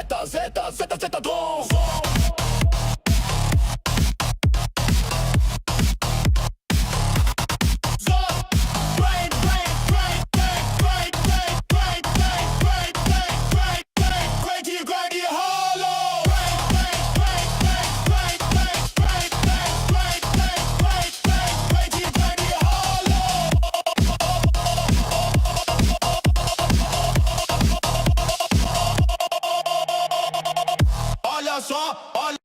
ZZZ Zone. Olha só, olha.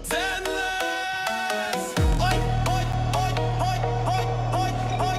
Zenless. Oi, oi, oi, oi, oi, oi, oi.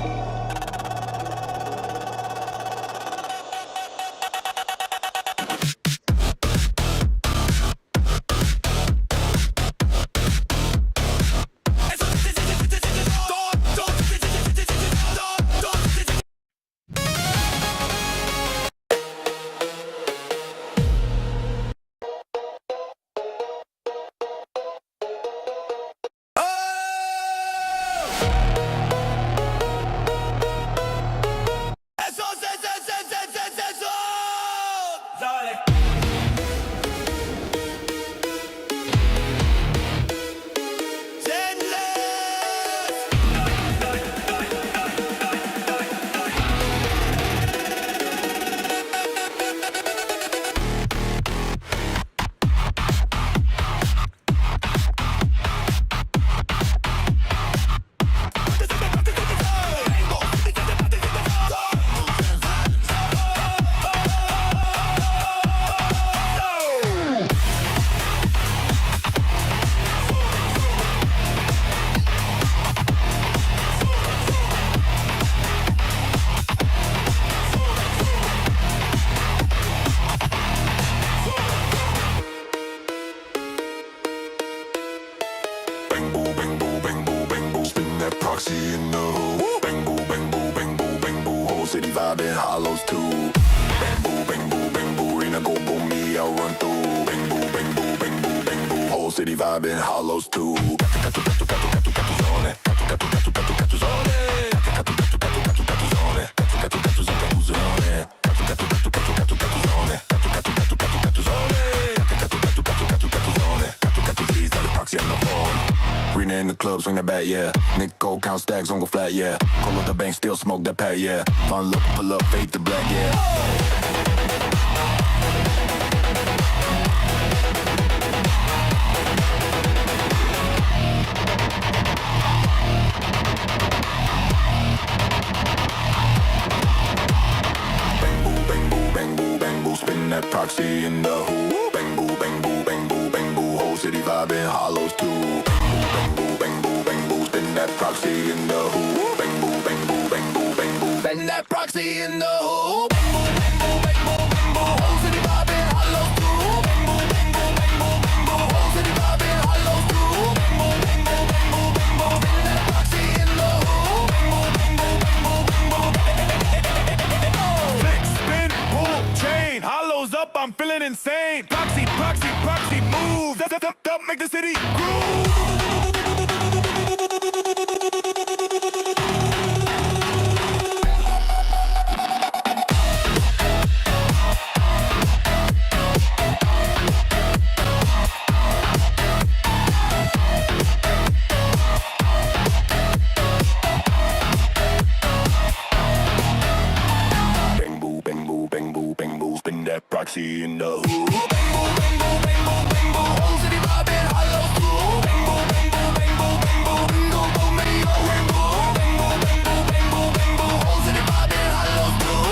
Bang boo, bang boo, bang boo, bang boo, spin that proxy in the hole. Bang boo, bang boo, bang boo, bang boo, whole city vibing hollows too. Bang boo, bang boo, bang boo, Rena go boom me, I'll run through. Bang boo, bang boo, bang boo, bang boo, whole city vibing hollows too. Zone, zone. Rena in the club, swing that bat, yeah. Nick go count stacks, don't go flat, yeah. Call up the bank, still smoke that pack, yeah. Fun look, pull up, fade the black, yeah. Bang boo, bang boo, bang boo, bang boo, spin that proxy in the hole. Bang boo, bang boo, bang boo, bang boo, whole city vibing hollows too. Bang boo, bang boo, bang boo, spin that proxy in the hole. Bang boo, bang boo, bang boo, bang boo, spin that proxy in the hole. Bang boo, bang boo, bang boo, bang boo, whole city vibing hollows too. Bang boo, bang boo, bang boo, bang boo, whole city vibing hollows too. Bang boo, bang boo, bang boo, bang boo, spin that proxy in the hole. Bang boo, bang boo, bang boo, bang boo. Flick, spin, pull, chain, hollows up, I'm feeling insane. Proxy, proxy, proxy, move. Up, make the city groove. Bang boo, bang boo, bang boo, bang boo, spin that proxy in the hole. Bang boo, bang boo, bang boo, bang boo, whole city vibing hollows too. Bang boo, bang boo, bang boo, bang boo, go boom me, oh rainbow. Bang boo, bang boo, bang boo, bang boo, whole city vibing hollows too.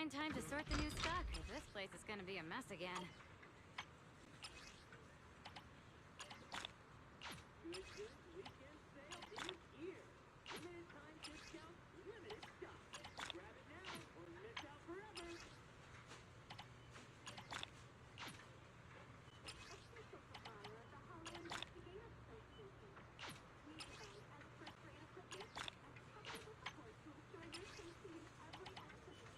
find time to sort the new stock, if this place is gonna be a mess again. Good weekend sale is here. Limited time discounts, limited stock. Grab it now or miss out forever. Official supplier of the Hollow Investigative Association. We provide expert grade equipment and technical support to ensure your safety in every activity.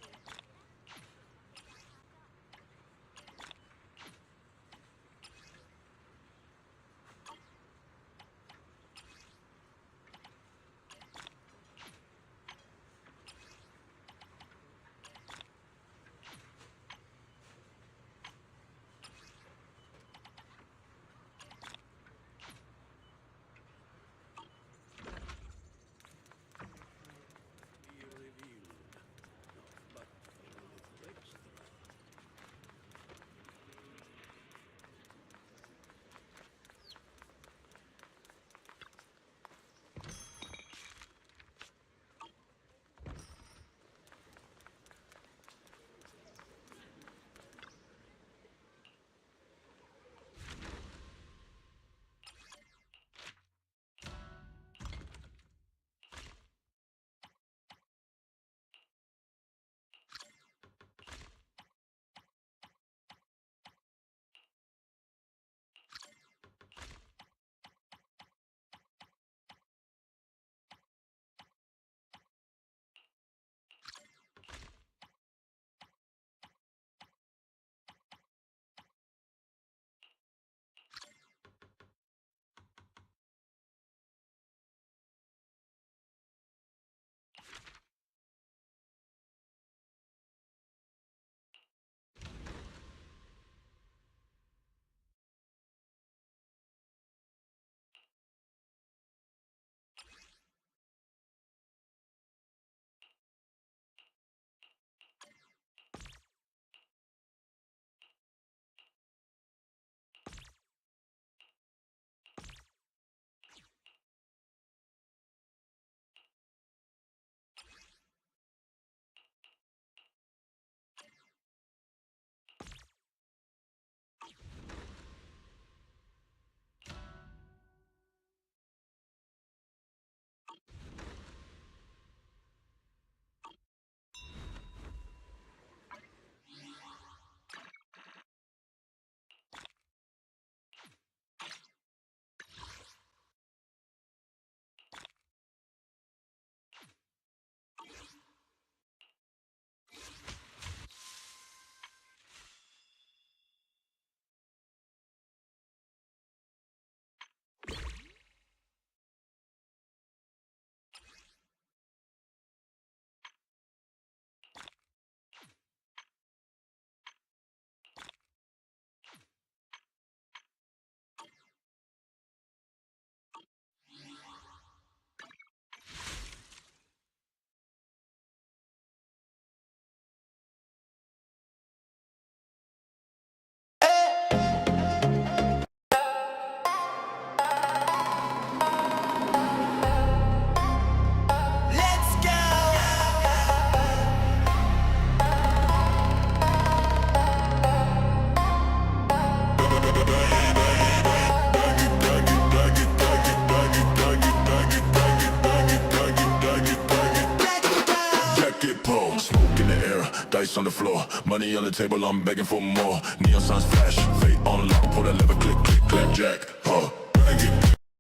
Dice on the floor, money on the table, I'm begging for more. Neon signs flash, fate on lock, pull that lever, click, click, clap, jack,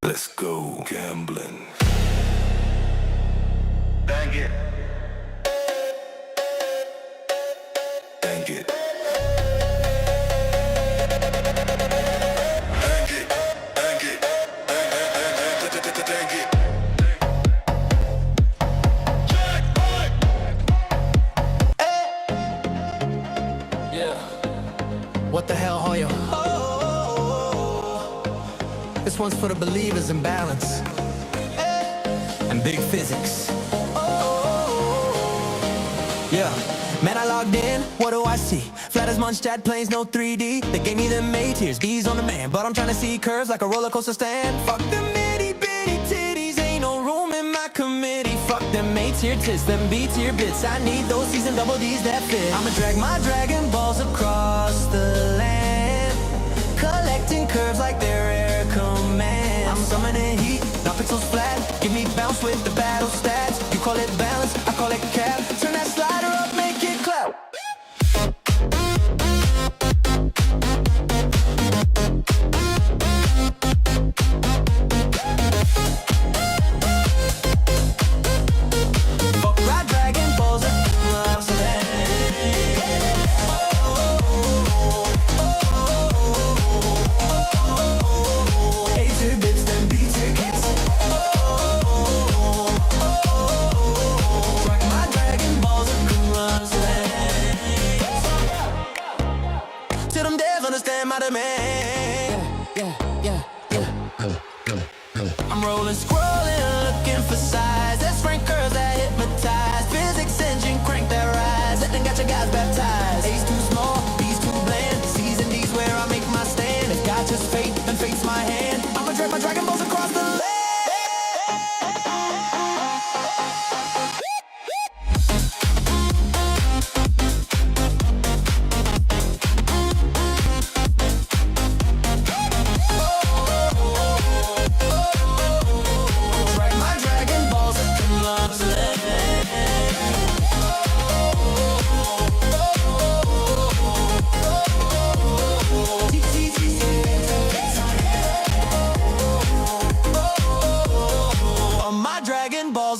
let's go gambling. Bang it. Bang it. Bang it, bang it, bang it. What the hell, Hoyo? Oh, this one's for the believers in balance and big physics. Yeah, man, I logged in, what do I see? Flat as Munchstat planes, no 3D. They gave me them A-tiers, B's on demand, but I'm trying to see curves like a roller coaster stand. Fuck them itty bitty titties, ain't no room in my committee. Fuck them mates here tits, them beats here bits. I need those C's and double D's that fit. I'ma drag my Dragon Balls across the land, collecting curves like their air commands. I'm summoning heat, not pixels flat. Give me bounce with the battle stats. You call it balance, I call it cap. Turn that slider up, make it clap. I'm rolling, scrolling, looking for size. That's rank curves that hypnotize. Physics engine, crank that rise. That done got your guys baptized. A's too small, B's too bland. C's and D's where I make my stand. If God just fate, then fate's my hand. I'ma drag my Dragon Balls across the land.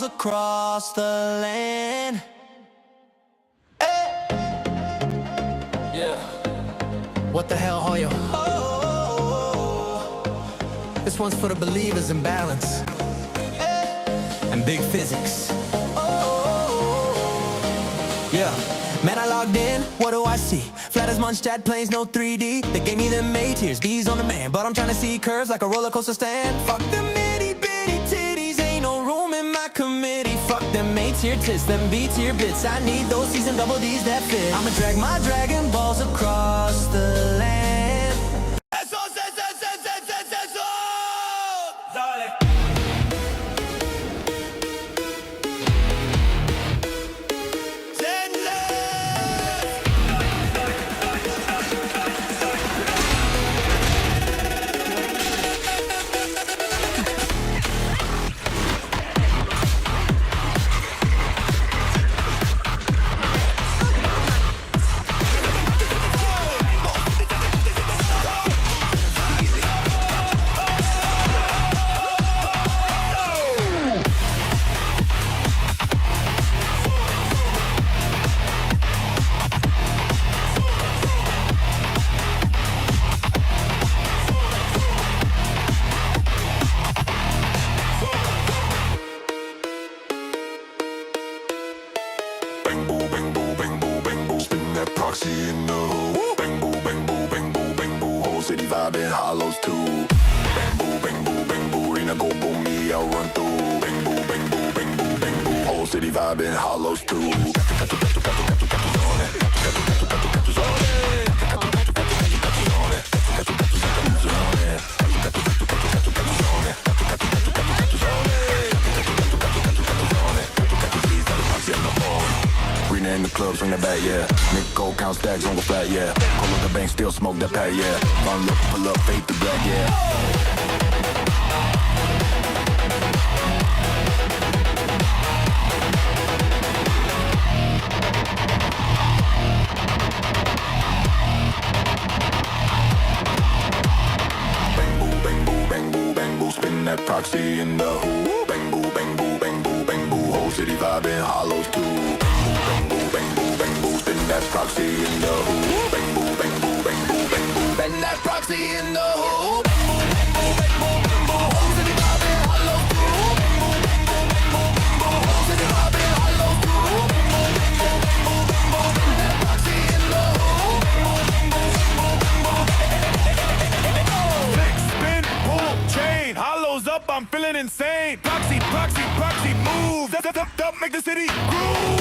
Across the land. Hey. Yeah. What the hell, Hoyo? Oh. This one's for the believers in balance. Hey. And big physics. Oh. Yeah. Man, I logged in, what do I see? Flat as Munchstat planes, no 3D. They gave me them A tiers, D's on demand. But I'm trying to see curves like a roller coaster stand. Fuck them itty bitty titties, ain't no room in my committee. Fuck them mates here tits, them beats here bits. I need those C's and double D's that fit. I'ma drag my Dragon Balls across the land. Eso, dale. In the hole. Bang boo, bang boo, bang boo, bang boo. Whole city vibing, hollows too. Bang boo, bang boo, bang boo. Arena go boom, me I'll run through. Bang boo, bang boo, bang boo, bang boo. Whole city vibing, hollows too. In the clubs, bring that back, yeah. Nick Gold, count stacks, don't go flat, yeah. Call up the bank, still smoke that pack, yeah. Run, look, pull up, fade the black, yeah. Bang boo, bang boo, bang boo, bang boo. Spin that proxy in the hole. Bang boo, bang boo, bang boo, bang boo. Whole city vibing, hollows too. That proxy in the hole. Bang boo, bang boo, bang boo, bang boo. Bang that proxy in the hole. Bang boo, bang boo, bang boo, bang boo. Whole city vibing, hollow too. Bang boo, bang boo, bang boo, bang boo. Whole city vibing, hollow too. Bang boo, bang boo, bang boo, bang boo. Bang that proxy in the hole. Bang boo, bang boo, bang boo, bang boo. Flick, spin, pull, chain, hollows up, I'm feeling insane. Proxy, proxy, proxy, move. Up, make the city groove.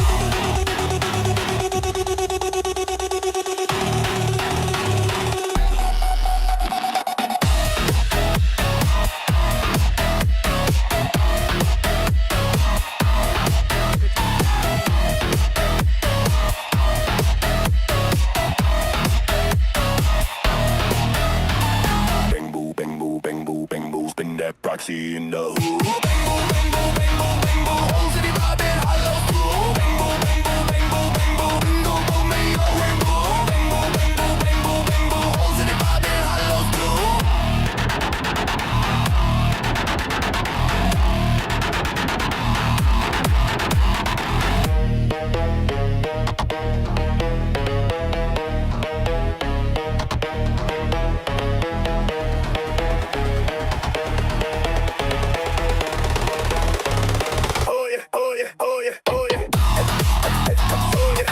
proxy in the who. Bang boo, bang boo, bang boo, bang boo. Whole city vibing hollow through. Bang boo, bang boo, bang boo, bang boo. Bingo, boom, me yo, rainbow. Bang boo, bang boo, bang boo, bang boo. Whole city vibing hollow through. Oh yeah, oh yeah, oh yeah, oh yeah. Oh yeah.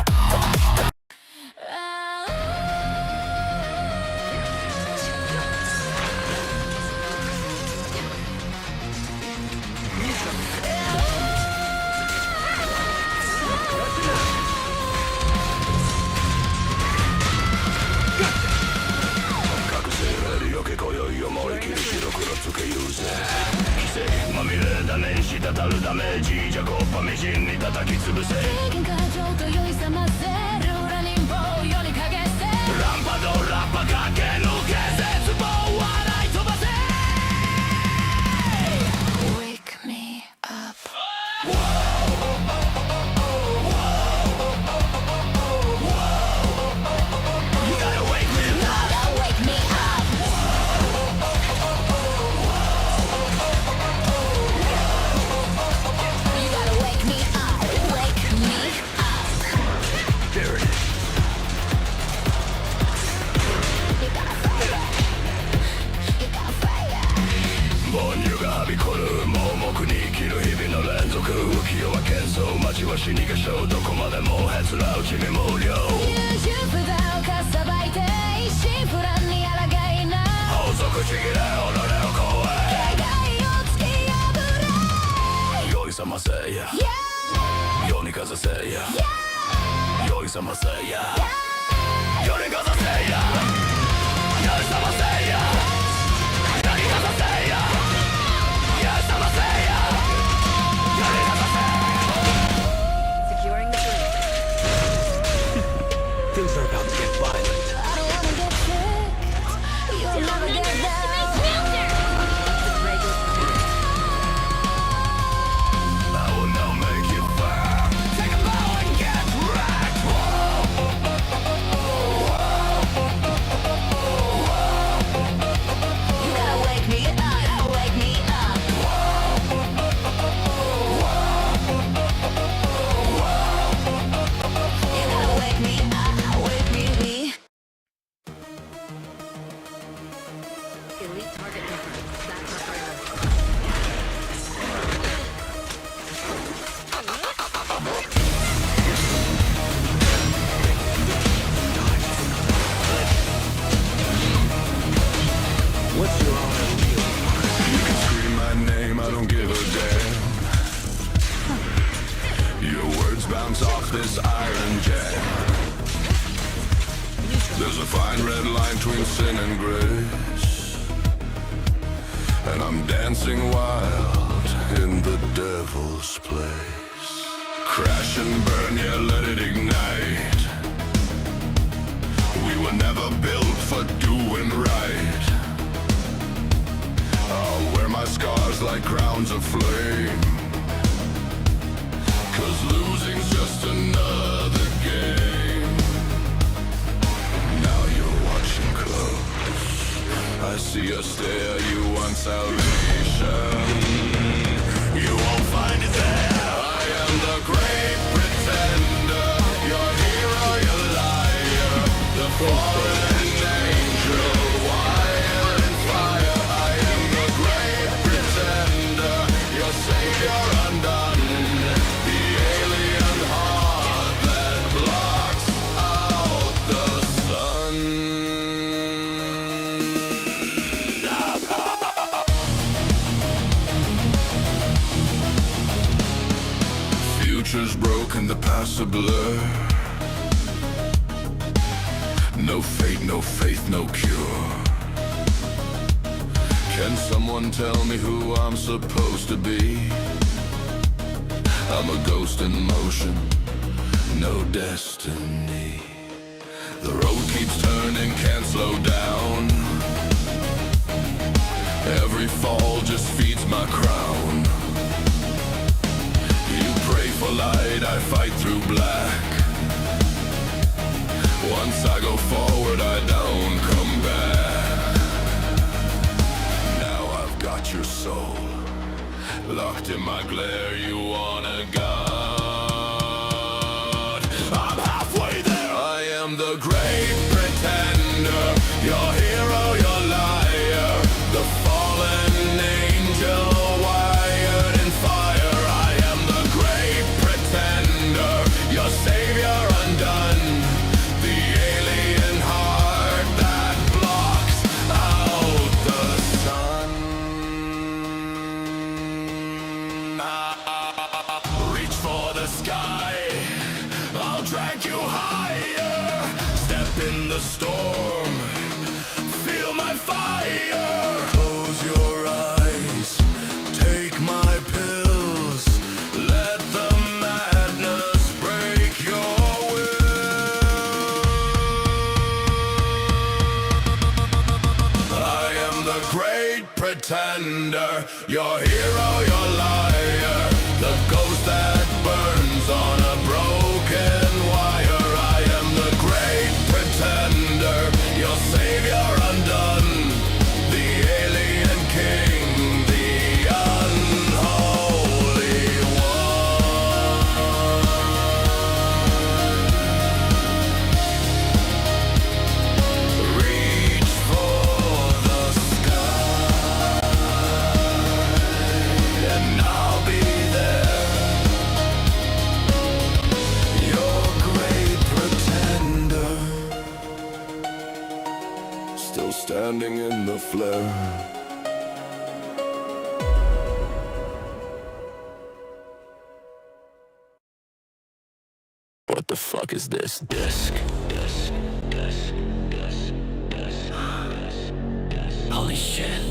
Wake me up. You gotta wake me up. Wake me up. There it is. You got fire. You got fire. 凡人がはびこる盲目に生きる日々の連続浮世は喧騒街は死に化粧どこまでもへつらう地味無料優柔不断をかっさばいて一心不乱に抗いな法則ちぎれ己を超え願いを突き破れ酔い覚ませや Yeah 世にかざせや Yeah 酔い覚ませや世にかざせや酔い覚ませや世にかざせや酔い覚ませや世にかざせ Securing the perimeter. Things are about to get violent. I don't wanna get sick You'll never get down I will now make you burn. Take a bow and get wrecked. You gotta wake me up Wake me up You gotta wake me up Wake me Elite target confirmed. Status operator. What's your honor deal? You can scream my name, I don't give a damn. Your words bounce off this iron jam. There's a fine red line between sin and grace, and I'm dancing wild in the devil's place. Crash and burn, yeah, let it ignite. We were never built for doing right. I'll wear my scars like crowns of flame, 'cause losing's just another game. Now you're watching close, I see a stare, you want salvation. You won't find it there. I am the great pretender, your hero, your liar, the fallen angel, wild and fire. I am the great pretender, your savior undone, the alien heart that blocks out the sun. Future's broken, the past's a blur. No fate, no faith, no cure. Can someone tell me who I'm supposed to be? I'm a ghost in motion, no destiny. The road keeps turning, can't slow down. Every fall just feeds my my crown. You pray for light, I fight through black. Once I go forward, I don't come back. Now I've got your soul locked in my glare, you wanna guard. I'm halfway there. I am the great pretender, your hero, your liar, the fallen angel wired in fire. I am the great pretender, your savior undone, the alien heart that blocks out the sun. Reach for the sky, I'll drag you higher. Step in the storm, feel my fire. Close your eyes, take my pills. Let the madness break your will. I am the great pretender, your hero, your liar, the ghost that burns on a broken wire. I am the great pretender, your savior undone, the alien king, the unholy one. Reach for the sky, and I'll be there. Your great pretender, still standing in the flare. What the fuck is this disc? Holy shit.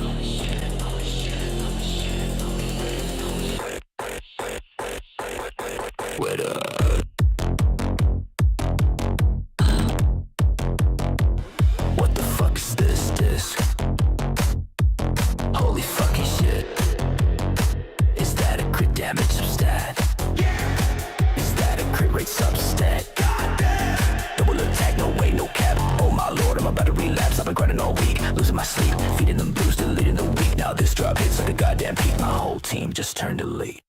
Wait up. What the fuck is this disc? Holy fucking shit. Is that a crit damage substat? Is that a crit rate substat? Double attack, no way, no cap. Oh my lord, I'm about to relapse. I've been grinding all week, losing my sleep, feeding them blues, deleting the weak. Now this drop hits like a goddamn peak. My whole team just turned elite.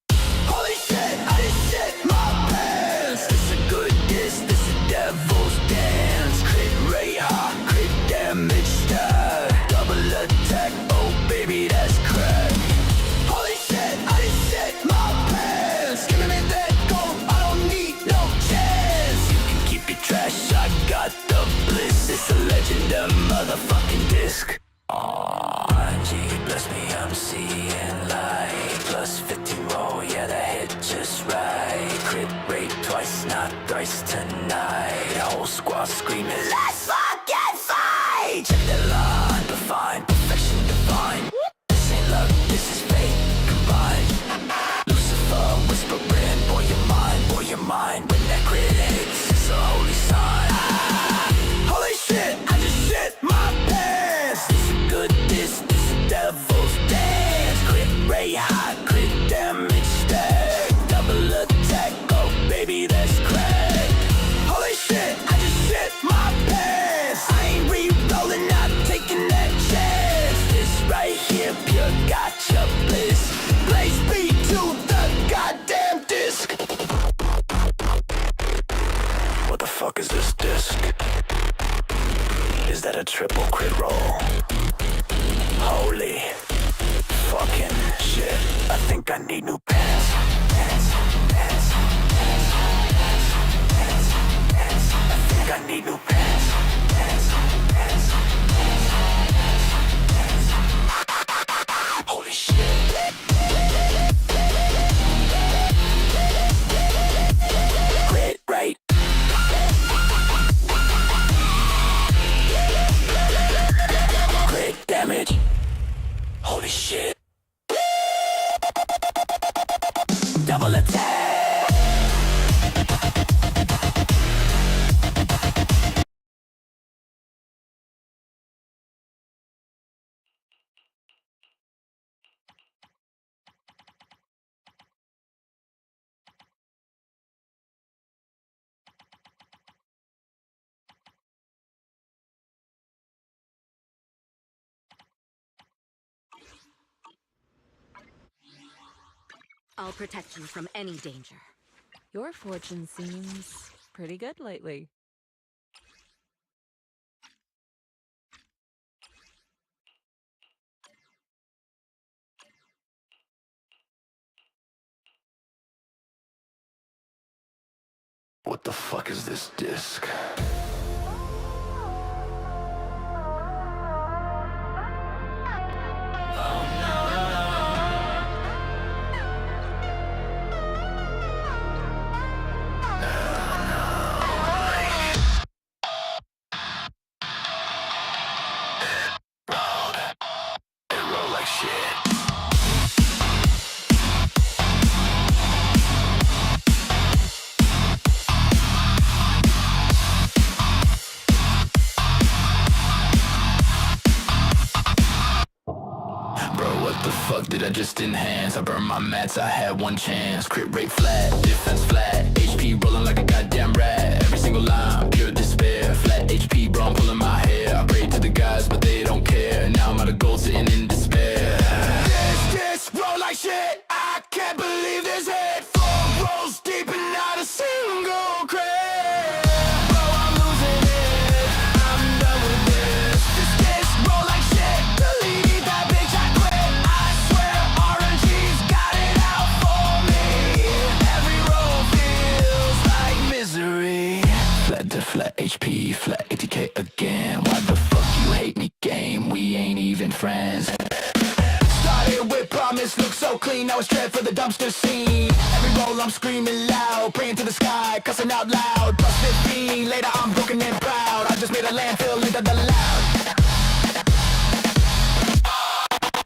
Holy shit, I just shit my pants. This a good diss, this a devil's dance. Crit rate high, crit damage stat. Double attack, oh baby, that's crack. Holy shit, I just shit my pants. Give me that gold, I don't need no chance. You can keep your trash, I got the bliss. It's a legend, a motherfucking disc. Aw, gee, bless me, I'm seeing light. Plus 50 roll, yeah, that hit just right. Crit rate twice, not thrice tonight. Whole squad screaming, let's fucking fight! Check that line, define, perfection divine. This ain't luck, this is fate combined. Lucifer whispering, boy your mind. When that crit hits, it's a holy sign. Holy shit, I just shit my pants. This is good, this is devil's dance. Crit rate high, crit damage stack. Double attack, oh baby, that's crack. Holy shit, I just shit my pants. I ain't re-rolling, not taking that chance. This right here, pure gotcha bliss. Blaze beat to the goddamn disc. What the fuck is this disc? Is that a triple crit roll? Holy fucking shit. I think I need new pants. I think I need new pants. Holy shit. Crit rate. Crit damage. Holy shit. Double attack. I'll protect you from any danger. Your fortune seems pretty good lately. What the fuck is this disc? It roll like shit. Bro, what the fuck did I just enhance? I burned my mats, I had one chance. Crit rate flat, defense flat, HP rolling like a goddamn rat. Every single line, pure despair. Flat HP, bro, I'm pulling my hair. I prayed to the guys, but they don't care. Now I'm out of gold, sitting in despair. This roll like shit. I can't believe this hit. 4 rolls deep and not a single crit. Bro, I'm losing it. I'm done with this. This roll like shit. Delete that bitch, I quit. I swear RNG's got it out for me. Every roll feels like misery. Flat to flat HP, flat 80k again. Why the fuck you hate me, game? We ain't even friends. Started with promise, look so clean. Now it's dread for the dumpster scene. Every roll I'm screaming loud, praying to the sky, cussing out loud. Plus 15, later I'm broken and proud. I just made a landfill into the loud.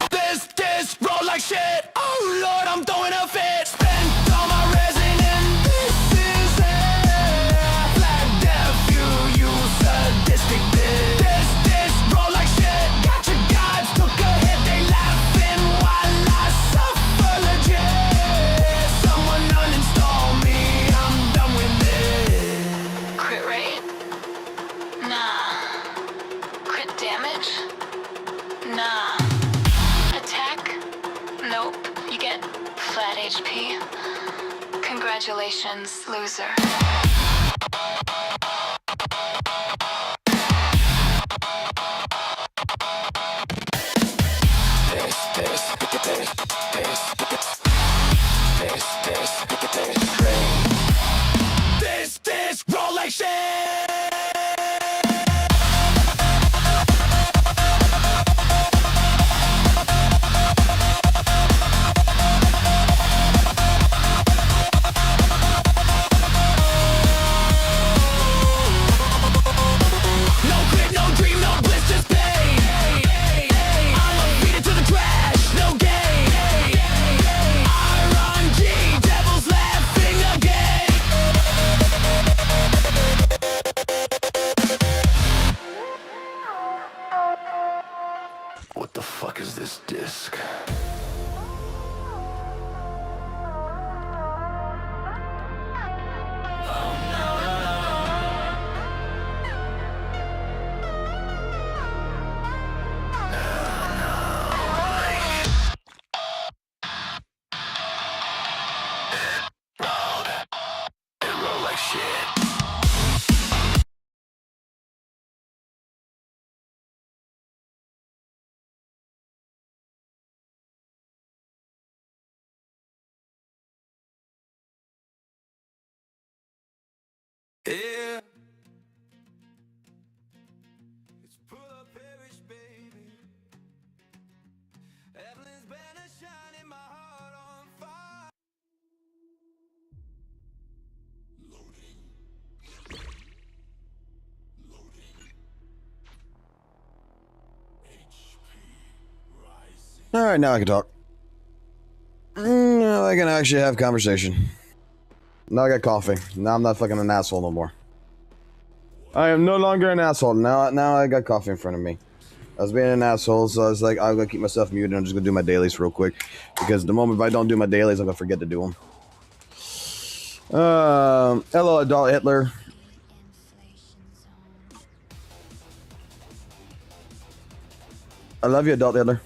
This roll like shit. Oh lord, I'm throwing a fit. Spent all my resin and this is it. Flat deaf, you sadistic bitch. This roll like shit. Got your gods, took a hit, they laughing while I suffer legit. Someone uninstall me, I'm done with this. Crit rate? Nah. Crit damage? Nah. Attack? Nope. You get flat HP. Congratulations, loser. This roll like shit. No grit, no dream, no bliss, just pain. I'ma feed it to the trash, no gain. RNG, devil's laughing again. What the fuck is this disc? It roll like shit. Yeah. It's pull up Parish, baby. Evelyn's banner shining, my heart on fire. All right, now I can talk. Now I can actually have conversation. Now I got coffee. Now I'm not fucking an asshole no more. I am no longer an asshole. Now I got coffee in front of me. I was being an asshole, so I was like, I'm gonna keep myself muted. I'm just gonna do my dailies real quick, because the moment if I don't do my dailies, I'm gonna forget to do them. Hello, Adult Hitler. I love you, Adult Hitler.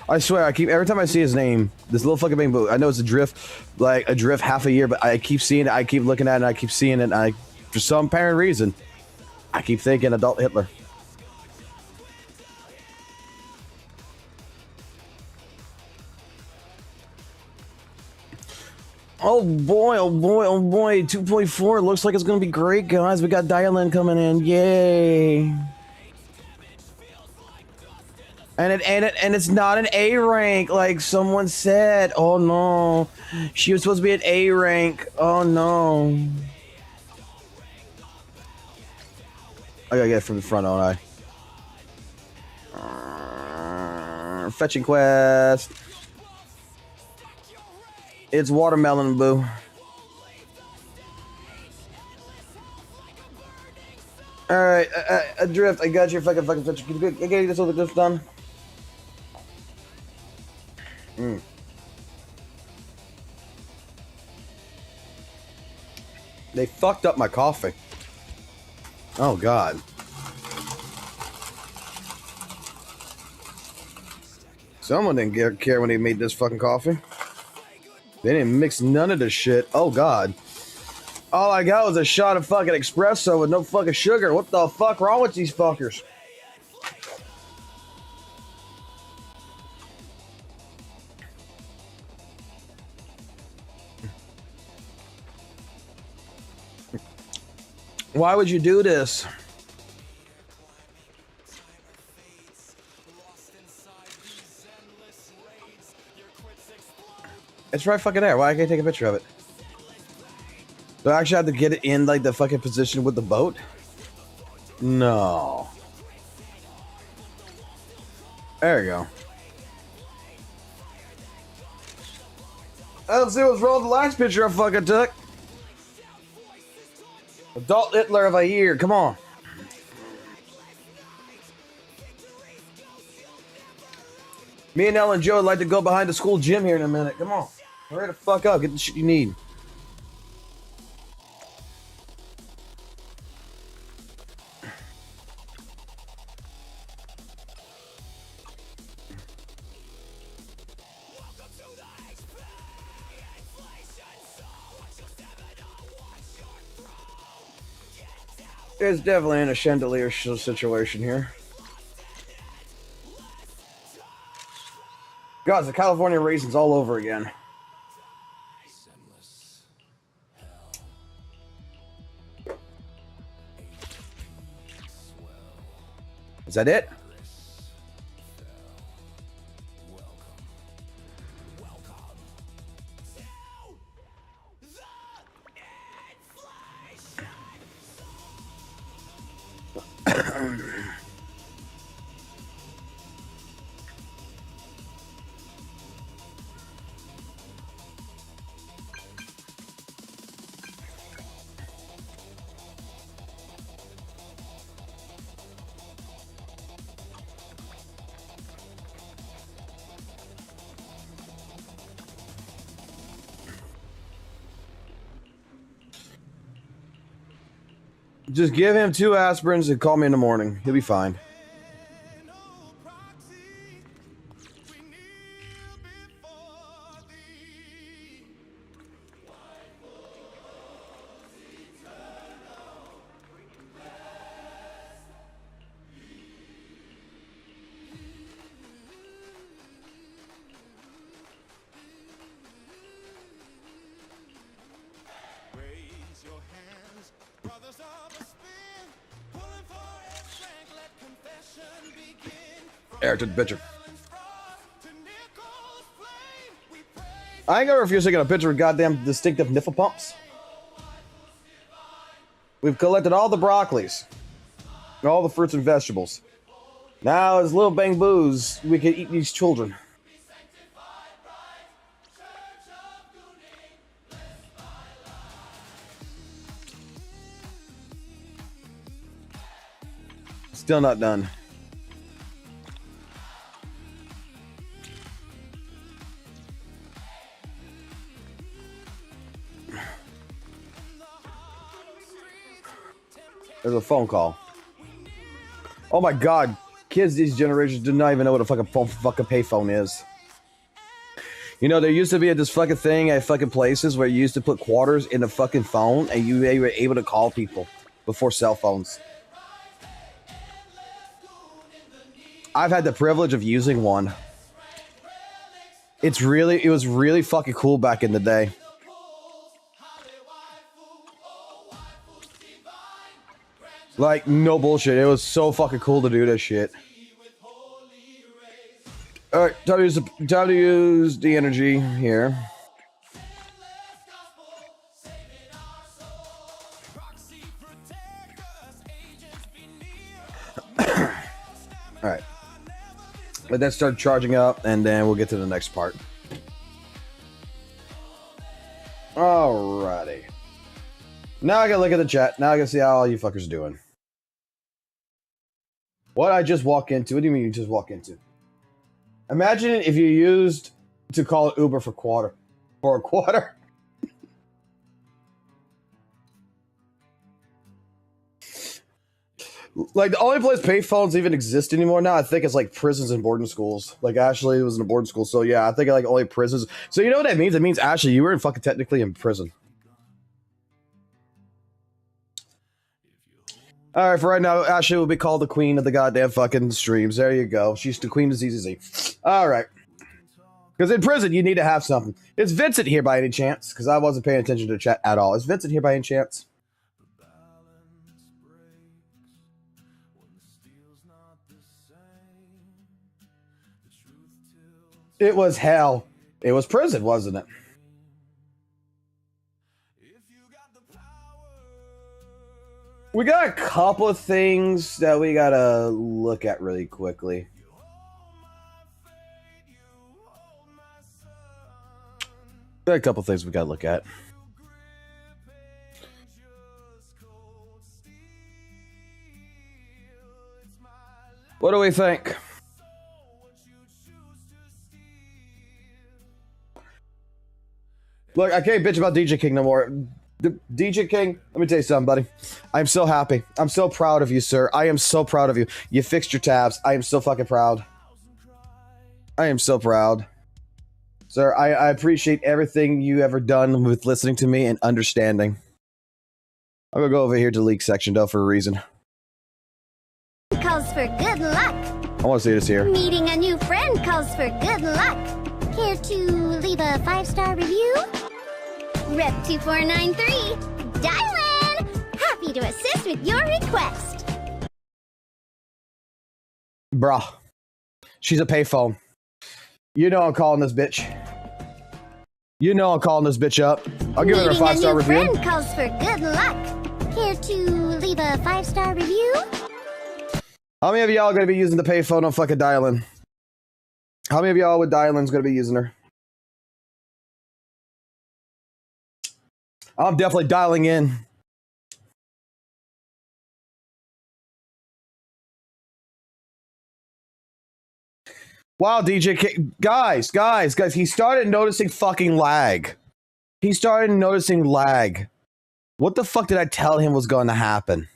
I swear, I keep every time I see his name, this little fucking bamboo. I know it's a drift, like a drift half a year, but I keep seeing it. I keep looking at it. And I keep seeing it. And I, for some apparent reason, I keep thinking adult Hitler. Oh boy, oh boy, oh boy. 2.4 looks like it's gonna be great, guys. We got Dialin coming in. Yay. And it's not an A rank like someone said. Oh no. She was supposed to be an A rank. Oh no. I gotta get it from the front, don't I? Fetching quest. It's watermelon, boo. Alright, Adrift, I got your fucking fetch. Can you get this over this done? They fucked up my coffee. Oh god. Someone didn't care when they made this fucking coffee. They didn't mix none of this shit. Oh god. All I got was a shot of fucking espresso with no fucking sugar. What the fuck wrong with these fuckers? Why would you do this? It's right fucking there. Why can't I take a picture of it? Do I actually have to get it in like the fucking position with the boat? No. There you go. I don't see what's wrong with the last picture I fucking took. Adult Hitler of a year, come on. Me and Ellen Joe would like to go behind the school gym here in a minute. Come on. Hurry the fuck up. Get the shit you need. There's definitely an chandelier situation here. God, the California raisins all over again. Is that it? Just give him 2 aspirins and call me in the morning. He'll be fine. Eric took the picture. I ain't gonna refuse taking a picture of goddamn distinctive nipple pumps. We've collected all the broccolis, and all the fruits and vegetables. Now, as little bamboos, we can eat these children. Still not done. There's a phone call. Oh my god. kids these generations do not even know what a fucking payphone is. You know, there used to be this fucking thing at fucking places where you used to put quarters in the fucking phone and you were able to call people before cell phones. I've had the privilege of using one. It was really fucking cool back in the day. Like, no bullshit. It was so fucking cool to do this shit. Alright, time to use the energy here. Alright. Let that start charging up, and then we'll get to the next part. Alrighty. Now I can look at the chat. Now I can see how all you fuckers doing. What I just walk into? What do you mean you just walk into? Imagine if you used to call Uber for a quarter. Like, the only place payphones even exist anymore now, I think, is like prisons and boarding schools. Like, Ashley was in a boarding school, so yeah, I think like only prisons. So you know what that means? It means, Ashley, you were fucking technically in prison. Alright, for right now, Ashley will be called the queen of the goddamn fucking streams. There you go. She's the queen of ZZZ. Alright. Because in prison, you need to have something. Is Vincent here by any chance? Because I wasn't paying attention to the chat at all. Is Vincent here by any chance? It was hell. It was prison, wasn't it? We got a couple of things that we gotta look at really quickly. Got a couple of things we gotta look at. What do we think? Look, I can't bitch about DJ King no more. DJ King, let me tell you something, buddy. I'm so happy. I'm so proud of you, sir. I am so proud of you. You fixed your tabs. I am so fucking proud. I am so proud. Sir, I appreciate everything you ever done with listening to me and understanding. I'm gonna go over here to the leak section, though, for a reason. Calls for good luck. I want to see this here. Meeting a new friend calls for good luck. Care to leave a 5-star review? Rep 2493, dial in! Happy to assist with your request. Bruh. She's a payphone. You know I'm calling this bitch. You know I'm calling this bitch up. I'll give her a 5-star review. Meeting a new friend calls for good luck. Care to leave a 5-star review? How many of y'all are going to be using the payphone on fucking dial-in? How many of y'all with dial-in's going to be using her? I'm definitely dialing in. Wow, DJ K. Guys, he started noticing fucking lag. He started noticing lag. What the fuck did I tell him was going to happen?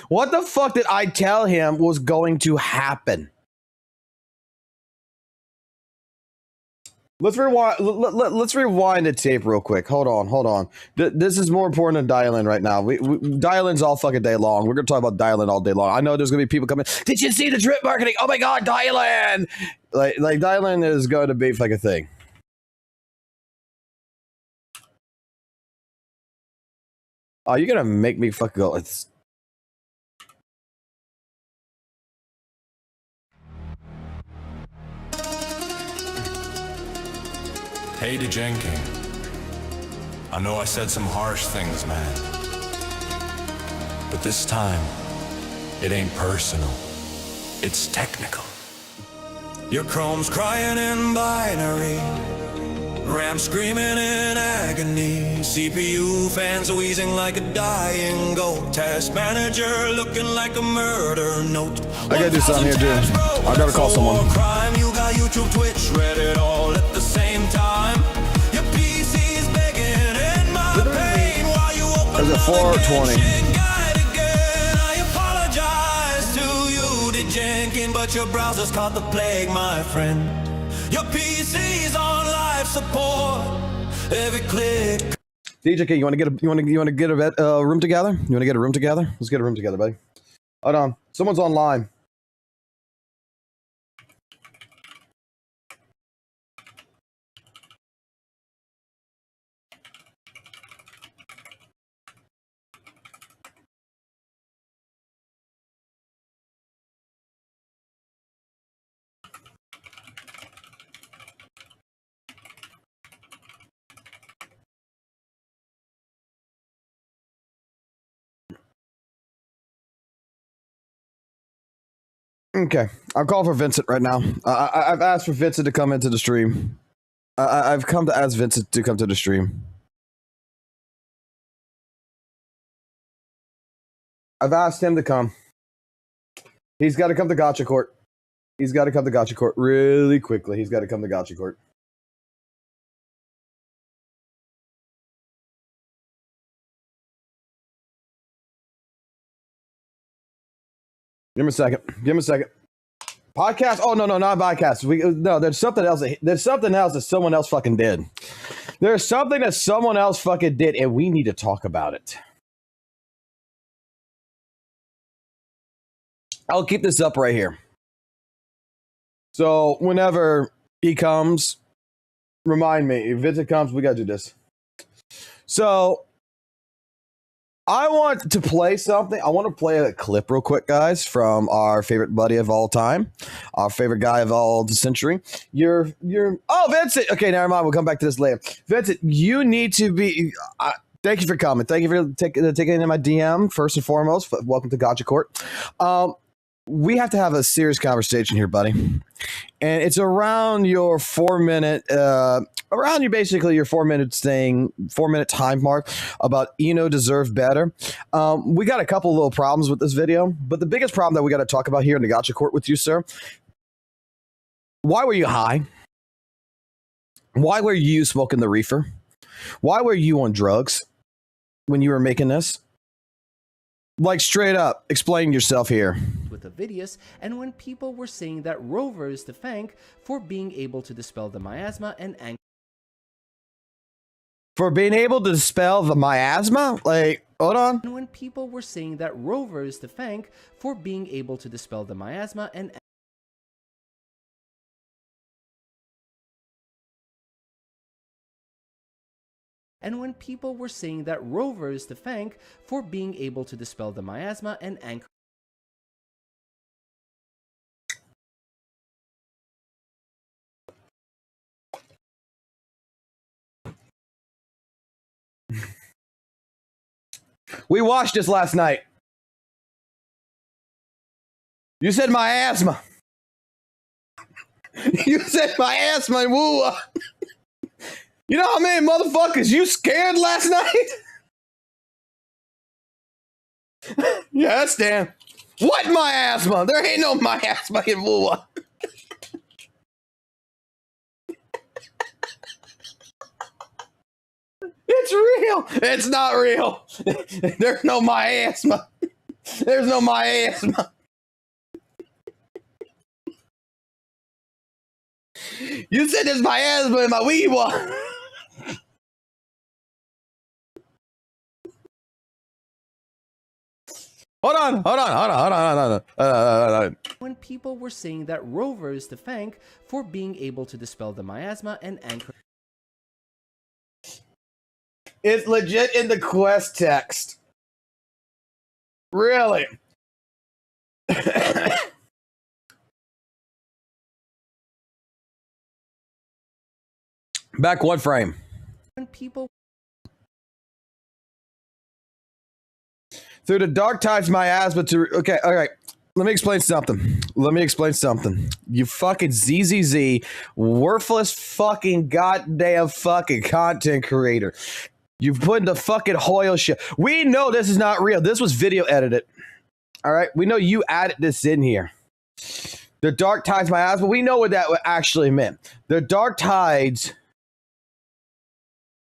What the fuck did I tell him was going to happen? Let's rewind. Let's rewind the tape real quick. Hold on. This is more important than dial-in right now. We dial-in's all fucking day long. We're gonna talk about dial-in all day long. I know there's gonna be people coming. Did you see the drip marketing? Oh my god, dial-in! Like dial-in is going to be like a thing. Oh, you're gonna make me fucking go. It's. Hey to Jenking. I know I said some harsh things, man. But this time, it ain't personal. It's technical. Your Chrome's crying in binary. RAM screaming in agony. CPU fans wheezing like a dying goat. Task manager looking like a murder note. I gotta do something here, dude. I gotta call someone. Crime, you got YouTube, Twitch, Reddit all at the same time. Your PC's begging in my pain while you open There's a 420. I apologize to you. be janking, but your browser's caught the plague, my friend. Your PC's on life support. Every click. DJK, you want to get a room together? You want to get a room together? Let's get a room together, buddy. Hold on. Someone's online. Okay, I'm calling for Vincent right now. I've asked for Vincent to come into the stream. I've come to ask Vincent to come to the stream. I've asked him to come. He's got to come to Gotcha Court. He's got to come to Gotcha Court really quickly. He's got to come to Gotcha Court. Give him a second. Give him a second. Podcast? Oh no, not podcast. No, there's something else. There's something else that someone else fucking did. There's something that someone else fucking did, and we need to talk about it. I'll keep this up right here. So whenever he comes, remind me. If Vincent comes, we gotta do this. So I want to play something. I want to play a clip real quick, guys, from our favorite buddy of all time, our favorite guy of all the century. Oh, Vincent. Okay, never mind. We'll come back to this later. Vincent, you need to be. Thank you for coming. Thank you for taking in my DM first and foremost. Welcome to Gotcha Court. We have to have a serious conversation here, buddy, and it's around your 4 minute. Around your 4 minute thing, 4 minute time mark about Eno deserve better. We got a couple little problems with this video, but the biggest problem that we got to talk about here in the Gotcha Court with you, sir. Why were you high? Why were you smoking the reefer? Why were you on drugs when you were making this? Like, straight up, explain yourself here. With the videos, and when people were saying that Rover is to thank for being able to dispel the miasma and anger. For being able to dispel the miasma? Like, hold on. And when people were saying that Rover is to thank for being able to dispel the miasma and when people were saying that Rover is to thank for being able to dispel the miasma and anchor. We watched this last night. You said miasma. You said miasma and WUWA. You know how many motherfuckers you scared last night? Yeah, that's damn. What miasma? There ain't no miasma in WUWA. It's real. It's not real. There's no miasma. There's no miasma. You said there's miasma in my WUWA. Hold on. When people were saying that Rover is to thank for being able to dispel the miasma and anchor. It's legit in the quest text. Really? Back one frame. When people through the dark tides miasma to okay, all right. Let me explain something. You fucking ZZZ, worthless fucking goddamn fucking content creator. You've put in the fucking Hoyle shit. We know this is not real. This was video edited. All right? We know you added this in here. The dark tides miasma. We know what that actually meant. The dark tides.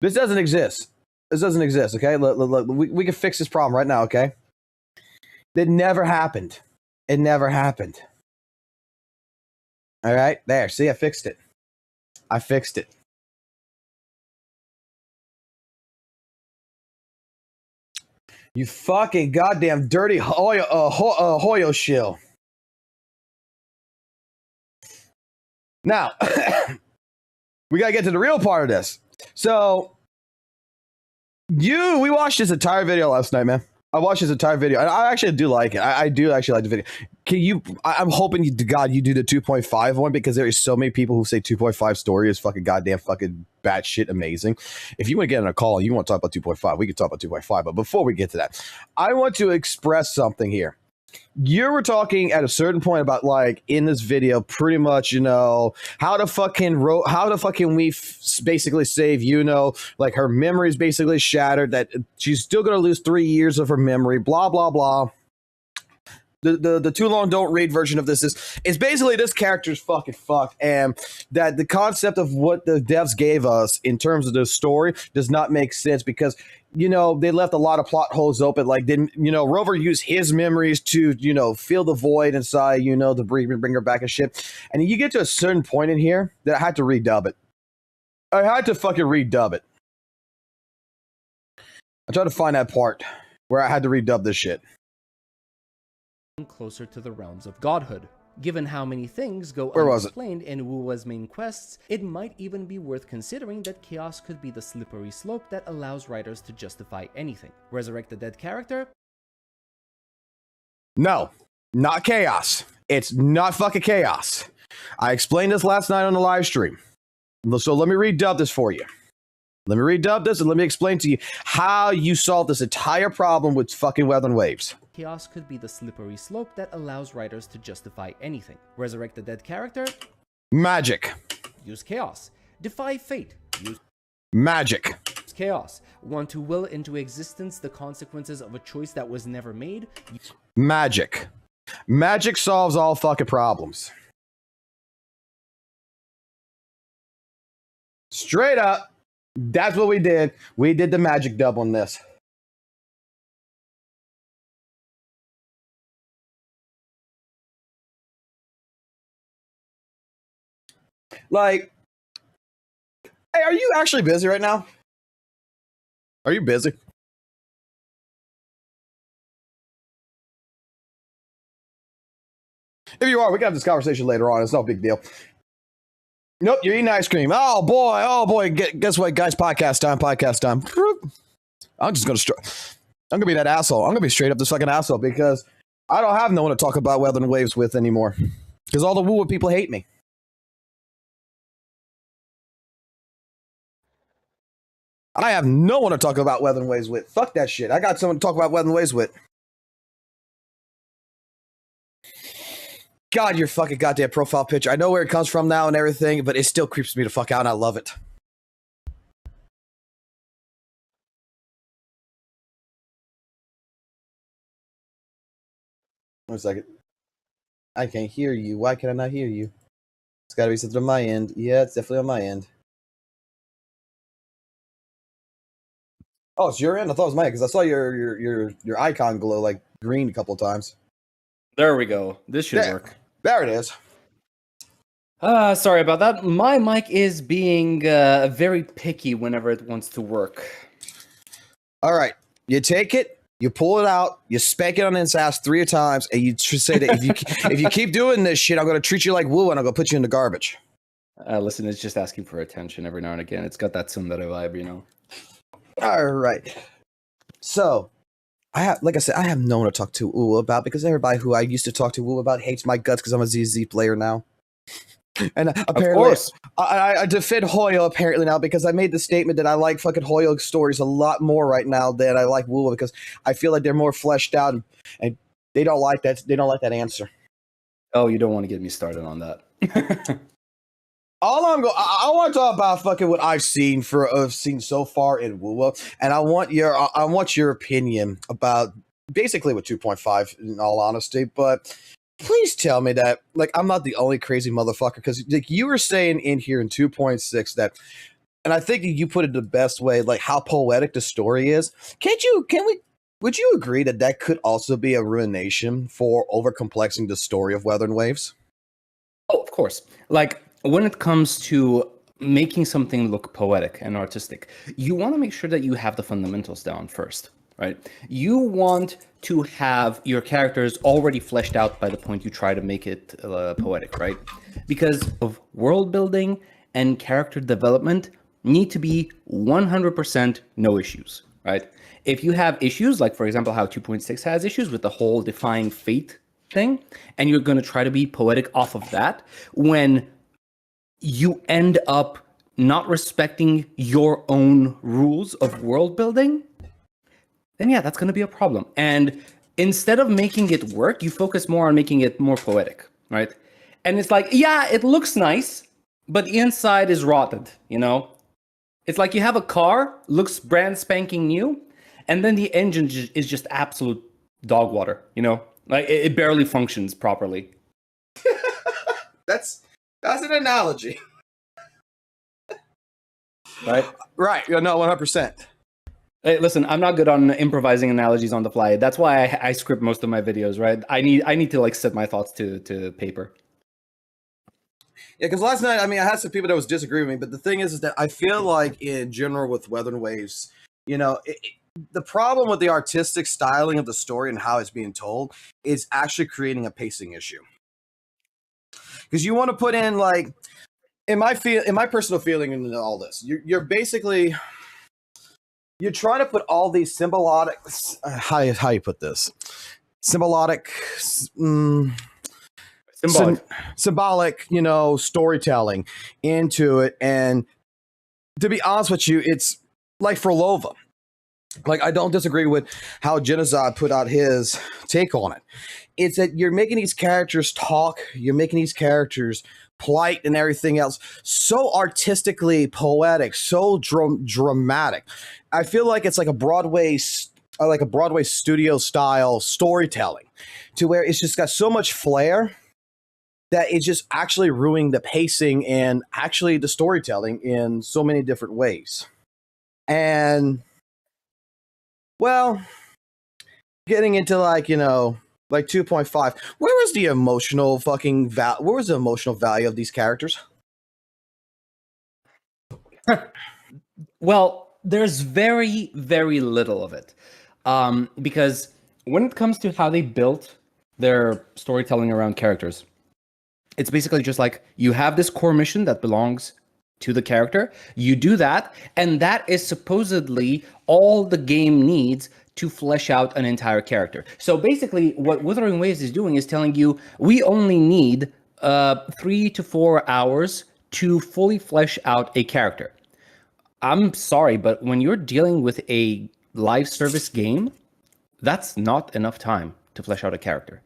This doesn't exist. This doesn't exist, okay? Look, we can fix this problem right now, okay? That never happened. It never happened. All right, there. See, I fixed it. I fixed it. You fucking goddamn dirty Hoyo shill. Now, we gotta get to the real part of this. So, we watched this entire video last night, man. I watched this entire video, and I actually do like it. I do actually like the video. I'm hoping to God you do the 2.5 one, because there is so many people who say 2.5 story is fucking goddamn fucking batshit amazing. If you want to get on a call and you want to talk about 2.5, we can talk about 2.5. But before we get to that, I want to express something here. You were talking at a certain point about, like, in this video, pretty much, how the fucking we basically save, like her memory is basically shattered, that she's still going to lose 3 years of her memory, blah, blah, blah. The too long don't read version of this is basically this character's fucking fucked, and that the concept of what the devs gave us in terms of the story does not make sense, because they left a lot of plot holes open. Like, didn't Rover use his memories to fill the void inside to bring her back and shit. And you get to a certain point in here that I had to redub it. I had to fucking redub it. I tried to find that part where I had to redub this shit. Closer to the realms of godhood. Given how many things go unexplained in WUWA's main quests, it might even be worth considering that chaos could be the slippery slope that allows writers to justify anything. Resurrect a dead character? No, not chaos. It's not fucking chaos. I explained this last night on the live stream. So let me redub this for you. Let me redub this and let me explain to you how you solve this entire problem with fucking weather and waves. Chaos could be the slippery slope that allows writers to justify anything. Resurrect a dead character? Magic. Use chaos. Defy fate? Use magic. Chaos. Want to will into existence the consequences of a choice that was never made? Magic. Magic solves all fucking problems. Straight up. That's what we did. We did the magic dub on this. Like, hey, are you actually busy right now? Are you busy? If you are, we can have this conversation later on. It's no big deal. Nope, you're eating ice cream. Oh boy. Guess what, guys? Podcast time. I'm gonna be that asshole. I'm gonna be straight up this fucking asshole, because I don't have no one to talk about weather and waves with anymore. Because all the WUWA people hate me. I have no one to talk about weather and waves with. Fuck that shit. I got someone to talk about weather and waves with. God, your fucking goddamn profile picture. I know where it comes from now and everything, but it still creeps me the fuck out, and I love it. One second. I can't hear you. Why can I not hear you? It's gotta be something on my end. Yeah, it's definitely on my end. Oh, it's your end? I thought it was mine, because I saw your icon glow like green a couple of times. There we go. This should work. There it is. Sorry about that. My mic is being very picky whenever it wants to work. All right. You take it, you pull it out, you spank it on its ass 3 times, and you say that if you keep doing this shit, I'm going to treat you like WUWA, and I'm going to put you in the garbage. Listen, it's just asking for attention every now and again. It's got that tsundere vibe, All right. So, like I said, I have no one to talk to WUWA about, because everybody who I used to talk to WUWA about hates my guts because I'm a ZZZ player now. And apparently, I defend Hoyo apparently now, because I made the statement that I like fucking Hoyo stories a lot more right now than I like WUWA, because I feel like they're more fleshed out, and they don't like that. They don't like that answer. Oh, you don't want to get me started on that. I want to talk about fucking what I've seen so far in WUWA, and I want your opinion about basically with 2.5, in all honesty. But please tell me that, like, I'm not the only crazy motherfucker, because like you were saying in here in 2.6 that, and I think you put it the best way, like how poetic the story is. Can we Would you agree that that could also be a ruination for overcomplexing the story of Weather and Waves? Oh, of course. Like when it comes to making something look poetic and artistic, you want to make sure that you have the fundamentals down first, right? You want to have your characters already fleshed out by the point you try to make it poetic, right? Because of world building and character development need to be 100% no issues, right? If you have issues, like for example, how 2.6 has issues with the whole defying fate thing, and you're going to try to be poetic off of that, when you end up not respecting your own rules of world building, then yeah, that's going to be a problem. And instead of making it work, you focus more on making it more poetic, right? And it's like, yeah, it looks nice, but the inside is rotted, you know? It's like you have a car, looks brand spanking new, and then the engine is just absolute dog water, you know? Like it barely functions properly. That's an analogy. Right? Right. Yeah, no, 100%. Hey, listen, I'm not good on improvising analogies on the fly. That's why I script most of my videos, right? I need to like set my thoughts to paper. Yeah, because last night, I mean, I had some people that was disagreeing with me, but the thing is that I feel like in general with Weather and Waves, you know, the problem with the artistic styling of the story and how it's being told is actually creating a pacing issue. Because you want to put in like, in my personal feeling in all this, you're basically, you're trying to put all these symbolic, how you put this, symbolic, symbolic, you know, storytelling into it. And to be honest with you, it's like for Lova. Like, I don't disagree with how Genozad put out his take on it. It's that you're making these characters talk, you're making these characters polite and everything else so artistically poetic, so dramatic. I feel like it's like a Broadway studio style storytelling, to where it's just got so much flair that it's just actually ruining the pacing and actually the storytelling in so many different ways. And well, getting into like, you know, like 2.5, where was the emotional value of these characters? Well, there's very, very little of it. Because when it comes to how they built their storytelling around characters, it's basically just like you have this core mission that belongs to the character. You do that, and that is supposedly all the game needs to flesh out an entire character. So basically, what Wuthering Waves is doing is telling you, we only need 3 to 4 hours to fully flesh out a character. I'm sorry, but when you're dealing with a live service game, that's not enough time to flesh out a character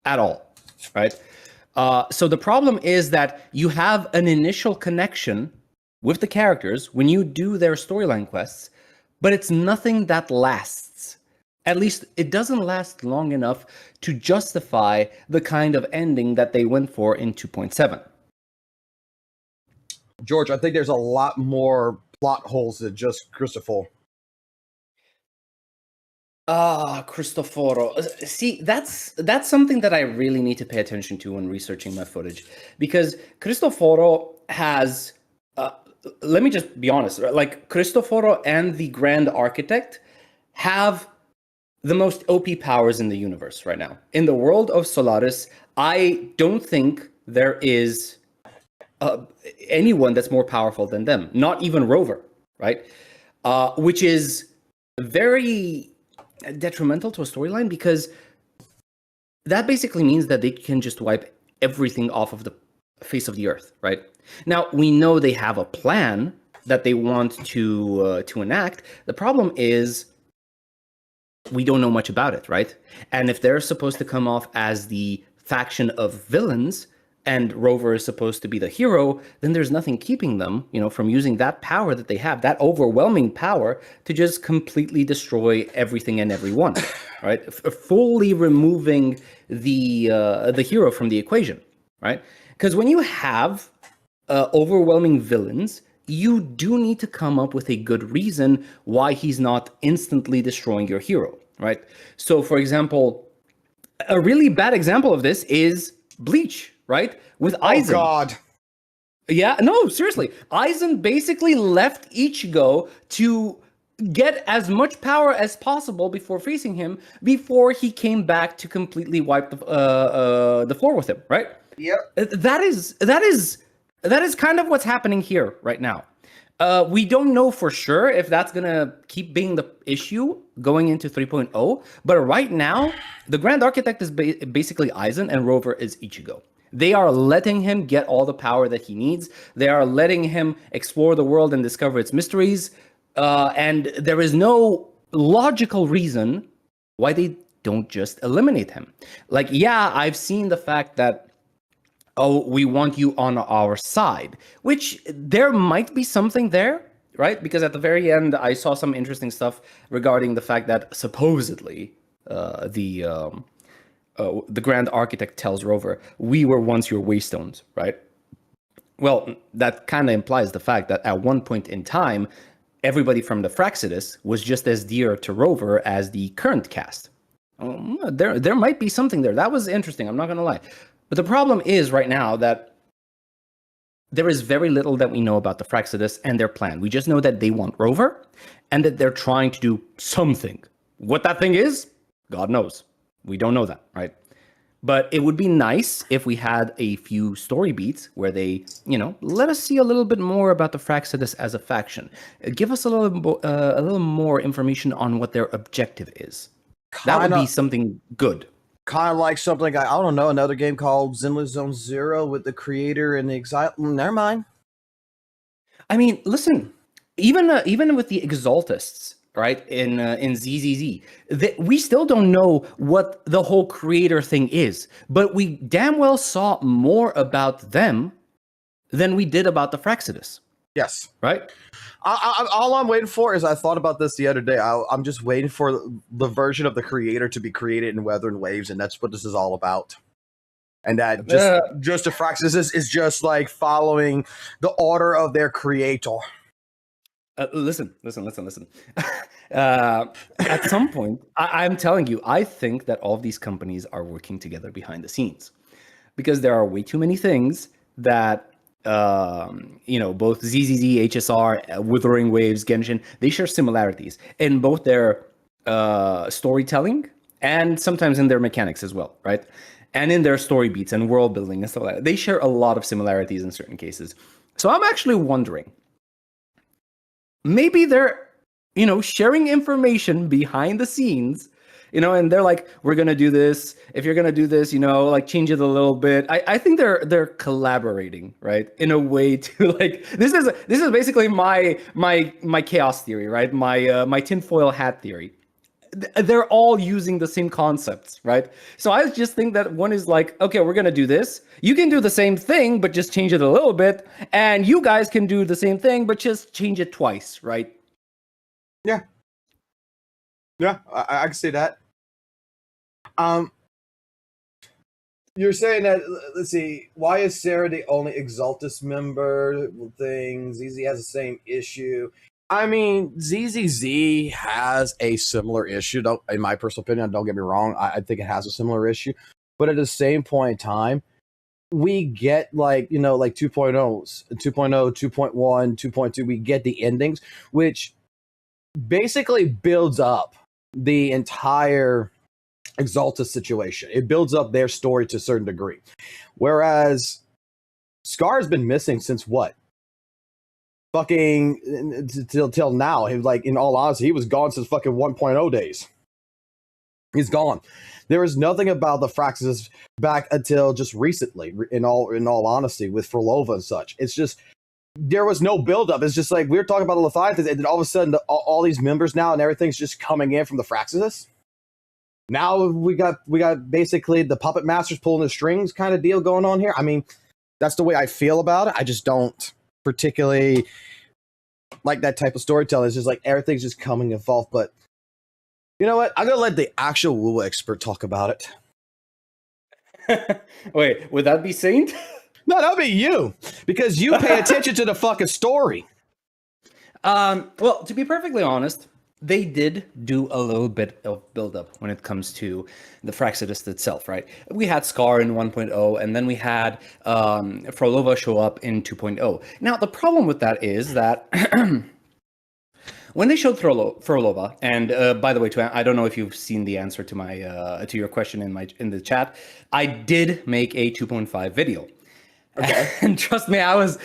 at all, right? So the problem is that you have an initial connection with the characters when you do their storyline quests, but it's nothing that lasts. At least it doesn't last long enough to justify the kind of ending that they went for in 2.7. George, I think there's a lot more plot holes than just Christopher. Cristoforo. See, that's something that I really need to pay attention to when researching my footage, because Cristoforo has, let me just be honest, like Cristoforo and the Grand Architect have the most OP powers in the universe right now. In the world of Solaris, I don't think there is anyone that's more powerful than them, not even Rover, right? Which is very detrimental to a storyline, because that basically means that they can just wipe everything off of the face of the earth, right? Now, we know they have a plan that they want to enact. The problem is we don't know much about it, right? And if they're supposed to come off as the faction of villains and Rover is supposed to be the hero, then there's nothing keeping them, you know, from using that power that they have, that overwhelming power, to just completely destroy everything and everyone, right? Fully removing the hero from the equation, right? Because when you have overwhelming villains, you do need to come up with a good reason why he's not instantly destroying your hero. right? So, for example, a really bad example of this is Bleach, right? With Aizen. Oh God. Yeah, no, seriously. Aizen basically left Ichigo to get as much power as possible before facing him, before he came back to completely wipe the floor with him, right? Yep. That is kind of what's happening here right now. We don't know for sure if that's gonna keep being the issue going into 3.0, but right now, the Grand Architect is basically Aizen and Rover is Ichigo. They are letting him get all the power that he needs. They are letting him explore the world and discover its mysteries. And there is no logical reason why they don't just eliminate him. Like, yeah, I've seen the fact that, oh, we want you on our side, which there might be something there, right? Because at the very end, I saw some interesting stuff regarding the fact that supposedly the Grand Architect tells Rover, we were once your Waystones, right? Well, that kind of implies the fact that at one point in time, everybody from the Fraxidus was just as dear to Rover as the current cast. There might be something there. That was interesting, I'm not going to lie. But the problem is right now that there is very little that we know about the Fraxidus and their plan. We just know that they want Rover and that they're trying to do something. What that thing is, God knows. We don't know that, right? But it would be nice if we had a few story beats where they, let us see a little bit more about the Fraxidus as a faction. Give us a little more information on what their objective is. That would be something good. Kind of like something, I don't know, another game called Zenless Zone Zero with the creator and the exile. Never mind. I mean, listen, even with the Exaltists, right, in ZZZ, we still don't know what the whole creator thing is, but we damn well saw more about them than we did about the Fraxidus. Yes. Right? All I'm waiting for is, I thought about this the other day, I'm just waiting for the version of the creator to be created in Weathering Waves, and that's what this is all about. And that just the Fraxidus is just like following the order of their creator. Listen. At some point, I'm telling you, I think that all of these companies are working together behind the scenes, because there are way too many things that, both ZZZ, HSR, Withering Waves, Genshin, they share similarities in both their storytelling and sometimes in their mechanics as well, right? And in their story beats and world building and stuff like that. They share a lot of similarities in certain cases. So I'm actually wondering, maybe they're, sharing information behind the scenes, and they're like, we're going to do this. If you're going to do this, change it a little bit. I think they're collaborating, right? In a way to this is basically my chaos theory, right? My tinfoil hat theory. They're all using the same concepts, right? So I just think that one is like, okay, we're going to do this. You can do the same thing, but just change it a little bit. And you guys can do the same thing, but just change it twice, right? Yeah. Yeah, I can see that. You're saying that, let's see, why is Sarah the only Exaltus member thing? ZZ has the same issue. I mean, ZZZ has a similar issue, in my personal opinion. Don't get me wrong. I think it has a similar issue. But at the same point in time, we get like 2.0s, 2.0, 2.1, 2.2. We get the endings, which basically builds up the entire Exaltus situation. It builds up their story to a certain degree. Whereas Scar's been missing since what? Fucking till now. He was like, in all honesty, he was gone since fucking 1.0 days. He's gone. There is nothing about the Fraxidus back until just recently, in all honesty, with Frolova and such. It's just, there was no buildup. It's just like, we were talking about the Leviathans, and then all of a sudden, all these members now, and everything's just coming in from the Fraxidus. Now we got basically the puppet masters pulling the strings kind of deal going on here. I mean, that's the way I feel about it. I just don't particularly like that type of storytelling. It's just like everything's just coming involved. But you know what? I'm gonna let the actual WUWA expert talk about it. Wait, would that be Saint? No, that'll be you, because you pay attention to the fucking story. Well, to be perfectly honest, they did do a little bit of build-up when it comes to the Fraxidus itself, right? We had Scar in 1.0, and then we had Frolova show up in 2.0. Now, the problem with that is that when they showed Frolova, and by the way, I don't know if you've seen the answer to my to your question in the chat. I did make a 2.5 video, okay. And trust me, I was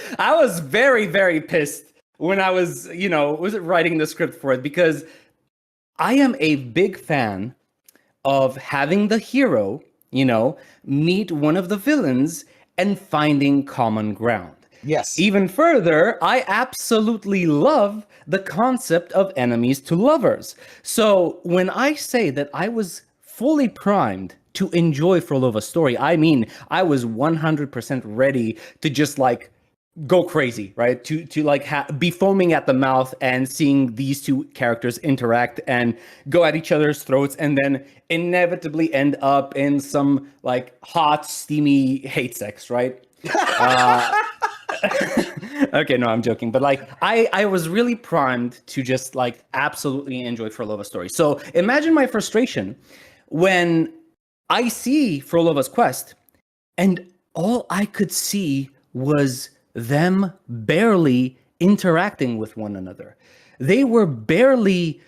very, very pissed when I was writing the script for it, because I am a big fan of having the hero, meet one of the villains and finding common ground. Yes. Even further, I absolutely love the concept of enemies to lovers. So when I say that I was fully primed to enjoy Frolova's story, I mean, I was 100% ready to just go crazy, right? To be foaming at the mouth and seeing these two characters interact and go at each other's throats, and then inevitably end up in some hot, steamy hate sex, right? Okay, no, I'm joking, but I was really primed to just absolutely enjoy Frolova's story. So imagine my frustration when I see Frolova's quest, and all I could see was them barely interacting with one another. They were barely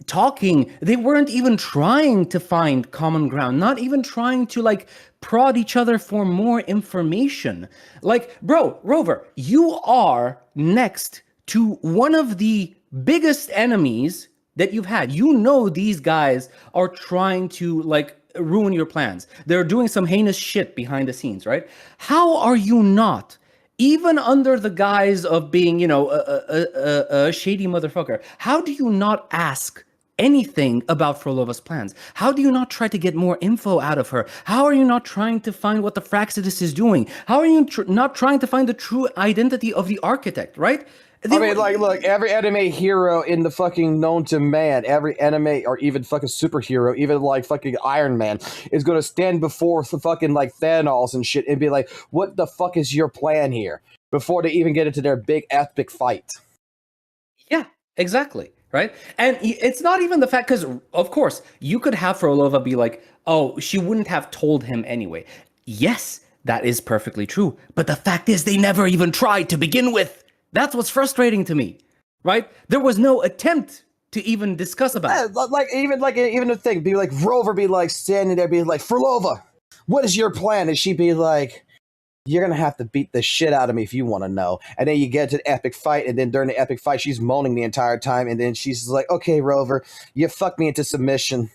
talking. They weren't even trying to find common ground, not even trying to prod each other for more information. Bro, Rover, you are next to one of the biggest enemies that you've had. These guys are trying to ruin your plans. They're doing some heinous shit behind the scenes, right? How are you not, even under the guise of being, a shady motherfucker, how do you not ask anything about Frolova's plans? How do you not try to get more info out of her? How are you not trying to find what the Fraxidus is doing? How are you not trying to find the true identity of the architect, right? Look, every anime hero in the fucking known to man, every anime or even fucking superhero, even fucking Iron Man, is gonna stand before the fucking Thanos and shit and be like, what the fuck is your plan here? Before they even get into their big epic fight. Yeah, exactly. Right? And it's not even the fact, because of course, you could have Frolova be oh, she wouldn't have told him anyway. Yes, that is perfectly true. But the fact is, they never even tried to begin with. That's what's frustrating to me, right? There was no attempt to even discuss about it. Even the thing, be Rover be standing there, be Frolova, what is your plan? And she'd be you're gonna have to beat the shit out of me if you want to know. And then you get to the epic fight, and then during the epic fight, she's moaning the entire time, and then she's okay, Rover, you fucked me into submission.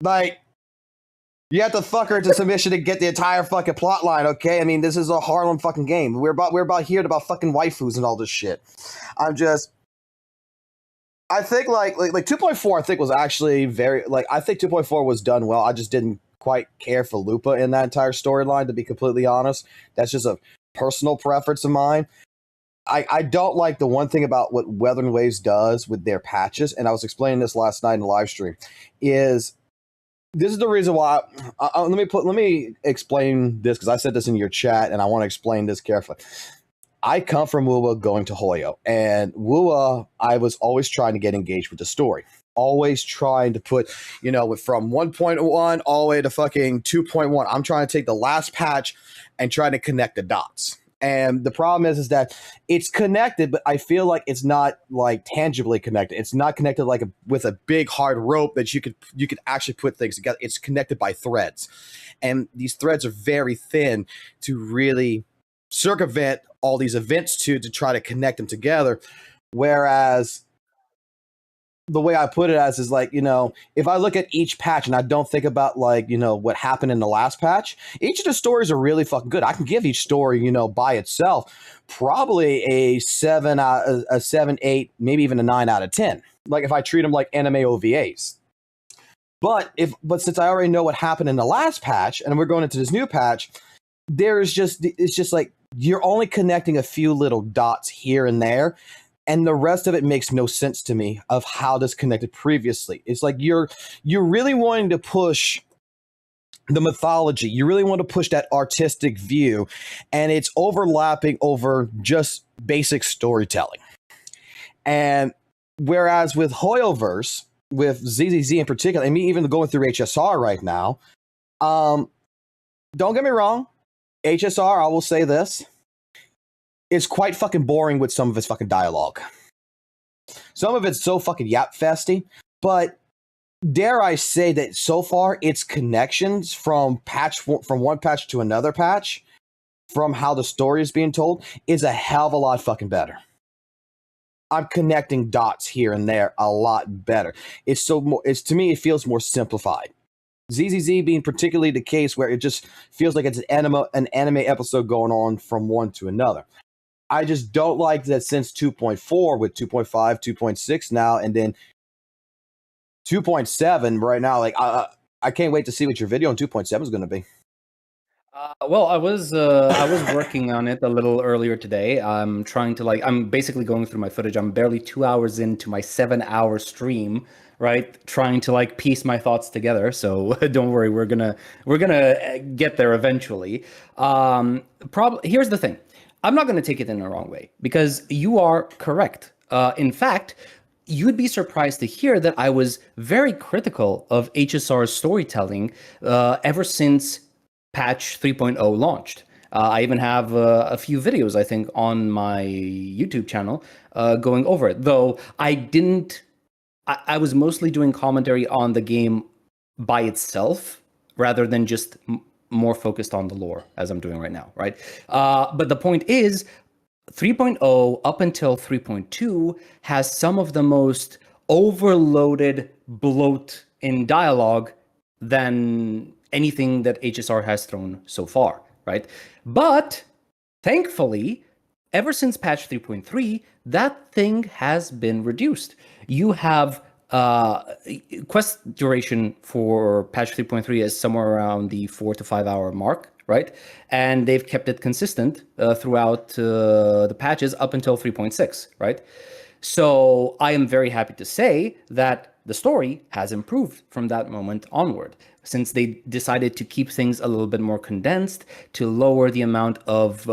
You have to fuck her into submission to get the entire fucking plot line, okay? I mean, this is a Harlem fucking game. We're about here about fucking waifus and all this shit. I think 2.4 I think was actually very I think 2.4 was done well. I just didn't quite care for Lupa in that entire storyline, to be completely honest. That's just a personal preference of mine. I don't like the one thing about what Weathering Waves does with their patches, and I was explaining this last night in the live stream, is this is the reason why. Let me explain this, because I said this in your chat, and I want to explain this carefully. I come from WUWA going to Hoyo, and WUWA, I was always trying to get engaged with the story. Always trying to put, from 1.1 all the way to fucking 2.1. I'm trying to take the last patch and try to connect the dots. And the problem is that it's connected, but I feel like it's not tangibly connected. It's not connected with a big hard rope that you could actually put things together. It's connected by threads, and these threads are very thin to really circumvent all these events to try to connect them together. Whereas the way I put it is if I look at each patch and I don't think about what happened in the last patch, each of the stories are really fucking good. I can give each story, by itself, probably a 7, 8, maybe even a 9 out of 10. If I treat them like anime OVAs. But since I already know what happened in the last patch and we're going into this new patch, it's just you're only connecting a few little dots here and there. And the rest of it makes no sense to me of how this connected previously. It's you're really wanting to push the mythology. You really want to push that artistic view, and it's overlapping over just basic storytelling. And Whereas with Hoyoverse, with ZZZ in particular, and me even going through HSR right now, don't get me wrong, HSR, I will say this, is quite fucking boring with some of its fucking dialogue. Some of it's so fucking yap festy, but dare I say that so far its connections from one patch to another patch, from how the story is being told, is a hell of a lot fucking better. I'm connecting dots here and there a lot better. It's to me, it feels more simplified. ZZZ being particularly the case where it just feels like it's an anime episode going on from one to another. I just don't like that since 2.4 with 2.5, 2.6 now, and then 2.7 right now. Like I can't wait to see what your video on 2.7 is going to be. Well, I was working on it a little earlier today. I'm basically going through my footage. I'm barely 2 hours into my 7-hour stream, right? Trying to piece my thoughts together. So don't worry, we're gonna get there eventually. Here's the thing. I'm not gonna take it in the wrong way because you are correct. In fact, you'd be surprised to hear that I was very critical of HSR's storytelling ever since patch 3.0 launched. I even have a few videos, I think, on my YouTube channel going over it. Though I was mostly doing commentary on the game by itself rather than just more focused on the lore, as I'm doing right now, right? But the point is, 3.0 up until 3.2 has some of the most overloaded bloat in dialogue than anything that HSR has thrown so far, right? But thankfully, ever since patch 3.3, that thing has been reduced. You have quest duration for patch 3.3 is somewhere around the 4 to 5 hour mark, right? And they've kept it consistent throughout the patches up until 3.6, right? So I am very happy to say that the story has improved from that moment onward, since they decided to keep things a little bit more condensed, to lower the amount of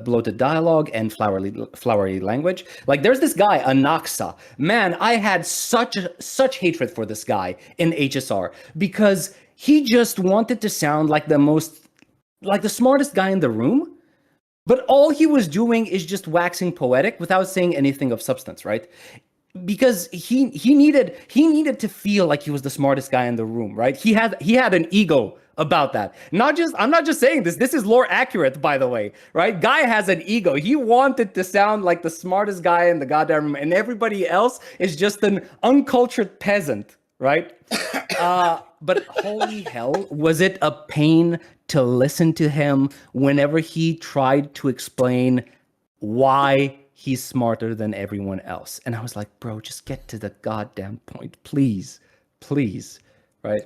bloated dialogue and flowery language. Like there's this guy, Anaxa. Man, I had such hatred for this guy in HSR because he just wanted to sound like the smartest guy in the room. But all he was doing is just waxing poetic without saying anything of substance, right? Because he needed to feel like he was the smartest guy in the room, right? He had an ego about that. I'm not just saying this. This is lore accurate, by the way, right? Guy has an ego. He wanted to sound like the smartest guy in the goddamn room, and everybody else is just an uncultured peasant, right? But holy hell, was it a pain to listen to him whenever he tried to explain why he's smarter than everyone else. And I was like, bro, just get to the goddamn point, please, right?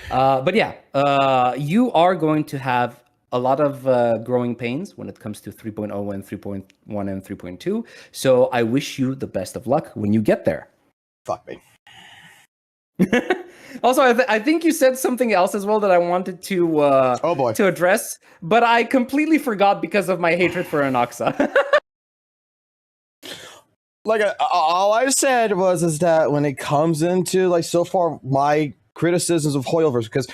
But yeah, you are going to have a lot of growing pains when it comes to 3.0 and 3.1 and 3.2. So I wish you the best of luck when you get there. Fuck me. Also, I think you said something else as well that I wanted to to address, but I completely forgot because of my hatred for Anaxa. All I said is that when it comes into so far my criticisms of Hoyoverse, because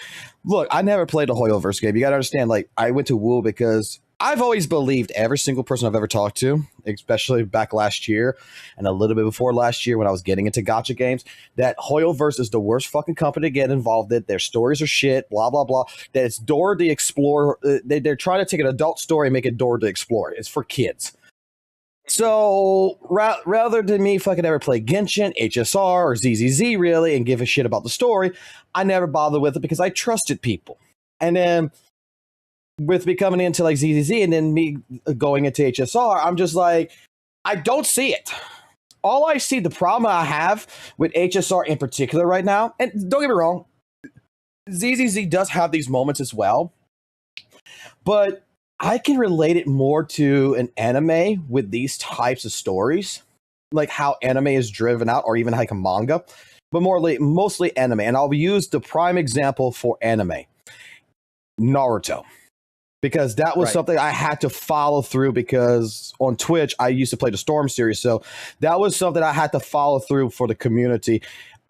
look, I never played a Hoyoverse game. You gotta understand, I went to WUWA because I've always believed, every single person I've ever talked to, especially back last year and a little bit before last year when I was getting into gacha games, that Hoyoverse is the worst fucking company to get involved in. Their stories are shit, blah, blah, blah. That it's Dora the Explorer. They're trying to take an adult story and make it Dora the Explorer. It's for kids. So rather than me fucking ever play Genshin, HSR, or ZZZ really and give a shit about the story, I never bothered with it because I trusted people. And then with me coming into ZZZ and then me going into HSR, I'm just like, I don't see it. All I see, the problem I have with HSR in particular right now, and don't get me wrong, ZZZ does have these moments as well, but I can relate it more to an anime with these types of stories, like how anime is driven out, or even like a manga, but mostly anime. And I'll use the prime example for anime, Naruto. because that was something I had to follow through, because on Twitch I used to play the Storm series, so that was something I had to follow through for the community.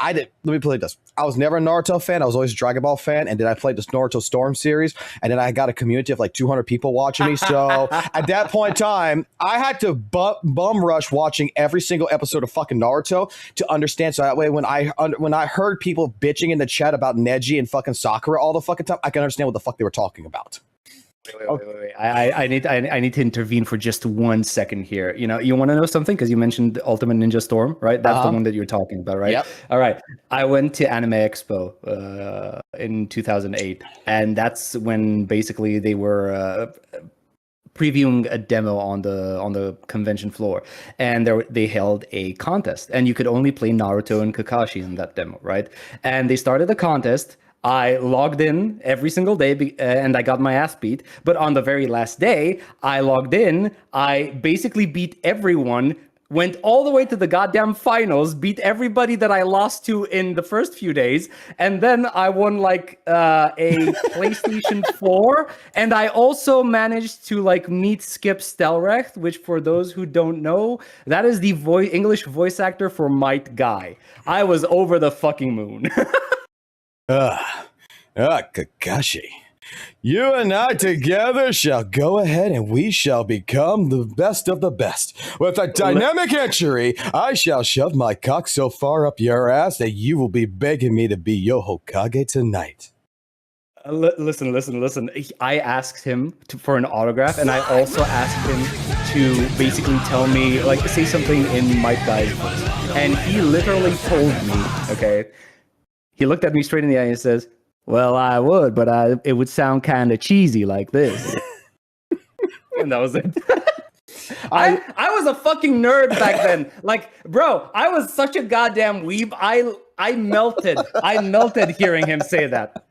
Let me play this. I was never a Naruto fan. I was always a Dragon Ball fan. And then I played this Naruto Storm series. And then I got a community of like 200 people watching me. So at that point in time, I had to bum rush watching every single episode of fucking Naruto to understand. So that way, when I heard people bitching in the chat about Neji and fucking Sakura all the fucking time, I can understand what the fuck they were talking about. Wait. I need to intervene for just 1 second here. You know, you want to know something? Because you mentioned Ultimate Ninja Storm, right? That's the one that you're talking about, right? Yep. All right. I went to Anime Expo in 2008, and that's when basically they were previewing a demo on the convention floor, and they held a contest, and you could only play Naruto and Kakashi in that demo, right? And they started the contest. I logged in every single day and I got my ass beat. But on the very last day, I logged in. I basically beat everyone, went all the way to the goddamn finals, beat everybody that I lost to in the first few days. And then I won like a PlayStation 4. And I also managed to like meet Skip Stelrecht, which for those who don't know, that is the English voice actor for Might Guy. I was over the fucking moon. Kakashi, you and I together shall go ahead and we shall become the best of the best. With a dynamic entry, I shall shove my cock so far up your ass that you will be begging me to be your Hokage tonight. Listen. I asked him for an autograph, and I also asked him to basically tell me, like, say something in Mike Guy's voice. And he literally told me, okay, he looked at me straight in the eye and says, well, I would, but it would sound kind of cheesy like this. And that was it. I was a fucking nerd back then. Like, bro, I was such a goddamn weeb. I melted hearing him say that.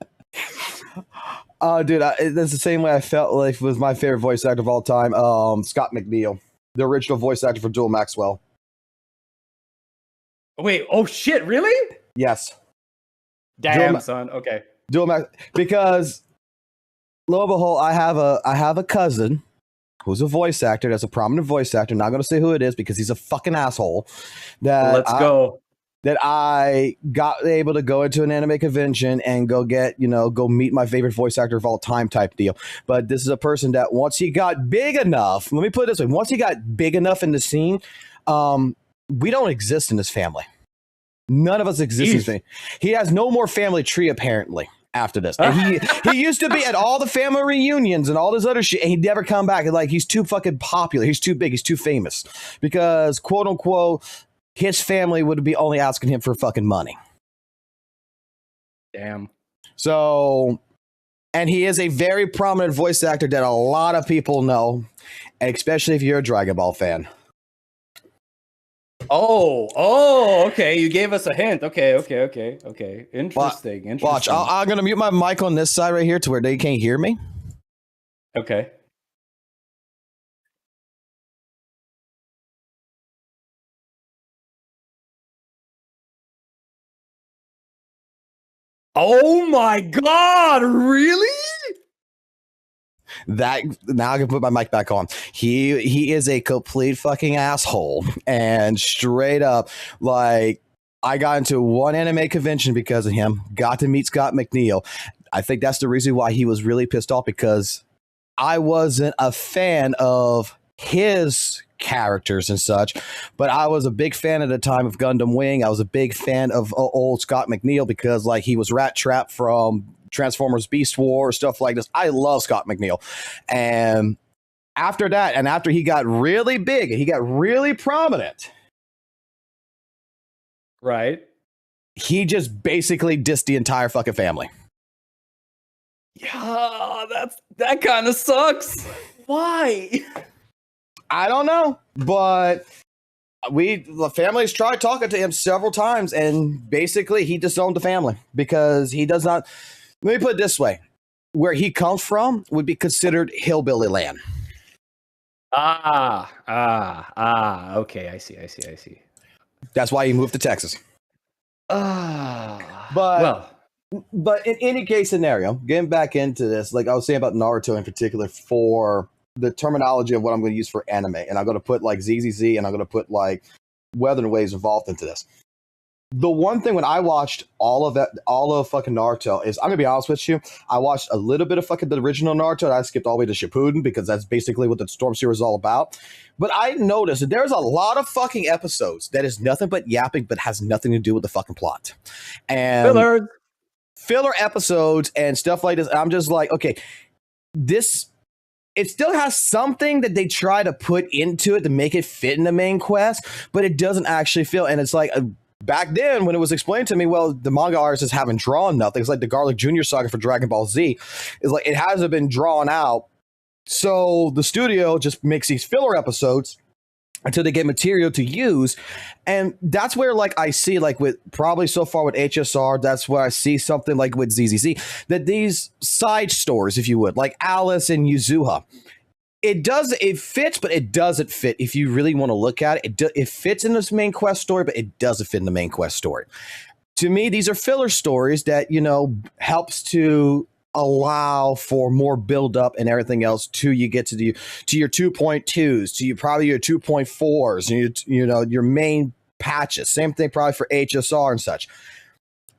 Dude, that's the same way I felt like with my favorite voice actor of all time, Scott McNeil, the original voice actor for Dual Maxwell. Wait, oh shit, really? Yes. Damn, son. Okay. Because lo and behold, I have a cousin who's a voice actor. That's a prominent voice actor. Not going to say who it is because he's a fucking asshole. That I got able to go into an anime convention and go meet my favorite voice actor of all time type deal. But this is a person that once he got big enough, let me put it this way: once he got big enough in the scene, we don't exist in this family. None of us exist in this family. He has no more family tree apparently after this. And he used to be at all the family reunions and all this other shit, and he'd never come back. And like, he's too fucking popular. He's too big. He's too famous because quote unquote his family would be only asking him for fucking money. Damn. So, and he is a very prominent voice actor that a lot of people know, especially if you're a Dragon Ball fan. Oh, okay. You gave us a hint. Okay. Interesting. Watch, I'm going to mute my mic on this side right here to where they can't hear me. Okay. Oh my God, really? That now I can put my mic back on. He is a complete fucking asshole, and straight up, like, I got into one anime convention because of him. Got to meet Scott McNeil. I think that's the reason why he was really pissed off, because I wasn't a fan of his characters and such, but I was a big fan at the time of Gundam Wing. I was a big fan of old Scott McNeil because, like, he was Rat Trap from Transformers Beast War, stuff like this. I love Scott McNeil. And after that, and after he got really big and he got really prominent, right, he just basically dissed the entire fucking family. Yeah, that kind of sucks. Why? I don't know, but the family's tried talking to him several times, and basically he disowned the family because he does not. Let me put it this way: where he comes from would be considered hillbilly land. Okay, I see. That's why he moved to Texas. But But in any case scenario, getting back into this, like I was saying about Naruto in particular, for the terminology of what I'm going to use for anime, and I'm going to put like ZZZ and I'm going to put like Weather and Waves involved into this. The one thing when I watched all of fucking Naruto is, I'm gonna be honest with you, I watched a little bit of fucking the original Naruto and I skipped all the way to Shippuden because that's basically what the Storm Series is all about. But I noticed that there's a lot of fucking episodes that is nothing but yapping but has nothing to do with the fucking plot. And filler episodes and stuff like this. I'm just like, okay, it still has something that they try to put into it to make it fit in the main quest, but it doesn't actually feel, and it's like back then, when it was explained to me, well, the manga artists haven't drawn nothing. It's like the Garlic Jr. saga for Dragon Ball Z. It's like it hasn't been drawn out. So the studio just makes these filler episodes until they get material to use. And that's where, like, I see, like, with probably so far with HSR, that's where I see something like with ZZZ, that these side stories, if you would, like Alice and Yuzuha, it fits, but it doesn't fit. If you really want to look at it, it fits in this main quest story, but it doesn't fit in the main quest story. To me, these are filler stories that, you know, helps to allow for more build up and everything else to you get to your 2.2s, to probably your 2.4s, and you know, your main patches. Same thing probably for HSR and such.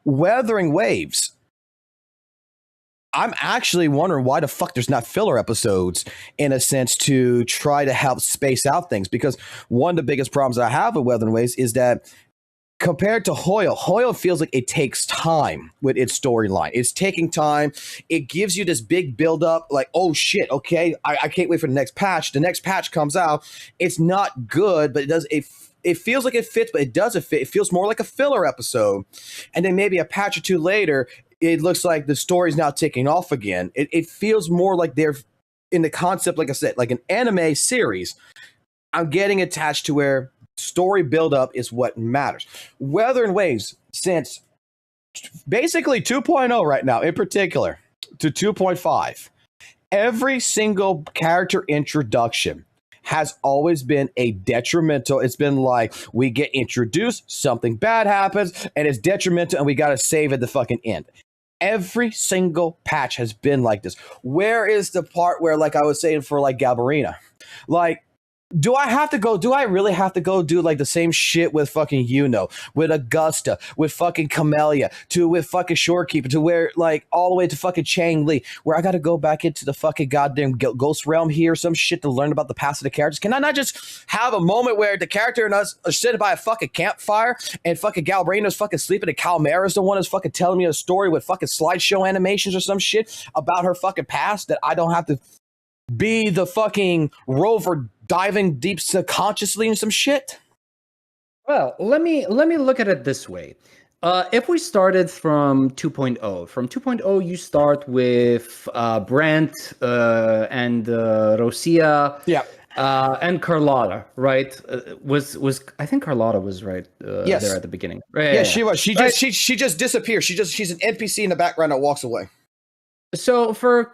Weathering Waves, I'm actually wondering why the fuck there's not filler episodes, in a sense, to try to help space out things. Because one of the biggest problems I have with Weathering Waves is that compared to Hoyo feels like it takes time with its storyline. It's taking time. It gives you this big buildup, like, oh shit, okay, I can't wait for the next patch. The next patch comes out. It's not good, but it feels like it fits, but it doesn't fit. It feels more like a filler episode. And then maybe a patch or two later, it looks like the story's now taking off again. It feels more like they're in the concept, like I said, like an anime series. I'm getting attached to where story buildup is what matters. Weather and Waves, since basically 2.0 right now, in particular, to 2.5, every single character introduction has always been a detrimental. It's been like, we get introduced, something bad happens, and it's detrimental, and we got to save at the fucking end. Every single patch has been like this. Where is the part where, like I was saying for like Galbarina, like, do I really have to go do like the same shit with fucking Yuno, with Augusta, with fucking Camellia, with fucking Shorekeeper, to where like all the way to fucking Chang Li, where I got to go back into the fucking goddamn Ghost Realm here, some shit to learn about the past of the characters? Can I not just have a moment where the character and us are sitting by a fucking campfire and fucking Galbarina's fucking sleeping and Calmera's the one who's fucking telling me a story with fucking slideshow animations or some shit about her fucking past, that I don't have to be the fucking rover diving deep subconsciously in some shit? Well, let me look at it this way. If we started from 2.0, from 2.0 you start with Brent and Rosia, and Carlotta, right? Was I think Carlotta was right yes. there at the beginning. Right, yeah, she was. She just disappears. She's an NPC in the background that walks away. So for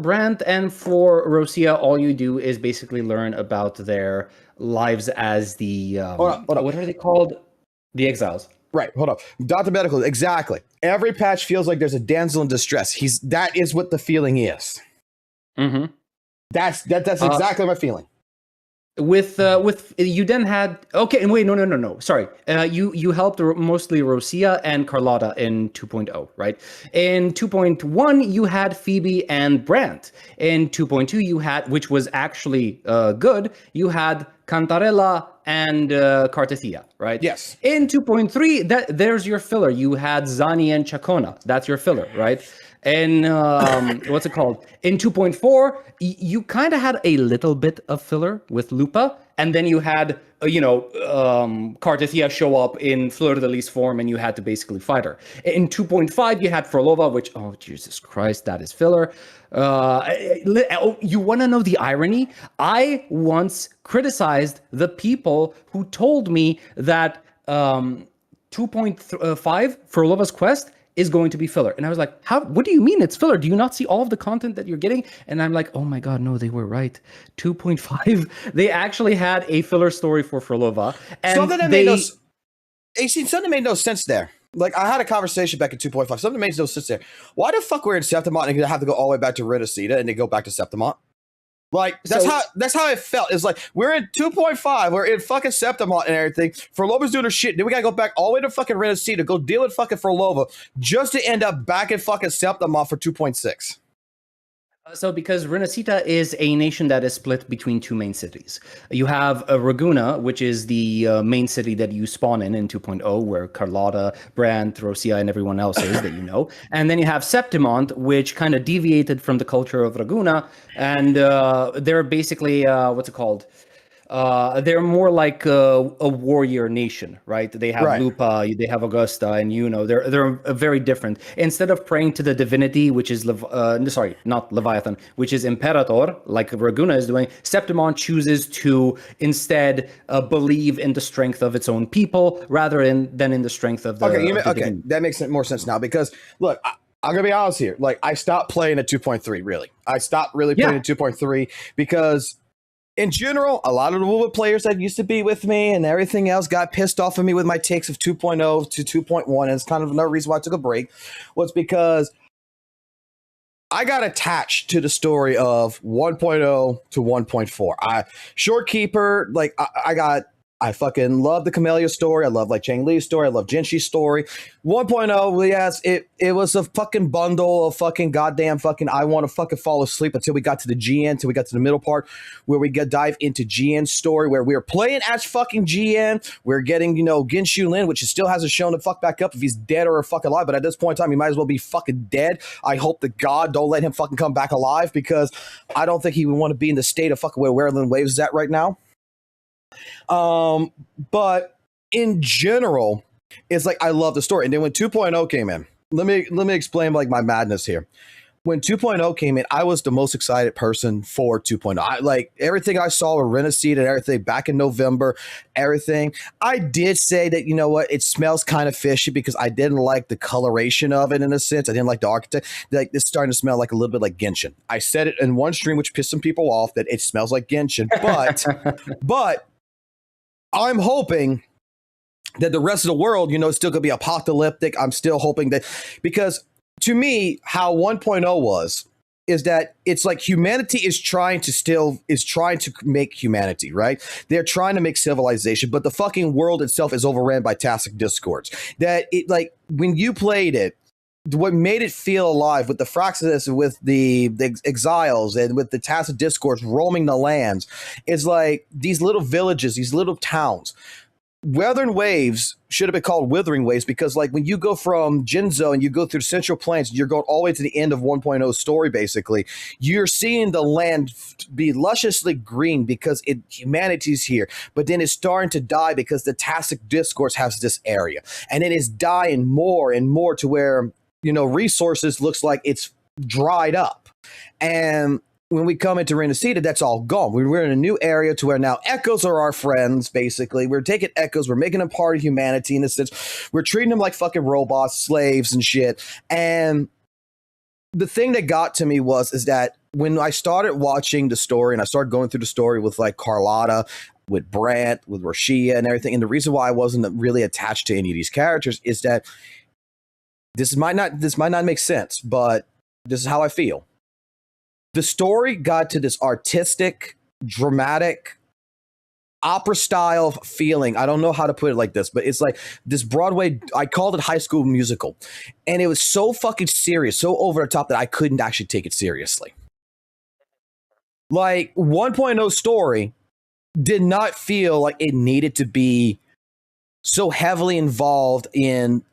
Brandt and for Rosia, all you do is basically learn about their lives as the hold on. What are they called? The exiles. Right. Hold up. Dr. Medical. Exactly. Every patch feels like there's a damsel in distress. That is what the feeling is. Mm-hmm. That's exactly my feeling. With you then had no. Sorry, you helped mostly Rosia and Carlotta in 2.0, right? In 2.1 you had Phoebe and Brandt. In 2.2 you had, which was actually good, you had Cantarella and Cartethia, right? Yes. In 2.3 there's your filler. You had Zani and Chacona. That's your filler, right? And what's it called? In 2.4, you kind of had a little bit of filler with Lupa, and then you had, Cartethia show up in Fleur de Lis form, and you had to basically fight her. In 2.5, you had Frolova, which, oh, Jesus Christ, that is filler. You want to know the irony? I once criticized the people who told me that 2.5, Frolova's quest, is going to be filler. And I was like, what do you mean it's filler? Do you not see all of the content that you're getting? And I'm like, oh my God, no, they were right. 2.5, they actually had a filler story for Frolova. And something that made no sense there. Like, I had a conversation back in 2.5. Something makes no sense there. Why the fuck we're in Septimont and have to go all the way back to Renacita and then go back to Septimont? Like, that's how it felt. It's like, we're in 2.5, we're in fucking Septimont and everything. Forlova's doing her shit. Then we gotta go back all the way to fucking Renacita, go deal with fucking Forlova, just to end up back in fucking Septimont for 2.6. So because Renacita is a nation that is split between two main cities. You have Raguna, which is the main city that you spawn in 2.0, where Carlotta, Brand, Throsia, and everyone else is that you know. And then you have Septimont, which kind of deviated from the culture of Raguna. And they're basically, what's it called? They're more like a warrior nation, right? They have Lupa, they have Augusta, and they're very different. Instead of praying to the divinity, which is not Leviathan, which is Imperator, like Raguna is doing, Septimont chooses to instead believe in the strength of its own people rather than in the strength of the. Okay, that makes more sense now because look. I'm gonna be honest here. Like, I stopped playing at 2.3. Really, I stopped really playing at 2.3 because. In general, a lot of the WUWA players that used to be with me and everything else got pissed off of me with my takes of 2.0 to 2.1. And it's kind of another reason why I took a break was because I got attached to the story of 1.0 to 1.4. Shorekeeper, like I fucking love the Camellia story. I love like Chang Li's story. I love Jinshi's story. 1.0, yes, it was a fucking bundle of fucking goddamn fucking I want to fucking fall asleep until we got to the GN, until we got to the middle part where we dive into GN's story where we're playing as fucking GN. We're getting, Ginshu Lin, which still hasn't shown to fuck back up if he's dead or fucking alive. But at this point in time, he might as well be fucking dead. I hope to God don't let him fucking come back alive because I don't think he would want to be in the state of fucking where Werelin Waves is at right now. But in general, it's like I love the story. And then when 2.0 came in, let me explain like my madness here. When 2.0 came in, I was the most excited person for 2.0. I like everything I saw with Renacita and everything back in November, everything. I did say that, you know what, it smells kind of fishy because I didn't like the coloration of it in a sense. I didn't like the architect. Like, it's starting to smell like a little bit like Genshin. I said it in one stream, which pissed some people off, that it smells like Genshin. But I'm hoping that the rest of the world, is still going to be apocalyptic. I'm still hoping that, because to me, how 1.0 was, is that it's like humanity is trying to make humanity, right? They're trying to make civilization, but the fucking world itself is overran by toxic discords. That it, like, when you played it, what made it feel alive with the Froxus, with the exiles, and with the tacit discourse roaming the lands, is like these little villages, these little towns. Weathering Waves should have been called Withering Waves because, like, when you go from Jinzo and you go through Central Plains, you're going all the way to the end of 1.0 story, basically. You're seeing the land be lusciously green because humanity's here, but then it's starting to die because the tacit discourse has this area. And it is dying more and more to where, resources looks like it's dried up. And when we come into Renacita, that's all gone. We're in a new area to where now echoes are our friends, basically. We're taking echoes. We're making them part of humanity in a sense. We're treating them like fucking robots, slaves and shit. And the thing that got to me is that when I started watching the story and I started going through the story with like Carlotta, with Brant, with Roshia and everything, and the reason why I wasn't really attached to any of these characters is that this might not make sense, but this is how I feel. The story got to this artistic, dramatic, opera-style feeling. I don't know how to put it like this, but it's like this Broadway, I called it High School Musical. And it was so fucking serious, so over the top that I couldn't actually take it seriously. Like, 1.0 story did not feel like it needed to be so heavily involved in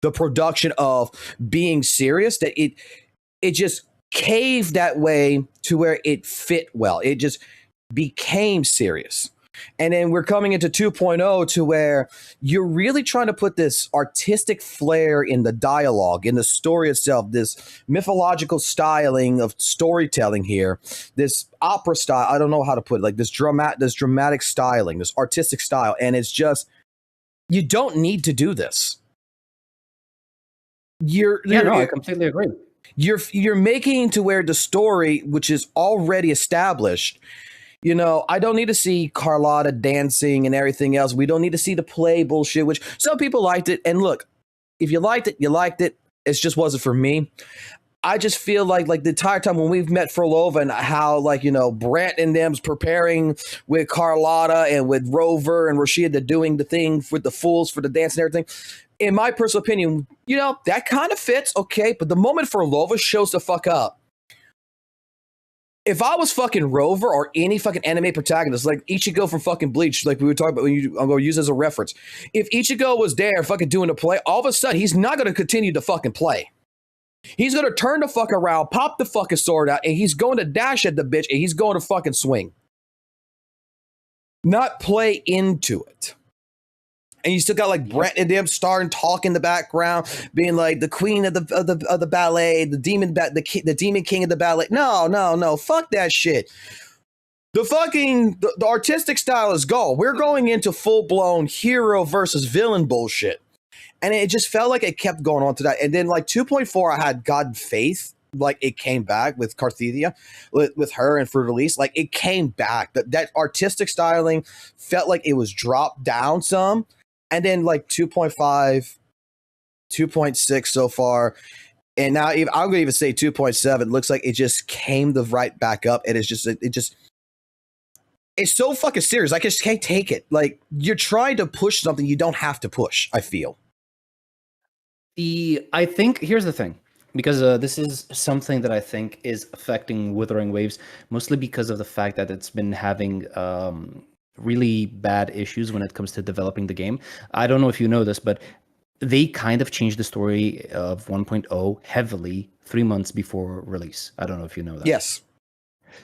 the production of being serious that it just caved that way to where it fit well. It just became serious. And then we're coming into 2.0 to where you're really trying to put this artistic flair in the dialogue, in the story itself, this mythological styling of storytelling here, this opera style, I don't know how to put it, like this dramatic styling, this artistic style. And it's just, you don't need to do this. I completely agree. You're making to where the story, which is already established, I don't need to see Carlotta dancing and everything else. We don't need to see the play bullshit, which some people liked it. And look, if you liked it, you liked it. It just wasn't for me. I just feel like the entire time when we've met Frolova and how Brant and them's preparing with Carlotta and with Rover and Rashida, they're doing the thing with the fools for the dance and everything. In my personal opinion, that kind of fits, okay. But the moment Frolova shows the fuck up, if I was fucking Rover or any fucking anime protagonist, like Ichigo from fucking Bleach, like we were talking about, I'm going to use as a reference. If Ichigo was there fucking doing the play, all of a sudden he's not going to continue to fucking play. He's going to turn the fuck around, pop the fucking sword out, and he's going to dash at the bitch, and he's going to fucking swing. Not play into it. And you still got like Brett and them starting talk in the background, being like the queen of the ballet, the demon king of the ballet. No, fuck that shit. The artistic style is gone. We're going into full blown hero versus villain bullshit. And it just felt like it kept going on to that. And then like 2.4, I had God Faith. Like it came back with Carthethia, with her and Fruit Release. Like it came back. That artistic styling felt like it was dropped down some. And then like 2.5, 2.6 so far. And now I'm going to even say 2.7. Looks like it just came right back up. And it's so fucking serious. I just can't take it. Like you're trying to push something you don't have to push, I feel. I think here's the thing, because this is something that I think is affecting Wuthering Waves, mostly because of the fact that it's been having really bad issues when it comes to developing the game. I don't know if you know this, but they kind of changed the story of 1.0 heavily 3 months before release. I don't know if you know that. Yes.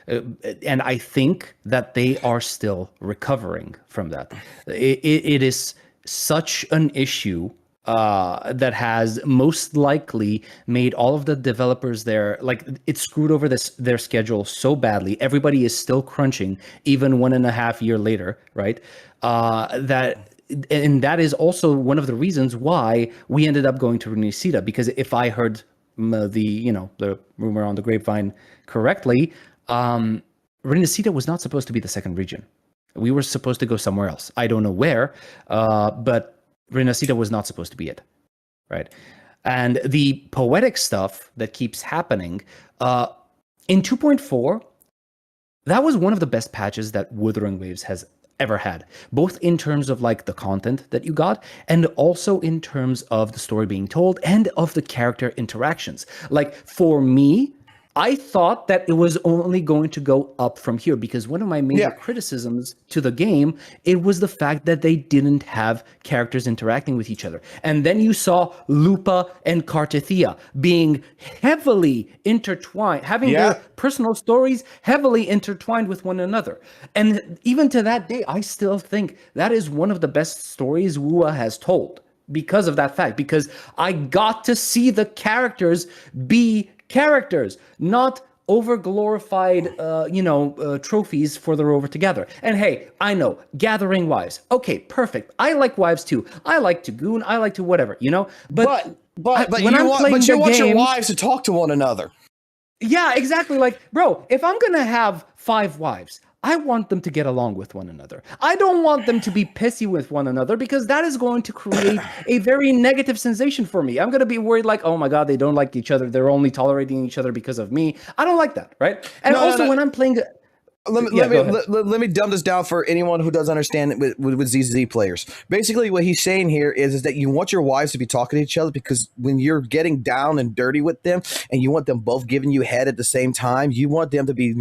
And I think that they are still recovering from that. It is such an issue that has most likely made all of the developers there, like it screwed over their schedule so badly. Everybody is still crunching even 1.5 years later, right? That is also one of the reasons why we ended up going to Renacida, because if I heard the rumor on the grapevine correctly, Renacida was not supposed to be the second region. We were supposed to go somewhere else. I don't know where, but Renacida was not supposed to be it, right? And the poetic stuff that keeps happening in 2.4, that was one of the best patches that Wuthering Waves has ever had, both in terms of like the content that you got and also in terms of the story being told and of the character interactions. Like for me, I thought that it was only going to go up from here, because one of my major criticisms to the game, it was the fact that they didn't have characters interacting with each other. And then you saw Lupa and Cartethia being heavily intertwined, having their personal stories heavily intertwined with one another. And even to that day, I still think that is one of the best stories WUWA has told because of that fact, because I got to see the characters be characters, not over glorified trophies for the rover together. And hey, I know, gathering wives, okay, perfect. I like wives too. I like to goon, I like to whatever, but you want your wives to talk to one another. Yeah, exactly. Like, bro, if I'm gonna have 5 wives, I want them to get along with one another. I don't want them to be pissy with one another, because that is going to create a very negative sensation for me. I'm going to be worried like, oh my God, they don't like each other. They're only tolerating each other because of me. I don't like that, right? And when I'm playing... Let me dumb this down for anyone who doesn't understand it with ZZZ players. Basically, what he's saying here is that you want your wives to be talking to each other, because when you're getting down and dirty with them and you want them both giving you head at the same time, you want them to be,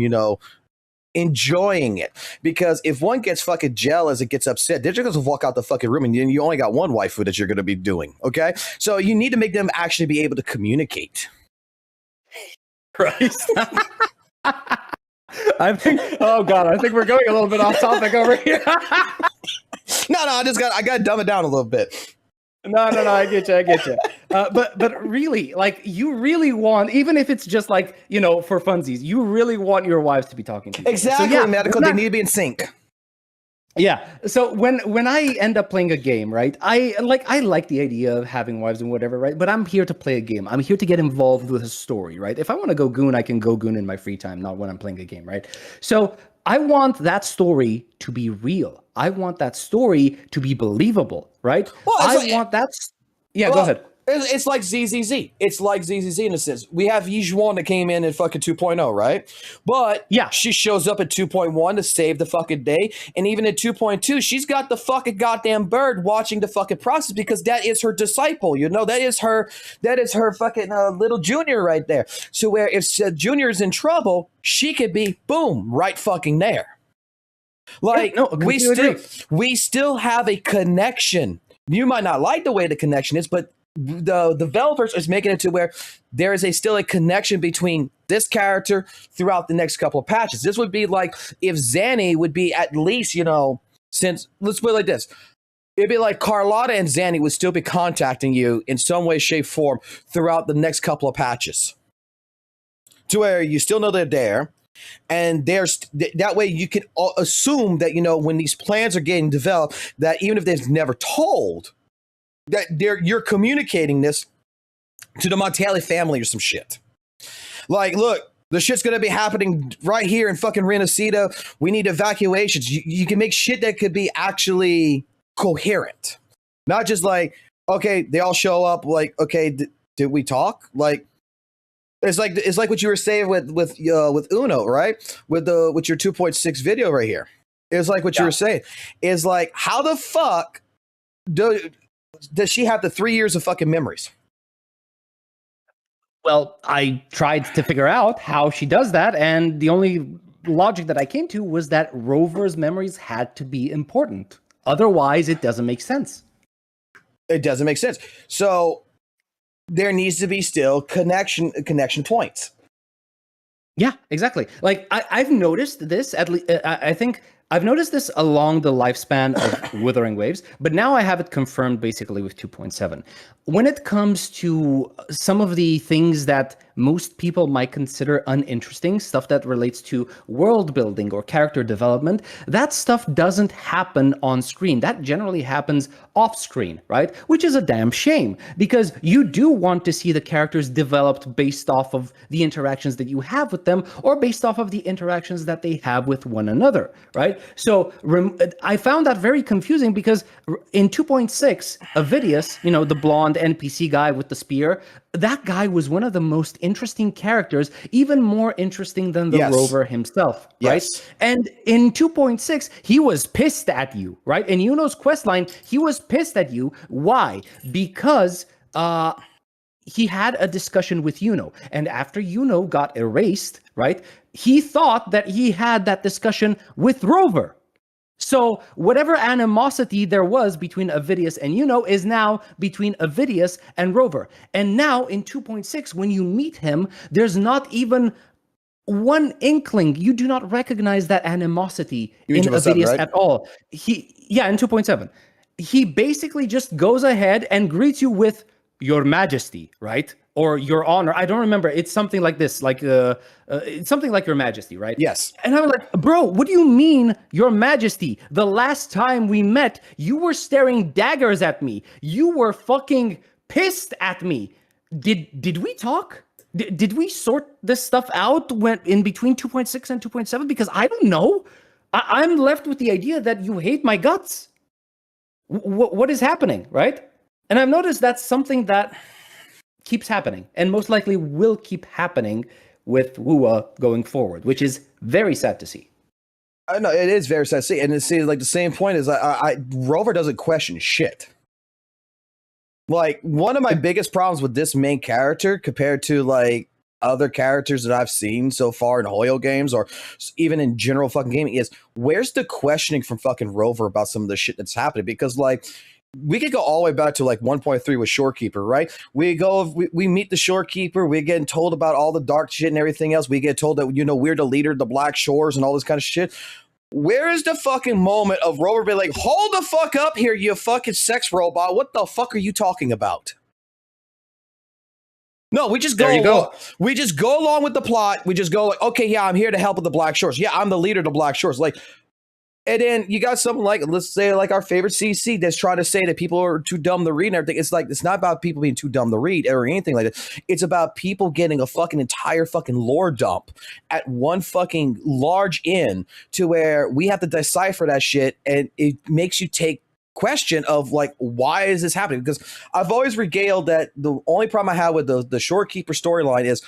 enjoying it. Because if one gets fucking jealous and gets upset, they're just gonna walk out the fucking room, and then you only got one waifu that you're gonna be doing. Okay, so you need to make them actually be able to communicate. Right. I think. Oh God, I think we're going a little bit off topic over here. No, I got to dumb it down a little bit. No, I get you. But really, like, you really want, even if it's just like, for funsies, you really want your wives to be talking to you. Exactly, so, medical. They need to be in sync. Yeah. So when I end up playing a game, right, I like the idea of having wives and whatever, right? But I'm here to play a game. I'm here to get involved with a story, right? If I want to go goon, I can go goon in my free time, not when I'm playing a game, right? So I want that story to be real. I want that story to be believable, right? Well, I want that. Yeah, go ahead. It's like ZZZ. It's like ZZZ in a sense. We have Yijuan that came in fucking 2.0, right? But yeah, she shows up at 2.1 to save the fucking day. And even at 2.2, she's got the fucking goddamn bird watching the fucking process because that is her disciple. You know, that is her fucking little junior right there. So where if Junior is in trouble, she could be, boom, right fucking there. Like, yeah, no, we still have a connection. You might not like the way the connection is, but the developers is making it to where there is still a connection between this character throughout the next couple of patches. This would be like if Zanny would be at least, you know, since let's put it like this. It'd be like Carlotta and Zanny would still be contacting you in some way, shape, form throughout the next couple of patches. To where you still know they're there. And there's that way you can assume that, you know, when these plans are getting developed, that even if they've never told, that you're communicating this to the Montali family or some shit. Like, look, the shit's gonna be happening right here in fucking Renacida. We need evacuations. You can make shit that could be actually coherent, not just like, okay, they all show up. Like, okay, did we talk? Like, it's like what you were saying with Uno, right? With your 2.6 video right here. It's like what you were saying. Is like, how the fuck does she have the 3 years of fucking memories? Well, I tried to figure out how she does that, and the only logic that I came to was that Rover's memories had to be important. Otherwise, it doesn't make sense. It doesn't make sense. So there needs to be still connection points. Yeah, exactly. Like I've noticed this. At least I think I've noticed this along the lifespan of Wuthering Waves, but now I have it confirmed basically with 2.7. When it comes to some of the things that most people might consider uninteresting, stuff that relates to world building or character development, that stuff doesn't happen on screen. That generally happens off screen, right? Which is a damn shame, because you do want to see the characters developed based off of the interactions that you have with them or based off of the interactions that they have with one another, right? So I found that very confusing because in 2.6, Avidius, you know, the blonde NPC guy with the spear, that guy was one of the most interesting characters, even more interesting than the Rover himself, right? Yes. And in 2.6, he was pissed at you, right? In Yuno's questline, he was pissed at you. Why? Because he had a discussion with Yuno, and after Yuno got erased, right, he thought that he had that discussion with Rover. So whatever animosity there was between Avidius and Yuno is now between Avidius and Rover. And now in 2.6, when you meet him, there's not even one inkling. You do not recognize that animosity in Avidius right? at all. In 2.7. He basically just goes ahead and greets you with Your Majesty, right? Or Your Honor. I don't remember. It's something like this, like it's something like Your Majesty, right? Yes. And I'm like, bro, what do you mean, Your Majesty? The last time we met, you were staring daggers at me. You were fucking pissed at me. Did we talk? Did we sort this stuff out when in between 2.6 and 2.7? Because I don't know. I'm left with the idea that you hate my guts. What is happening, right? And I've noticed that's something that keeps happening and most likely will keep happening with WUWA going forward, which is very sad to see. I know it is very sad to see, and it's like the same point is Rover doesn't question shit. Like, one of my biggest problems with this main character compared to like other characters that I've seen so far in Hoyo games or even in general fucking gaming is where's the questioning from fucking Rover about some of the shit that's happening? Because like, we could go all the way back to like 1.3 with Shorekeeper, right? We meet the Shorekeeper. We're getting told about all the dark shit and everything else. We get told that, you know, we're the leader of the Black Shores and all this kind of shit. Where is the fucking moment of Rover being like, hold the fuck up here, you fucking sex robot. What the fuck are you talking about? No, we just we just go along with the plot. We just go like, okay, yeah, I'm here to help with the Black Shores. Yeah, I'm the leader of the Black Shores. Like, and then you got something like, let's say, like our favorite CC that's trying to say that people are too dumb to read and everything. It's like, it's not about people being too dumb to read or anything like that. It's about people getting a fucking entire fucking lore dump at one fucking large inn to where we have to decipher that shit, and it makes you take question of like, why is this happening? Because I've always regaled that the only problem I have with the Shorekeeper storyline is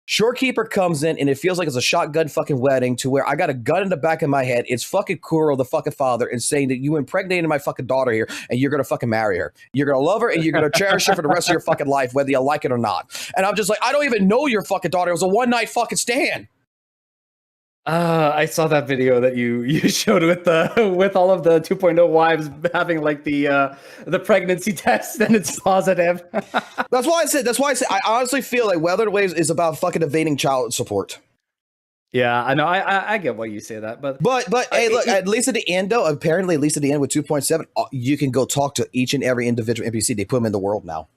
Shorekeeper comes in and it feels like it's a shotgun fucking wedding to where I got a gun in the back of my head. It's fucking Kuro, the fucking father, and saying that you impregnated my fucking daughter here and you're gonna fucking marry her. You're gonna love her and you're gonna cherish her for the rest of your fucking life, whether you like it or not. And I'm just like, I don't even know your fucking daughter. It was a one night fucking stand. I saw that video that you showed with all of the 2.0 wives having like the pregnancy test and it's positive. That's why I said I honestly feel like Weathered Waves is about fucking evading child support. Yeah, I know. I get why you say that, but hey, look, at least at the end though, apparently at least at the end with 2.7, you can go talk to each and every individual NPC. They put them in the world now.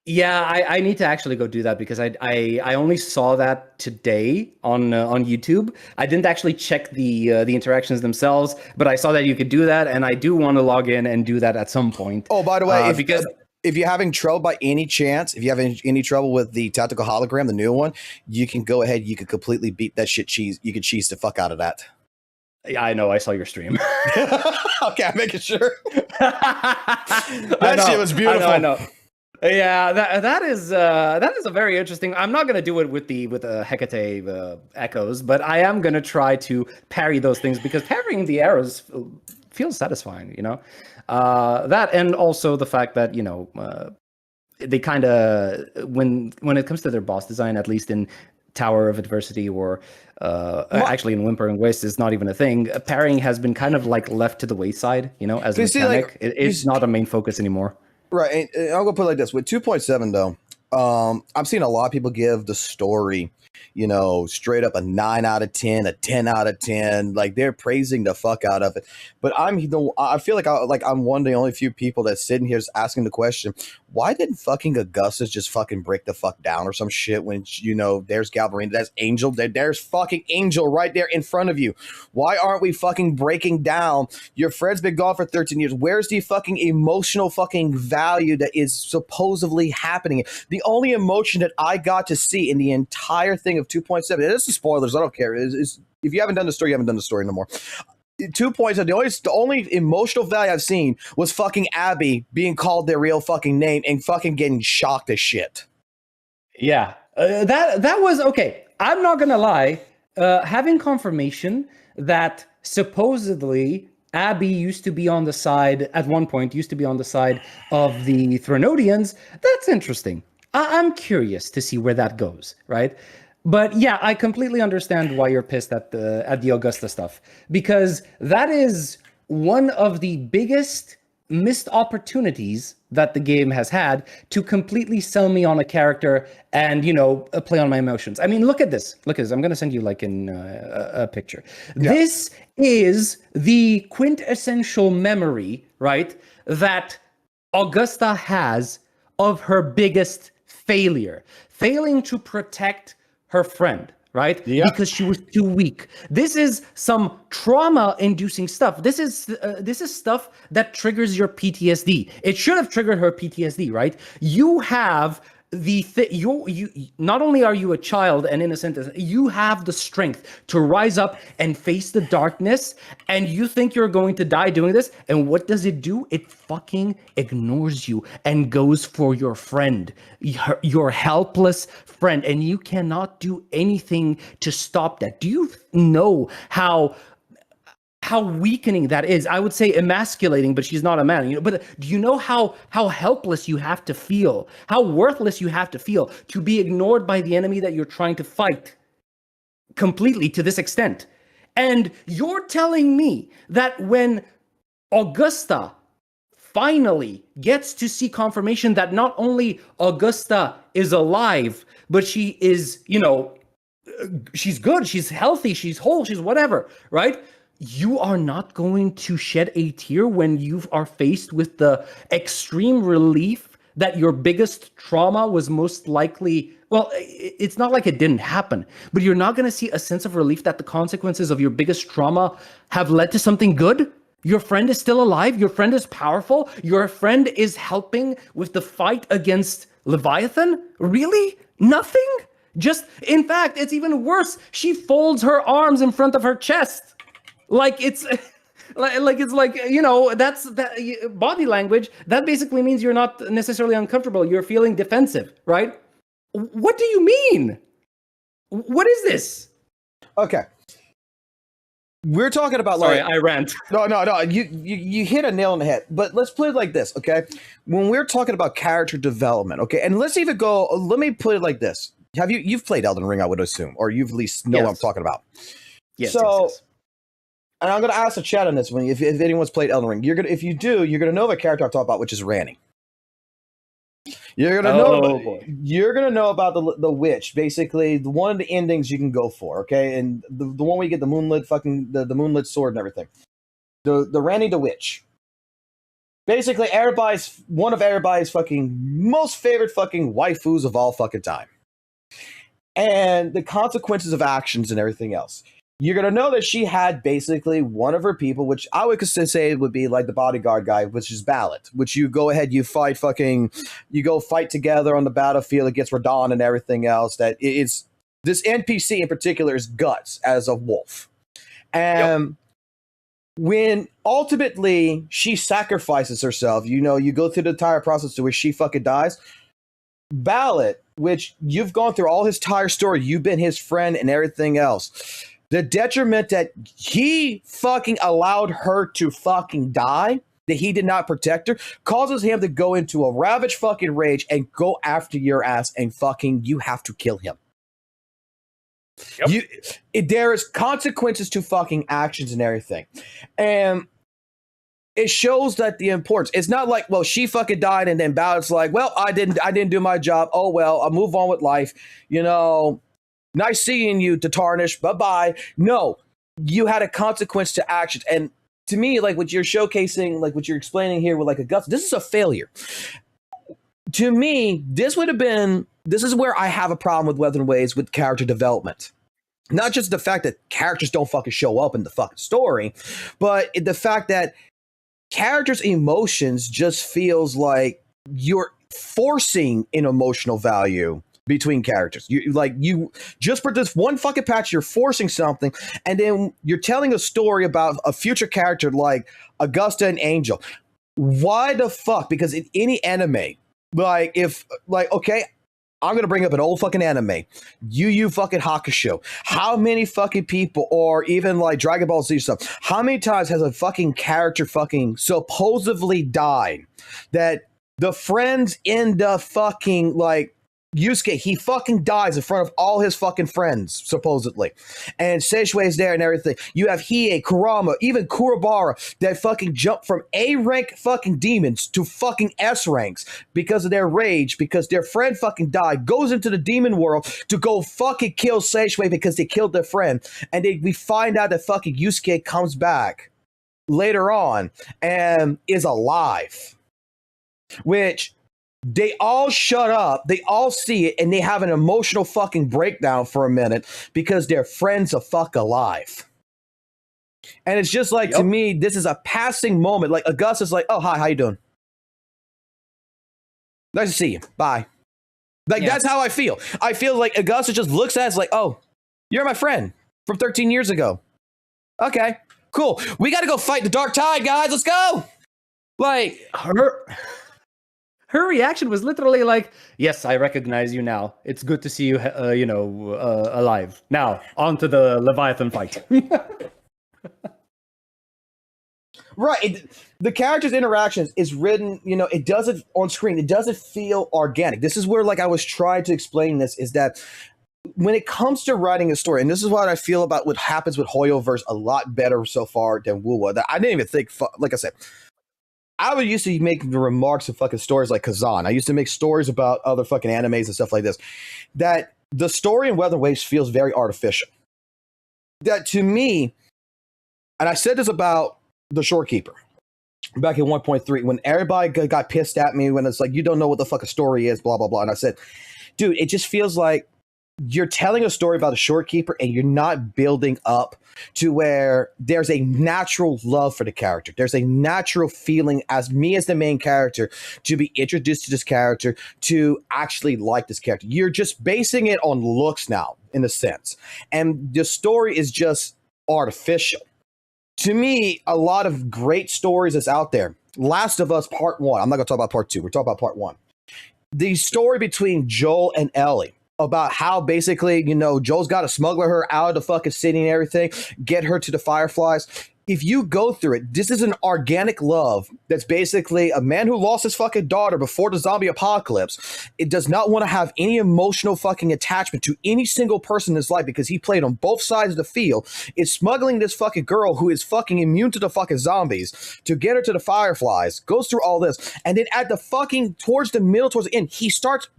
Yeah, I need to actually go do that because I only saw that today on YouTube. I didn't actually check the interactions themselves, but I saw that you could do that, and I do want to log in and do that at some point. Oh, by the way, because if you're having trouble by any chance, if you have any trouble with the tactical hologram, the new one, you can go ahead. You can completely beat that shit cheese. You can cheese the fuck out of that. Yeah, I know. I saw your stream. Okay, I'm making sure. That shit was beautiful. I know. Yeah, that is a very interesting. I'm not gonna do it with the Hecate echoes, but I am gonna try to parry those things because parrying the arrows feels satisfying. You know, that and also the fact that they kind of when it comes to their boss design, at least in Tower of Adversity or actually in Whimpering Waste is not even a thing. Parrying has been kind of like left to the wayside. You know, as a mechanic, it's not a main focus anymore. Right, and I'll go put it like this. With 2.7, though, I've seen a lot of people give the story, straight up a 9 out of 10, a 10 out of 10. Like, they're praising the fuck out of it. But I feel like I'm one of the only few people that's sitting here asking the question, why didn't fucking Augustus just fucking break the fuck down or some shit when, there's Galvarina, that's Angel, there's fucking Angel right there in front of you. Why aren't we fucking breaking down? Your friend's been gone for 13 years. Where's the fucking emotional fucking value that is supposedly happening? The only emotion that I got to see in the entire thing of 2.7, and this is spoilers, I don't care. Is if you haven't done the story, you haven't done the story no more. 2.7, the only emotional value I've seen was fucking Abby being called their real fucking name and fucking getting shocked as shit. Yeah, that was okay. I'm not gonna lie. Having confirmation that supposedly Abby used to be on the side at one point, used to be on the side of the Threnodians. That's interesting. I'm curious to see where that goes, right? But yeah, I completely understand why you're pissed at the Augusta stuff, because that is one of the biggest missed opportunities that the game has had to completely sell me on a character and, play on my emotions. I mean, look at this. I'm going to send you like in a picture. Yeah. This is the quintessential memory, right, that Augusta has of her biggest failure, failing to protect her friend, right? Yeah. Because she was too weak. This is some trauma-inducing stuff. This is stuff that triggers your PTSD. It should have triggered her PTSD, right? You have you not only are you a child and innocent, you have the strength to rise up and face the darkness, and you think you're going to die doing this, and what does it do? It fucking ignores you and goes for your friend, your helpless friend, and you cannot do anything to stop that. Do you know how weakening that is? I would say emasculating, but she's not a man. But do you know how helpless you have to feel, how worthless you have to feel to be ignored by the enemy that you're trying to fight completely to this extent? And you're telling me that when Augusta finally gets to see confirmation that not only Augusta is alive, but she is, she's good, she's healthy, she's whole, she's whatever, right? You are not going to shed a tear when you are faced with the extreme relief that your biggest trauma was most likely, well, it's not like it didn't happen, but you're not going to see a sense of relief that the consequences of your biggest trauma have led to something good? Your friend is still alive. Your friend is powerful. Your friend is helping with the fight against Leviathan? Really? Nothing? In fact, it's even worse. She folds her arms in front of her chest. Like, it's Like it's like, that's that body language. That basically means you're not necessarily uncomfortable. You're feeling defensive, right? What do you mean? What is this? Okay. We're talking about Sorry, like I rant. No. You hit a nail on the head. But let's put it like this, okay? When we're talking about character development, okay, and let's even go. Let me put it like this: you've played Elden Ring, I would assume, or you've at least know what I'm talking about. Yes. And I'm gonna ask the chat on this one. If anyone's played Elden Ring, if you do, you're gonna know the character I'm talking about, which is Ranni. You're gonna know about the witch, basically one of the endings you can go for, okay? And the one where you get the moonlit the moonlit sword and everything. The Ranni the witch. Basically, one of everybody's fucking most favorite fucking waifus of all fucking time. And the consequences of actions and everything else. You're going to know that she had basically one of her people, which I would say would be like the bodyguard guy, which is Ballot, which you go ahead, you go fight together on the battlefield against Radon and everything else. That it's this NPC in particular is Guts as a wolf. And when ultimately she sacrifices herself, you go through the entire process to where she fucking dies. Ballot, which you've gone through all his entire story, you've been his friend and everything else. The detriment that he fucking allowed her to fucking die, that he did not protect her, causes him to go into a ravaged fucking rage and go after your ass and fucking you have to kill him. Yep. There is consequences to fucking actions and everything. And it shows that the importance. It's not like, well, she fucking died and then Ballard's like, well, I didn't do my job. Oh, well, I'll move on with life. Nice seeing you, to Tarnish. Bye-bye. No, you had a consequence to actions. And to me, like what you're showcasing, like what you're explaining here with like a Guts, this is a failure. To me, this is where I have a problem with Weather and Ways with character development. Not just the fact that characters don't fucking show up in the fucking story, but the fact that characters' emotions just feels like you're forcing an emotional value between characters. You just for this one fucking patch, you're forcing something, and then you're telling a story about a future character like Augusta and Angel. Why the fuck? Because in any anime, okay, I'm gonna bring up an old fucking anime, Yu fucking Hakusho. How many fucking people, or even like Dragon Ball Z stuff, how many times has a fucking character fucking supposedly died that the friends end up fucking like Yusuke, he fucking dies in front of all his fucking friends, supposedly. And Seishue is there and everything. You have Hiei, Kurama, even Kurabara that fucking jump from A rank fucking demons to fucking S ranks because of their rage, because their friend fucking died, goes into the demon world to go fucking kill Seishue because they killed their friend. And then we find out that fucking Yusuke comes back later on and is alive. Which they all shut up, they all see it, and they have an emotional fucking breakdown for a minute because their friends are fuck alive. And it's just like, to me, this is a passing moment. Like, Augusta's like, oh, hi, how you doing? Nice to see you. Bye. That's how I feel. I feel like Augusta just looks at us like, oh, you're my friend from 13 years ago. Okay, cool. We got to go fight the Dark Tide, guys. Let's go. Like, Her reaction was literally like, yes, I recognize you now. It's good to see you, alive. Now, on to the Leviathan fight. Right. The character's interactions is written, it doesn't, on screen, it doesn't feel organic. This is where, like, I was trying to explain this, is that when it comes to writing a story, and this is what I feel about what happens with Hoyoverse a lot better so far than WUWA, that I didn't even think, like I said, I would used to make the remarks of fucking stories like Kazan. I used to make stories about other fucking animes and stuff like this. That the story in Weather Waves feels very artificial. That to me, and I said this about the Shorekeeper back in 1.3, when everybody got pissed at me when it's like, you don't know what the fuck a story is, blah, blah, blah. And I said, dude, it just feels like you're telling a story about a Shorekeeper and you're not building up to where there's a natural love for the character. There's a natural feeling as me as the main character to be introduced to this character, to actually like this character. You're just basing it on looks now, in a sense. And the story is just artificial. to me, a lot of great stories that's out there. Last of Us Part 1. I'm not going to talk about Part 2. We're talking about Part 1. The story between Joel and Ellie about how basically, Joel's got to smuggle her out of the fucking city and everything, get her to the Fireflies. If you go through it, this is an organic love that's basically a man who lost his fucking daughter before the zombie apocalypse. It does not want to have any emotional fucking attachment to any single person in his life because he played on both sides of the field. Is smuggling this fucking girl who is fucking immune to the fucking zombies to get her to the Fireflies, goes through all this. And then at the fucking, towards the end, he starts.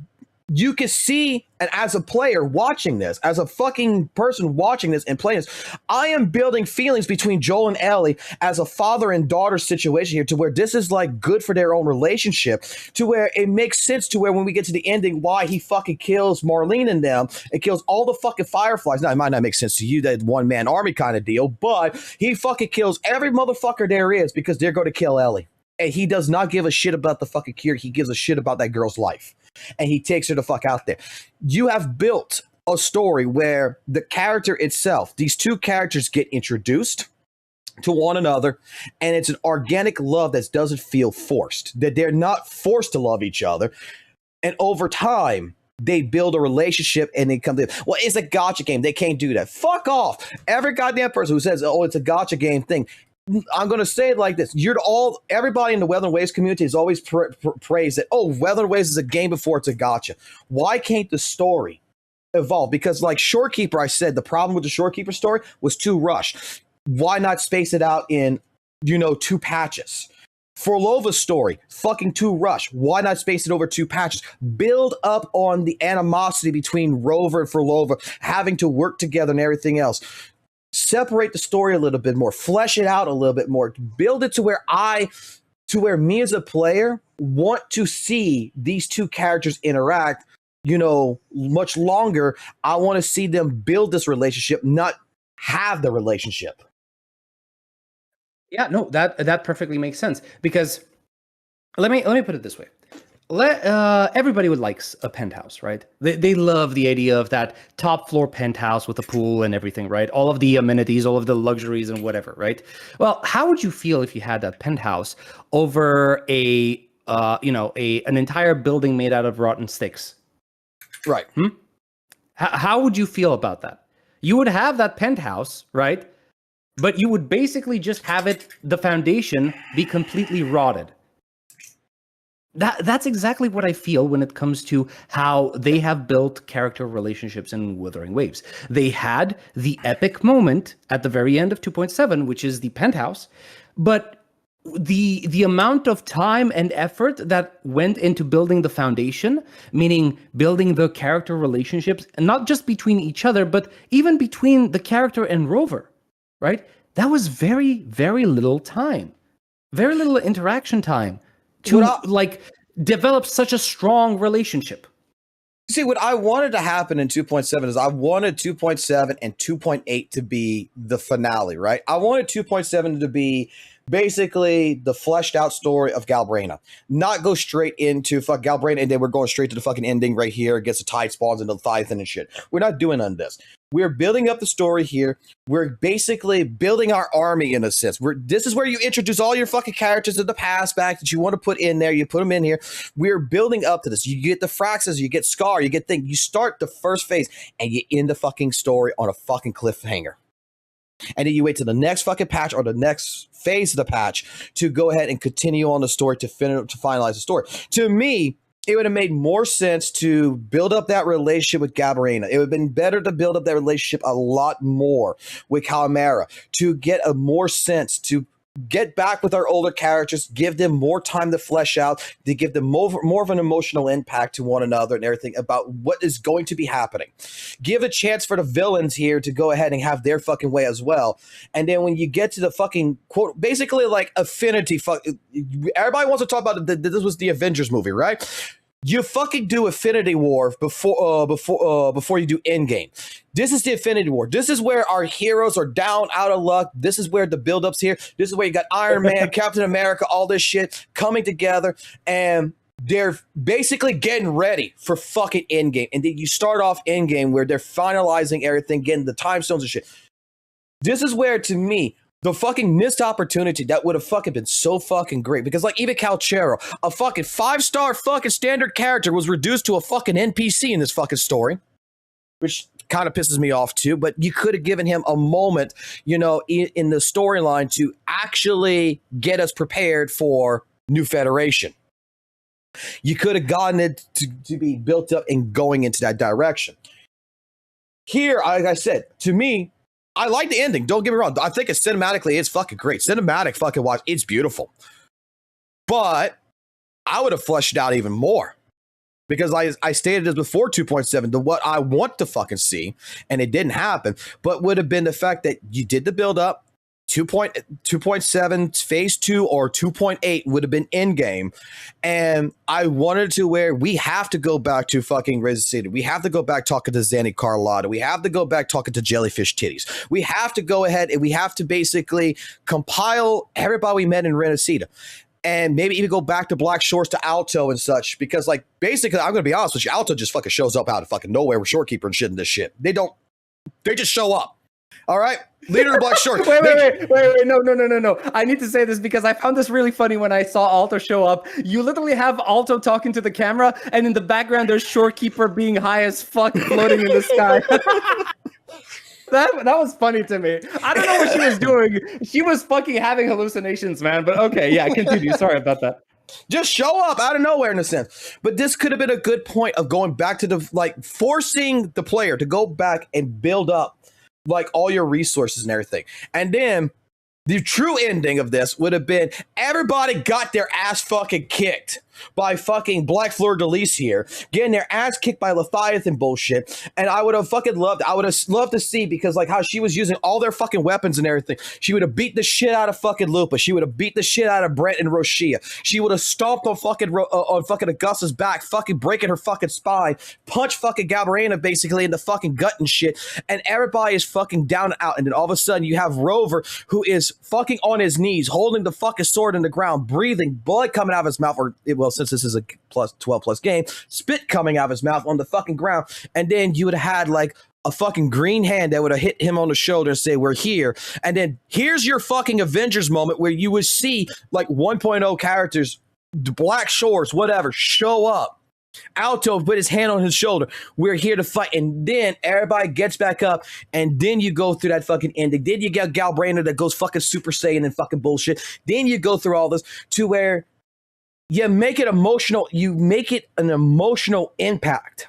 You can see, and as a player watching this, as a fucking person watching this and playing this, I am building feelings between Joel and Ellie as a father and daughter situation here to where this is like good for their own relationship, to where it makes sense to where when we get to the ending, why he fucking kills Marlene and them and kills all the fucking Fireflies. Now, it might not make sense to you, that one-man army kind of deal, but he fucking kills every motherfucker there is because they're going to kill Ellie. And he does not give a shit about the fucking cure. He gives a shit about that girl's life. And he takes her the fuck out there. You have built a story where the character itself, these two characters get introduced to one another, and it's an organic love that doesn't feel forced, that they're not forced to love each other. And over time, they build a relationship and they come to, well, it's a gotcha game. They can't do that. Fuck off. Every goddamn person who says, oh, it's a gotcha game thing, I'm going to say it like this. Everybody in the Weather and Waves community has always praised that, oh, Weather and Waves is a game before it's a gotcha. Why can't the story evolve? Because like Shorekeeper, I said, the problem with the Shorekeeper story was too rushed. Why not space it out in, 2 patches? For Lova's story, fucking too rushed. Why not space it over 2 patches? Build up on the animosity between Rover and Forlova having to work together and everything else. Separate the story a little bit more, flesh it out a little bit more, build it to where me as a player want to see these two characters interact, much longer. I want to see them build this relationship, not have the relationship. Yeah, no, that perfectly makes sense, because let me put it this way. Everybody would likes a penthouse, right? They love the idea of that top floor penthouse with a pool and everything, right? All of the amenities, all of the luxuries and whatever, right? Well, how would you feel if you had that penthouse over an entire building made out of rotten sticks? Right. How would you feel about that? You would have that penthouse, right? But you would basically just have the foundation be completely rotted. That's exactly what I feel when it comes to how they have built character relationships in Wuthering Waves. They had the epic moment at the very end of 2.7, which is the penthouse, but the amount of time and effort that went into building the foundation, meaning building the character relationships, and not just between each other, but even between the character and Rover, right? That was very, very little time. Very little interaction time to develop such a strong relationship. See, what I wanted to happen in 2.7 is I wanted 2.7 and 2.8 to be the finale, right? I wanted 2.7 to be basically the fleshed out story of Galbraina, not go straight into fuck Galbraina and then we're going straight to the fucking ending right here, gets the tide spawns into the Leviathan and shit. We're not doing none of this. We're building up the story here. We're basically building our army in a sense. This is where you introduce all your fucking characters of the past back that you want to put in there. You put them in here. We're building up to this. You get the Fraxes, you get Scar, you get things. You start the first phase and you end the fucking story on a fucking cliffhanger. And then you wait to the next fucking patch or the next phase of the patch to go ahead and continue on the story to finalize the story. To me, it would have made more sense to build up that relationship with Gabarina. It would have been better to build up that relationship a lot more with Calamara, to get a more sense, to get back with our older characters, give them more time to flesh out, to give them more of an emotional impact to one another and everything about what is going to be happening. Give a chance for the villains here to go ahead and have their fucking way as well. And then when you get to the fucking quote, basically like Affinity, everybody wants to talk about this was the Avengers movie, right? You fucking do Affinity War before you do Endgame. This is the Infinity War. This is where our heroes are down, out of luck. This is where the build-up's here. This is where you got Iron Man, Captain America, all this shit coming together, and they're basically getting ready for fucking Endgame. And then you start off Endgame where they're finalizing everything, getting the time stones and shit. This is where, to me, the fucking missed opportunity that would have fucking been so fucking great. Because like even Calchero, a fucking 5-star fucking standard character was reduced to a fucking NPC in this fucking story, which kind of pisses me off too. But you could have given him a moment, you know, in the storyline to actually get us prepared for New Federation. You could have gotten it to be built up and going into that direction. Here, like I said, to me, I like the ending. Don't get me wrong. I think it's cinematically, it's fucking great. Cinematic fucking watch. It's beautiful. But I would have fleshed it out even more. Because I stated this before 2.7 to what I want to fucking see. And it didn't happen. But would have been the fact that you did the build up. 2.7 phase 2 or 2.8 would have been in game, and I wanted to where we have to go back to fucking Resident City. We have to go back talking to Zanny Carlotta. We have to go back talking to Jellyfish Titties. We have to go ahead and we have to basically compile everybody we met in Renacita. And maybe even go back to Black Shores to Alto and such, because like basically I'm gonna be honest with you, Alto just fucking shows up out of fucking nowhere with Shorekeeper and shit in this shit. They just show up. All right, leader of Black Shores. wait, no. I need to say this because I found this really funny when I saw Alto show up. You literally have Alto talking to the camera, and in the background there's Shorekeeper being high as fuck, floating in the sky. That was funny to me. I don't know what she was doing. She was fucking having hallucinations, man. But okay, yeah, continue. Sorry about that. Just show up out of nowhere in a sense. But this could have been a good point of going back to the, like, forcing the player to go back and build up like all your resources and everything. And then the true ending of this would have been everybody got their ass fucking kicked by fucking Black Fleur de Lis here, getting their ass kicked by Leviathan bullshit. And I would have fucking loved to see, because like how she was using all their fucking weapons and everything. She would have beat the shit out of fucking Lupa. She would have beat the shit out of Brent and Roshia. She would have stomped on fucking Augusta's back, fucking breaking her fucking spine, punch fucking Galbarena basically in the fucking gut and shit. And everybody is fucking down and out. And then all of a sudden you have Rover, who is fucking on his knees, holding the fucking sword in the ground, breathing, blood coming out of his mouth, or well, since this is a plus 12 plus game, spit coming out of his mouth on the fucking ground. And then you would have had like a fucking green hand that would have hit him on the shoulder and say, we're here. And then here's your fucking Avengers moment where you would see like 1.0 characters, Black Shores, whatever, show up. Alto put his hand on his shoulder. We're here to fight. And then everybody gets back up. And then you go through that fucking ending. Then you get Galbrainer that goes fucking Super Saiyan and fucking bullshit. Then you go through all this to where you make it emotional. You make it an emotional impact.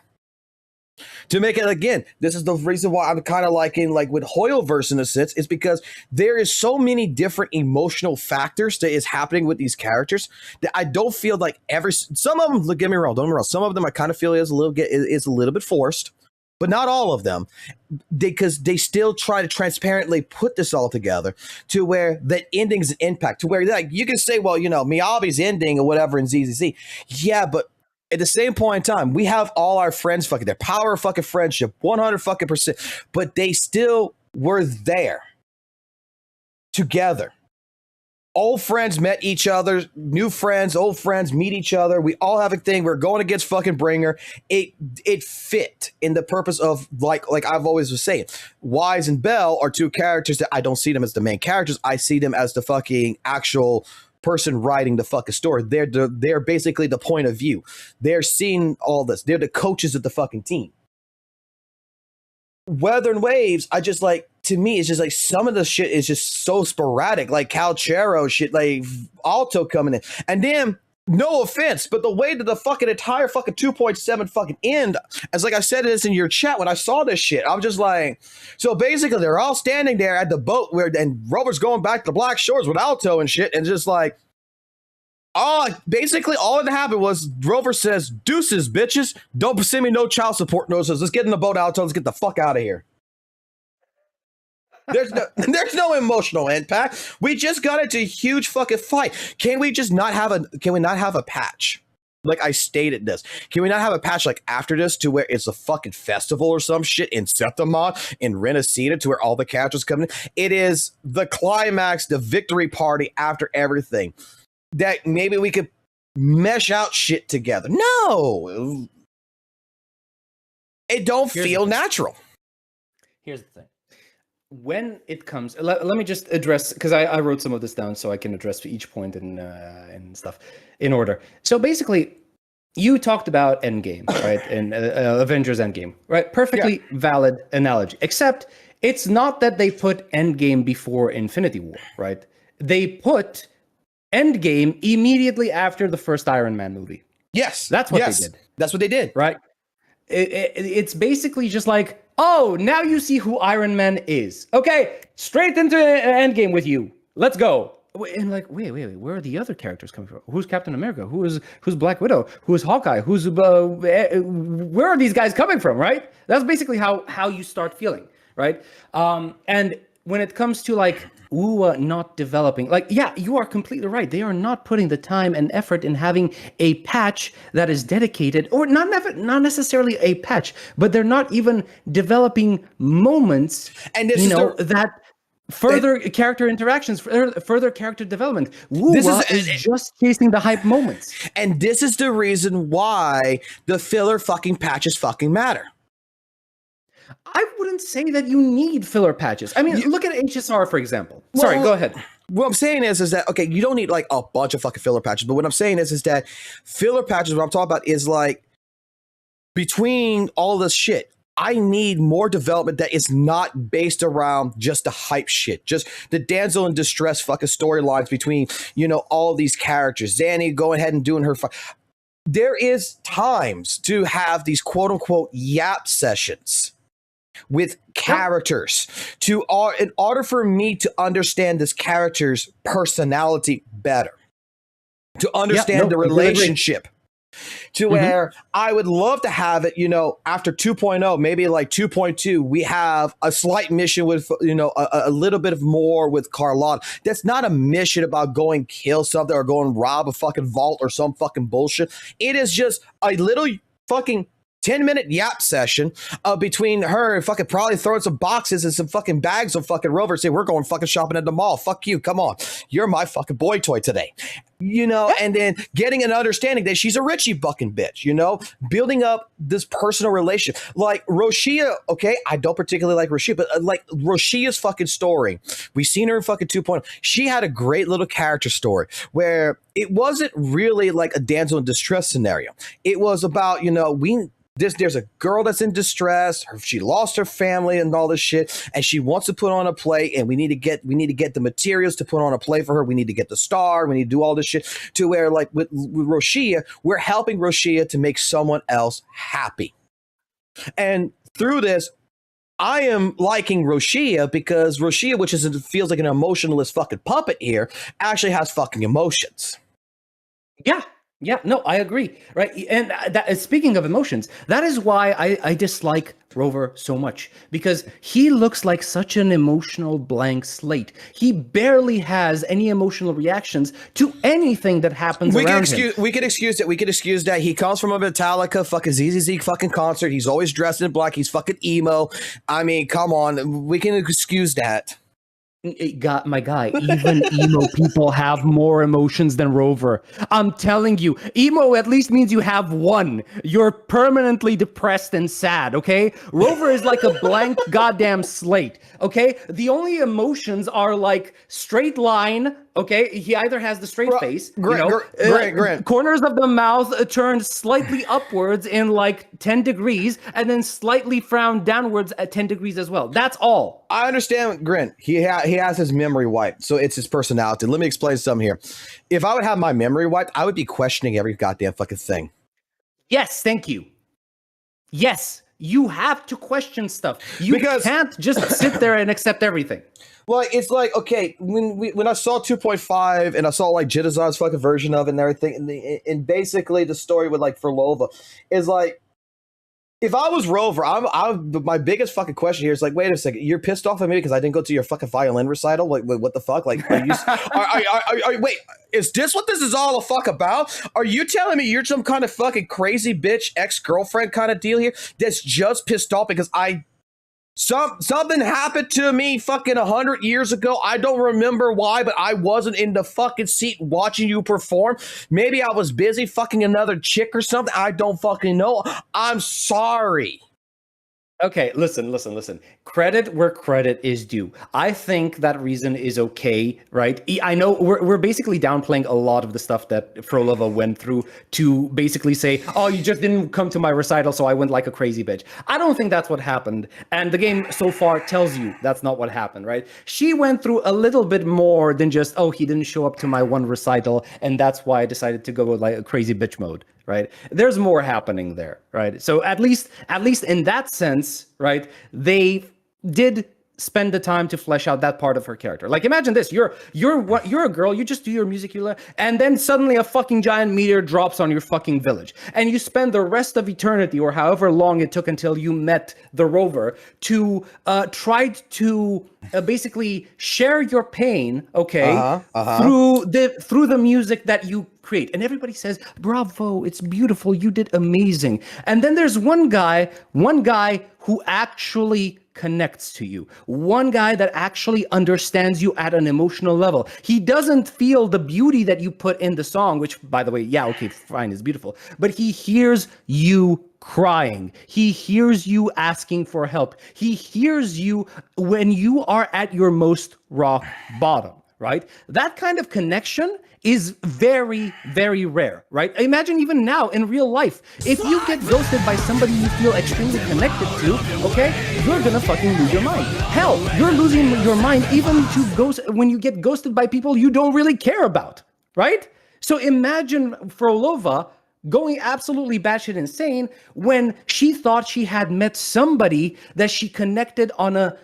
To make it, again, this is the reason why I'm kind of liking, like with Hoyoverse in a sense, is because there is so many different emotional factors that is happening with these characters that I don't feel like some of them, don't get me wrong, some of them I kind of feel is a little bit forced, but not all of them, because they still try to transparently put this all together to where that ending's an impact, to where like you can say, well, you know, Miyabi's ending or whatever in ZZZ. Yeah, but at the same point in time, we have all our friends fucking their power of fucking friendship, 100 fucking %, but they still were there together. Old friends met each other, new friends, old friends meet each other. We all have a thing. We're going against fucking Bringer. It fit in the purpose of like I've always was saying, Wise and Bell are two characters that I don't see them as the main characters. I see them as the fucking actual person writing the fucking story. They're basically the point of view. They're seeing all this. They're the coaches of the fucking team. Weather and Waves, I just like, to me, it's just like some of the shit is just so sporadic, like Calchero shit, like Alto coming in. And then, no offense, but the way that the fucking entire fucking 2.7 fucking end, as like I said this in your chat when I saw this shit, I'm just like, so basically they're all standing there at the boat and Rover's going back to Black Shores with Alto and shit, and just like, basically all that happened was Rover says, deuces, bitches, don't send me no child support notices. Let's get in the boat, Alto. Let's get the fuck out of here. There's no emotional impact. We just got into a huge fucking fight. Can we not have a patch? Like I stated this. Can we not have a patch like after this to where it's a fucking festival or some shit in Septimon, in Renacita, to where all the characters come in? It is the climax, the victory party after everything. That maybe we could mesh out shit together. No. It don't feel natural. Here's the thing. when it comes, let me just address, because I wrote some of this down so I can address each point and stuff in order. So basically, you talked about Endgame, right? And Avengers Endgame, right? Perfectly valid analogy. Except it's not that they put Endgame before Infinity War, right? They put Endgame immediately after the first Iron Man movie. Yes, that's what they did. That's what they did, right? It's basically just like, oh, now you see who Iron Man is. Okay, straight into Endgame with you. Let's go. And like, wait, where are the other characters coming from? Who's Captain America? Who's Black Widow? Who's Hawkeye? Where are these guys coming from? Right? That's basically how you start feeling, right? And when it comes to like WUWA not developing, like, yeah, you are completely right. They are not putting the time and effort in having a patch that is dedicated, or not necessarily a patch, but they're not even developing moments, and that further character interactions, further character development. WUWA is just chasing the hype moments. And this is the reason why the filler fucking patches fucking matter. I wouldn't say that you need filler patches. I mean, look at HSR, for example. Sorry, go ahead. What I'm saying is that, okay, you don't need like a bunch of fucking filler patches, but what I'm saying is that filler patches, what I'm talking about is like, between all this shit, I need more development that is not based around just the hype shit, just the damsel in distress fucking storylines between, all of these characters. Zanny going ahead and doing her. There is times to have these quote unquote yap sessions with characters in order for me to understand this character's personality better, to understand the relationship. To where I would love to have it, after 2.0, maybe like 2.2, we have a slight mission with, a little bit of more with Carlotta. That's not a mission about going kill something or going rob a fucking vault or some fucking bullshit. It is just a little fucking 10-minute yap session between her and fucking probably throwing some boxes and some fucking bags of fucking Rover. Say, we're going fucking shopping at the mall. Fuck you. Come on. You're my fucking boy toy today. And then getting an understanding that she's a Richie fucking bitch, building up this personal relationship. Like Roshia, okay, I don't particularly like Roshia, but like Roshia's fucking story. We've seen her in fucking 2.0. She had a great little character story where it wasn't really like a damsel in distress scenario. It was about, there's a girl that's in distress. She lost her family and all this shit, and she wants to put on a play. And we need to get the materials to put on a play for her. We need to get the star. We need to do all this shit to where, like with Roshia, we're helping Roshia to make someone else happy. And through this, I am liking Roshia because Roshia, which feels like an emotionless fucking puppet here, actually has fucking emotions. Yeah, no, I agree, right? And speaking of emotions, that is why I dislike Rover so much, because he looks like such an emotional blank slate. He barely has any emotional reactions to anything that happens around him. We could excuse it. We could excuse that. He comes from a Metallica fucking ZZZ fucking concert. He's always dressed in black. He's fucking emo. I mean, come on. We can excuse that. My guy, even emo people have more emotions than Rover. I'm telling you, emo at least means you have one. You're permanently depressed and sad, okay? Rover is like a blank goddamn slate, okay? The only emotions are like straight line, okay? He either has the straight face, corners of the mouth turned slightly upwards in like 10 degrees, and then slightly frowned downwards at 10 degrees as well. That's all. I understand, Grant. He has his memory wiped, so it's his personality. Let me explain something here. If I would have my memory wiped, I would be questioning every goddamn fucking thing. Yes, thank you. Yes, you have to question stuff. You can't just sit there and accept everything. Well, it's like, okay, when I saw 2.5 and I saw like Jittazon's fucking version of it and everything, and basically the story with like Furlova is like, if I was Rover, my biggest fucking question here is like, wait a second, you're pissed off at me because I didn't go to your fucking violin recital? Like, what the fuck? Like, wait, is this what this is all a fuck about? Are you telling me you're some kind of fucking crazy bitch ex-girlfriend kind of deal here that's just pissed off because something happened to me fucking 100 years ago. I don't remember why, but I wasn't in the fucking seat watching you perform. Maybe I was busy fucking another chick or something. I don't fucking know. I'm sorry. Okay, listen. credit where credit is due. I think that reason is okay, right? I know we're basically downplaying a lot of the stuff that Frolova went through to basically say, oh, you just didn't come to my recital, so I went like a crazy bitch. I don't think that's what happened. And the game so far tells you that's not what happened, right? She went through a little bit more than just, oh, he didn't show up to my one recital, and that's why I decided to go with like a crazy bitch mode. Right, there's more happening there, right? So at least in that sense, right, they did spend the time to flesh out that part of her character. Like, imagine this: you're a girl, you just do your music, and then suddenly a fucking giant meteor drops on your fucking village, and you spend the rest of eternity, or however long it took until you met the rover, to try to basically share your pain, okay, through the music that you create. And everybody says, bravo, it's beautiful, you did amazing. And then there's one guy who actually connects to you, one guy that actually understands you at an emotional level. He doesn't feel the beauty that you put in the song, which, by the way, yeah, okay, fine, is beautiful, but he hears you crying. He hears you asking for help. He hears you when you are at your most rock bottom, right? That kind of connection is very, very rare, right? Imagine even now in real life, if you get ghosted by somebody you feel extremely connected to, okay, you're gonna fucking lose your mind. Hell, you're losing your mind even when you get ghosted by people you don't really care about, right? So imagine Frolova going absolutely batshit insane when she thought she had met somebody that she connected on a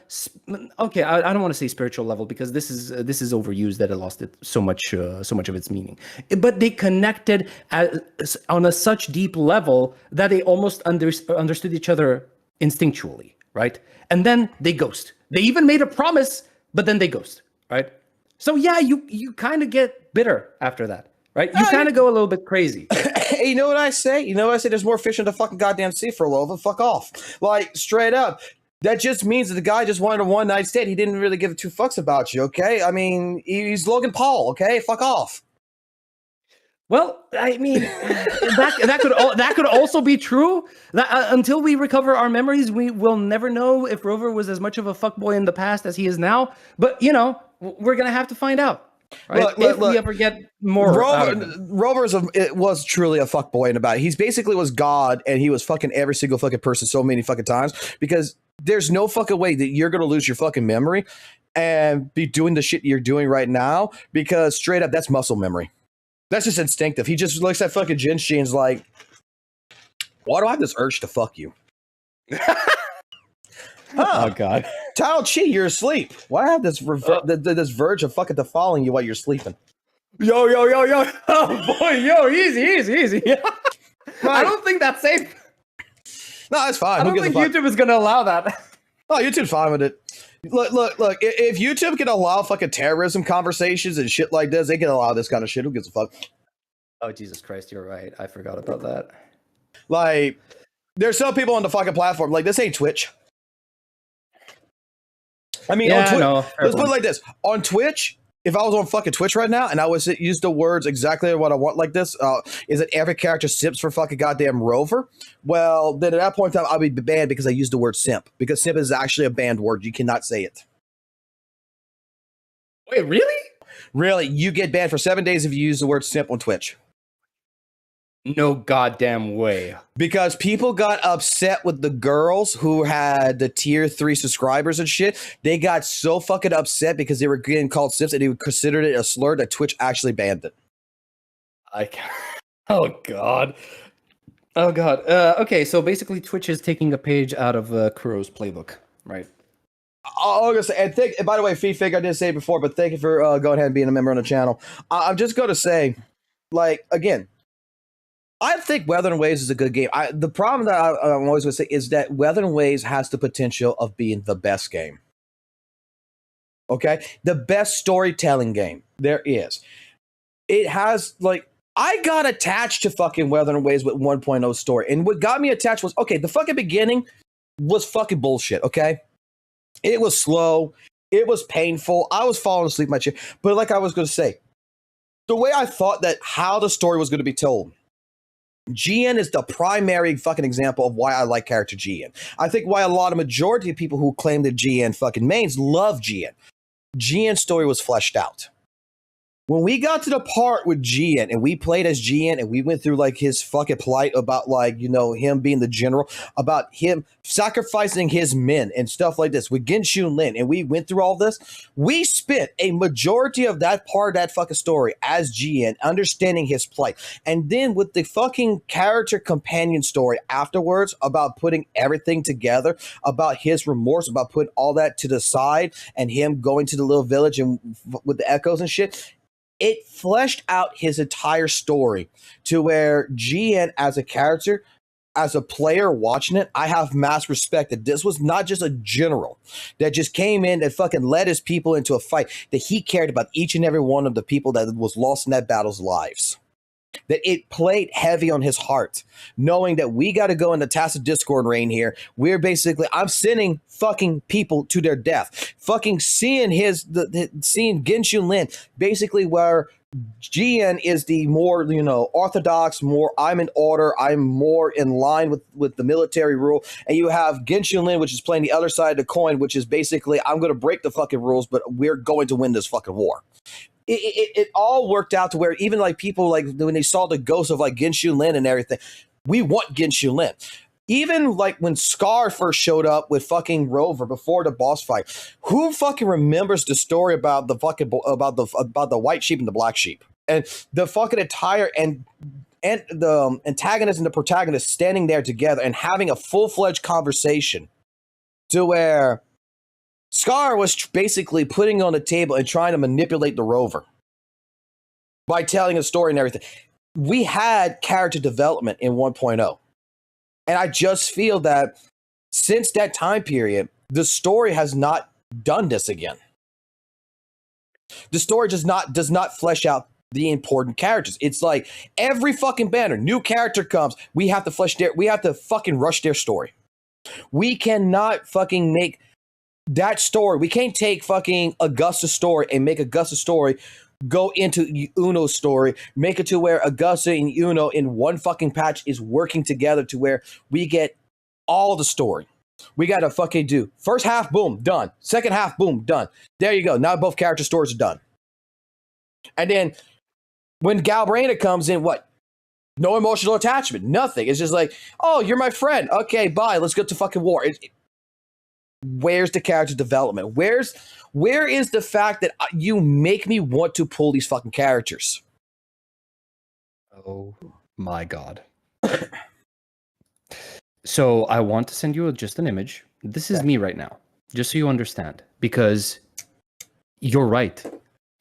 I don't want to say spiritual level, because this is overused, that it lost so much of its meaning, but they connected on a such deep level that they almost understood each other instinctually, right? And then they ghost. They even made a promise, but then they ghost, right? So yeah, you kind of get bitter after that, right? You kind of go a little bit crazy. Hey, you know what I say? There's more fish in the fucking goddamn sea for Lova. Fuck off. Like, straight up. That just means that the guy just wanted a one-night stand. He didn't really give 2 fucks about you, okay? I mean, he's Logan Paul, okay? Fuck off. Well, I mean, that could also be true. Until we recover our memories, we will never know if Rover was as much of a fuckboy in the past as he is now. But, we're going to have to find out. Right? Look, we ever get more. Rover was truly a fuckboy in about it. He's basically was God, and he was fucking every single fucking person so many fucking times, because there's no fucking way that you're going to lose your fucking memory and be doing the shit you're doing right now, because straight up, that's muscle memory. That's just instinctive. He just looks at fucking Jinshi and's like, why do I have this urge to fuck you? Oh God, Tao Chi, you're asleep. Why have this this verge of fucking defiling you while you're sleeping? Yo! Oh boy, easy. I don't think that's safe. No, it's fine. I don't think YouTube is gonna allow that. Oh, YouTube's fine with it. Look. If YouTube can allow fucking terrorism conversations and shit like this, they can allow this kind of shit. Who gives a fuck? Oh Jesus Christ, you're right. I forgot about that. Like, there's some people on the fucking platform. Like, this ain't Twitch. I mean, on Twitch, let's put it like this. On Twitch, if I was on fucking Twitch right now and I was use the words exactly what I want like this, is that every character simps for fucking goddamn Rover? Well, then at that point in time, I'll be banned because I used the word simp. Because simp is actually a banned word. You cannot say it. Wait, really? Really, you get banned for 7 days if you use the word simp on Twitch. No goddamn way. Because people got upset with the girls who had the tier 3 subscribers and shit. They got so fucking upset because they were getting called simps and they considered it a slur that Twitch actually banned it. Oh God. Okay, so basically Twitch is taking a page out of Kuro's playbook, right? And by the way, Fig, I didn't say it before, but thank you for going ahead and being a member on the channel. I'm just going to say, like, again, I think Weather and Waves is a good game. The problem that I'm always going to say is that Weather and Waves has the potential of being the best game. Okay? The best storytelling game there is. It has, like, I got attached to fucking Weather and Waves with 1.0 story. And what got me attached was, okay, the fucking beginning was fucking bullshit, okay? It was slow. It was painful. I was falling asleep in my chair. But like I was going to say, the way I thought that how the story was going to be told, GN is the primary fucking example of why I like character GN. I think why a lot of majority of people who claim that GN fucking mains love GN. GN's story was fleshed out. When we got to the part with GN and we played as GN and we went through like his fucking plight about like, you know, him being the general, about him sacrificing his men and stuff like this with Genshin Lin, and we went through all this, we spent a majority of that part of that fucking story as GN understanding his plight. And then with the fucking character companion story afterwards about putting everything together, about his remorse, about putting all that to the side and him going to the little village and with the echoes and shit, it fleshed out his entire story to where GN as a character, as a player watching it, I have mass respect that this was not just a general that just came in and fucking led his people into a fight, that he cared about each and every one of the people that was lost in that battle's lives. That it played heavy on his heart, knowing that we got to go into tacit discord reign here. We're basically, I'm sending fucking people to their death. Fucking seeing seeing Genshin Lin, basically where GN is the more, you know, orthodox, more I'm in order, I'm more in line with the military rule. And you have Genshin Lin, which is playing the other side of the coin, which is basically, I'm going to break the fucking rules, but we're going to win this fucking war. It all worked out to where even like people like when they saw the ghost of like Genshin Lin and everything, we want Genshin Lin. Even like when Scar first showed up with fucking Rover before the boss fight, who fucking remembers the story about the fucking about the white sheep and the black sheep and the fucking entire and the antagonist and the protagonist standing there together and having a full-fledged conversation to where Scar was basically putting on the table and trying to manipulate the Rover by telling a story and everything. We had character development in 1.0. And I just feel that since that time period, the story has not done this again. The story does not flesh out the important characters. It's like every fucking banner, new character comes, we have to fucking rush their story. We cannot fucking make that story. We can't take fucking Augusta's story and make Augusta's story go into Uno's story, make it to where Augusta and Uno in one fucking patch is working together to where we get all the story. We got to fucking do first half, boom, done. Second half, boom, done. There you go. Now both character stories are done. And then when Galbraina comes in, what? No emotional attachment, nothing. It's just like, oh, you're my friend. Okay, bye. Let's go to fucking war. Where's the character development? Where is the fact that you make me want to pull these fucking characters? Oh my god. So I want to send you just an image. This is me right now, just so you understand, because you're right.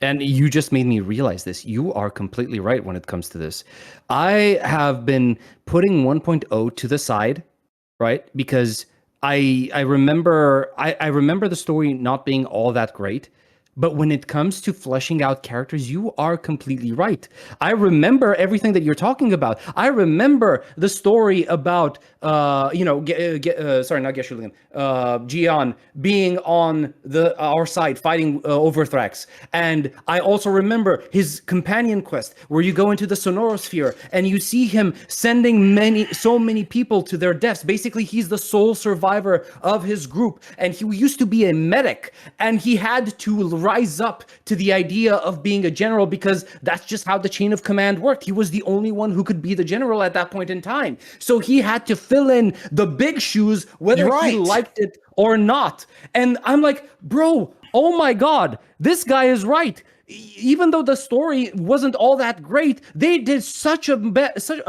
And you just made me realize this. You are completely right when it comes to this. I have been putting 1.0 to the side, right? Because I remember the story not being all that great, but when it comes to fleshing out characters, you are completely right. I remember everything that you're talking about. I remember the story about not Geshulian, Gian being on our side fighting Overthrax, and I also remember his companion quest where you go into the Sonorosphere and you see him sending so many people to their deaths. Basically, he's the sole survivor of his group, and he used to be a medic, and he had to rise up to the idea of being a general because that's just how the chain of command worked. He was the only one who could be the general at that point in time. So he had to fill in the big shoes, whether he liked it or not. And I'm like, bro, oh my God, this guy is right. Even though the story wasn't all that great, they did such a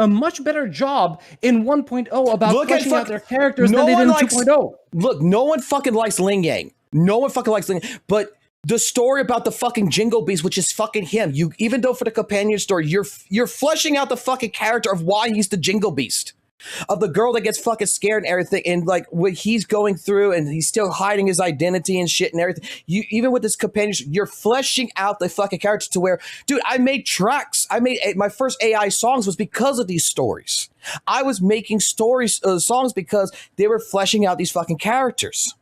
much better job in 1.0 about fleshing out their characters than they did in 2.0. Look, no one fucking likes Ling Yang. No one fucking likes Ling Yang. But the story about the fucking Jingle Beast, which is fucking him, even though for the companion story, you're fleshing out the fucking character of why he's the Jingle Beast. Of the girl that gets fucking scared and everything, and like what he's going through, and he's still hiding his identity and shit and everything. You even with this companion, you're fleshing out the fucking character to where, dude, I made tracks. My first AI songs was because of these stories. I was making songs because they were fleshing out these fucking characters.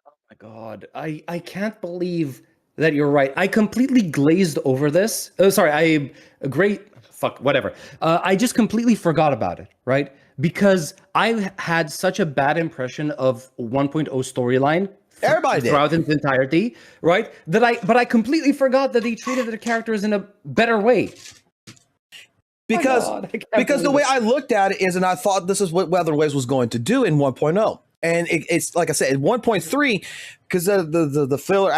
Oh my God, I can't believe that you're right. I completely glazed over this. Oh, sorry, fuck, whatever. I just completely forgot about it, right? Because I had such a bad impression of 1.0 storyline throughout its entirety, right? But I completely forgot that they treated the characters in a better way. Because the way I looked at it is, and I thought this is what Weather Waves was going to do in 1.0. And it's like I said, in 1.3, because the filler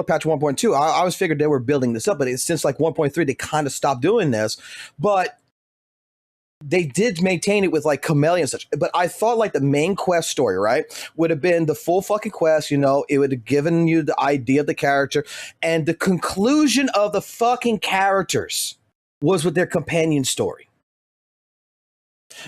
patch 1.2, I always figured they were building this up, but since like 1.3, they kind of stopped doing this. But they did maintain it with like Camellia and such. But I thought like the main quest story, right, would have been the full fucking quest. You know, it would have given you the idea of the character, and the conclusion of the fucking characters was with their companion story.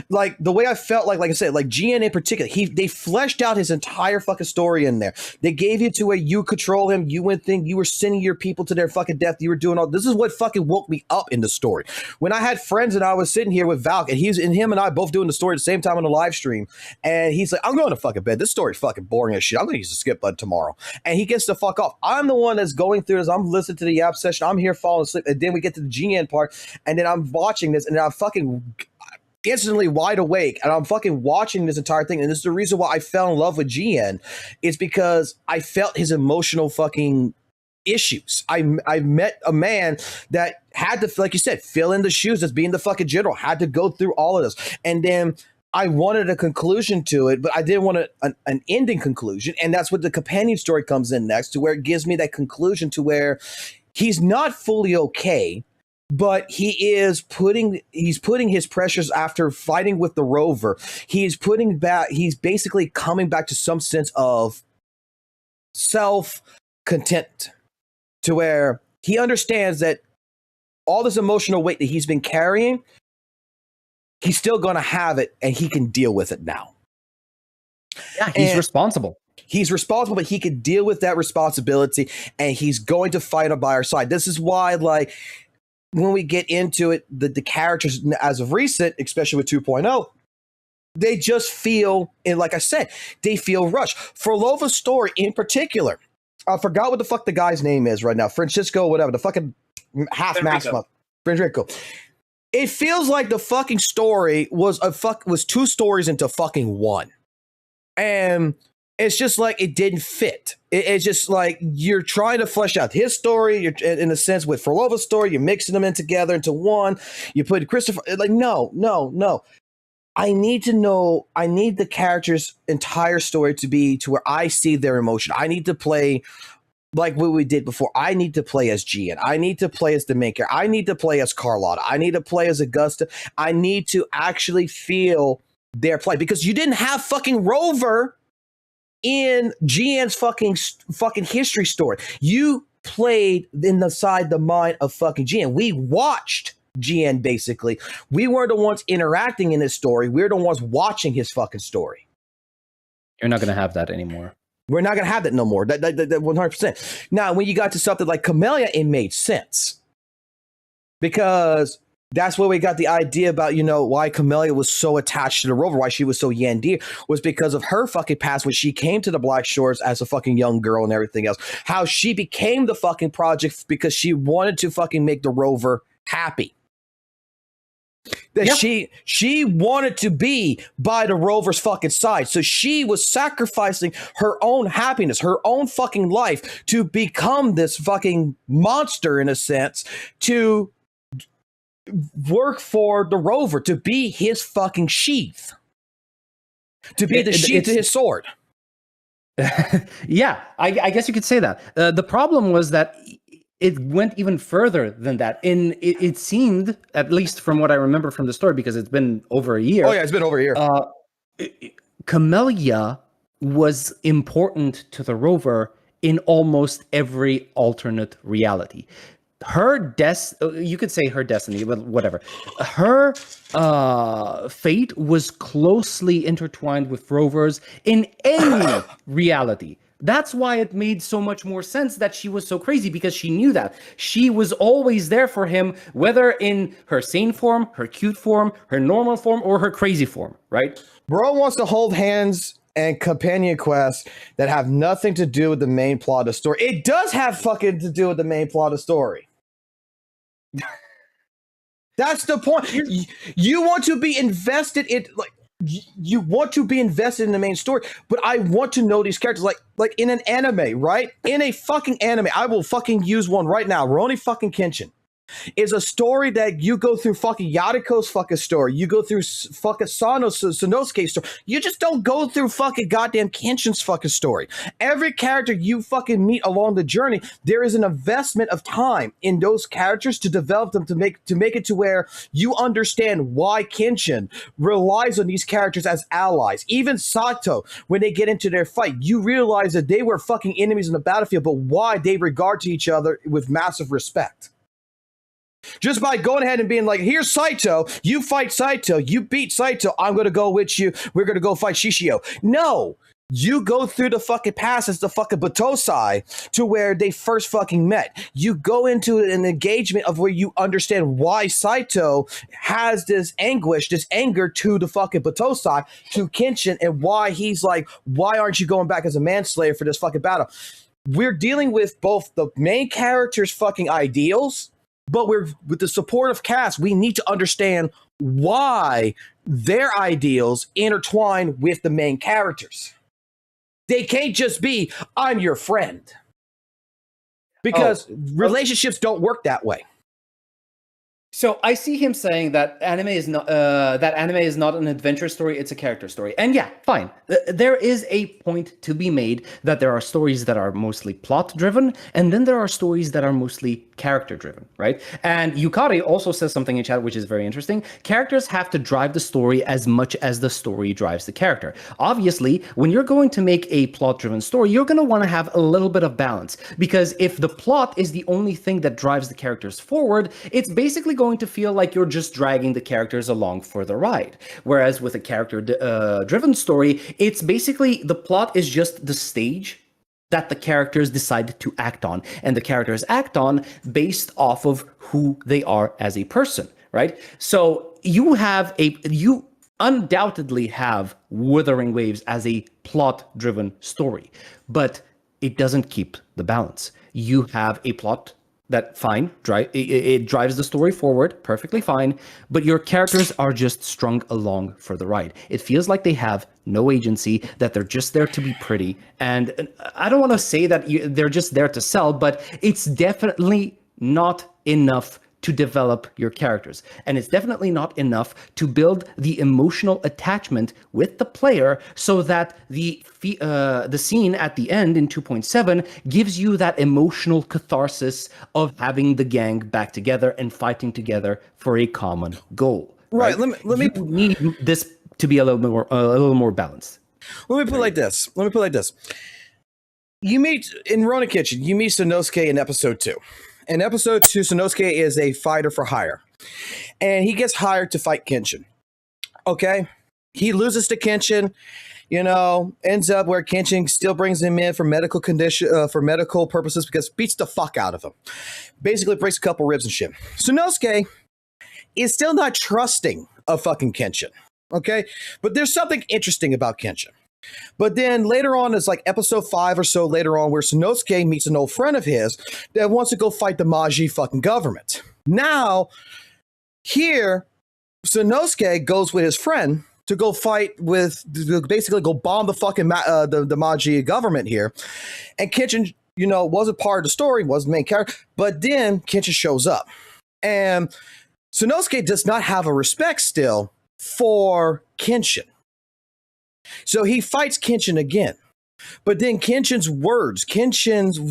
Like the way I felt like I said, like GN in particular, they fleshed out his entire fucking story in there. They gave you to where you control him, you went thing, you were sending your people to their fucking death, you were doing all this is what fucking woke me up in the story. When I had friends and I was sitting here with Valk, and him and I both doing the story at the same time on the live stream, and he's like, I'm going to fucking bed. This story's fucking boring as shit. I'm gonna use the skip button tomorrow. And he gets the fuck off. I'm the one that's going through this. I'm listening to the app session, I'm here falling asleep, and then we get to the GN part, and then I'm watching this, and then I'm fucking instantly wide awake, and I'm fucking watching this entire thing. And this is the reason why I fell in love with GN, is because I felt his emotional fucking issues. I met a man that had to, like you said, fill in the shoes as being the fucking general, had to go through all of this. And then I wanted a conclusion to it, but I didn't want an ending conclusion. And that's what the companion story comes in next, to where it gives me that conclusion to where he's not fully okay, but he's putting his pressures after fighting with the rover. He's basically coming back to some sense of self-content, to where he understands that all this emotional weight that he's been carrying, he's still going to have it, and he can deal with it now. Yeah, he's responsible. He's responsible, but he can deal with that responsibility, and he's going to fight on by our side. This is why, like, when we get into it, the characters as of recent, especially with 2.0, they just feel, and like I said, they feel rushed. For Lova's story in particular, I forgot what the fuck the guy's name is right now. Francisco, whatever, the fucking half-mask Federico. It feels like the fucking story was two stories into fucking one. And it's just like it didn't fit. It's just like you're trying to flesh out his story. You're in a sense with Forlova's story. You're mixing them in together into one. You put Christopher. Like no. I need to know. I need the character's entire story to be to where I see their emotion. I need to play like what we did before. I need to play as Gian. I need to play as the main character. I need to play as Carlotta. I need to play as Augusta. I need to actually feel their play, because you didn't have fucking Rover in GN's fucking history story. You played inside the mind of fucking GN. We watched GN, basically. We weren't the ones interacting in his story. We're the ones watching his fucking story. You're not going to have that anymore. We're not going to have that no more. That 100%. Now, when you got to something like Camellia, it made sense. Because that's where we got the idea about, you know, why Camellia was so attached to the rover, why she was so Yandir, was because of her fucking past when she came to the Black Shores as a fucking young girl and everything else. How she became the fucking project because she wanted to fucking make the rover happy. That she wanted to be by the rover's fucking side. So she was sacrificing her own happiness, her own fucking life to become this fucking monster, in a sense, to work for the rover, to be his fucking sheath, to be the sheath to his sword. Yeah, I guess you could say that. The problem was that it went even further than that. It seemed, at least from what I remember from the story, because it's been over a year. Oh yeah, it's been over a year. Camellia was important to the rover in almost every alternate reality. Her you could say her destiny, but whatever. Her fate was closely intertwined with Rover's in any reality. That's why it made so much more sense that she was so crazy, because she knew that. She was always there for him, whether in her sane form, her cute form, her normal form, or her crazy form, right? Bro wants to hold hands and companion quests that have nothing to do with the main plot of the story. It does have fucking to do with the main plot of the story. That's the point. You want to be invested in you want to be invested in the main story, but I want to know these characters like in an anime, right? In a fucking anime, I will fucking use one right now. Rurouni fucking Kenshin is a story that you go through fucking Yadiko's fucking story. You go through fucking Sanosuke's story. You just don't go through fucking goddamn Kenshin's fucking story. Every character you fucking meet along the journey, there is an investment of time in those characters to develop them to make it to where you understand why Kenshin relies on these characters as allies. Even Sato, when they get into their fight, you realize that they were fucking enemies in the battlefield, but why they regard to each other with massive respect. Just by going ahead and being like, here's Saito, you fight Saito, you beat Saito, I'm going to go with you, we're going to go fight Shishio. No, you go through the fucking passes, the fucking Batosai, to where they first fucking met. You go into an engagement of where you understand why Saito has this anguish, this anger to the fucking Batosai, to Kenshin, and why he's like, why aren't you going back as a manslayer for this fucking battle? We're dealing with both the main character's fucking ideals, but with the supportive cast, we need to understand why their ideals intertwine with the main characters. They can't just be, I'm your friend. Because relationships don't work that way. So I see him saying that anime is not an adventure story, it's a character story. And yeah, fine. There is a point to be made that there are stories that are mostly plot driven, and then there are stories that are mostly character driven, right? And Yukari also says something in chat which is very interesting. Characters have to drive the story as much as the story drives the character. Obviously, when you're going to make a plot driven story, you're going to want to have a little bit of balance, because if the plot is the only thing that drives the characters forward, it's basically going to feel like you're just dragging the characters along for the ride. Whereas with a character driven story, it's basically the plot is just the stage that the characters decide to act on, and the characters act on based off of who they are as a person, right? So you undoubtedly have Wuthering Waves as a plot driven story, but it doesn't keep the balance. You have a plot that it drives the story forward, perfectly fine, but your characters are just strung along for the ride. It feels like they have no agency, that they're just there to be pretty. And I don't want to say that they're just there to sell, but it's definitely not enough to develop your characters. And it's definitely not enough to build the emotional attachment with the player so that the scene at the end in 2.7 gives you that emotional catharsis of having the gang back together and fighting together for a common goal. Right. Let me you need this to be a little more balanced. Let me put it like this. You meet in Rurouni Kenshin, you meet Sanosuke in episode 2. In episode 2, Sanosuke is a fighter for hire, and he gets hired to fight Kenshin. Okay, he loses to Kenshin, ends up where Kenshin still brings him in for medical purposes, because beats the fuck out of him. Basically breaks a couple ribs and shit. Sanosuke is still not trusting of fucking Kenshin. Okay, but there's something interesting about Kenshin. But then later on, it's like episode 5 or so later on, where Sanosuke meets an old friend of his that wants to go fight the Maji fucking government. Now, here, Sanosuke goes with his friend to go fight basically go bomb the fucking the Maji government here. And Kenshin, wasn't part of the story, wasn't the main character, but then Kenshin shows up. And Sanosuke does not have a respect still for Kenshin. So he fights Kenshin again. But then Kenshin's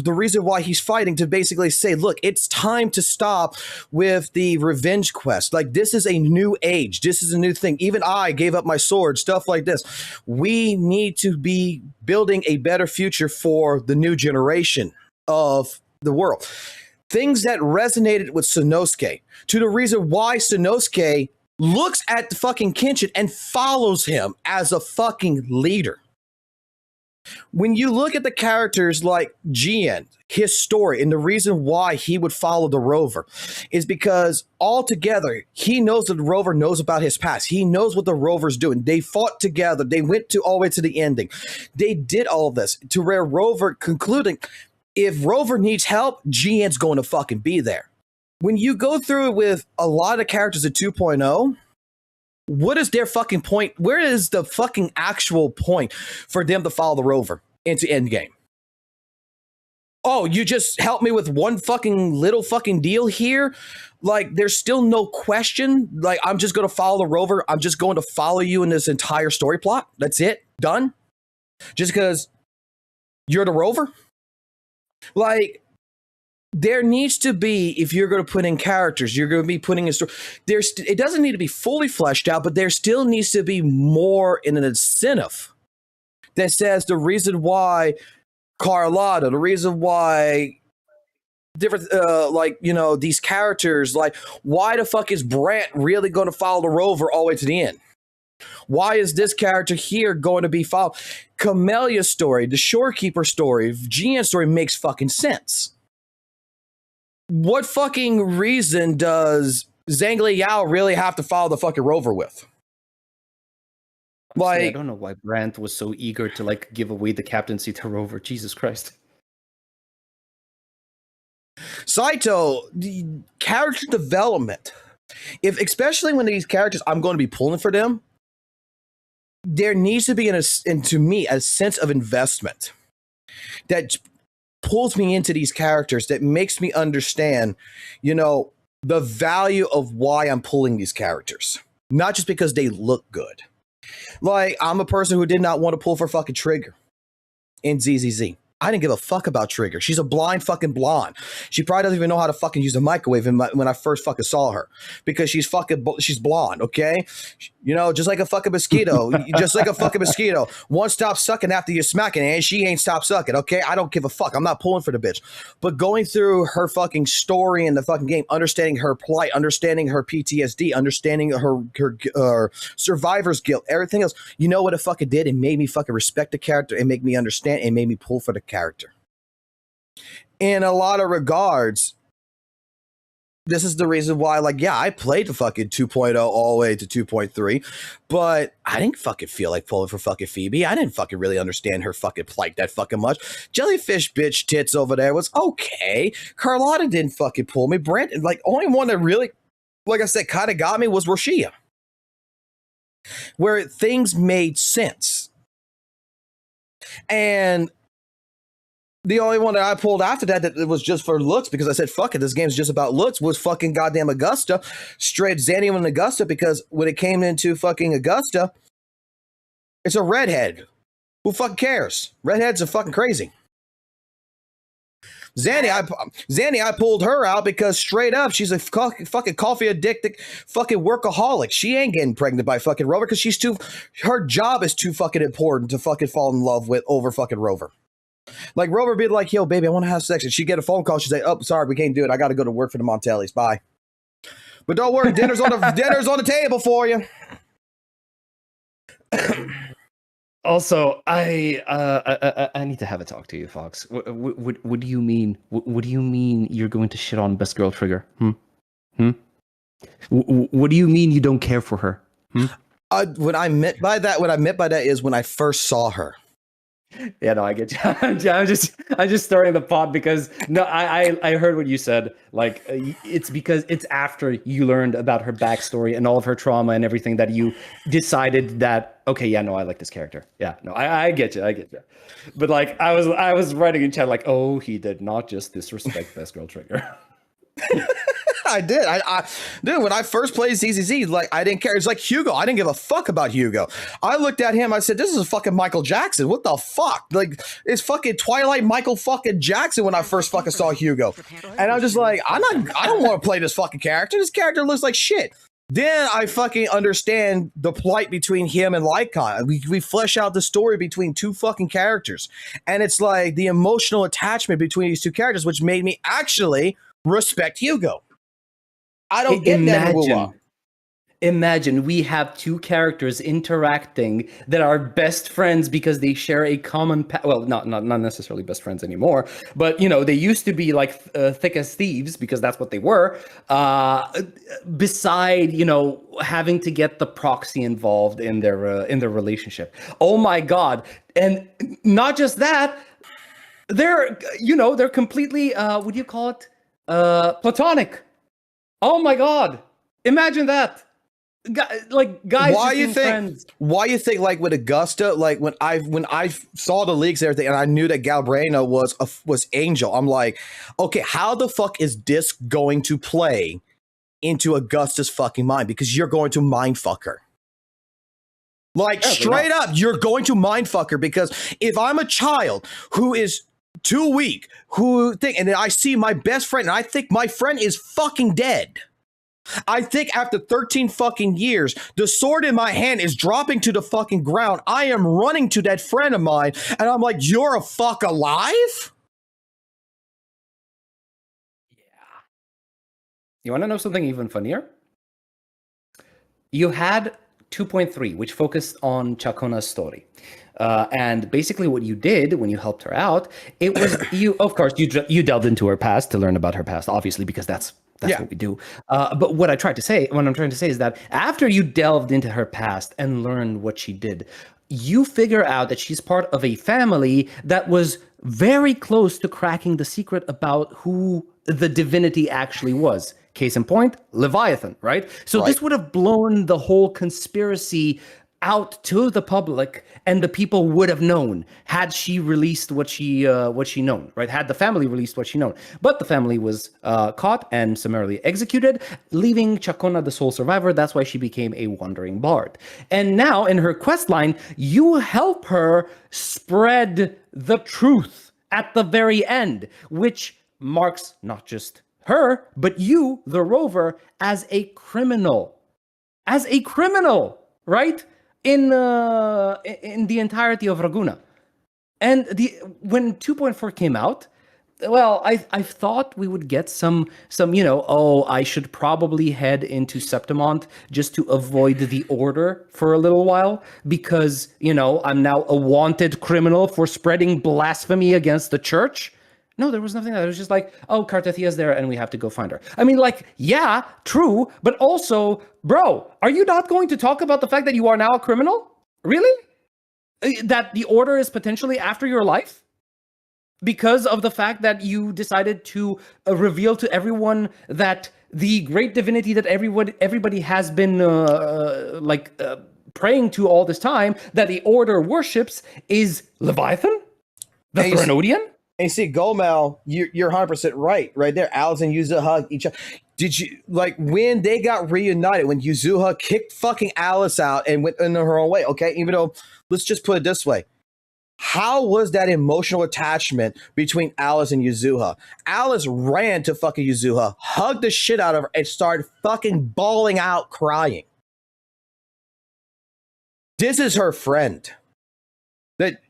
the reason why he's fighting, to basically say, look, it's time to stop with the revenge quest. Like, this is a new age. This is a new thing. Even I gave up my sword, stuff like this. We need to be building a better future for the new generation of the world. Things that resonated with Sanosuke, to the reason why Sanosuke looks at the fucking Kenshin and follows him as a fucking leader. When you look at the characters like Jien, his story, and the reason why he would follow the Rover is because altogether, he knows that the Rover knows about his past. He knows what the Rover's doing. They fought together. They went all the way to the ending. They did all this to where Rover concluding, if Rover needs help, Jien's going to fucking be there. when you go through it with a lot of characters at 2.0, what is their fucking point? Where is the fucking actual point for them to follow the rover into endgame? Oh, you just helped me with one fucking little fucking deal here? Like, there's still no question. Like, I'm just going to follow the rover. I'm just going to follow you in this entire story plot. That's it. Done. Just because you're the rover? Like, there needs to be, if you're going to put in characters, you're going to be putting in story. It doesn't need to be fully fleshed out, but there still needs to be more in an incentive that says the reason why Carlotta, the reason why different, these characters, like, why the fuck is Brant really going to follow the rover all the way to the end? Why is this character here going to be followed? Camelia's story, the Shorekeeper story, GN's story makes fucking sense. What fucking reason does Zhang Yao really have to follow the fucking rover with? Like, I don't know why Brant was so eager to like give away the captaincy to Rover. Jesus Christ. Saito, the character development, especially when these characters I'm going to be pulling for them, there needs to be to me a sense of investment that pulls me into these characters, that makes me understand, the value of why I'm pulling these characters, not just because they look good. Like, I'm a person who did not want to pull for fucking Trigger in ZZZ. I didn't give a fuck about Trigger. She's a blind fucking blonde. She probably doesn't even know how to fucking use a microwave when I first fucking saw her, because she's blonde, okay? Just like a fucking mosquito. Just like a fucking mosquito. One stops sucking after you're smacking, and she ain't stopped sucking, okay? I don't give a fuck. I'm not pulling for the bitch. But going through her fucking story in the fucking game, understanding her plight, understanding her PTSD, understanding her survivor's guilt, everything else, you know what it fucking did? It made me fucking respect the character and make me understand and made me pull for the character. In a lot of regards, this is the reason why, I played the fucking 2.0 all the way to 2.3, but I didn't fucking feel like pulling for fucking Phoebe. I didn't fucking really understand her fucking plight that fucking much. Jellyfish bitch tits over there was okay. Carlotta didn't fucking pull me. Brent, only one that really, like I said, kind of got me was Lucia, where things made sense. And the only one that I pulled after that it was just for looks, because I said, fuck it, this game's just about looks, was fucking goddamn Augusta. Straight Xannium and Augusta, because when it came into fucking Augusta, it's a redhead. Who fucking cares? Redheads are fucking crazy. Zanny, I pulled her out because straight up, she's a fucking coffee addicted fucking workaholic. She ain't getting pregnant by fucking Rover because her job is too fucking important to fucking fall in love with over fucking Rover. Like, Rover be like, yo, baby, I want to have sex. And she'd get a phone call. She'd say, oh, sorry, we can't do it. I got to go to work for the Montellis. Bye. But don't worry, dinner's on the table for you. Also, I need to have a talk to you, Fox. What do you mean? What do you mean you're going to shit on Best Girl Trigger? What do you mean you don't care for her? What I meant by that is when I first saw her. Yeah, no, I get you. I'm just starting the pod because I heard what you said. Like, it's because it's after you learned about her backstory and all of her trauma and everything that you decided that, okay, yeah, no, I like this character. Yeah, no, I get you. But like, I was writing in chat like, oh, he did not just disrespect Best Girl Trigger. I did. Dude, when I first played ZZZ, like, I didn't care. It's like Hugo. I didn't give a fuck about Hugo. I looked at him. I said, this is fucking Michael Jackson. What the fuck? Like, it's fucking Twilight Michael fucking Jackson when I first fucking saw Hugo. And I'm just like, I don't want to play this fucking character. This character looks like shit. Then I fucking understand the plight between him and Lycon. We flesh out the story between two fucking characters. And it's like the emotional attachment between these two characters, which made me actually respect Hugo. I don't get that in WUWA. Imagine we have two characters interacting that are best friends because they share a common well, not necessarily best friends anymore, but they used to be like thick as thieves because that's what they were. Beside having to get the proxy involved in their relationship. Oh my god! And not just that, they're completely what do you call it? Platonic. Oh my god! Imagine that. Guys, Why just you being think? friends. Why you think like with Augusta, like when I saw the leaks and everything, and I knew that Galbraino was Angel. I'm like, okay, how the fuck is this going to play into Augusta's fucking mind? Because you're going to mind fuck her. Like straight up, you're going to mind fuck her. Because if I'm a child who is too weak, and then I see my best friend, and I think my friend is fucking dead. I think after 13 fucking years, the sword in my hand is dropping to the fucking ground. I am running to that friend of mine, and I'm like, you're a fuck alive? You want to know something even funnier? You had 2.3, which focused on Chakona's story. And basically what you did when you helped her out, it was of course, you delved into her past to learn about her past, obviously, because that's what we do. But what I'm trying to say is that after you delved into her past and learned what she did, you figure out that she's part of a family that was very close to cracking the secret about who the divinity actually was. Case in point, Leviathan, right? So this would have blown the whole conspiracy out to the public, and the people would have known had she released what she known, right? Had the family released what she known. But the family was caught and summarily executed, leaving Chakona the sole survivor. That's why she became a wandering bard. And now in her quest line, you help her spread the truth at the very end, which marks not just her, but you, the rover, as a criminal. As a criminal, right? In the entirety of Raguna. And when 2.4 came out, well, I thought we would get some I should probably head into Septimont just to avoid the order for a little while because, I'm now a wanted criminal for spreading blasphemy against the church. No, there was nothing. It was just like, oh, Cartethia's there and we have to go find her. I mean, yeah, true. But also, bro, are you not going to talk about the fact that you are now a criminal? Really? That the order is potentially after your life? Because of the fact that you decided to reveal to everyone that the great divinity that everybody has been praying to all this time, that the order worships, is Leviathan? The Threnodian? And see, Gomel, you're 100% right there. Alice and Yuzuha each other. Did you, when they got reunited, when Yuzuha kicked fucking Alice out and went in her own way, okay? Even though, let's just put it this way. How was that emotional attachment between Alice and Yuzuha? Alice ran to fucking Yuzuha, hugged the shit out of her, and started fucking bawling out, crying. This is her friend. That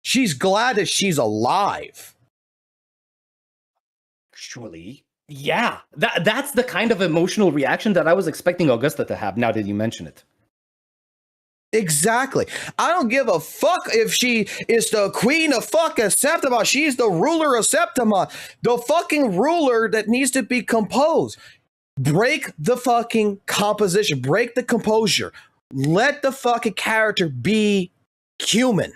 she's glad that she's alive. Actually, yeah. That's the kind of emotional reaction that I was expecting Augusta to have, now that you mention it. Exactly. I don't give a fuck if she is the queen of fucking Septima. She's the ruler of Septima. The fucking ruler that needs to be composed. Break the fucking composition. Break the composure. Let the fucking character be human.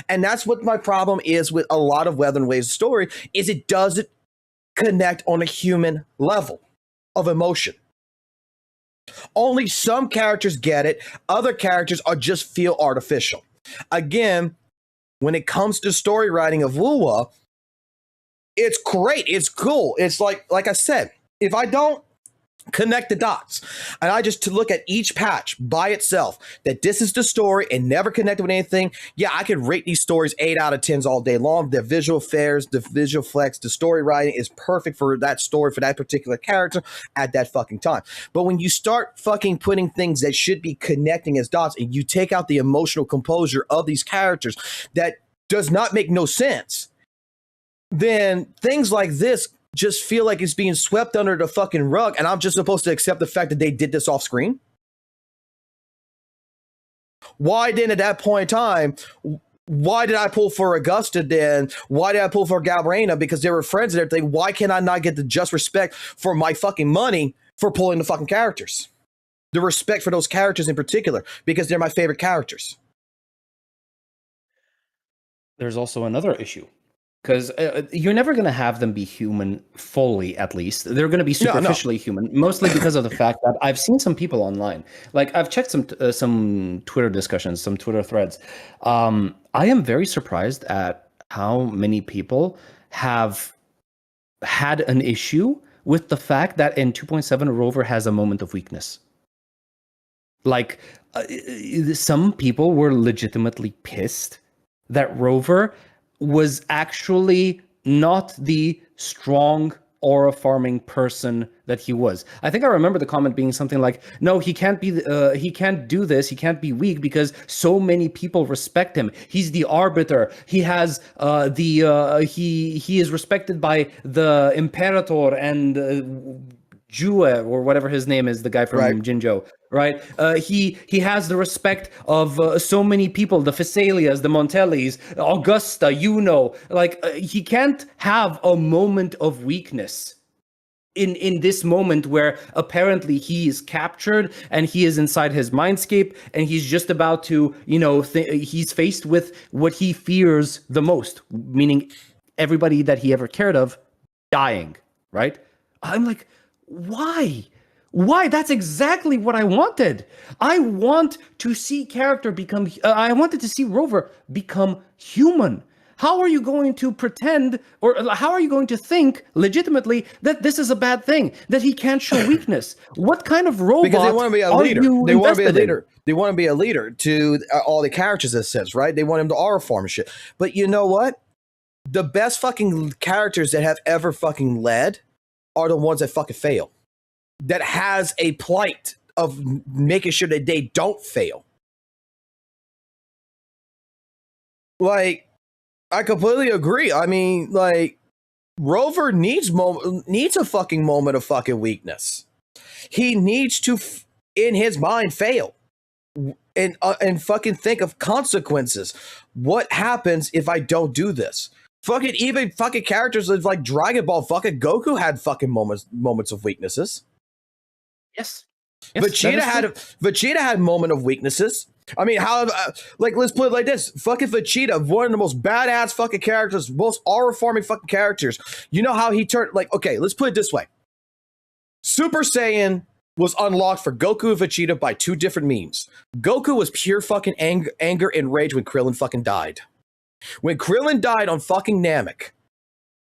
And that's what my problem is with a lot of Weather and Waves story, is it doesn't connect on a human level of emotion. Only some characters get it. Other characters just feel artificial. Again, when it comes to story writing of WUWA, it's great. It's cool. It's like I said, if I don't connect the dots and I just to look at each patch by itself, that this is the story and never connect with anything, yeah, I could rate these stories 8 out of 10s all day long. The visual affairs, the visual flex, the story writing is perfect for that story, for that particular character at that fucking time. But when you start fucking putting things that should be connecting as dots and you take out the emotional composure of these characters that does not make no sense, then things like this just feel like it's being swept under the fucking rug, and I'm just supposed to accept the fact that they did this off screen? Why then at that point in time, why did I pull for Augusta then? Why did I pull for Galbraina? Because they were friends and everything. Why can I not get the just respect for my fucking money for pulling the fucking characters? The respect for those characters in particular, because they're my favorite characters. There's also another issue. because you're never going to have them be human fully, at least. They're going to be superficially human, mostly because of the fact that I've seen some people online. Like, I've checked some Twitter discussions, some Twitter threads. I am very surprised at how many people have had an issue with the fact that in 2.7, Rover has a moment of weakness. Like, some people were legitimately pissed that Rover was actually not the strong aura farming person that he was. I think I remember the comment being something like, "No, he can't be. He can't do this. He can't be weak because so many people respect him. He's the arbiter. He has he is respected by the Imperator and WUWA, or whatever his name is, the guy from Jinjo." Right, he has the respect of so many people, the Phassalias, the Montellis, Augusta, like he can't have a moment of weakness in this moment where apparently he is captured and he is inside his mindscape and he's just about to, he's faced with what he fears the most, meaning everybody that he ever cared of dying, right? I'm like, why? Why? That's exactly what I wanted. I want to see character become. I wanted to see Rover become human. How are you going to pretend, or how are you going to think legitimately that this is a bad thing, that he can't show weakness? What kind of robot? Because they want to be a leader. They want to be a leader. They want to be a leader to all the characters, it says, right? They want him to aura form and shit. But you know what? The best fucking characters that have ever fucking led are the ones that fucking fail. That has a plight of making sure that they don't fail. Like, I completely agree. I mean, like, Rover needs a fucking moment of fucking weakness. He needs to, in his mind, fail and fucking think of consequences. What happens if I don't do this? Fucking even fucking characters like Dragon Ball, fucking Goku had fucking moments of weaknesses. Yes. Vegeta had moment of weaknesses. I mean, how let's put it like this: fucking Vegeta, one of the most badass fucking characters, most aura-forming fucking characters. You know how he turned? Like, okay, let's put it this way: Super Saiyan was unlocked for Goku and Vegeta by two different means. Goku was pure fucking anger and rage when Krillin fucking died. When Krillin died on fucking Namek,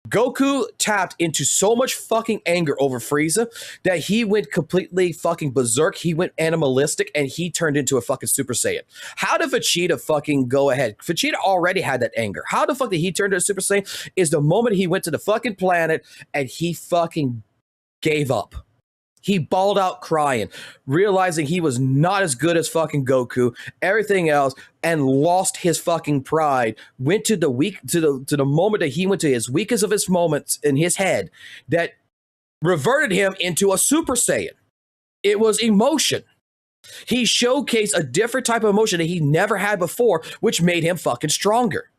Goku tapped into so much fucking anger over Frieza that he went completely fucking berserk. He went animalistic and he turned into a fucking Super Saiyan. How did Vegeta fucking go ahead? Vegeta already had that anger. How the fuck did he turn into a Super Saiyan? Is the moment he went to the fucking planet and he fucking gave up. He bawled out crying, realizing he was not as good as fucking Goku, everything else, and lost his fucking pride. Went to the moment that he went to his weakest of his moments in his head that reverted him into a Super Saiyan. It was emotion. He showcased a different type of emotion that he never had before, which made him fucking stronger.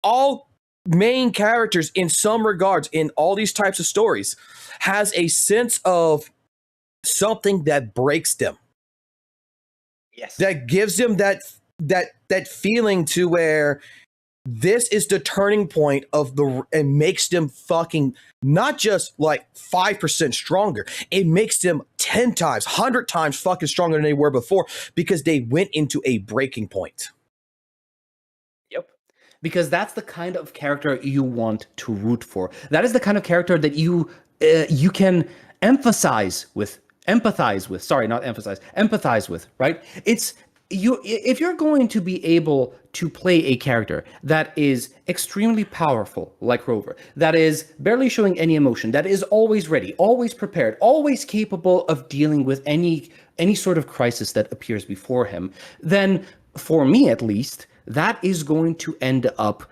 All main characters in some regards in all these types of stories has a sense of something that breaks them. Yes. That gives them that feeling to where this is the turning point of and makes them fucking not just like 5% stronger. It makes them 10 times, 100 times fucking stronger than they were before because they went into a breaking point. Because that's the kind of character you want to root for. That is the kind of character that you can empathize with, right? It's you. If you're going to be able to play a character that is extremely powerful, like Rover, that is barely showing any emotion, that is always ready, always prepared, always capable of dealing with any sort of crisis that appears before him, then for me at least, that is going to end up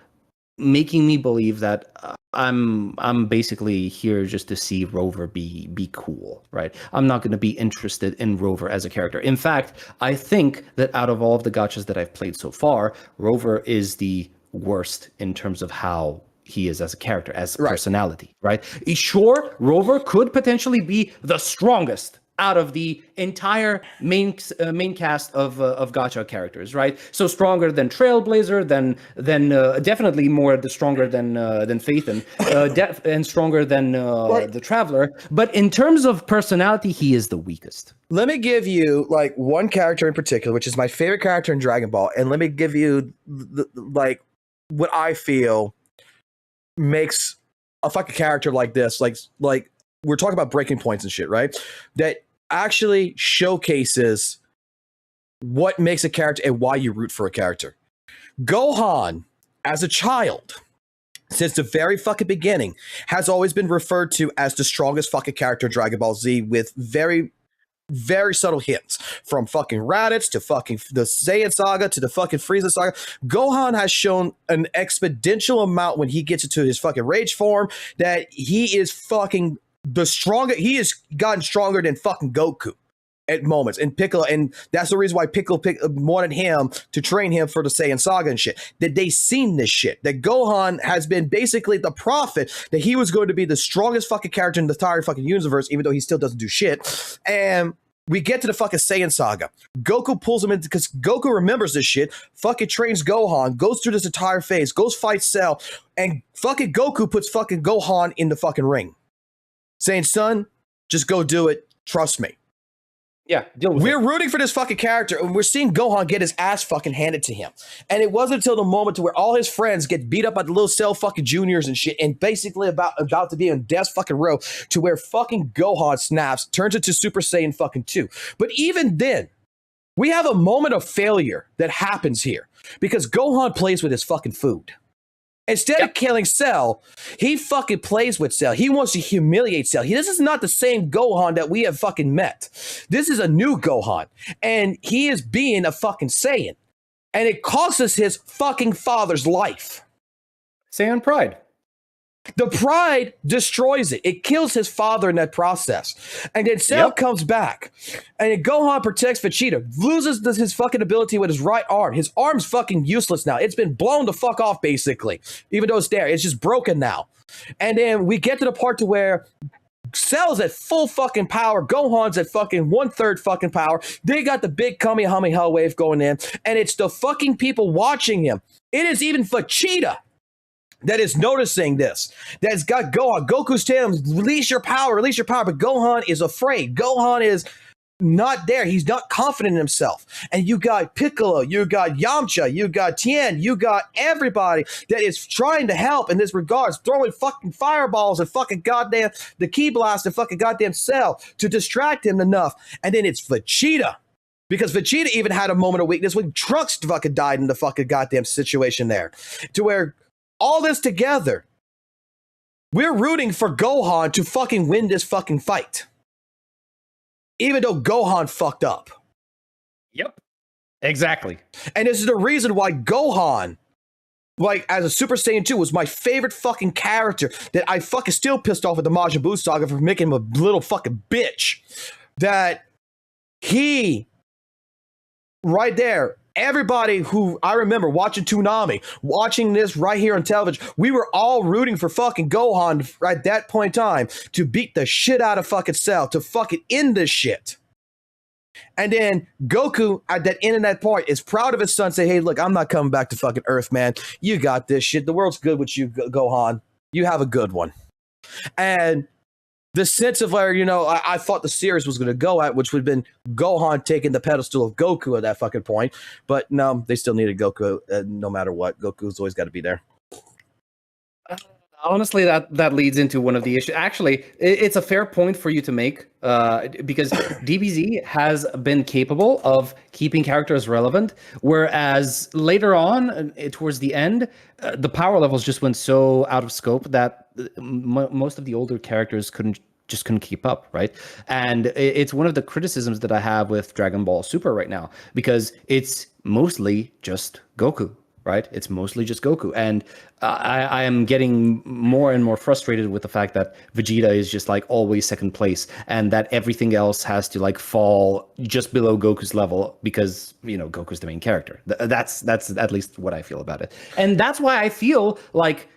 making me believe that I'm basically here just to see Rover be cool, right? I'm not going to be interested in Rover as a character. In fact, I think that out of all of the gachas that I've played so far, Rover is the worst in terms of how he is as a character, as personality, right? Sure, Rover could potentially be the strongest out of the entire main cast of gacha characters, right? So stronger than Trailblazer, than definitely stronger than Phaethon, and stronger than the Traveler. But in terms of personality, he is the weakest. Let me give you like one character in particular, which is my favorite character in Dragon Ball, and let me give you like what I feel makes a fucking character like this, like we're talking about breaking points and shit, right? That actually showcases what makes a character and why you root for a character. Gohan, as a child, since the very fucking beginning, has always been referred to as the strongest fucking character in Dragon Ball Z, with very, very subtle hints, from fucking Raditz to fucking the Saiyan saga to the fucking Frieza saga. Gohan has shown an exponential amount when he gets into his fucking rage form that he is fucking the strongest. He has gotten stronger than fucking Goku at moments, and Piccolo, and that's the reason why Piccolo wanted him to train him for the Saiyan saga and shit. That they seen this shit. That Gohan has been basically the prophet that he was going to be the strongest fucking character in the entire fucking universe, even though he still doesn't do shit. And we get to the fucking Saiyan saga. Goku pulls him in because Goku remembers this shit, fucking trains Gohan, goes through this entire phase, goes fight Cell, and fucking Goku puts fucking Gohan in the fucking ring, saying, son, just go do it. Trust me. Yeah, we're rooting for this fucking character, and we're seeing Gohan get his ass fucking handed to him. And it wasn't until the moment to where all his friends get beat up by the little Cell fucking juniors and shit, and basically about to be in death's fucking row, to where fucking Gohan snaps, turns into Super Saiyan fucking 2. But even then, we have a moment of failure that happens here, because Gohan plays with his fucking food. Instead of killing Cell, he fucking plays with Cell. He wants to humiliate Cell. This is not the same Gohan that we have fucking met. This is a new Gohan. And he is being a fucking Saiyan. And it costs us his fucking father's life. Saiyan pride. The pride destroys it. It kills his father in that process. And then Cell comes back. And then Gohan protects Vegeta. Loses his fucking ability with his right arm. His arm's fucking useless now. It's been blown the fuck off, basically. Even though it's there. It's just broken now. And then we get to the part to where Cell's at full fucking power. Gohan's at fucking 1/3 fucking power. They got the big Kamehameha wave going in. And it's the fucking people watching him. It is even Vegeta that is noticing this, that's got Gohan. Goku's telling him, release your power, but Gohan is afraid. Gohan is not there. He's not confident in himself. And you got Piccolo, you got Yamcha, you got Tien, you got everybody that is trying to help in this regards, throwing fucking fireballs and fucking goddamn the Ki Blast and fucking goddamn Cell to distract him enough. And then it's Vegeta. Because Vegeta even had a moment of weakness when Trunks fucking died in the fucking goddamn situation there. To where all this together, we're rooting for Gohan to fucking win this fucking fight. Even though Gohan fucked up. Yep. Exactly. And this is the reason why Gohan, like, as a Super Saiyan 2, was my favorite fucking character that I fucking still pissed off at the Majin Buu saga for making him a little fucking bitch. That he, right there, everybody who I remember watching Toonami, watching this right here on television, we were all rooting for fucking Gohan at that point in time to beat the shit out of fucking Cell, to fucking end this shit. And then Goku, at that end of that point, is proud of his son, say, hey, look, I'm not coming back to fucking Earth, man. You got this shit. The world's good with you, Gohan. You have a good one. And the sense of where, you know, I thought the series was going to go at, which would have been Gohan taking the pedestal of Goku at that fucking point. But no, they still needed Goku no matter what. Goku's always got to be there. Honestly, that leads into one of the issues. Actually, it's a fair point for you to make because DBZ has been capable of keeping characters relevant, whereas later on, towards the end, the power levels just went so out of scope that most of the older characters couldn't keep up, right? And it's one of the criticisms that I have with Dragon Ball Super right now, because it's mostly just Goku. Right? It's mostly just Goku. And I am getting more and more frustrated with the fact that Vegeta is just like always second place, and that everything else has to like fall just below Goku's level because, you know, Goku's the main character. That's at least what I feel about it. And that's why I feel like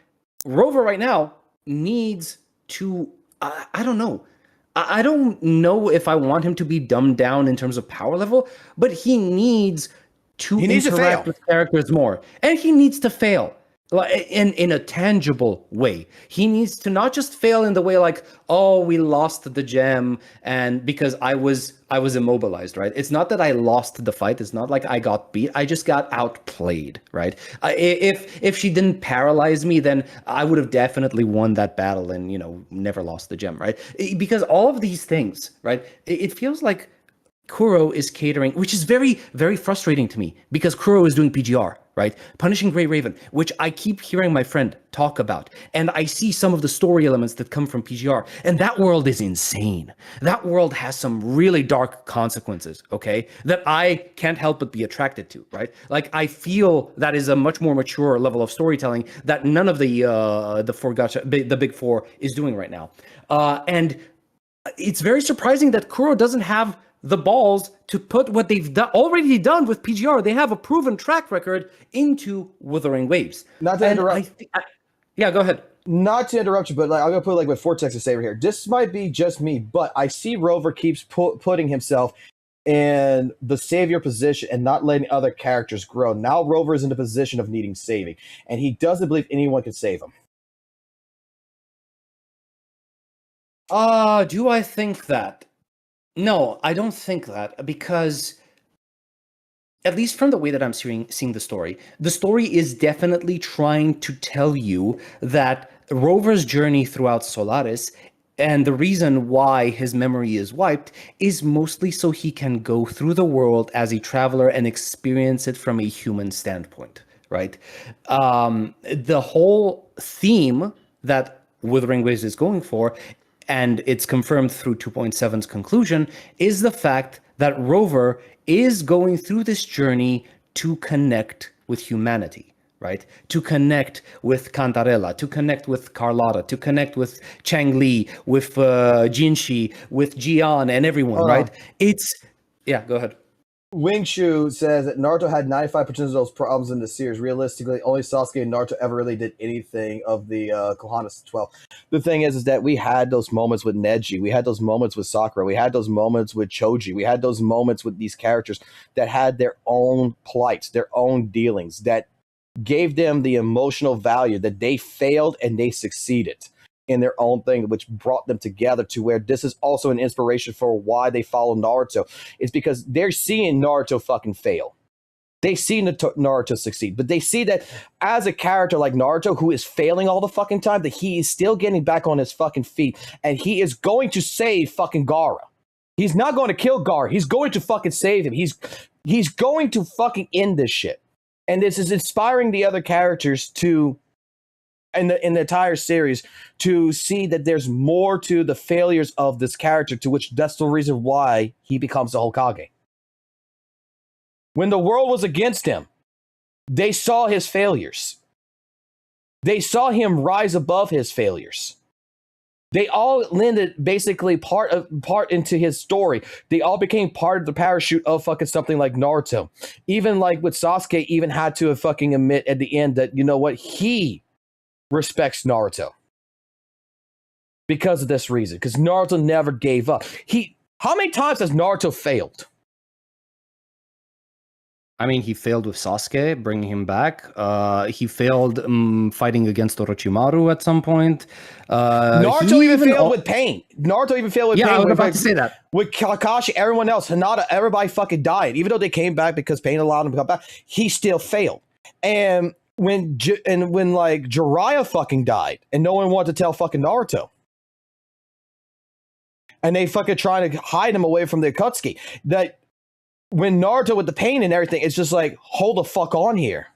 Rover right now needs to, I don't know. I don't know if I want him to be dumbed down in terms of power level, but he needs to interact with characters more, and he needs to fail like in a tangible way. He needs to not just fail in the way like, oh, we lost the gem, and because I was immobilized, right? It's not that I lost the fight. It's not like I got beat. I just got outplayed, right? If she didn't paralyze me, then I would have definitely won that battle and never lost the gem, right? Because all of these things, right? It feels like Kuro is catering, which is very, very frustrating to me because Kuro is doing PGR, right? Punishing Grey Raven, which I keep hearing my friend talk about. And I see some of the story elements that come from PGR. And that world is insane. That world has some really dark consequences, okay? That I can't help but be attracted to, right? Like, I feel that is a much more mature level of storytelling that none of the big four is doing right now. And it's very surprising that Kuro doesn't have the balls to put what they've already done with PGR. They have a proven track record into Wuthering Waves. Not to interrupt. Yeah, go ahead. Not to interrupt you, but I'm going to put what Vortex is saying here. This might be just me, but I see Rover keeps putting himself in the savior position and not letting other characters grow. Now Rover is in the position of needing saving, and he doesn't believe anyone can save him. Do I think that? No, I don't think that, because at least from the way that I'm seeing the story is definitely trying to tell you that Rover's journey throughout Solaris and the reason why his memory is wiped is mostly so he can go through the world as a traveler and experience it from a human standpoint, right? The whole theme that Wuthering Waves is going for, and it's confirmed through 2.7's conclusion, is the fact that Rover is going through this journey to connect with humanity, right? To connect with Cantarella, to connect with Carlotta, to connect with Chang Li, with Jinshi, with Jian, and everyone, right? Yeah, go ahead. Wing Shu says that Naruto had 95% of those problems in the series. Realistically, only Sasuke and Naruto ever really did anything of the Kohanas 12. The thing is that we had those moments with Neji. We had those moments with Sakura. We had those moments with Choji. We had those moments with these characters that had their own plights, their own dealings, that gave them the emotional value that they failed and they succeeded in their own thing, which brought them together to where this is also an inspiration for why they follow Naruto. It's because they're seeing Naruto fucking fail. They see Naruto succeed, but they see that as a character like Naruto, who is failing all the fucking time, that he is still getting back on his fucking feet, and he is going to save fucking Gaara. He's not going to kill Gaara. He's going to fucking save him. He's going to fucking end this shit. And this is inspiring the other characters to, in the entire series, to see that there's more to the failures of this character, to which that's the reason why he becomes the Hokage. When the world was against him, they saw his failures. They saw him rise above his failures. They all lended basically part into his story. They all became part of the parachute of fucking something like Naruto. Even like with Sasuke, even had to fucking admit at the end that, you know what, he respects Naruto because of this reason, because Naruto never gave up. How many times has Naruto failed? I mean, he failed with Sasuke, bringing him back. He failed fighting against Orochimaru at some point. Naruto even failed with Pain. Naruto even failed with Pain. Yeah, I was about to say that. With Kakashi, everyone else, Hinata, everybody fucking died. Even though they came back because Pain allowed them to come back, he still failed. And when like Jiraiya fucking died, and no one wanted to tell fucking Naruto, and they fucking trying to hide him away from the Akatsuki, that when Naruto with the pain and everything, it's just like, hold the fuck on here.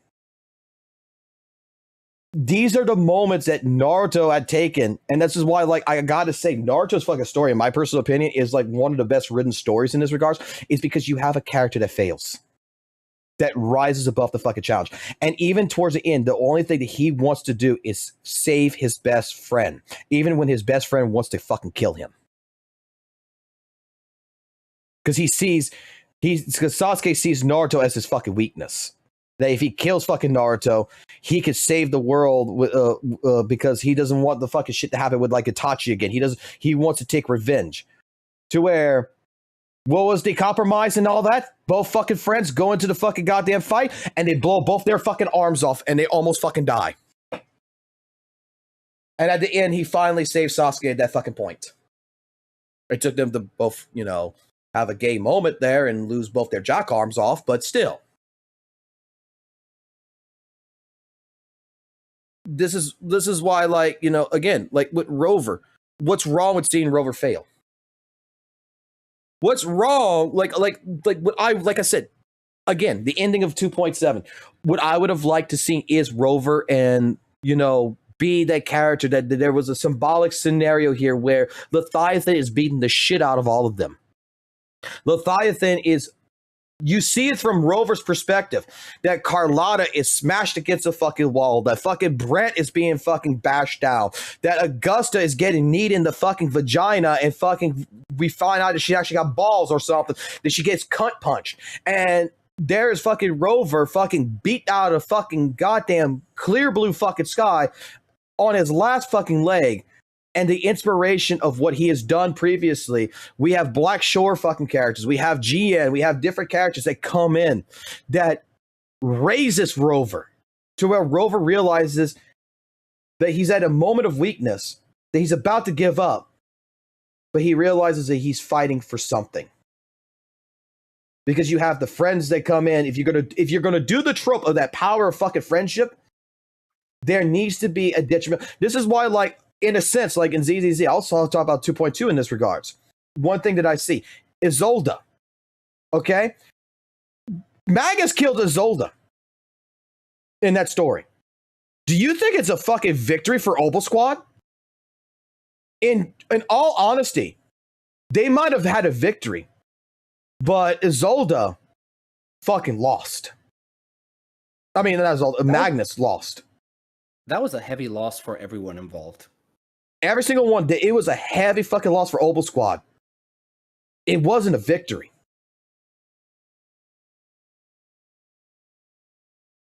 These are the moments that Naruto had taken, and this is why, like, I gotta say, Naruto's fucking story, in my personal opinion, is like one of the best written stories in this regards, is because you have a character that fails, that rises above the fucking challenge. And even towards the end, the only thing that he wants to do is save his best friend, even when his best friend wants to fucking kill him. Because because Sasuke sees Naruto as his fucking weakness. that if he kills fucking Naruto, he could save the world because he doesn't want the fucking shit to happen with like Itachi again. He wants to take revenge. To where, what was the compromise and all that? Both fucking friends go into the fucking goddamn fight and they blow both their fucking arms off and they almost fucking die. And at the end, he finally saved Sasuke at that fucking point. It took them to both, you know, have a gay moment there and lose both their jock arms off, but still. This is why, like, you know, again, like with Rover, what's wrong with seeing Rover fail? What's wrong? Like I said, again, the ending of 2.7. What I would have liked to see is Rover and, you know, be that character that there was a symbolic scenario here where Leviathan is beating the shit out of all of them. Leviathan is, you see it from Rover's perspective, that Carlotta is smashed against a fucking wall, that fucking Brent is being fucking bashed down, that Augusta is getting kneed in the fucking vagina and fucking, we find out that she actually got balls or something, that she gets cunt punched. And there's fucking Rover fucking beat out of fucking goddamn clear blue fucking sky on his last fucking leg. And the inspiration of what he has done previously, we have Black Shore fucking characters, we have GN, we have different characters that come in that raises Rover to where Rover realizes that he's at a moment of weakness, that he's about to give up, but he realizes that he's fighting for something. Because you have the friends that come in, if you're gonna do the trope of that power of fucking friendship, there needs to be a detriment. This is why, like, in a sense, like in ZZZ, I'll also talk about 2.2 in this regards. One thing that I see, Isolde. Okay? Magus killed Isolde in that story. Do you think it's a fucking victory for Obel Squad? In all honesty, they might have had a victory, but Isolde fucking lost. I mean, not Isolde, Magnus lost. That was a heavy loss for everyone involved. Every single one, it was a heavy fucking loss for Obel Squad. It wasn't a victory.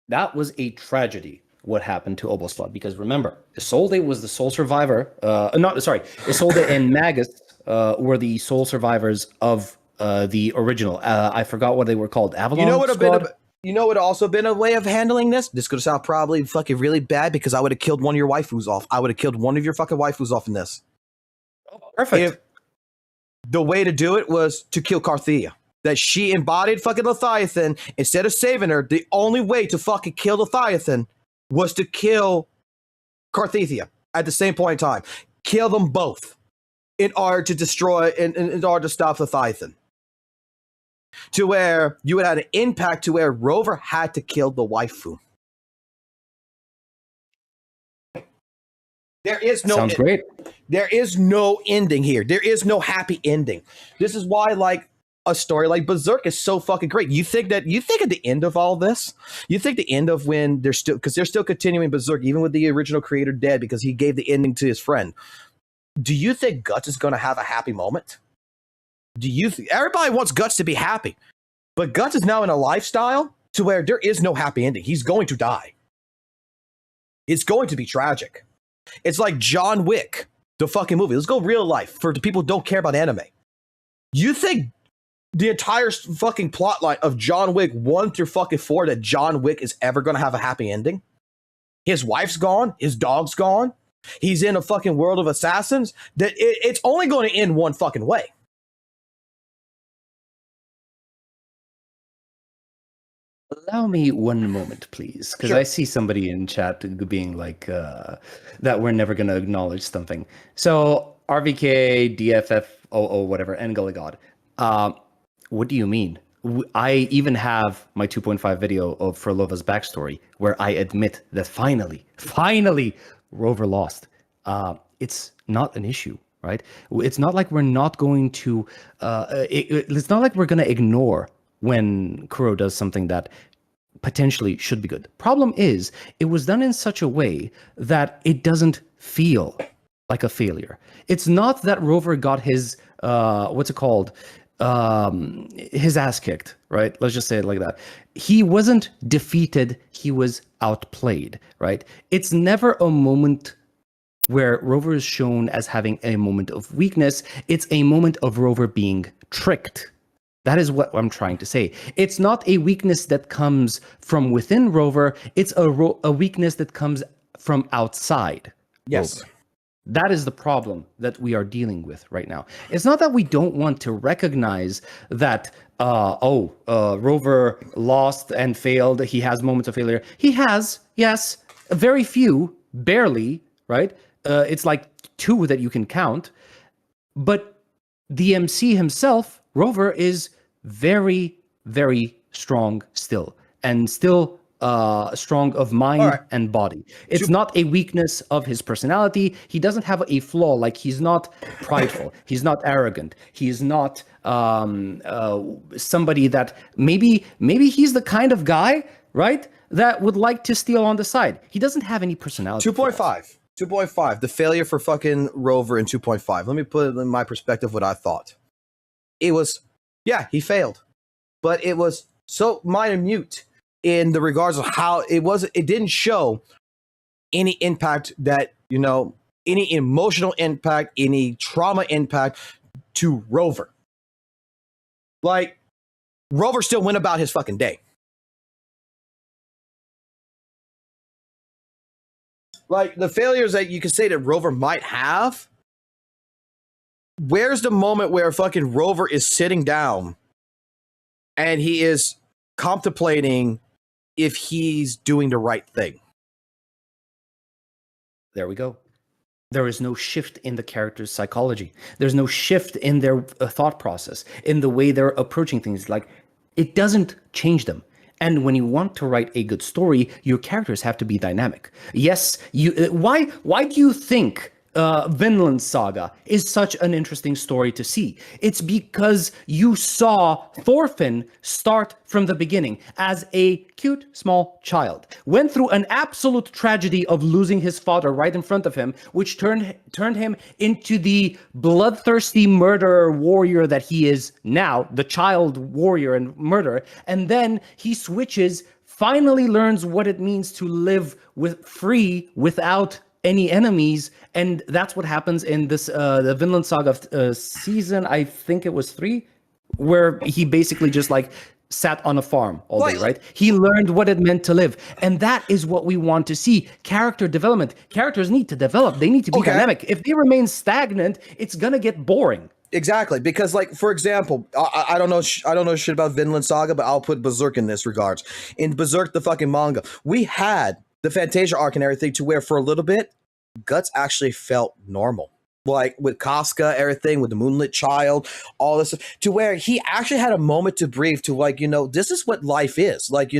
That was a tragedy, what happened to Obel Squad, because remember, Isolde was the sole survivor. Isolde and Magus were the sole survivors of the original. I forgot what they were called. Avalon Squad? You know what also been a way of handling this? This could sound probably fucking really bad because I would have killed one of your waifus off. I would have killed one of your fucking waifus off in this. Oh, perfect. The way to do it was to kill Carthea. That she embodied fucking Leviathan. Instead of saving her, the only way to fucking kill Leviathan was to kill Carthea at the same point in time. Kill them both in order to destroy, in order to stop Leviathan. To where you would have an impact to where Rover had to kill the waifu. There is no Sounds great. There is no ending here. There is no happy ending. This is why, like, a story like Berserk is so fucking great. You think at the end of all this, you think the end of when they're still, because they're still continuing Berserk, even with the original creator dead because he gave the ending to his friend. Do you think Guts is going to have a happy moment? Everybody wants Guts to be happy, but Guts is now in a lifestyle to where there is no happy ending. He's going to die. It's going to be tragic. It's like John Wick, the fucking movie. Let's go real life for the people who don't care about anime. You think the entire fucking plotline of John Wick 1 through fucking 4 that John Wick is ever going to have a happy ending? His wife's gone. His dog's gone. He's in a fucking world of assassins. That it's only going to end one fucking way. Allow me one moment, please, because Sure. I see somebody in chat being like that we're never going to acknowledge something. So RVK, DFFOO, whatever, and Gully God. What do you mean? I even have my 2.5 video of Furlova's backstory where I admit that finally, Rover lost. It's not an issue, right? It's not like we're not going to. It's not like we're going to ignore when Kuro does something that potentially should be good. Problem is, it was done in such a way that it doesn't feel like a failure. It's not that Rover got his, his ass kicked, right? Let's just say it like that. He wasn't defeated, he was outplayed, right? It's never a moment where Rover is shown as having a moment of weakness. It's a moment of Rover being tricked. That is what I'm trying to say. It's not a weakness that comes from within Rover. It's a weakness that comes from outside. Yes. Rover. That is the problem that we are dealing with right now. It's not that we don't want to recognize that, Rover lost and failed. He has moments of failure. He has, yes, very few, barely, right? It's like 2 that you can count. But the MC himself, Rover, is very, very strong still. And still strong of mind and body. It's not a weakness of his personality. He doesn't have a flaw. Like, he's not prideful. He's not arrogant. He's not somebody that maybe he's the kind of guy, right, that would like to steal on the side. He doesn't have any personality. 2.5. 2.5. The failure for fucking Rover in 2.5. Let me put it in my perspective what I thought. It was, yeah, he failed. But it was so minute in the regards of how it didn't show any impact that, any emotional impact, any trauma impact to Rover. Like, Rover still went about his fucking day. Like, the failures that you can say that Rover might have, where's the moment where fucking Rover is sitting down and he is contemplating if he's doing the right thing? There we go. There is no shift in the character's psychology. There's no shift in their thought process, in the way they're approaching things. Like, it doesn't change them. And when you want to write a good story, your characters have to be dynamic. Yes, why do you think Vinland Saga is such an interesting story to see? It's because you saw Thorfinn start from the beginning as a cute, small child, went through an absolute tragedy of losing his father right in front of him, which turned him into the bloodthirsty murderer warrior that he is now, the child warrior and murderer. And then he switches, finally learns what it means to live free without any enemies, and that's what happens in this the Vinland Saga season, I think it was 3, where he basically just like sat on a farm all day, right? He learned what it meant to live, and that is what we want to see. Character development. Characters need to develop. They need to be dynamic. If they remain stagnant, it's gonna get boring. Exactly, because, like, for example, I don't know shit about Vinland Saga, but I'll put Berserk in this regards. In Berserk, the fucking manga, we had the Fantasia arc and everything to where for a little bit, Guts actually felt normal. Like with Casca, everything, with the Moonlit Child, all this, to where he actually had a moment to breathe, to like, this is what life is. Like,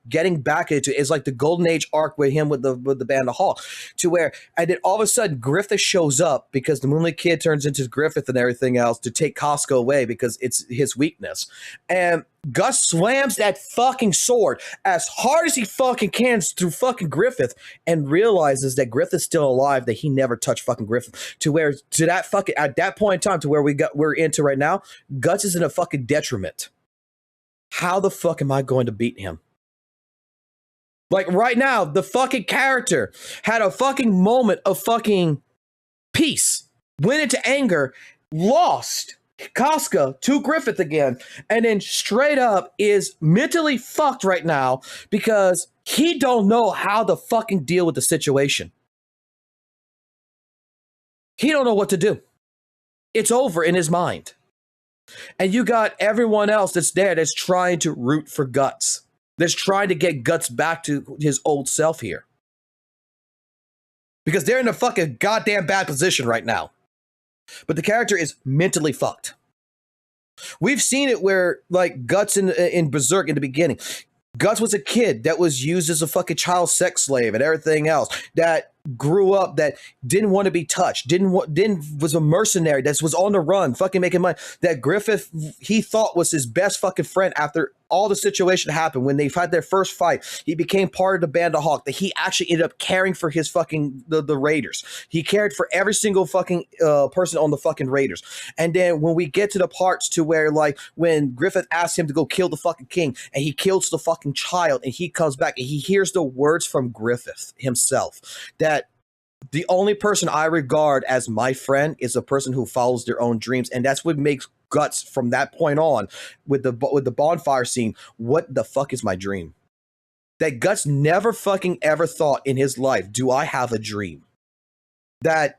getting back into is like the Golden Age arc with him with the Band of Hawk, to where, and then all of a sudden Griffith shows up because the Moonlit Kid turns into Griffith and everything else to take Casca away because it's his weakness. And Gus slams that fucking sword as hard as he fucking can through fucking Griffith and realizes that Griffith's still alive, that he never touched fucking Griffith. To where, to that fucking, at that point in time, to where we're into right now, Guts is in a fucking detriment. How the fuck am I going to beat him? Like right now, the fucking character had a fucking moment of fucking peace, went into anger, lost Casca to Griffith again, and then straight up is mentally fucked right now because he don't know how to fucking deal with the situation. He don't know what to do. It's over in his mind. And you got everyone else that's there that's trying to root for Guts. That's trying to get Guts back to his old self here. Because they're in a fucking goddamn bad position right now. But the character is mentally fucked. We've seen it where, like, Guts in Berserk in the beginning. Guts was a kid that was used as a fucking child sex slave and everything else. That grew up that didn't want to be touched, was a mercenary that was on the run, fucking making money. That Griffith he thought was his best fucking friend after all the situation happened when they had their first fight. He became part of the Band of Hawk. That he actually ended up caring for his fucking the Raiders. He cared for every single fucking person on the fucking Raiders. And then when we get to the parts to where like when Griffith asked him to go kill the fucking king and he kills the fucking child and he comes back and he hears the words from Griffith himself that the only person I regard as my friend is a person who follows their own dreams. And that's what makes Guts from that point on with the bonfire scene. What the fuck is my dream? That Guts never fucking ever thought in his life, do I have a dream? That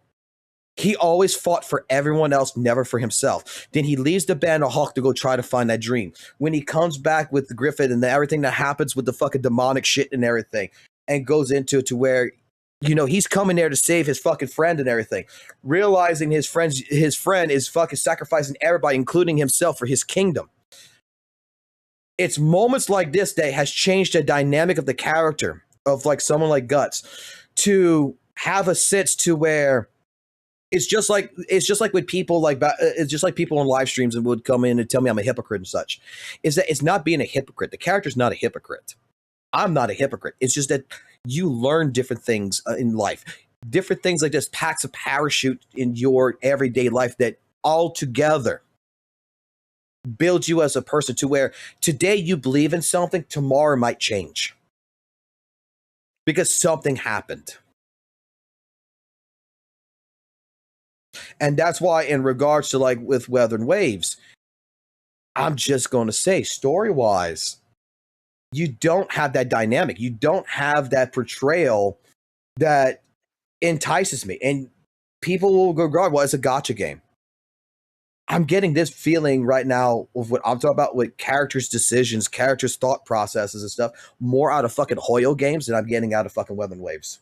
he always fought for everyone else, never for himself. Then he leaves the Band of Hawk to go try to find that dream. When he comes back with Griffith and everything that happens with the fucking demonic shit and everything and goes into it to where you know, he's coming there to save his fucking friend and everything, realizing his friend is fucking sacrificing everybody, including himself, for his kingdom. It's moments like this that has changed the dynamic of the character of like someone like Guts to have a sense to where it's just like with people like it's just like people on live streams and would come in and tell me I'm a hypocrite and such. Is that it's not being a hypocrite. The character's not a hypocrite. I'm not a hypocrite. It's just that you learn different things in life, different things like this packs a parachute in your everyday life that all together build you as a person to where today you believe in something, tomorrow might change because something happened. And that's why in regards to like with Weather and Waves, I'm just going to say story-wise, you don't have that dynamic. You don't have that portrayal that entices me. And people will go, well, it's a gacha game. I'm getting this feeling right now of what I'm talking about with characters' decisions, characters' thought processes and stuff, more out of fucking Hoyo games than I'm getting out of fucking Weather and Waves.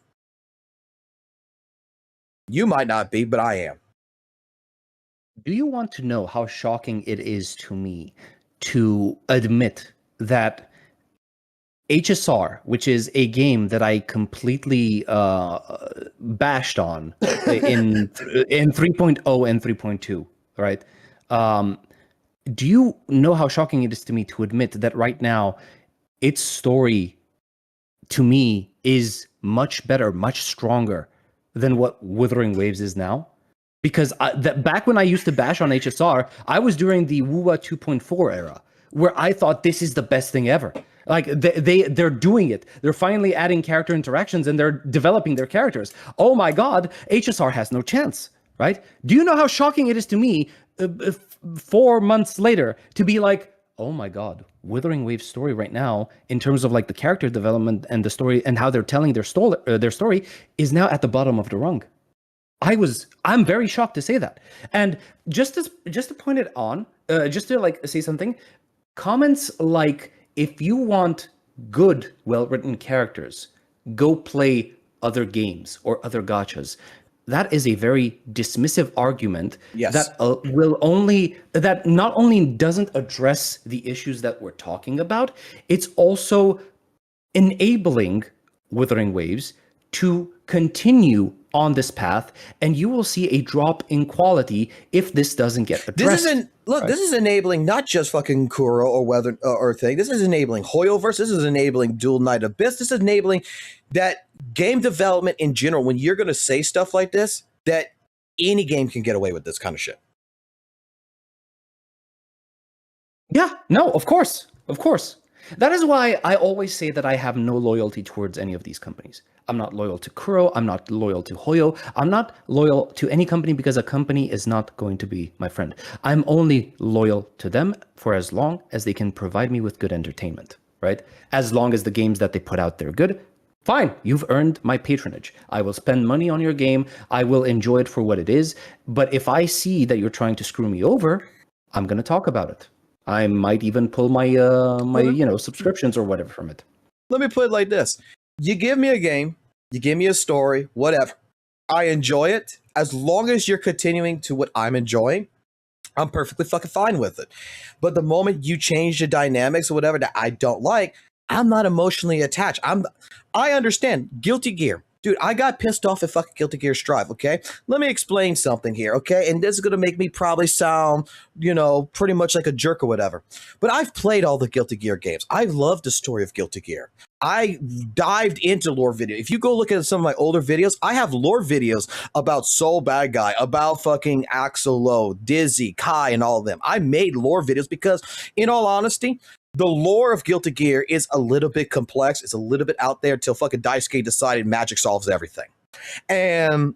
You might not be, but I am. Do you want to know how shocking it is to me to admit that HSR, which is a game that I completely bashed on in 3.0 and 3.2, right? Do you know how shocking it is to me to admit that right now its story to me is much better, much stronger than what Wuthering Waves is now? Because back when I used to bash on HSR, I was during the WUWA 2.4 era, where I thought this is the best thing ever. Like they're doing it. They're finally adding character interactions and they're developing their characters. Oh my God, HSR has no chance, right? Do you know how shocking it is to me 4 months later to be like, oh my God, Wuthering Waves story right now, in terms of like the character development and the story and how they're telling their story is now at the bottom of the rung. I'm very shocked to say that. And just to point it on, just to like say something, comments like, if you want good, well-written characters, go play other games or other gachas. That is a very dismissive argument that that not only doesn't address the issues that we're talking about, it's also enabling Wuthering Waves to continue on this path, and you will see a drop in quality if this doesn't get addressed. This is enabling not just fucking Kuro or Weather or thing. This is enabling Hoyoverse. This is enabling Dual Knight Abyss. This is enabling that game development in general. When you're going to say stuff like this, that any game can get away with this kind of shit. Yeah, no, of course. That is why I always say that I have no loyalty towards any of these companies. I'm not loyal to Kuro. I'm not loyal to Hoyo. I'm not loyal to any company because a company is not going to be my friend. I'm only loyal to them for as long as they can provide me with good entertainment, right? As long as the games that they put out there are good, fine, you've earned my patronage. I will spend money on your game. I will enjoy it for what it is. But if I see that you're trying to screw me over, I'm going to talk about it. I might even pull my subscriptions or whatever from it. Let me put it like this. You give me a game, you give me a story, whatever. I enjoy it. As long as you're continuing to what I'm enjoying, I'm perfectly fucking fine with it. But the moment you change the dynamics or whatever that I don't like, I'm not emotionally attached. I understand Guilty Gear. Dude, I got pissed off at fucking Guilty Gear Strive, okay? Let me explain something here, okay? And this is going to make me probably sound, pretty much like a jerk or whatever. But I've played all the Guilty Gear games. I love the story of Guilty Gear. I dived into lore video. If you go look at some of my older videos, I have lore videos about Soul Bad Guy, about fucking Axel Low, Dizzy, Kai, and all of them. I made lore videos because, in all honesty, the lore of Guilty Gear is a little bit complex. It's a little bit out there until fucking Daisuke decided magic solves everything. And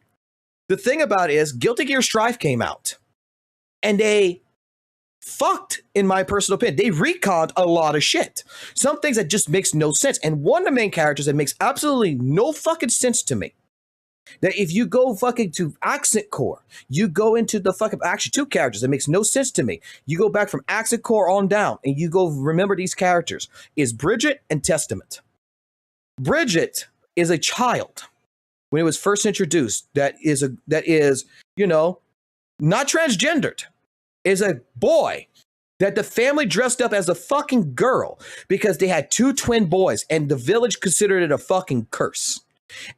the thing about it is, Guilty Gear Strive came out. And they fucked, in my personal opinion. They reconned a lot of shit. Some things that just makes no sense. And one of the main characters that makes absolutely no fucking sense to me, that if you go fucking to Accent Core, you go into the fucking actually 2 characters that makes no sense to me. You go back from Accent Core on down and you go remember these characters is Bridget and Testament. Bridget is a child when it was first introduced that is not transgendered, is a boy that the family dressed up as a fucking girl because they had 2 twin boys and the village considered it a fucking curse.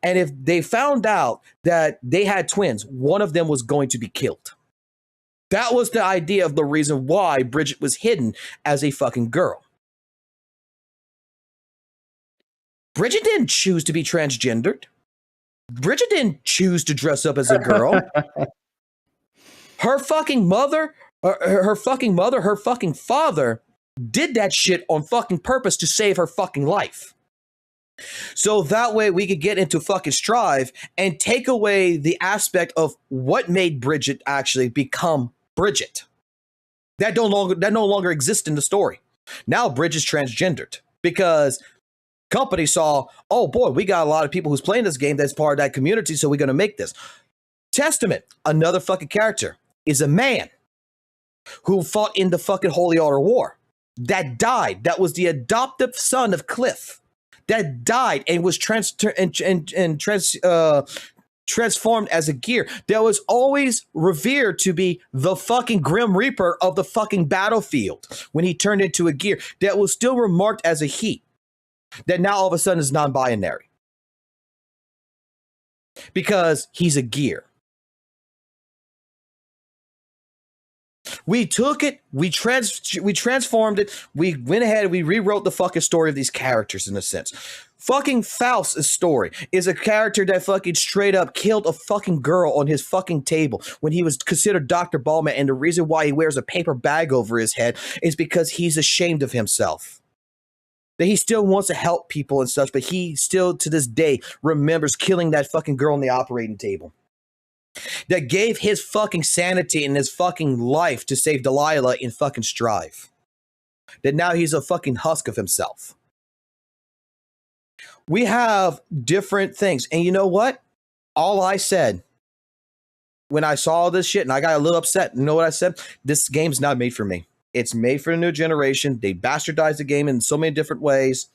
And if they found out that they had twins, one of them was going to be killed. That was the idea of the reason why Bridget was hidden as a fucking girl. Bridget didn't choose to be transgendered. Bridget didn't choose to dress up as a girl. Her fucking mother, her fucking father did that shit on fucking purpose to save her fucking life. So that way we could get into fucking Strive and take away the aspect of what made Bridget actually become Bridget. That no longer exists in the story. Now Bridget's transgendered because company saw, oh boy, we got a lot of people who's playing this game that's part of that community, so we're going to make this. Testament, another fucking character, is a man who fought in the fucking Holy Order War that died. That was the adoptive son of Cliff. That died and was transformed as a gear. That was always revered to be the fucking Grim Reaper of the fucking battlefield when he turned into a gear. That was still remarked as a he. That now all of a sudden is non-binary. Because he's a gear. We took it, we transformed it, we went ahead, we rewrote the fucking story of these characters in a sense. Fucking Faust's story is a character that fucking straight up killed a fucking girl on his fucking table when he was considered Dr. Ballman, and the reason why he wears a paper bag over his head is because he's ashamed of himself. That he still wants to help people and such, but he still to this day remembers killing that fucking girl on the operating table. That gave his fucking sanity and his fucking life to save Delilah in fucking Strive. That now he's a fucking husk of himself. We have different things. And you know what? All I said when I saw this shit and I got a little upset, you know what I said? This game's not made for me. It's made for the new generation. They bastardized the game in so many different ways.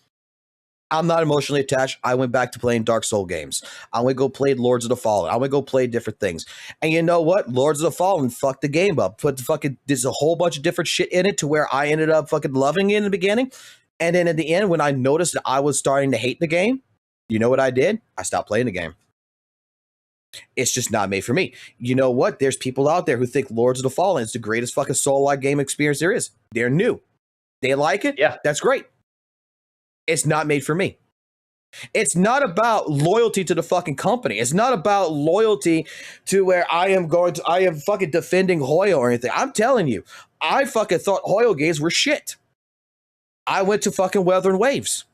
I'm not emotionally attached. I went back to playing Dark Soul games. I went go play Lords of the Fallen. I went go play different things. And you know what? Lords of the Fallen fucked the game up. There's a whole bunch of different shit in it to where I ended up fucking loving it in the beginning. And then at the end, when I noticed that I was starting to hate the game, you know what I did? I stopped playing the game. It's just not made for me. You know what? There's people out there who think Lords of the Fallen is the greatest fucking Soul-like game experience there is. They're new. They like it? Yeah. That's great. It's not made for me. It's not about loyalty to the fucking company. It's not about loyalty to where I am fucking defending Hoyo or anything. I'm telling you, I fucking thought Hoyo games were shit. I went to fucking Weather and Waves.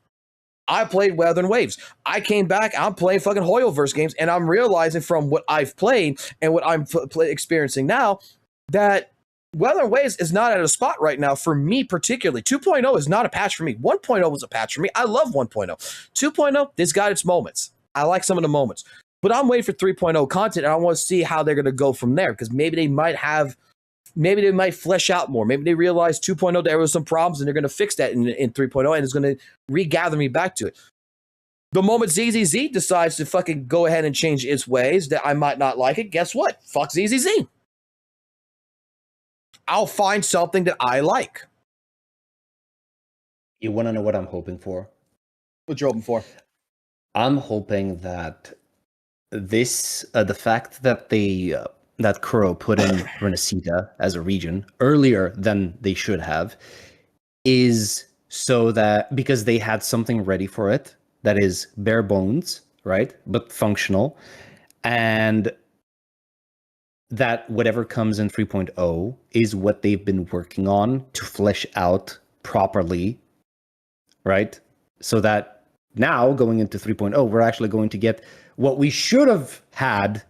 I played Weather and Waves. I came back, I'm playing fucking Hoyoverse games, and I'm realizing from what I've played and what I'm experiencing now that Weather and Waves is not at a spot right now for me particularly. 2.0 is not a patch for me. 1.0 was a patch for me. I love 1.0. 2.0, it's got its moments. I like some of the moments. But I'm waiting for 3.0 content, and I want to see how they're going to go from there, because maybe they might flesh out more. Maybe they realize 2.0 there was some problems, and they're going to fix that in 3.0, and it's going to regather me back to it. The moment ZZZ decides to fucking go ahead and change its ways that I might not like it, guess what? Fuck ZZZ. I'll find something that I like. You want to know what I'm hoping for? What you hoping for? I'm hoping that the fact that that Kuro put in Renacita as a region earlier than they should have is so that because they had something ready for it that is bare bones, right, but functional, and that whatever comes in 3.0 is what they've been working on to flesh out properly, right? So that now going into 3.0, we're actually going to get what we should have had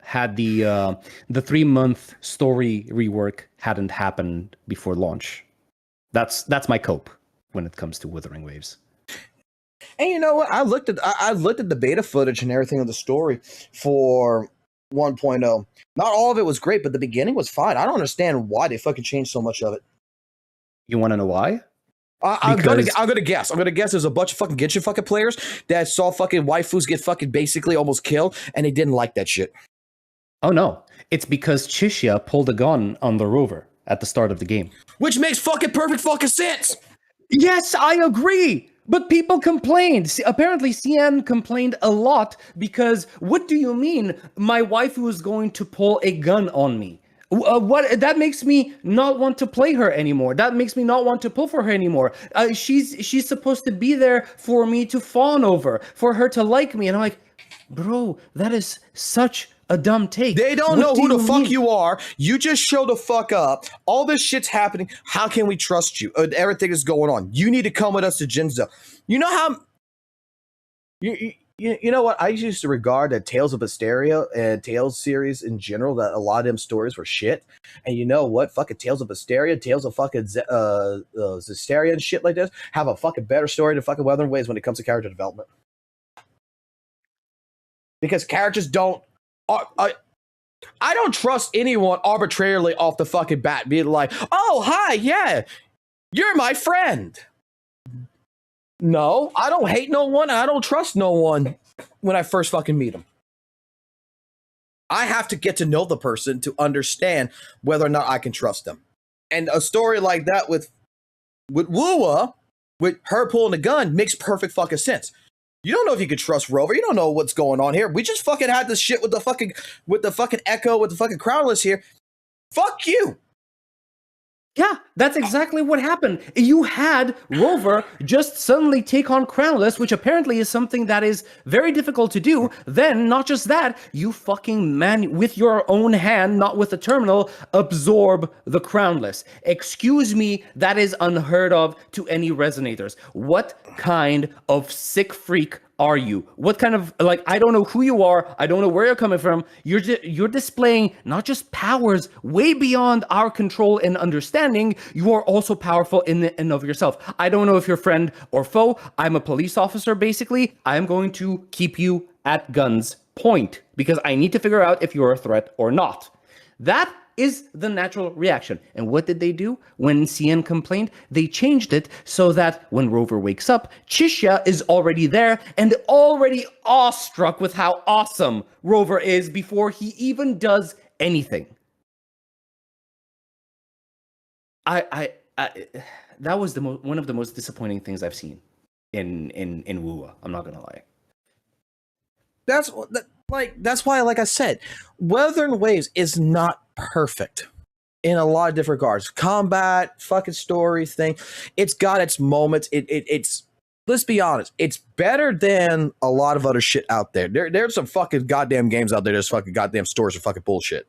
the 3-month story rework hadn't happened before launch. That's my cope when it comes to Wuthering Waves. And you know what? I looked at the beta footage and everything of the story for 1.0. Not all of it was great, but the beginning was fine. I don't understand why they fucking changed so much of it. You want to know why? I'm gonna guess. I'm gonna guess there's a bunch of fucking Genshin fucking players that saw fucking waifus get fucking basically almost killed, and they didn't like that shit. Oh no, it's because Chishia pulled a gun on the rover at the start of the game, which makes fucking perfect fucking sense. Yes, I agree. But people complained. Apparently, CN complained a lot because what do you mean my waifu is going to pull a gun on me? What that makes me not want to play her anymore. That makes me not want to pull for her anymore. She's supposed to be there for me to fawn over, for her to like me. And I'm like, bro, that is such a dumb take. They don't know who the fuck you are. You just show the fuck up. All this shit's happening. How can we trust you? Everything is going on. You need to come with us to Jinzo. You know how... You know what? I used to regard that Tales of Hysteria and Tales series in general, that a lot of them stories were shit. And you know what? Fucking Tales of Hysteria, Tales of fucking Hysteria and shit like this have a fucking better story than fucking Wuthering Waves when it comes to character development. Because characters don't... I don't trust anyone arbitrarily off the fucking bat being like, oh, hi, yeah, you're my friend. No, I don't hate no one. I don't trust no one when I first fucking meet them. I have to get to know the person to understand whether or not I can trust them. And a story like that with WUWA, with her pulling a gun, makes perfect fucking sense. You don't know if you can trust Rover. You don't know what's going on here. We just fucking had this shit with the fucking Echo, with the fucking Crownless here. Fuck you. Yeah, that's exactly what happened. You had Rover just suddenly take on Crownless, which apparently is something that is very difficult to do. Then, not just that, you fucking with your own hand, not with a terminal, absorb the Crownless. Excuse me, that is unheard of to any resonators. What kind of sick freak are you? What kind of, like, I don't know who you are. I don't know where you're coming from. You're displaying not just powers way beyond our control and understanding. You are also powerful in and of yourself. I don't know if you're friend or foe. I'm a police officer, basically. I'm going to keep you at guns point because I need to figure out if you're a threat or not. That is the natural reaction. And what did they do? When CN complained, they changed it so that when Rover wakes up, Chishia is already there and already awestruck with how awesome Rover is before he even does anything. That was one of the most disappointing things I've seen in WUWA. I'm not gonna lie. That's why, like I said, Wuthering Waves is not perfect in a lot of different regards. Combat, fucking story thing. It's got its moments. It's let's be honest, it's better than a lot of other shit out there. There's some fucking goddamn games out there. There's fucking goddamn stories are fucking bullshit.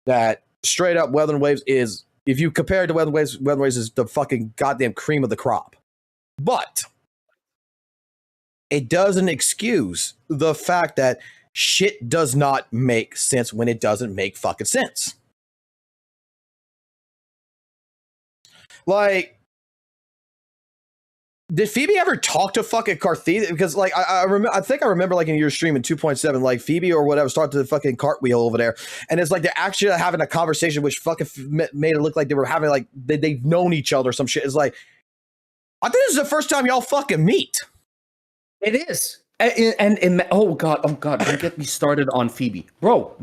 That straight up Wuthering Waves is, if you compare it to Wuthering Waves is the fucking goddamn cream of the crop. But it doesn't excuse the fact that shit does not make sense when it doesn't make fucking sense. Like, did Phoebe ever talk to fucking Carthea? Because like I think I remember like in your stream in 2.7, like Phoebe or whatever started the fucking cartwheel over there, and it's like they're actually having a conversation, which fucking made it look like they were having like they've known each other or some shit. It's like, I think this is the first time y'all fucking meet. It is. And oh god, don't get me started on Phoebe. Bro.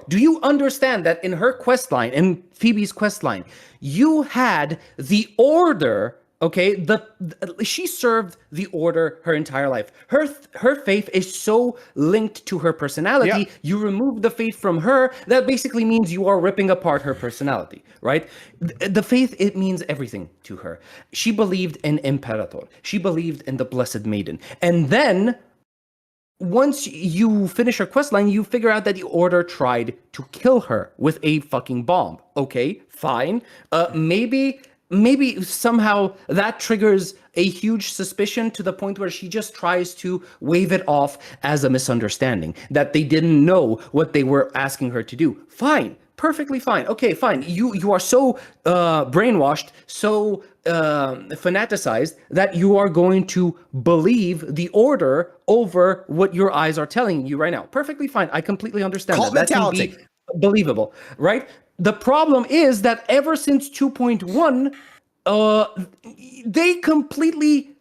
Do you understand that in her quest line, in Phoebe's quest line, you had the Order Okay, she served the order her entire life. Her faith is so linked to her personality. Yeah. You remove the faith from her, that basically means you are ripping apart her personality, right? The faith, it means everything to her. She believed in Imperator. She believed in the Blessed Maiden. And then once you finish her questline, you figure out that the Order tried to kill her with a fucking bomb. Okay, fine. Maybe somehow that triggers a huge suspicion to the point where she just tries to wave it off as a misunderstanding, that they didn't know what they were asking her to do. Fine. Perfectly fine. Okay, fine. You are so brainwashed, so fanaticized that you are going to believe the Order over what your eyes are telling you right now. Perfectly fine. I completely understand Cult that. That can mentality. be believable, right? The problem is that ever since 2.1, they completely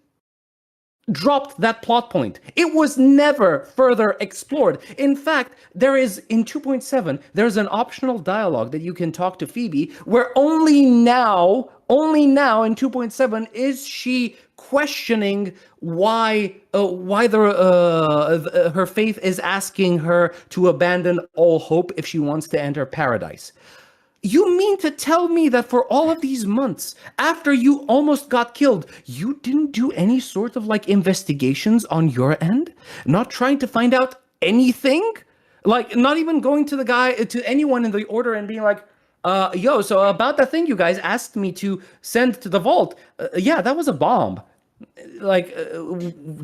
dropped that plot point. It was never further explored. In fact, there is in 2.7, there's an optional dialogue that you can talk to Phoebe, where only now in 2.7 is she questioning why her faith is asking her to abandon all hope if she wants to enter paradise. You mean to tell me that for all of these months, after you almost got killed, you didn't do any sort of like investigations on your end? Not trying to find out anything? Like not even going to to anyone in the Order and being like, yo, so about that thing you guys asked me to send to the vault. Yeah, that was a bomb. Like,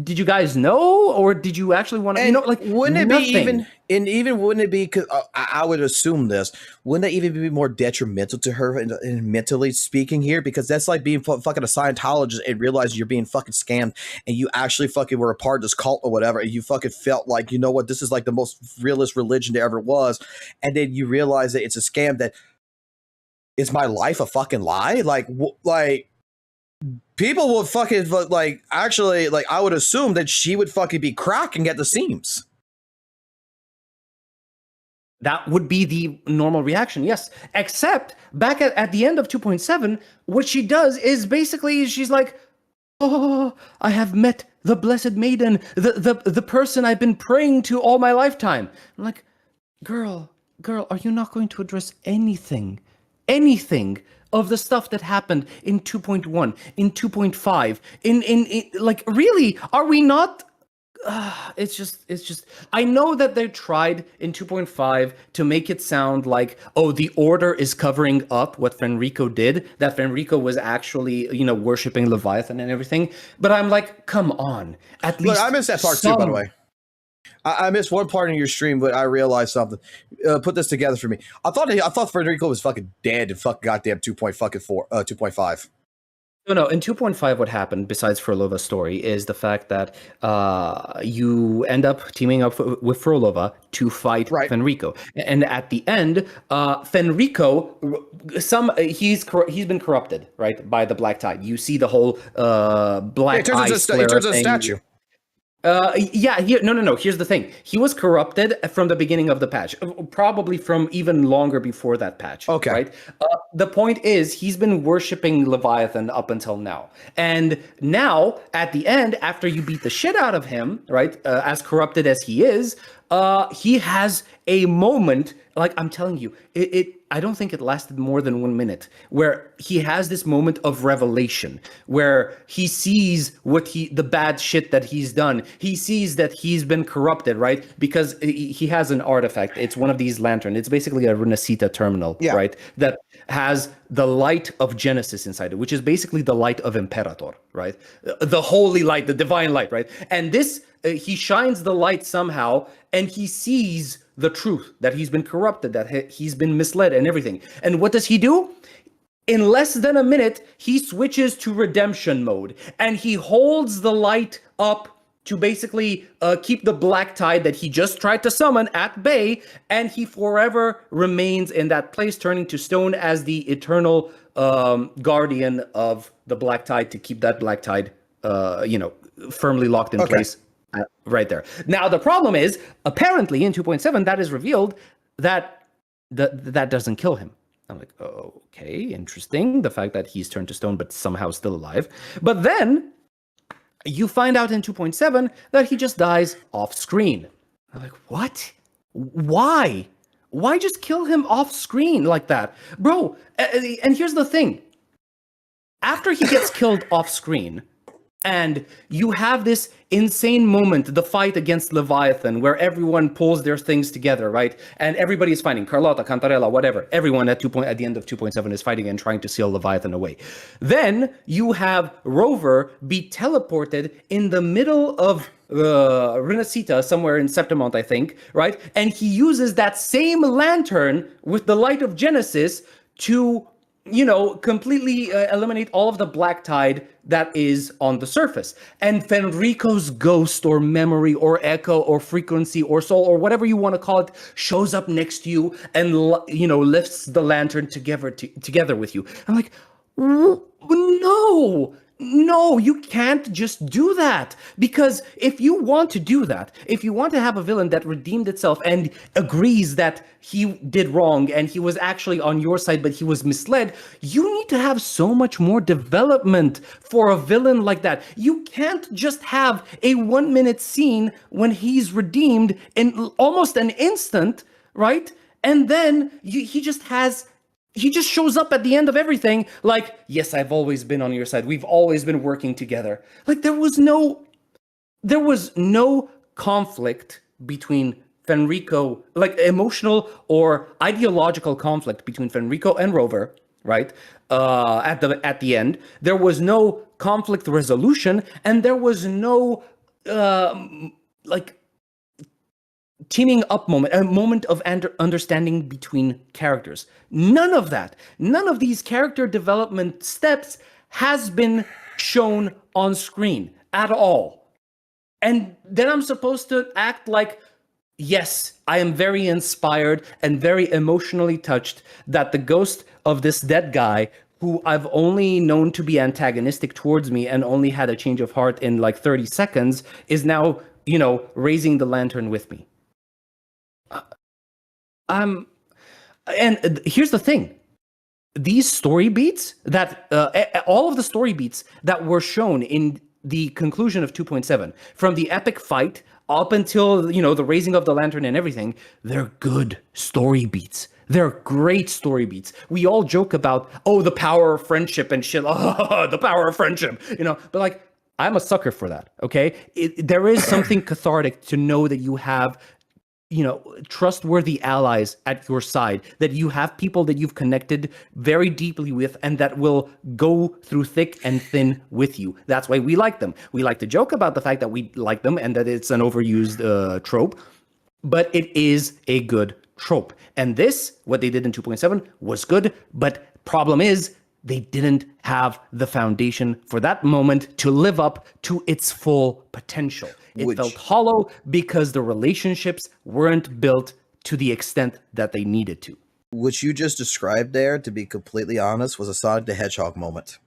did you guys know, or did you actually want to? Like, wouldn't it nothing. wouldn't it be? Because I would assume this. Wouldn't that even be more detrimental to her and mentally speaking here? Because that's like being fucking a Scientologist and realizing you're being fucking scammed, and you actually fucking were a part of this cult or whatever, and you fucking felt like, you know what, this is like the most realist religion there ever was, and then you realize that it's a scam. That is my life a fucking lie? Like. People would fucking like actually like I would assume that she would fucking be cracking at the seams. That would be the normal reaction, yes. Except back at the end of 2.7, what she does is basically she's like, oh, I have met the Blessed Maiden, the person I've been praying to all my lifetime. I'm like, girl, are you not going to address anything of the stuff that happened in 2.1, in 2.5, in like, really, are we not? It's just, I know that they tried in 2.5 to make it sound like, oh, the Order is covering up what Fenrico did, that Fenrico was actually, worshiping Leviathan and everything. But I'm like, come on, at least. Look, I missed that part too, by the way. I missed one part in your stream, but I realized something. Put this together for me. I thought Federico was fucking dead in fucking goddamn 2.5. No. In 2.5, what happened, besides Frolova's story, is the fact that you end up teaming up with Frolova to fight Fenrico. And at the end, Fenrico, he's been corrupted, right, by the Black Tide. You see the whole black eye he turns into a statue. No. Here's the thing. He was corrupted from the beginning of the patch, probably from even longer before that patch. Okay. Right. The point is, he's been worshiping Leviathan up until now, and now at the end, after you beat the shit out of him, right, as corrupted as he is, he has a moment. Like I'm telling you, I don't think it lasted more than 1 minute, where he has this moment of revelation, where he sees the bad shit that he's done. He sees that he's been corrupted, right? Because he has an artifact. It's one of these lanterns. It's basically a Renacita terminal, right? That has the light of Genesis inside it, which is basically the light of Imperator, right? The holy light, the divine light, right? And this, he shines the light somehow, and he sees the truth, that he's been corrupted, that he's been misled and everything. And what does he do? In less than a minute, he switches to redemption mode, and he holds the light up to basically keep the Black Tide that he just tried to summon at bay, and he forever remains in that place, turning to stone as the eternal guardian of the Black Tide, to keep that Black Tide, firmly locked in place. Right there. Now, the problem is, apparently in 2.7, that is revealed that that doesn't kill him. I'm like, oh, okay, interesting. The fact that he's turned to stone but somehow still alive. But then you find out in 2.7 that he just dies off screen. I'm like, what? Why? Why just kill him off screen like that? Bro, and here's the thing. After he gets killed off screen, and you have this insane moment, the fight against Leviathan, where everyone pulls their things together, right? And everybody's fighting. Carlotta, Cantarella, whatever. Everyone at the end of 2.7 is fighting and trying to seal Leviathan away. Then you have Rover be teleported in the middle of Renacita, somewhere in Septimont, I think, right? And he uses that same lantern with the light of Genesis to, you know, completely eliminate all of the black tide that is on the surface. And Fenrico's ghost or memory or echo or frequency or soul or whatever you want to call it shows up next to you and, you know, lifts the lantern together with you. I'm like, no, you can't just do that. Because if you want to do that, if you want to have a villain that redeemed itself and agrees that he did wrong and he was actually on your side, but he was misled, you need to have so much more development for a villain like that. You can't just have a 1-minute scene when he's redeemed in almost an instant, right? And then he just shows up at the end of everything like, yes, I've always been on your side. We've always been working together. Like there was no conflict between Fenrico, like emotional or ideological conflict between Fenrico and Rover, right? At the end, there was no conflict resolution, and there was no teaming up moment, a moment of understanding between characters. None of that. None of these character development steps has been shown on screen at all. And then I'm supposed to act like, yes, I am very inspired and very emotionally touched that the ghost of this dead guy, who I've only known to be antagonistic towards me and only had a change of heart in like 30 seconds, is now, you know, raising the lantern with me. And here's the thing. These story beats that, all of the story beats that were shown in the conclusion of 2.7, from the epic fight up until, you know, the raising of the lantern and everything, they're good story beats. They're great story beats. We all joke about, oh, the power of friendship and shit. Oh, the power of friendship, you know, but like, I'm a sucker for that, okay? There is something cathartic to know that you have, you know, trustworthy allies at your side, that you have people that you've connected very deeply with and that will go through thick and thin with you. That's why we like them. We like to joke about the fact that we like them and that it's an overused trope, but it is a good trope. And this, what they did in 2.7 was good, but problem is they didn't have the foundation for that moment to live up to its full potential. It felt hollow because the relationships weren't built to the extent that they needed to. What you just described there, to be completely honest, was a Sonic the Hedgehog moment.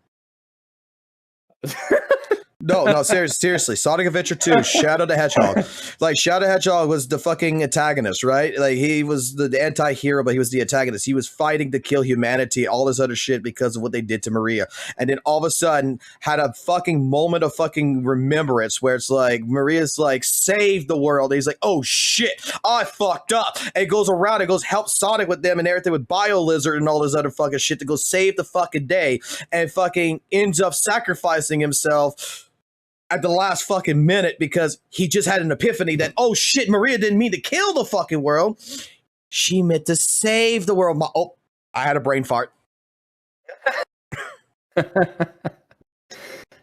No, seriously. Sonic Adventure 2, Shadow the Hedgehog. Like, Shadow the Hedgehog was the fucking antagonist, right? Like, he was the anti-hero, but he was the antagonist. He was fighting to kill humanity, all this other shit because of what they did to Maria. And then all of a sudden, had a fucking moment of fucking remembrance where it's like, Maria's like, save the world. And he's like, oh shit, I fucked up. And it goes around, it goes help Sonic with them and everything with Bio Lizard and all this other fucking shit to go save the fucking day. And fucking ends up sacrificing himself at the last fucking minute because he just had an epiphany that, oh shit, Maria didn't mean to kill the fucking world. She meant to save the world. Oh, I had a brain fart. I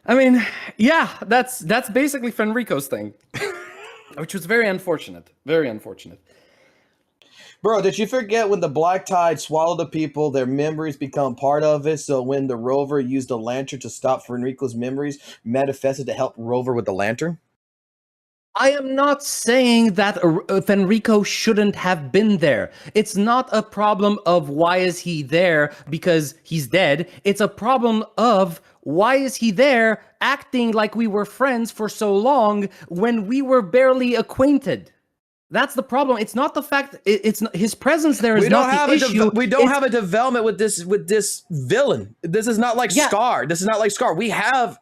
mean, yeah, that's basically Fenrico's thing, which was very unfortunate. Very unfortunate. Bro, did you forget when the black tide swallowed the people, their memories become part of it? So when the rover used the lantern to stop Fenrico's memories, manifested to help Rover with the lantern? I am not saying that Fenrico shouldn't have been there. It's not a problem of why is he there because he's dead. It's a problem of why is he there acting like we were friends for so long when we were barely acquainted. That's the problem. It's not the fact. It's not, his presence there is We don't not have the issue. we don't have a development with this villain. This is not like Scar. This is not like Scar. We have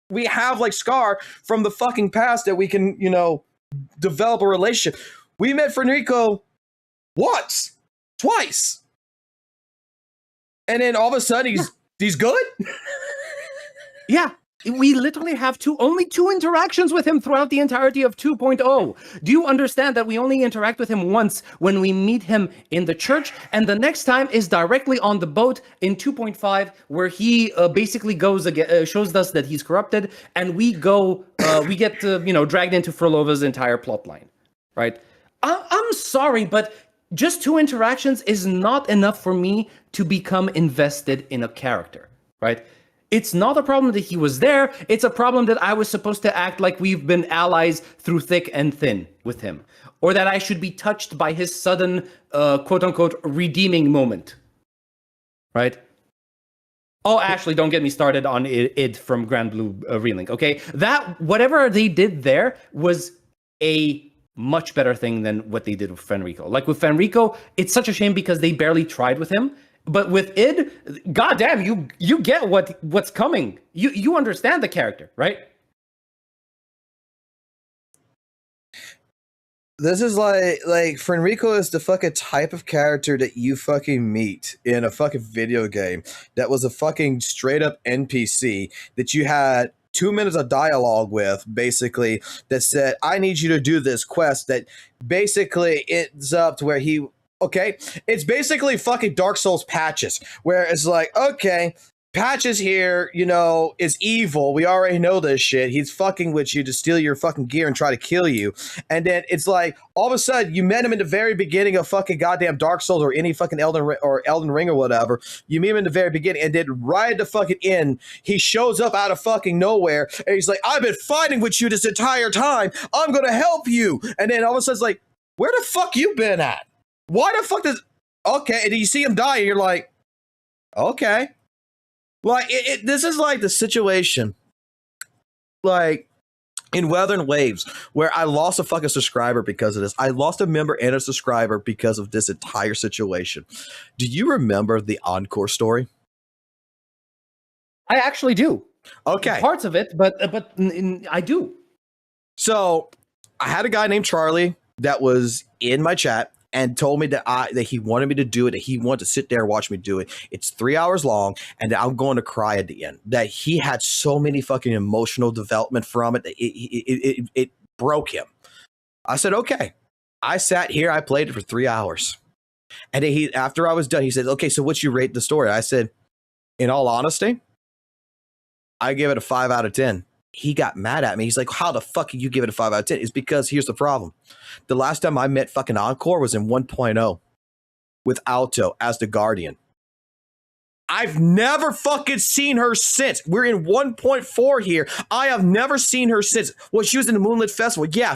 like Scar from the fucking past that we can, you know, develop a relationship. We met Fenrico once, twice, and then all of a sudden he's good. Yeah. We literally have only two interactions with him throughout the entirety of 2.0. Do you understand that we only interact with him once when we meet him in the church, and the next time is directly on the boat in 2.5, where he basically goes again, shows us that he's corrupted, and we get dragged into Frolova's entire plotline, right? I'm sorry, but just two interactions is not enough for me to become invested in a character, right? It's not a problem that he was there. It's a problem that I was supposed to act like we've been allies through thick and thin with him. Or that I should be touched by his sudden, quote-unquote, redeeming moment. Right? Oh, Ashley, don't get me started on id from Grand Blue Relink, okay? That, whatever they did there was a much better thing than what they did with Fenrico. Like with Fenrico, it's such a shame because they barely tried with him. But with id, goddamn, you get what's coming. You understand the character, right? This is like Fenrico is the fucking type of character that you fucking meet in a fucking video game that was a fucking straight up NPC that you had 2 minutes of dialogue with, basically, that said, I need you to do this quest, that basically ends up to where he... Okay, it's basically fucking Dark Souls Patches, where it's like, okay, Patches here, you know, is evil. We already know this shit. He's fucking with you to steal your fucking gear and try to kill you. And then it's like, all of a sudden, you met him in the very beginning of fucking goddamn Dark Souls or any fucking Elden Ring or whatever. You meet him in the very beginning, and then right at the fucking end, he shows up out of fucking nowhere, and he's like, I've been fighting with you this entire time. I'm gonna help you. And then all of a sudden, it's like, where the fuck you been at? Why the fuck does... Okay, and then you see him die, and you're like, okay. Like, this is like the situation, like, in Weathering Waves, where I lost a fucking subscriber because of this. I lost a member and a subscriber because of this entire situation. Do you remember the Encore story? I actually do. Okay. Parts of it, but I do. So, I had a guy named Charlie that was in my chat and told me that he wanted me to do it, that he wanted to sit there and watch me do it. It's 3 hours long, and that I'm going to cry at the end. That he had so many fucking emotional development from it that it broke him. I said, okay. I sat here, I played it for 3 hours. And then after I was done, he said, okay, so what you rate the story? I said, in all honesty, I give it a 5 out of 10. He got mad at me. He's like, how the fuck can you give it a 5 out of 10? It's because here's the problem. The last time I met fucking Encore was in 1.0 with Alto as the Guardian. I've never fucking seen her since. We're in 1.4 here. I have never seen her since. Well, she was in the Moonlit Festival. Yeah,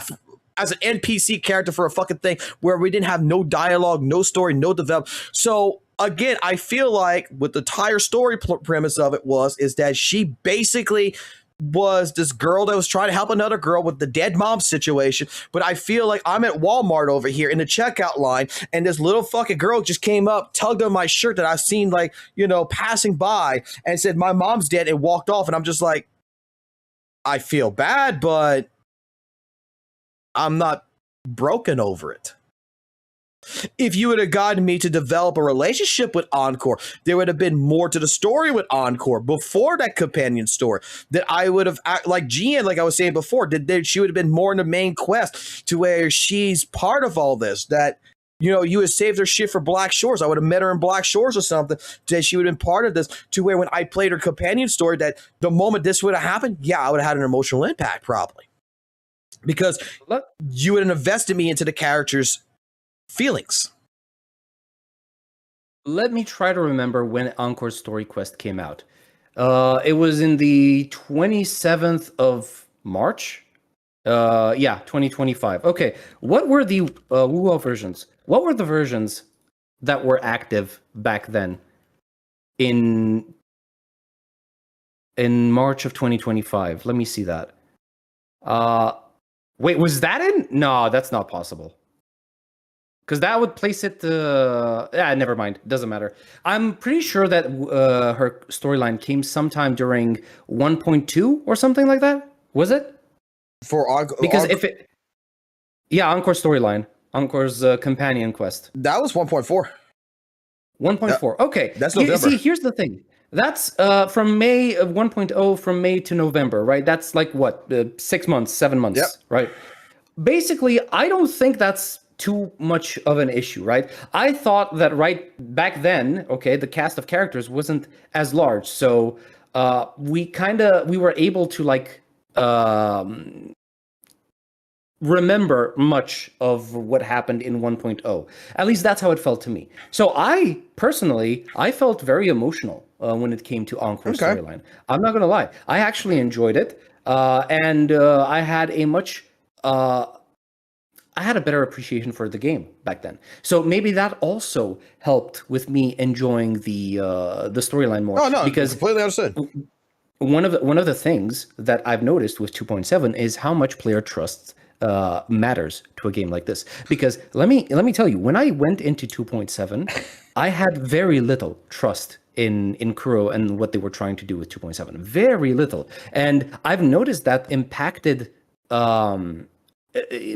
as an NPC character for a fucking thing where we didn't have no dialogue, no story, no development. So again, I feel like what the entire story premise of it is that she basically was this girl that was trying to help another girl with the dead mom situation. But I feel like I'm at Walmart over here in the checkout line, and this little fucking girl just came up, tugged on my shirt that I've seen, like, you know, passing by, and said, my mom's dead, and walked off. And I'm just like, I feel bad, but I'm not broken over it. If you would have gotten me to develop a relationship with Encore, there would have been more to the story with Encore before that companion story. That I would have, like Gian, like I was saying before, she would have been more in the main quest to where she's part of all this. That, you know, you would have saved her shit for Black Shores. I would have met her in Black Shores or something. That she would have been part of this. To where when I played her companion story, that the moment this would have happened, yeah, I would have had an emotional impact probably. Because you would have invested me into the character's feelings. Let me try to remember when Encore's story quest came out. It was in the 27th of March. 2025. Okay, what were the WUWA versions? What were the versions that were active back then in March of 2025? Let me see that. Wait, was that in? No, that's not possible. Because that would place it. Never mind. Doesn't matter. I'm pretty sure that her storyline came sometime during 1.2 or something like that. Was it? Because if it, Encore storyline, Encore's companion quest. That was 1.4. 1.4. Okay, that's November. See, here's the thing. That's from May of 1.0 from May to November, right? That's like what 6 months, 7 months, Yep. right? Basically, I don't think that's too much of an issue, right? I thought that right back then, okay, the cast of characters wasn't as large, so we were able to like remember much of what happened in 1.0. At least that's how it felt to me. So I personally felt very emotional when it came to Encore's storyline. I'm not gonna lie, I actually enjoyed it, and I had a much I had a better appreciation for the game back then. So maybe that also helped with me enjoying the storyline more. Oh no, because completely understood. One of the things that I've noticed with 2.7 is how much player trust matters to a game like this. Because let me tell you, when I went into 2.7, I had very little trust in Kuro and what they were trying to do with 2.7. Very little. And I've noticed that impacted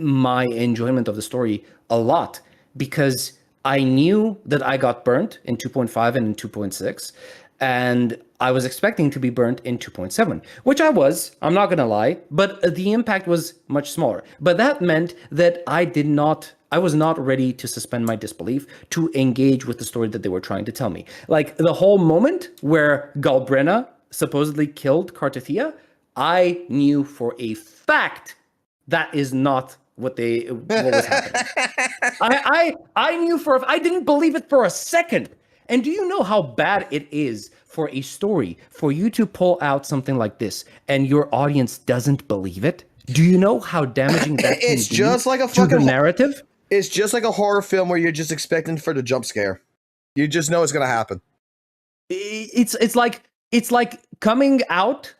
my enjoyment of the story a lot, because I knew that I got burnt in 2.5 and in 2.6, and I was expecting to be burnt in 2.7, which I'm not gonna lie, but the impact was much smaller. But that meant that I was not ready to suspend my disbelief to engage with the story that they were trying to tell me. Like the whole moment where Galbrenna supposedly killed Cartithia, I knew for a fact that is not what was happening. I knew I didn't believe it for a second. And do you know how bad it is for a story for you to pull out something like this and your audience doesn't believe it? Do you know how damaging that can It's be just like a to fucking the narrative? It's just like a horror film where you're just expecting for the jump scare. You just know it's gonna happen. It's like coming out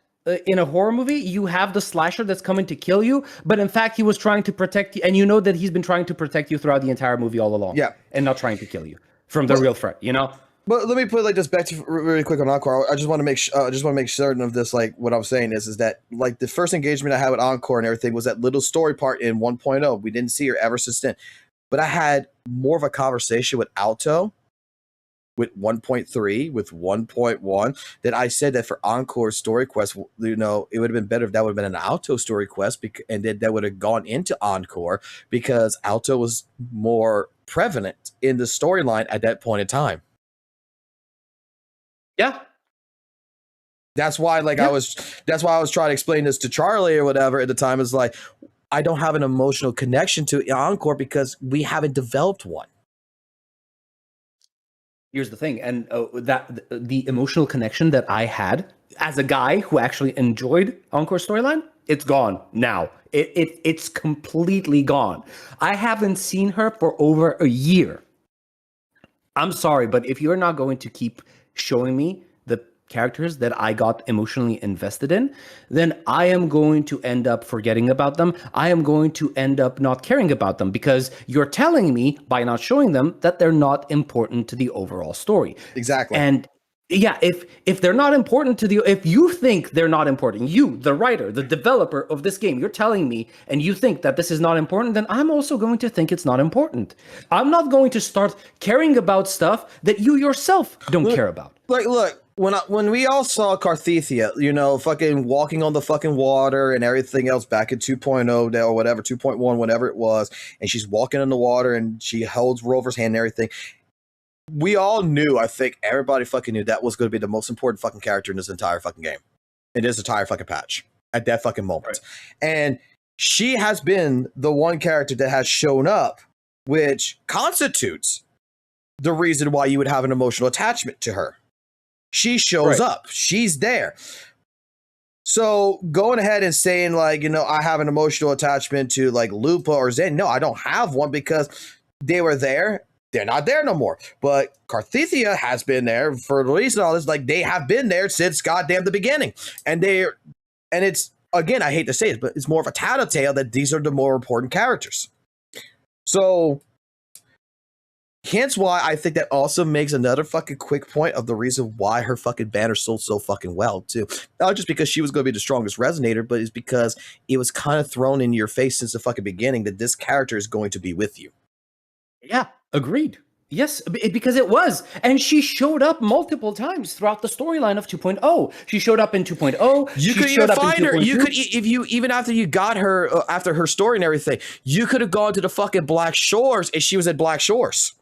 in a horror movie. You have the slasher that's coming to kill you, but in fact he was trying to protect you, and you know that he's been trying to protect you throughout the entire movie all along. Yeah, and not trying to kill you from the real threat. You know. But let me put it like this back to really quick on Encore. I just want to make certain of this. Like what I'm saying is that like the first engagement I had with Encore and everything was that little story part in 1.0. We didn't see her ever since then. But I had more of a conversation with Alto, with 1.3, with 1.1, that I said that for Encore's story quest, you know, it would have been better if that would have been an Alto story quest, and then that would have gone into Encore, because Alto was more prevalent in the storyline at that point in time. Yeah. That's why I was trying to explain this to Charlie or whatever at the time. Is like, I don't have an emotional connection to Encore because we haven't developed one. Here's the thing, and that the emotional connection that I had as a guy who actually enjoyed Encore's storyline, it's gone now. It's completely gone. I haven't seen her for over a year. I'm sorry, but if you're not going to keep showing me the characters that I got emotionally invested in, then I am going to end up forgetting about them. I am going to end up not caring about them, because you're telling me by not showing them that they're not important to the overall story. Exactly. And yeah, if they're not important to the, if you think they're not important, you, the writer, the developer of this game, you're telling me and you think that this is not important, then I'm also going to think it's not important. I'm not going to start caring about stuff that you yourself don't care about. Like, look, when we all saw Cartithia, you know, fucking walking on the fucking water and everything else back in 2.0 or whatever, 2.1, whatever it was, and she's walking in the water and she holds Rover's hand and everything. We all knew, I think everybody fucking knew, that was going to be the most important fucking character in this entire fucking game. In this entire fucking patch. At that fucking moment. Right. And she has been the one character that has shown up, which constitutes the reason why you would have an emotional attachment to her. She shows up. She's there. So going ahead and saying, like, you know, I have an emotional attachment to like Lupa or Zen. No, I don't have one, because they were there. They're not there no more. But Cartithia has been there for the reason all this. Like, they have been there since goddamn the beginning. And it's, again, I hate to say it, but it's more of a tattletale that these are the more important characters. So Hence why I think that also makes another fucking quick point of the reason why her fucking banner sold so fucking well too. Not just because she was going to be the strongest resonator, but it's because it was kind of thrown in your face since the fucking beginning that this character is going to be with you. Yeah, agreed. Yes, because it was. And she showed up multiple times throughout the storyline of 2.0. She showed up in 2.0. You could even find her. You could, if you, even after you got her, after her story and everything, you could have gone to the fucking Black Shores and she was at Black Shores.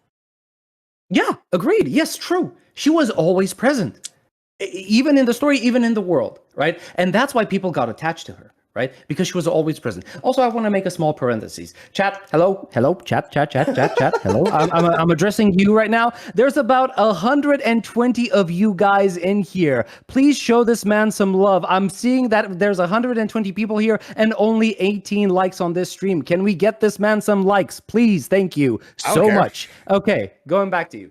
Yeah, agreed. Yes, true. She was always present. Even in the story, even in the world, right? And that's why people got attached to her. Right? Because she was always present. Also, I want to make a small parenthesis. Chat, hello, chat, hello. I'm addressing you right now. There's about 120 of you guys in here. Please show this man some love. I'm seeing that there's 120 people here and only 18 likes on this stream. Can we get this man some likes? Please, thank you so much. Okay, going back to you.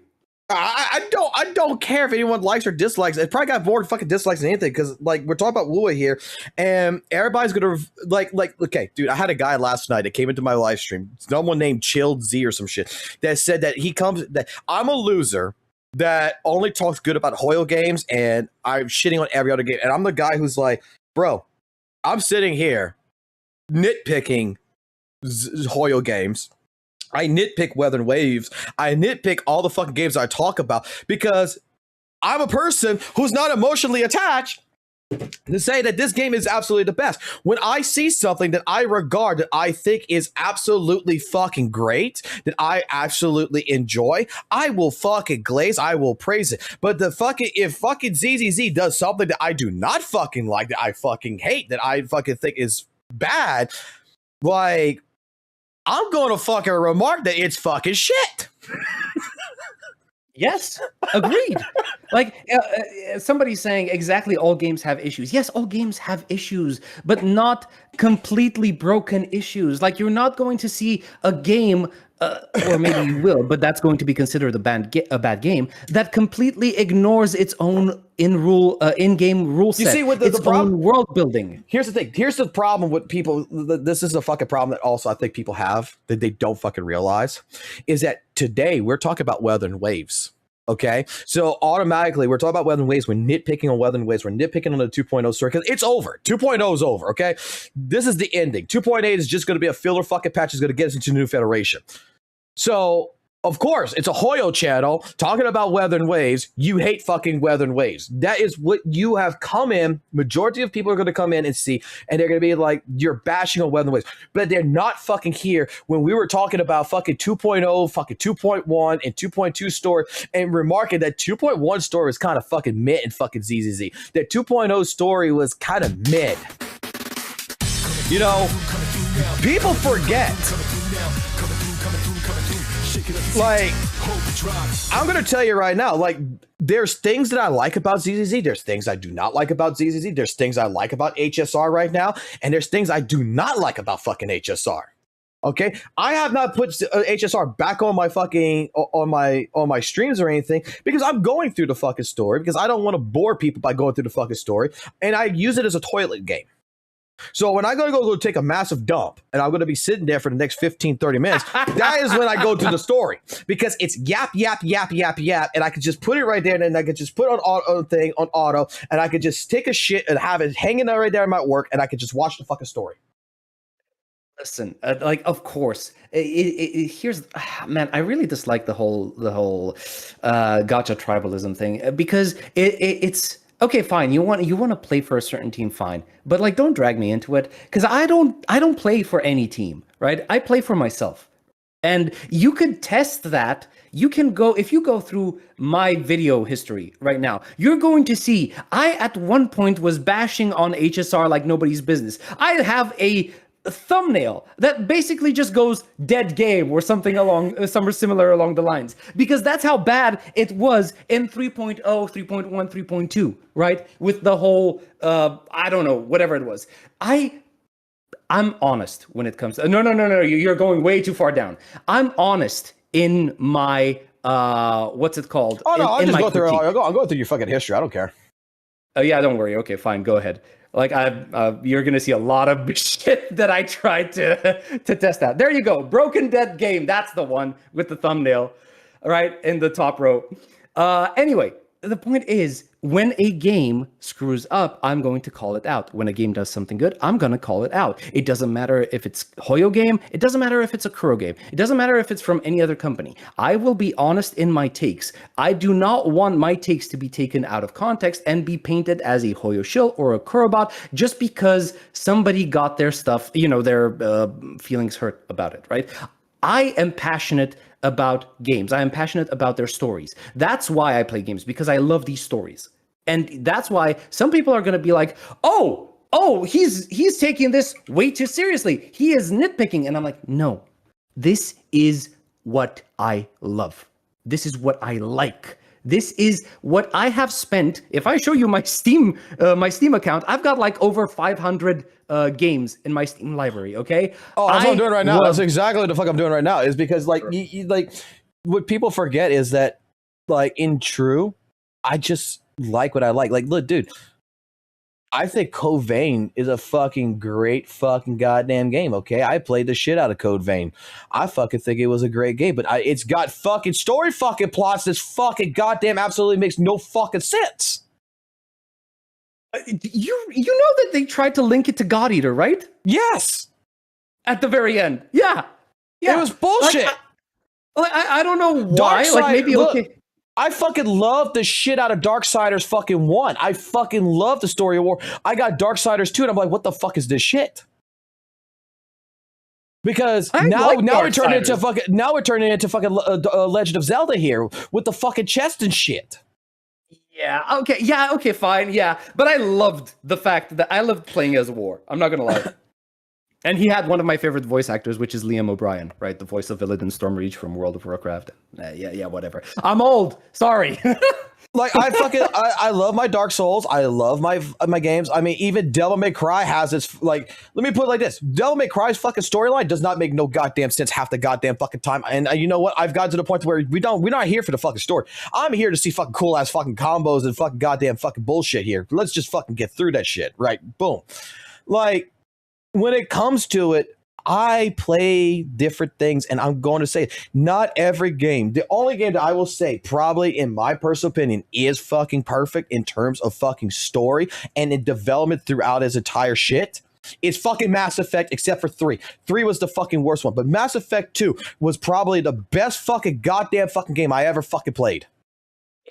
I don't care if anyone likes or dislikes. It probably got more fucking dislikes than anything because like we're talking about WUWA here, and everybody's gonna like okay, dude. I had a guy last night that came into my live stream, someone named Chillin Z or some shit, that said that that I'm a loser that only talks good about Hoyo games and I'm shitting on every other game, and I'm the guy who's like, bro, I'm sitting here nitpicking Hoyo games. I nitpick Weather and Waves. I nitpick all the fucking games I talk about because I'm a person who's not emotionally attached to say that this game is absolutely the best. When I see something that I regard, that I think is absolutely fucking great, that I absolutely enjoy, I will fucking glaze, I will praise it. But if fucking ZZZ does something that I do not fucking like, that I fucking hate, that I fucking think is bad, like, I'm going to fucking remark that it's fucking shit. Yes, agreed. Like somebody's saying exactly all games have issues. Yes, all games have issues, but not completely broken issues. Like you're not going to see a game, or maybe you will, but that's going to be considered a bad game that completely ignores its own in-game rule set. You see, with its the problem, own world building. Here's the thing. Here's the problem with people. This is a fucking problem that also I think people have that they don't fucking realize is that today we're talking about Weather and Waves. Okay, so automatically we're talking about Weather and Waves. We're nitpicking on Weather and Waves. We're nitpicking on the 2.0 story because it's over. 2.0 is over. Okay, this is the ending. 2.8 is just going to be a filler fucking patch. Is going to get us into the new Federation. So of course, it's a Hoyo channel talking about Weather and Waves. You hate fucking Weather and Waves. That is what you have come in. Majority of people are going to come in and see, and they're going to be like, you're bashing on Weather and Waves. But they're not fucking here when we were talking about fucking 2.0, fucking 2.1, and 2.2 story, and remarking that 2.1 story was kind of fucking mid and fucking ZZZ. That 2.0 story was kind of mid. You know, people forget. Like, I'm going to tell you right now, like, there's things that I like about ZZZ. There's things I do not like about ZZZ. There's things I like about HSR right now. And there's things I do not like about fucking HSR. Okay? I have not put HSR back on my fucking, on my streams or anything because I'm going through the fucking story because I don't want to bore people by going through the fucking story. And I use it as a toilet game. So when I go take a massive dump and I'm going to be sitting there for the next 15, 30 minutes, that is when I go to the story because it's yap, and I could just put it right there and then I could just put on auto and I could just take a shit and have it hanging out right there in my work and I could just watch the fucking story. Listen, like, of course, here's, man, I really dislike the whole gacha tribalism thing because it's, okay, fine. You want to play for a certain team, fine. But like, don't drag me into it because I don't play for any team, right? I play for myself. And you could test that. You can go, if you go through my video history right now, you're going to see I at one point was bashing on HSR like nobody's business. I have a thumbnail that basically just goes dead game or something similar along the lines because that's how bad it was in 3.0, 3.1, 3.2, right? With the whole I don't know, whatever it was. I'm honest when it comes to no, you're going way too far down. I'm honest in my what's it called? Oh no, I'll just go through. I'm going through your fucking history. I don't care. Oh yeah, don't worry. Okay, fine, go ahead. Like you're gonna see a lot of shit that I tried to test out. There you go, Broken Dead Game. That's the one with the thumbnail. right in the top row. Anyway, the point is, when a game screws up, I'm going to call it out. When a game does something good, I'm going to call it out. It doesn't matter if it's Hoyo game. It doesn't matter if it's a Kuro game. It doesn't matter if it's from any other company. I will be honest in my takes. I do not want my takes to be taken out of context and be painted as a Hoyo shill or a Kurobot just because somebody got their stuff, their feelings hurt about it, right? I am passionate about games. I am passionate about their stories. That's why I play games, because I love these stories. And that's why some people are going to be like, oh, he's taking this way too seriously. He is nitpicking. And I'm like, no, this is what I love. This is what I like. This is what I have spent. If I show you my Steam account, I've got like over 500 games in my Steam library. Okay. Oh, that's what I'm doing right now. That's exactly what the fuck I'm doing right now. Is because like like what people forget is that like in true, I just like what I like. Like, look, dude, I think Code Vein is a fucking great fucking goddamn game, okay? I played the shit out of Code Vein. I fucking think it was a great game, but it's got fucking story fucking plots that's fucking goddamn absolutely makes no fucking sense. You know that they tried to link it to God Eater, right? Yes. At the very end. Yeah. It was bullshit. I don't know why. Darkseid, like maybe look, okay. I fucking love the shit out of Darksiders fucking 1. I fucking love the story of war. I got Darksiders 2 and I'm like, what the fuck is this shit? Because now we're turning into fucking Legend of Zelda here with the fucking chest and shit. Yeah, okay, fine, yeah. But I loved the fact that I loved playing as War. I'm not gonna lie. And he had one of my favorite voice actors, which is Liam O'Brien, right? The voice of Illidan Stormreach from World of Warcraft. Yeah, whatever. I'm old. Sorry. Like I love my Dark Souls. I love my games. I mean, even Devil May Cry has its like. Let me put it like this: Devil May Cry's fucking storyline does not make no goddamn sense half the goddamn fucking time. And you know what? I've gotten to the point where we're not here for the fucking story. I'm here to see fucking cool ass fucking combos and fucking goddamn fucking bullshit here. Let's just fucking get through that shit, right? Boom. Like when it comes to it, I play different things, and I'm going to say not every game. The only game that I will say, probably in my personal opinion, is fucking perfect in terms of fucking story and in development throughout its entire shit. It's fucking Mass Effect, except for 3. 3 was the fucking worst one, but Mass Effect 2 was probably the best fucking goddamn fucking game I ever fucking played.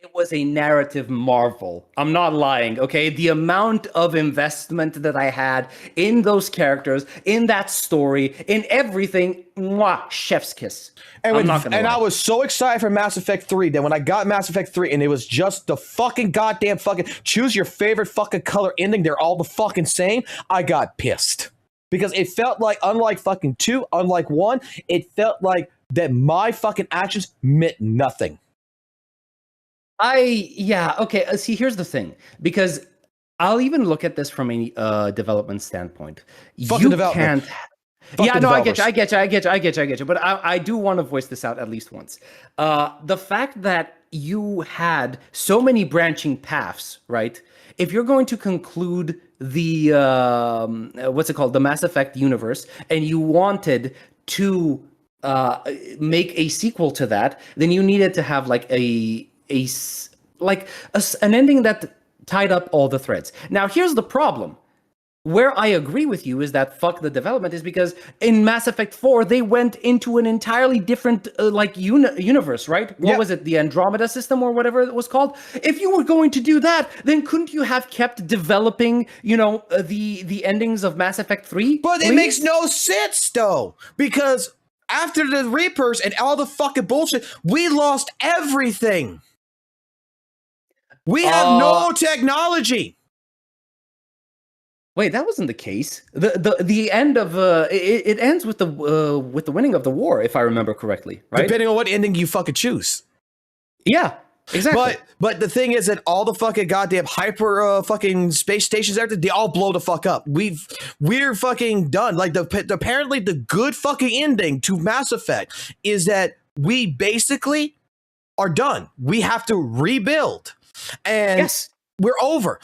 It was a narrative marvel. I'm not lying, okay? The amount of investment that I had in those characters, in that story, in everything, mwah, chef's kiss. And I was so excited for Mass Effect 3 that when I got Mass Effect 3 and it was just the fucking goddamn fucking choose your favorite fucking color ending, they're all the fucking same, I got pissed. Because it felt like, unlike fucking 2, unlike 1, it felt like that my fucking actions meant nothing. Okay. See, here's the thing, because I'll even look at this from a development standpoint. Fuck the development. I get you. But I do want to voice this out at least once. The fact that you had so many branching paths, right? If you're going to conclude the the Mass Effect universe, and you wanted to make a sequel to that, then you needed to have like an ending that tied up all the threads. Now, here's the problem. Where I agree with you is that fuck the development is because in Mass Effect 4, they went into an entirely different universe, right? What was it? The Andromeda system or whatever it was called? If you were going to do that, then couldn't you have kept developing, the endings of Mass Effect 3? But it makes no sense, though, because after the Reapers and all the fucking bullshit, we lost everything. We have no technology. Wait, that wasn't the case. The end of it ends with the winning of the war, if I remember correctly, right? Depending on what ending you fucking choose. Yeah, exactly. But the thing is that all the fucking goddamn hyper fucking space stations, everything, they all blow the fuck up. We're fucking done. Like apparently the good fucking ending to Mass Effect is that we basically are done. We have to rebuild. And we're over.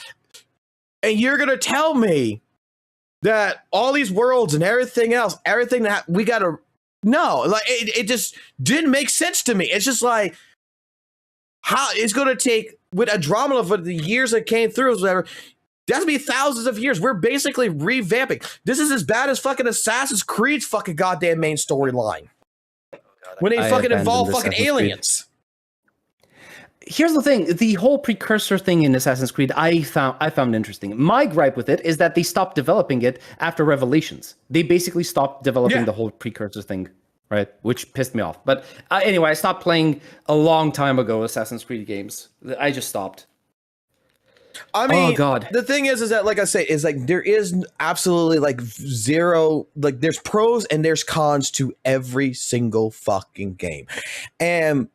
And you're going to tell me that all these worlds and everything else, everything that we got to No, like it just didn't make sense to me. It's just like how it's going to take with a drama of the years that came through, or whatever. That's be thousands of years. We're basically revamping. This is as bad as fucking Assassin's Creed's fucking goddamn main storyline. When they fucking involve fucking aliens. Here's the thing: the whole precursor thing in Assassin's Creed, I found interesting. My gripe with it is that they stopped developing it after Revelations. They basically stopped developing the whole precursor thing, right? Which pissed me off. But anyway, I stopped playing a long time ago Assassin's Creed games. I just stopped. I mean, oh God. The thing is that, like I say, is like there is absolutely like zero, like there's pros and there's cons to every single fucking game. And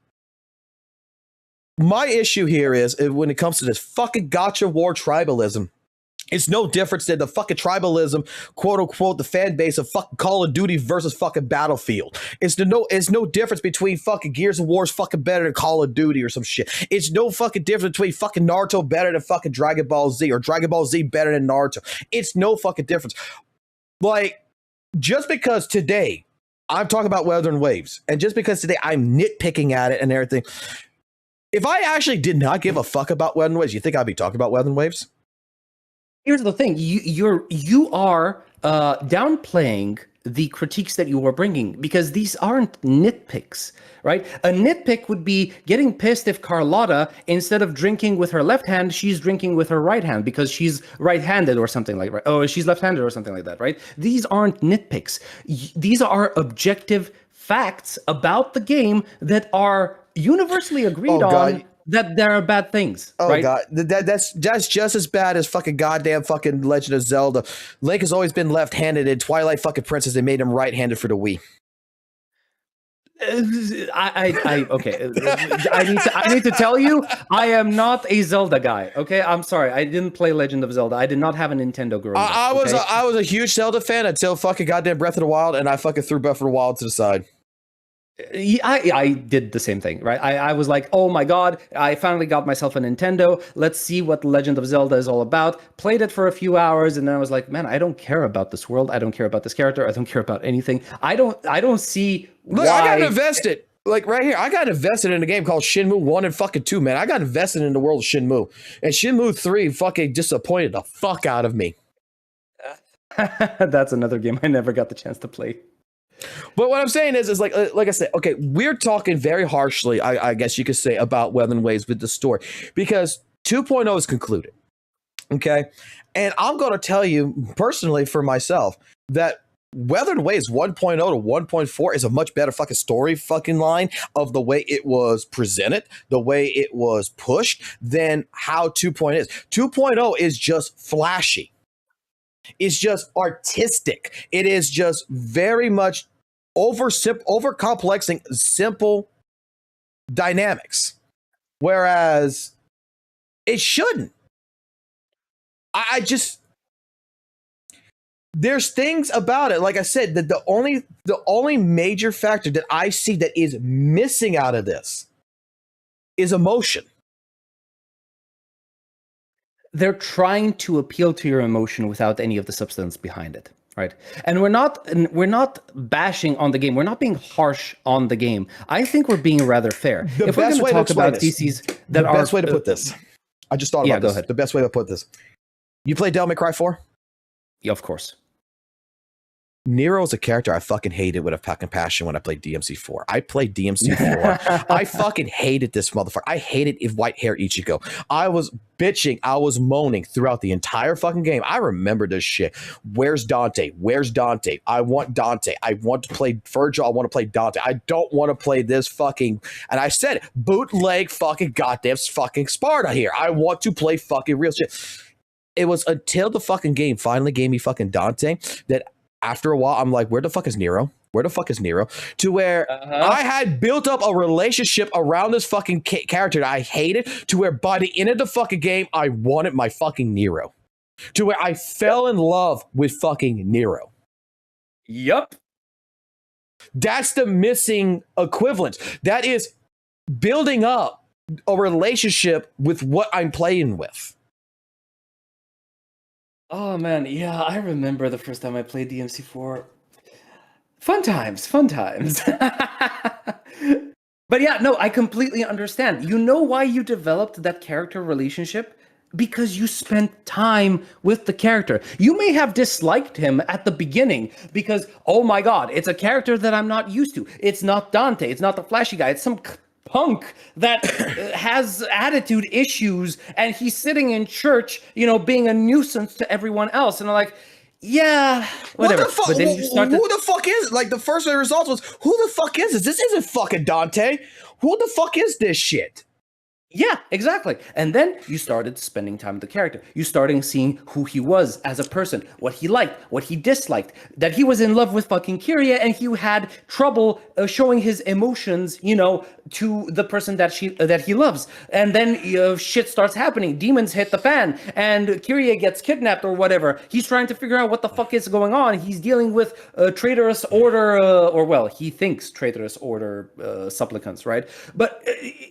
my issue here is when it comes to this fucking gotcha war tribalism, it's no difference than the fucking tribalism, quote unquote, the fan base of fucking Call of Duty versus fucking Battlefield. It's no difference between fucking Gears of War's fucking better than Call of Duty or some shit. It's no fucking difference between fucking Naruto better than fucking Dragon Ball Z or Dragon Ball Z better than Naruto. It's no fucking difference. Like, just because today I'm talking about Weathering Waves, and just because today I'm nitpicking at it and everything, if I actually did not give a fuck about Weathering Waves, you think I'd be talking about Weathering Waves? Here's the thing: you are downplaying the critiques that you are bringing because these aren't nitpicks, right? A nitpick would be getting pissed if Carlotta, instead of drinking with her left hand, she's drinking with her right hand because she's right-handed or something like that. Oh, she's left-handed or something like that, right? These aren't nitpicks. These are objective facts about the game that are universally agreed on. That there are bad things. Oh right? God, that's just as bad as fucking goddamn fucking Legend of Zelda. Link has always been left-handed. In Twilight fucking Princess, they made him right-handed for the Wii. Okay. I need to tell you, I am not a Zelda guy. Okay, I'm sorry. I didn't play Legend of Zelda. I did not have a Nintendo growing up. I was a huge Zelda fan until fucking goddamn Breath of the Wild, and I fucking threw Breath of the Wild to the side. I did the same thing, right? I was like, oh my God, I finally got myself a Nintendo. Let's see what Legend of Zelda is all about. Played it for a few hours, and then I was like, man, I don't care about this world. I don't care about this character. I don't care about anything. I don't see Look, why. I got invested. Like right here, I got invested in a game called Shenmue 1 and fucking 2, man. I got invested in the world of Shenmue. And Shenmue 3 fucking disappointed the fuck out of me. That's another game I never got the chance to play. But what I'm saying is like I said, okay, we're talking very harshly, I guess you could say, about Weathering Waves with the story, because 2.0 is concluded, okay? And I'm going to tell you personally for myself that Weathering Waves 1.0 to 1.4 is a much better fucking story fucking line of the way it was presented, the way it was pushed, than how 2.0 is. 2.0 is just flashy. It's just artistic. It is just very much over-complexing simple dynamics. Whereas it shouldn't. I just... There's things about it, like I said, that the only major factor that I see that is missing out of this is emotion. They're trying to appeal to your emotion without any of the substance behind it, right? And we're not bashing on the game. We're not being harsh on the game. I think we're being rather fair. The if we're best going way to talk about CCs that the are... best way to put this. I just thought about go this. ahead. The best way to put this. You play Devil May Cry 4? Yeah, of course. Nero is a character I fucking hated with a fucking passion when I played DMC4. I played DMC4. I fucking hated this motherfucker. I hated white hair Ichigo. I was bitching. I was moaning throughout the entire fucking game. I remember this shit. Where's Dante? Where's Dante? I want Dante. I want to play Virgil. I want to play Dante. I don't want to play this fucking, and I said it, bootleg fucking goddamn fucking Sparta here. I want to play fucking real shit. It was until the fucking game finally gave me fucking Dante that after a while, I'm like, where the fuck is Nero? Where the fuck is Nero? To where I had built up a relationship around this fucking character that I hated, to where by the end of the fucking game, I wanted my fucking Nero. To where I fell in love with fucking Nero. Yup. That's the missing equivalent. That is building up a relationship with what I'm playing with. Oh man, yeah, I remember the first time I played DMC4. Fun times, fun times. But yeah, no, I completely understand. You know why you developed that character relationship? Because you spent time with the character. You may have disliked him at the beginning because, oh my god, it's a character that I'm not used to. It's not Dante. It's not the flashy guy. It's some punk that has attitude issues, and he's sitting in church, being a nuisance to everyone else. And I'm like, yeah, whatever. What the fuck? But then you start Who the fuck is, like, the first result was, who the fuck is this? This isn't fucking Dante. Who the fuck is this shit? Yeah, exactly. And then you started spending time with the character. You started seeing who he was as a person, what he liked, what he disliked, that he was in love with fucking Kyria, and he had trouble showing his emotions, to the person that he loves. And then shit starts happening. Demons hit the fan, and Kyria gets kidnapped or whatever. He's trying to figure out what the fuck is going on. He's dealing with traitorous order, he thinks traitorous order supplicants, right? But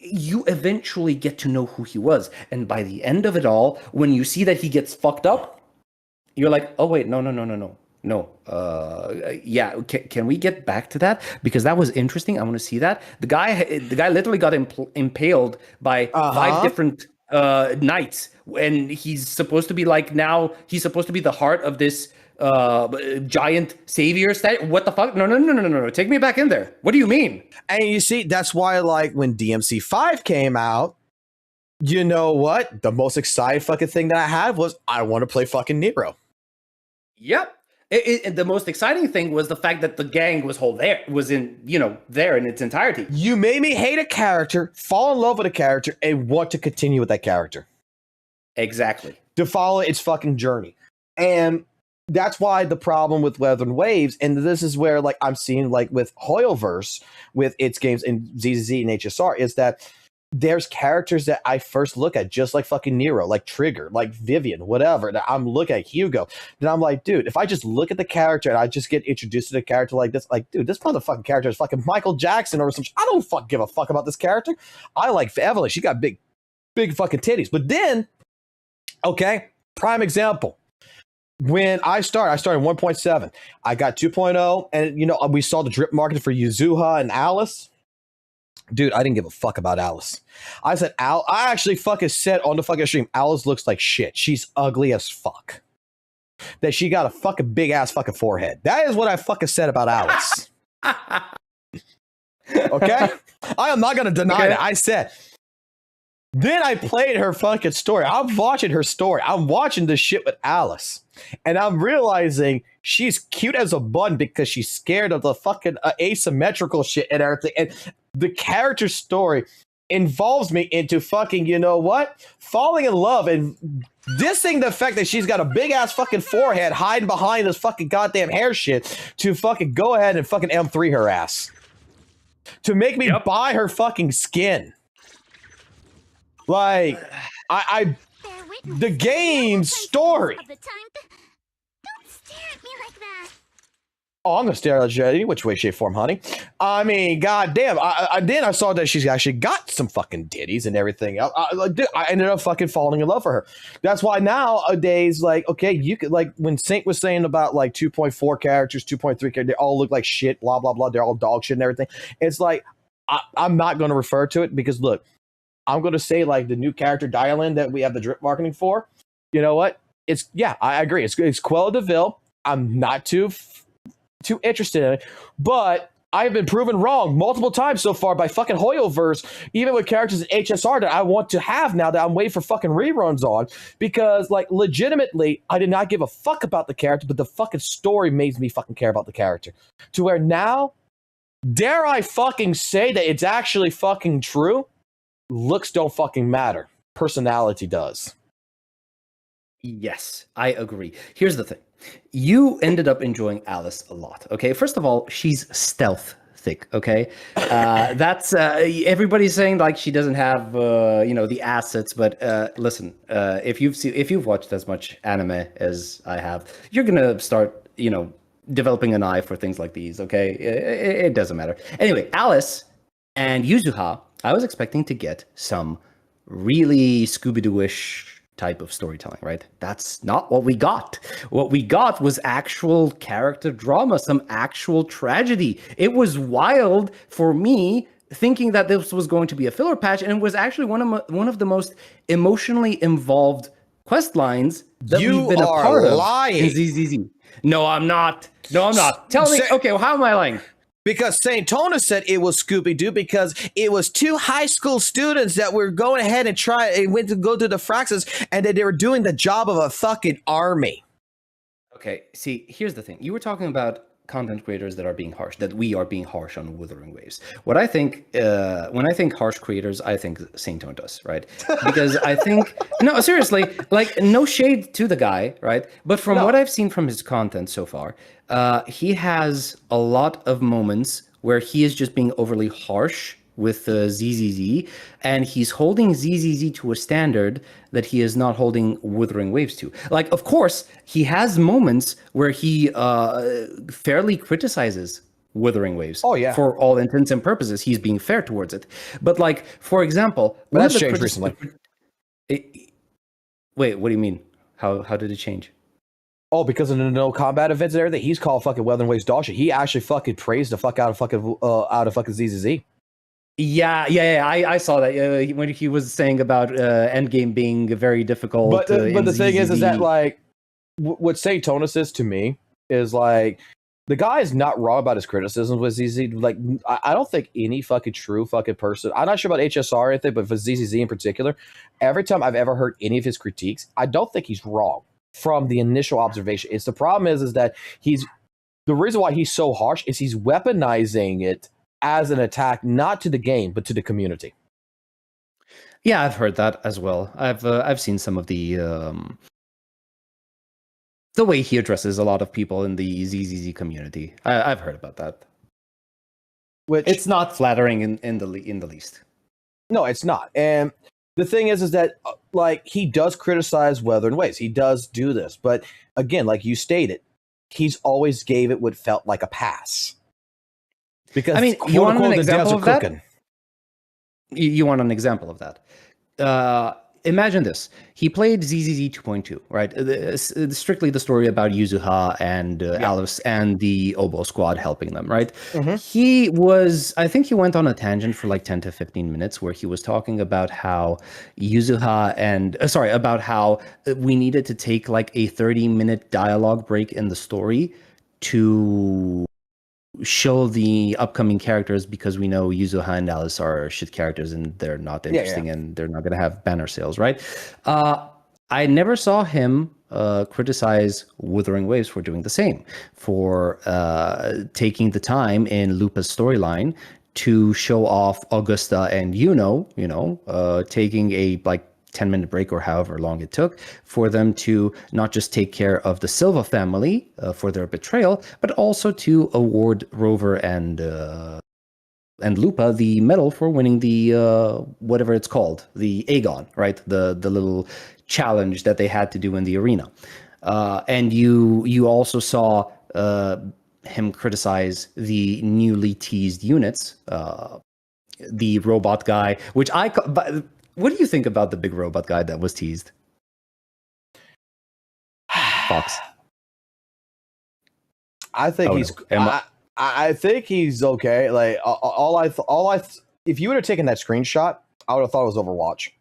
you eventually get to know who he was, and by the end of it all, when you see that he gets fucked up, you're like, oh wait, no, yeah, can we get back to that, because that was interesting. I want to see that. The guy literally got impaled by 5 different knights, and he's supposed to be he's supposed to be the heart of this giant savior stat. What the fuck? No, take me back in there. What do you mean? And you see, that's why, like, when DMC5 came out, you know what? The most exciting fucking thing that I had was, I want to play fucking Nero. Yep. The most exciting thing was the fact that the gang was there in its entirety. You made me hate a character, fall in love with a character, and want to continue with that character. Exactly. To follow its fucking journey. And that's why the problem with Weather and Waves, and this is where, like, I'm seeing, like, with Hoyoverse, with its games in ZZZ and HSR, is that there's characters that I first look at, just like fucking Nero, like Trigger, like Vivian, whatever. That I'm looking at Hugo. Then I'm like, dude, if I just look at the character and I just get introduced to the character like this, like, dude, this motherfucking character is fucking Michael Jackson or some. I don't give a fuck about this character. I like Evelyn. She got big fucking titties. But then, okay, prime example. When I started 1.7. I got 2.0, and we saw the drip market for Yuzuha and Alice. Dude, I didn't give a fuck about Alice. I actually fucking said on the fucking stream, Alice looks like shit. She's ugly as fuck. That she got a fucking big ass fucking forehead. That is what I fucking said about Alice. Okay? I am not gonna deny that. I said. Then I played her fucking story. I'm watching her story. I'm watching this shit with Alice. And I'm realizing she's cute as a bun because she's scared of the fucking asymmetrical shit and everything. And the character story involves me into fucking, falling in love and dissing the fact that she's got a big ass fucking forehead hiding behind this fucking goddamn hair shit to fucking go ahead and fucking M3 her ass. To make me buy her fucking skin. Like, the game's story. Don't stare at me like that. Oh, I'm gonna stare at you any which way, shape, form, honey. I mean, goddamn. Then I saw that she's actually got some fucking titties and everything. I ended up fucking falling in love for her. That's why nowadays, like, okay, you could, like, when Saint was saying about like 2.4 characters, 2.3 characters, they all look like shit, blah blah blah. They're all dog shit and everything. It's like I'm not going to refer to it because look. I'm going to say, like, the new character Dialin that we have the drip marketing for. You know what? I agree. It's Quella DeVille. I'm not too interested in it. But I've been proven wrong multiple times so far by fucking Hoyoverse, even with characters in HSR that I want to have now that I'm waiting for fucking reruns on. Because, like, legitimately, I did not give a fuck about the character, but the fucking story made me fucking care about the character. To where now, dare I fucking say that it's actually fucking true? Looks don't fucking matter. Personality does. Yes, I agree. Here's the thing. You ended up enjoying Alice a lot, okay? First of all, she's stealth thick, okay? That's everybody's saying like she doesn't have the assets, but listen, if you've watched as much anime as I have, you're gonna start developing an eye for things like these, okay? It doesn't matter. Anyway, Alice and Yuzuha, I was expecting to get some really Scooby-Doo-ish type of storytelling, right? That's not what we got. What we got was actual character drama, some actual tragedy. It was wild for me thinking that this was going to be a filler patch, and it was actually one of the most emotionally involved quest lines that we've been a part of in ZZZ. No, I'm not. No, I'm not. Tell me. Okay, well, how am I lying? Because St. Tona said it was Scooby-Doo because it was 2 high school students that were going ahead and went to go to the Fraxes, and that they were doing the job of a fucking army. Okay, see, here's the thing. You were talking about content creators that are being harsh, that we are being harsh on Wuthering Waves. What I think, when I think harsh creators, I think Saint Tone does, right? Because I think, no, seriously, like, no shade to the guy, right? But from what I've seen from his content so far, he has a lot of moments where he is just being overly harsh with ZZZ, and he's holding ZZZ to a standard that he is not holding Wuthering Waves to. Like, of course, he has moments where he fairly criticizes Wuthering Waves. Oh, yeah. For all intents and purposes, he's being fair towards it. But, like, for example... But that's changed recently. Wait, what do you mean? How did it change? Oh, because of the no combat events and everything, he's called fucking Wuthering Waves dog shit. He actually fucking praised the fuck out of fucking ZZZ. Yeah, I saw that when he was saying about Endgame being very difficult. But the thing ZZZ. is that, like, what St. Tona says to me is, like, the guy is not wrong about his criticisms with ZZ. Like, I don't think any fucking true fucking person, I'm not sure about HSR or anything, but for ZZZ in particular, every time I've ever heard any of his critiques, I don't think he's wrong from the initial observation. It's the problem is that the reason why he's so harsh is he's weaponizing it as an attack, not to the game, but to the community. Yeah, I've heard that as well. I've seen some of the way he addresses a lot of people in the ZZZ community. I've heard about that. Which it's not flattering in the least. No, it's not. And the thing is that like he does criticize Wuthering Waves. He does do this, but again, like you stated, he's always gave it what felt like a pass. Because I mean, you want an example of that? Cooking. You want an example of that? Imagine this: he played ZZZ 2.2, right? Strictly the story about Yuzuha and Alice and the Oboe Squad helping them, right? Mm-hmm. I think he went on a tangent for like 10 to 15 minutes where he was talking about how Yuzuha and about how we needed to take like a 30-minute dialogue break in the story to show the upcoming characters, because we know Yuzuha and Alice are shit characters and they're not interesting and they're not going to have banner sales, right? I never saw him criticize Wuthering Waves for doing the same, for taking the time in Lupa's storyline to show off Augusta and taking a like 10-minute break or however long it took for them to not just take care of the Silva family for their betrayal, but also to award Rover and Lupa the medal for winning the whatever it's called, the Aegon, right? The little challenge that they had to do in the arena. And you also saw him criticize the newly teased units, the robot guy, which what do you think about the big robot guy that was teased? Fox. I think I think he's okay. Like if you would have taken that screenshot, I would have thought it was Overwatch.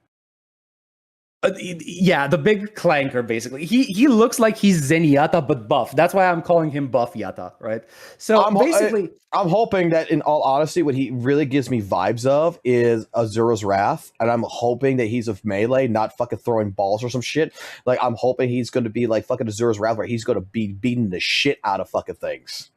Yeah, the big clanker, basically. He looks like he's Zenyatta, but buff. That's why I'm calling him Buff Yatta, right? So I'm hoping that, in all honesty, what he really gives me vibes of is Azura's Wrath, and I'm hoping that he's of melee, not fucking throwing balls or some shit. Like, I'm hoping he's going to be like fucking Azura's Wrath, where he's going to be beating the shit out of fucking things.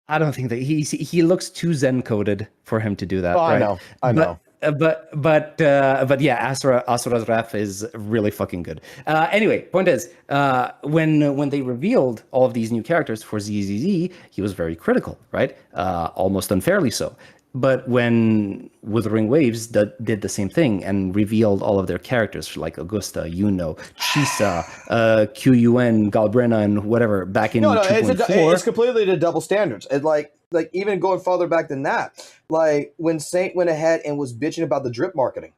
I don't think that he looks too Zen coded for him to do that. Oh, right? I know. But yeah, Asura's Wrath is really fucking good. Anyway, point is, when they revealed all of these new characters for ZZZ, he was very critical, right? Almost unfairly so. But when Wuthering Waves did the same thing and revealed all of their characters, like Augusta, Chisa, QUN, Galbrena, and whatever, back in 2.4... It's completely the double standards. It like even going farther back than that, like when Saint went ahead and was bitching about the drip marketing.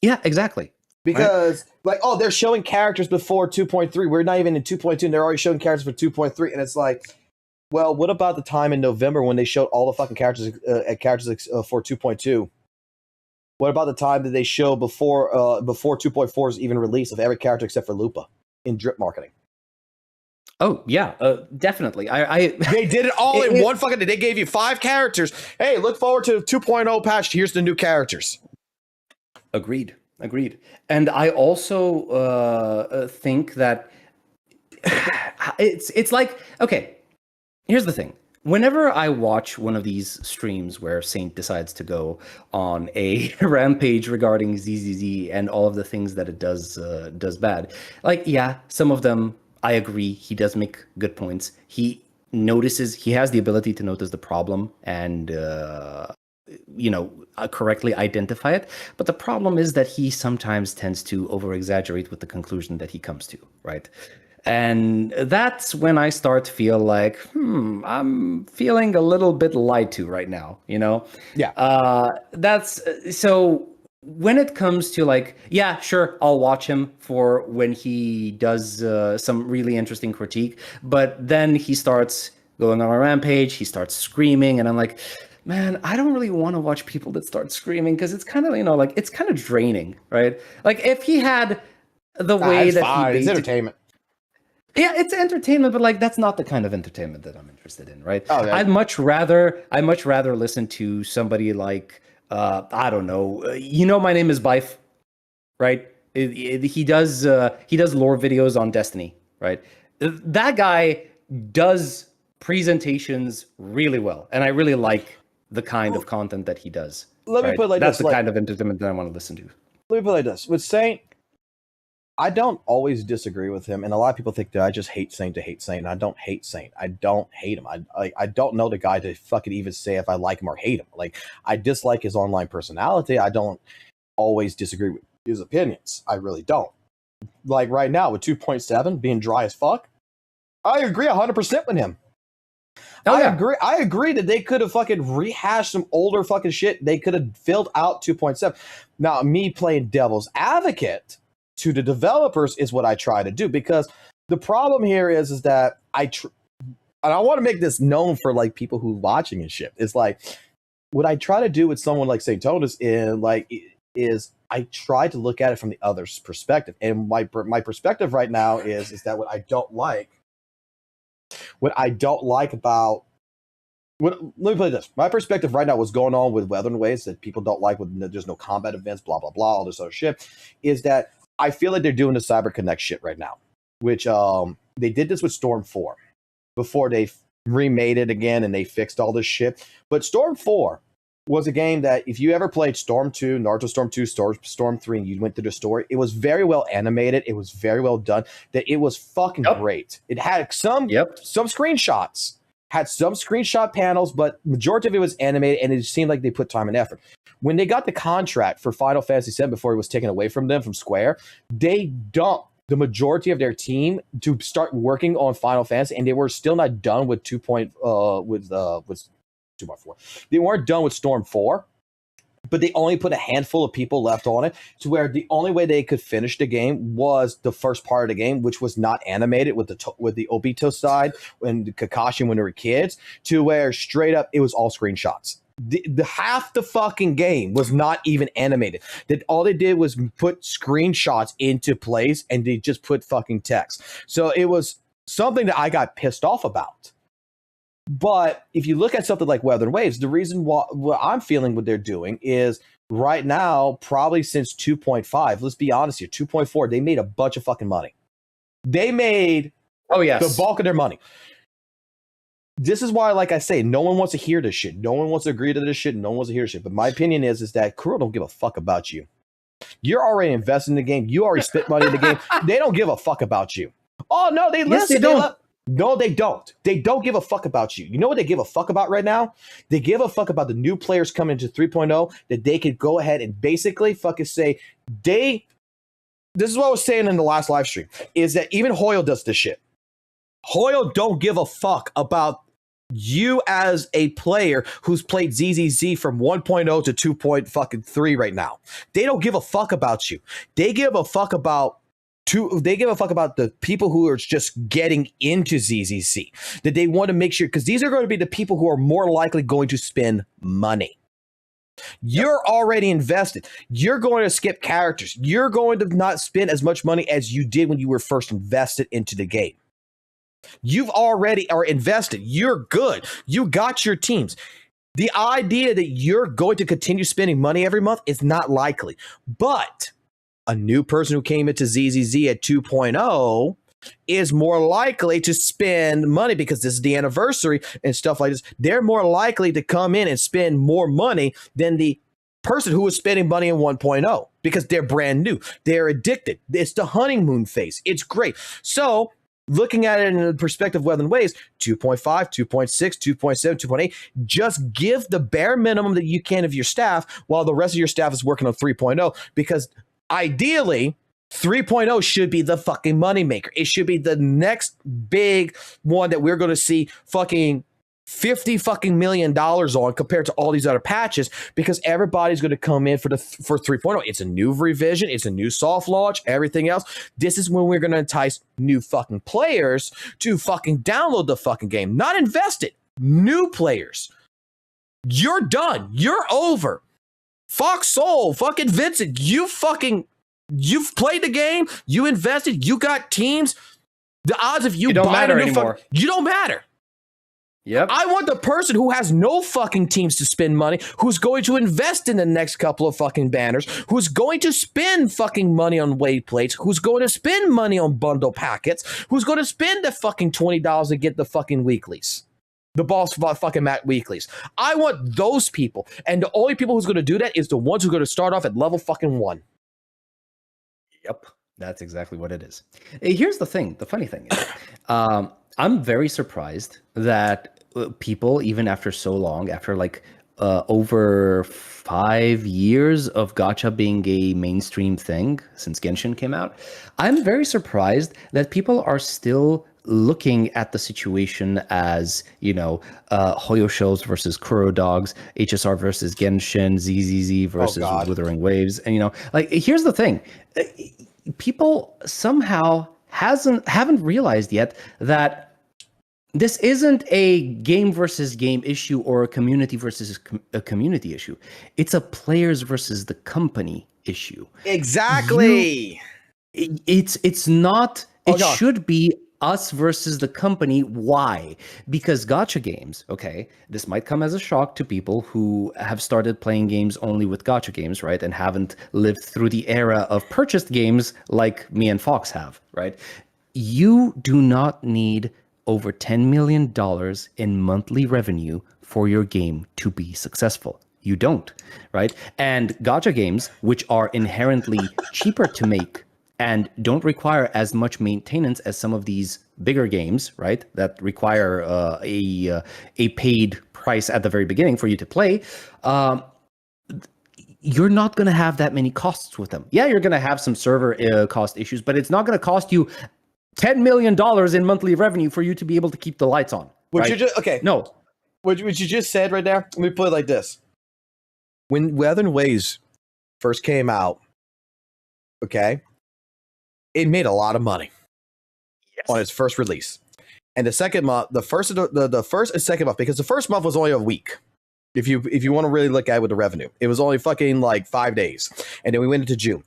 Yeah, exactly. Because, like, oh, they're showing characters before 2.3. We're not even in 2.2, and they're already showing characters for 2.3. And it's like, well, what about the time in November when they showed all the fucking characters for 2.2? What about the time that they show before 2.4 is even released of every character except for Lupa in drip marketing? Oh yeah, definitely. They did it all in one fucking day. They gave you 5 characters. Hey, look forward to the 2.0 patch. Here's the new characters. Agreed. And I also think that it's like, okay, here's the thing. Whenever I watch one of these streams where Saint decides to go on a rampage regarding ZZZ and all of the things that it does bad, like, yeah, some of them I agree, he does make good points. He has the ability to notice the problem and correctly identify it. But the problem is that he sometimes tends to over-exaggerate with the conclusion that he comes to, right? And that's when I start to feel like, I'm feeling a little bit lied to right now, Yeah. That's so when it comes to like, yeah, sure, I'll watch him for when he does some really interesting critique, but then he starts going on a rampage, he starts screaming, and I'm like, man, I don't really want to watch people that start screaming because it's kind of, it's kind of draining, right? Like if he had the way that it's entertainment. Yeah, it's entertainment, but like that's not the kind of entertainment that I'm interested in, right? Oh, yeah. I'd much rather listen to somebody like I don't know, my name is Bife, right? He does lore videos on Destiny, right? That guy does presentations really well, and I really like the kind of content that he does. Let me put it like that's this, the kind of entertainment that I want to listen to. Let me put it like this. With Saint, I don't always disagree with him, and a lot of people think that I just hate Saint to hate Saint, and I don't hate Saint. I don't hate him. I don't know the guy to fucking even say if I like him or hate him. Like, I dislike his online personality. I don't always disagree with his opinions. I really don't. Like, right now, with 2.7 being dry as fuck, I agree 100% with him. I agree that they could have fucking rehashed some older fucking shit. They could have filled out 2.7. Now, me playing devil's advocate to the developers is what I try to do, because the problem here is that and I want to make this known for like people who watching and shit. It's like what I try to do with someone like St. Tonus is I try to look at it from the other's perspective, and my perspective right now is that what I don't like about let me play this. My perspective right now, what's going on with Weather and Waves that people don't like when there's no combat events, blah blah blah, all this other shit, is that I feel like they're doing the Cyber Connect shit right now, which they did this with Storm 4 before they remade it again and they fixed all this shit. But Storm 4 was a game that if you ever played Storm 2, Naruto Storm 2, Storm 3, and you went through the story, it was very well animated. It was very well done. That it was fucking great. It had some screenshots, had some screenshot panels, but majority of it was animated, and it seemed like they put time and effort. When they got the contract for Final Fantasy VII before it was taken away from them from Square, they dumped the majority of their team to start working on Final Fantasy, and they were still not done with 2.4. They weren't done with Storm 4, but they only put a handful of people left on it, to where the only way they could finish the game was the first part of the game, which was not animated with the Obito side and the Kakashi when they were kids, to where straight up it was all screenshots. The half the fucking game was not even animated. That all they did was put screenshots into place, and they just put fucking text. So it was something that I got pissed off about. But if you look at something like Weather and Waves, the reason what I'm feeling what they're doing is right now, probably since 2.5, let's be honest here, 2.4, they made a bunch of fucking money. They made the bulk of their money. This is why, like I say, no one wants to hear this shit. No one wants to agree to this shit. No one wants to hear this shit. But my opinion is that Kuro don't give a fuck about you. You're already invested in the game. You already spent money in the game. They don't give a fuck about you. Oh, no, they listen. Yes, they don't. No, they don't. They don't give a fuck about you. You know what they give a fuck about right now? They give a fuck about the new players coming into 3.0, that they could go ahead and basically fucking say, this is what I was saying in the last live stream, is that even Hoyle does this shit. Hoyle don't give a fuck about You as a player who's played ZZZ from 1.0 to 2.3 right now, they don't give a fuck about you. They give a fuck about the people who are just getting into ZZZ. That they want to make sure, because these are going to be the people who are more likely going to spend money. You're already invested. You're going to skip characters. You're going to not spend as much money as you did when you were first invested into the game. You've already are invested. You're good. You got your teams. The idea that you're going to continue spending money every month is not likely. But a new person who came into ZZZ at 2.0 is more likely to spend money because this is the anniversary and stuff like this. They're more likely to come in and spend more money than the person who was spending money in 1.0 because they're brand new. They're addicted. It's the honeymoon phase. It's great. So looking at it in the perspective of Weather Waves, 2.5, 2.6, 2.7, 2.8, just give the bare minimum that you can of your staff while the rest of your staff is working on 3.0, because ideally 3.0 should be the fucking moneymaker. It should be the next big one that we're going to see fucking $50 million on compared to all these other patches, because everybody's going to come in for 3.0. It's a new revision. It's a new soft launch, everything else. This is when we're going to entice new fucking players to fucking download the fucking game, not invest it. New players. You're done. You're over. FOXSOL, fucking Vincent, you've played the game. You invested. You got teams. The odds of you don't buying matter a new anymore. you don't matter. Yep. I want the person who has no fucking teams to spend money, who's going to invest in the next couple of fucking banners, who's going to spend fucking money on wave plates, who's going to spend money on bundle packets, who's going to spend the fucking $20 to get the fucking weeklies. The boss fucking Matt weeklies. I want those people. And the only people who's going to do that is the ones who are going to start off at level fucking 1. Yep. That's exactly what it is. Here's the thing. The funny thing is, I'm very surprised that people, even after so long, after like over 5 years of gacha being a mainstream thing since Genshin came out, I'm very surprised that people are still looking at the situation as, Hoyo Shows versus Kuro Dogs, HSR versus Genshin, ZZZ versus Withering Waves. And, here's the thing. People somehow haven't realized yet that this isn't a game versus game issue or a community versus a community issue. It's a players versus the company issue. Exactly. It's not. It should be us versus the company. Why? Because gacha games, okay, this might come as a shock to people who have started playing games only with gacha games, right? And haven't lived through the era of purchased games like me and Fox have, right? You do not need over $10 million in monthly revenue for your game to be successful. You don't, right? And gacha games, which are inherently cheaper to make and don't require as much maintenance as some of these bigger games, right? That require a paid price at the very beginning for you to play. You're not going to have that many costs with them. Yeah, you're going to have some server cost issues, but it's not going to cost you $10 million in monthly revenue for you to be able to keep the lights on. What right? No. What you just said right there, let me put it like this. When Weather Waves first came out, okay, it made a lot of money on its first release. And the second month, the first and second month, because the first month was only a week. If you want to really look at it with the revenue, it was only fucking like 5 days. And then we went into June.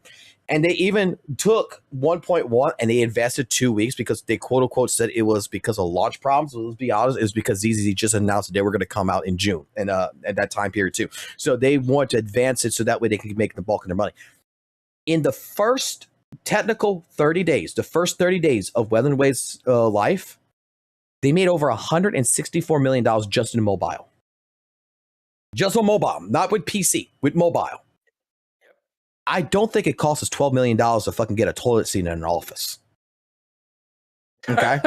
And they even took 1.1 and they invested 2 weeks because they quote unquote said it was because of launch problems. So let's be honest, it was because ZZZ just announced that they were going to come out in June and at that time period too. So they want to advance it so that way they can make the bulk of their money. In the first technical 30 days, the first 30 days of Weather Waves life, they made over $164 million just in mobile. Just on mobile, not with PC, with mobile. I don't think it costs us $12 million to fucking get a toilet seat in an office. Okay.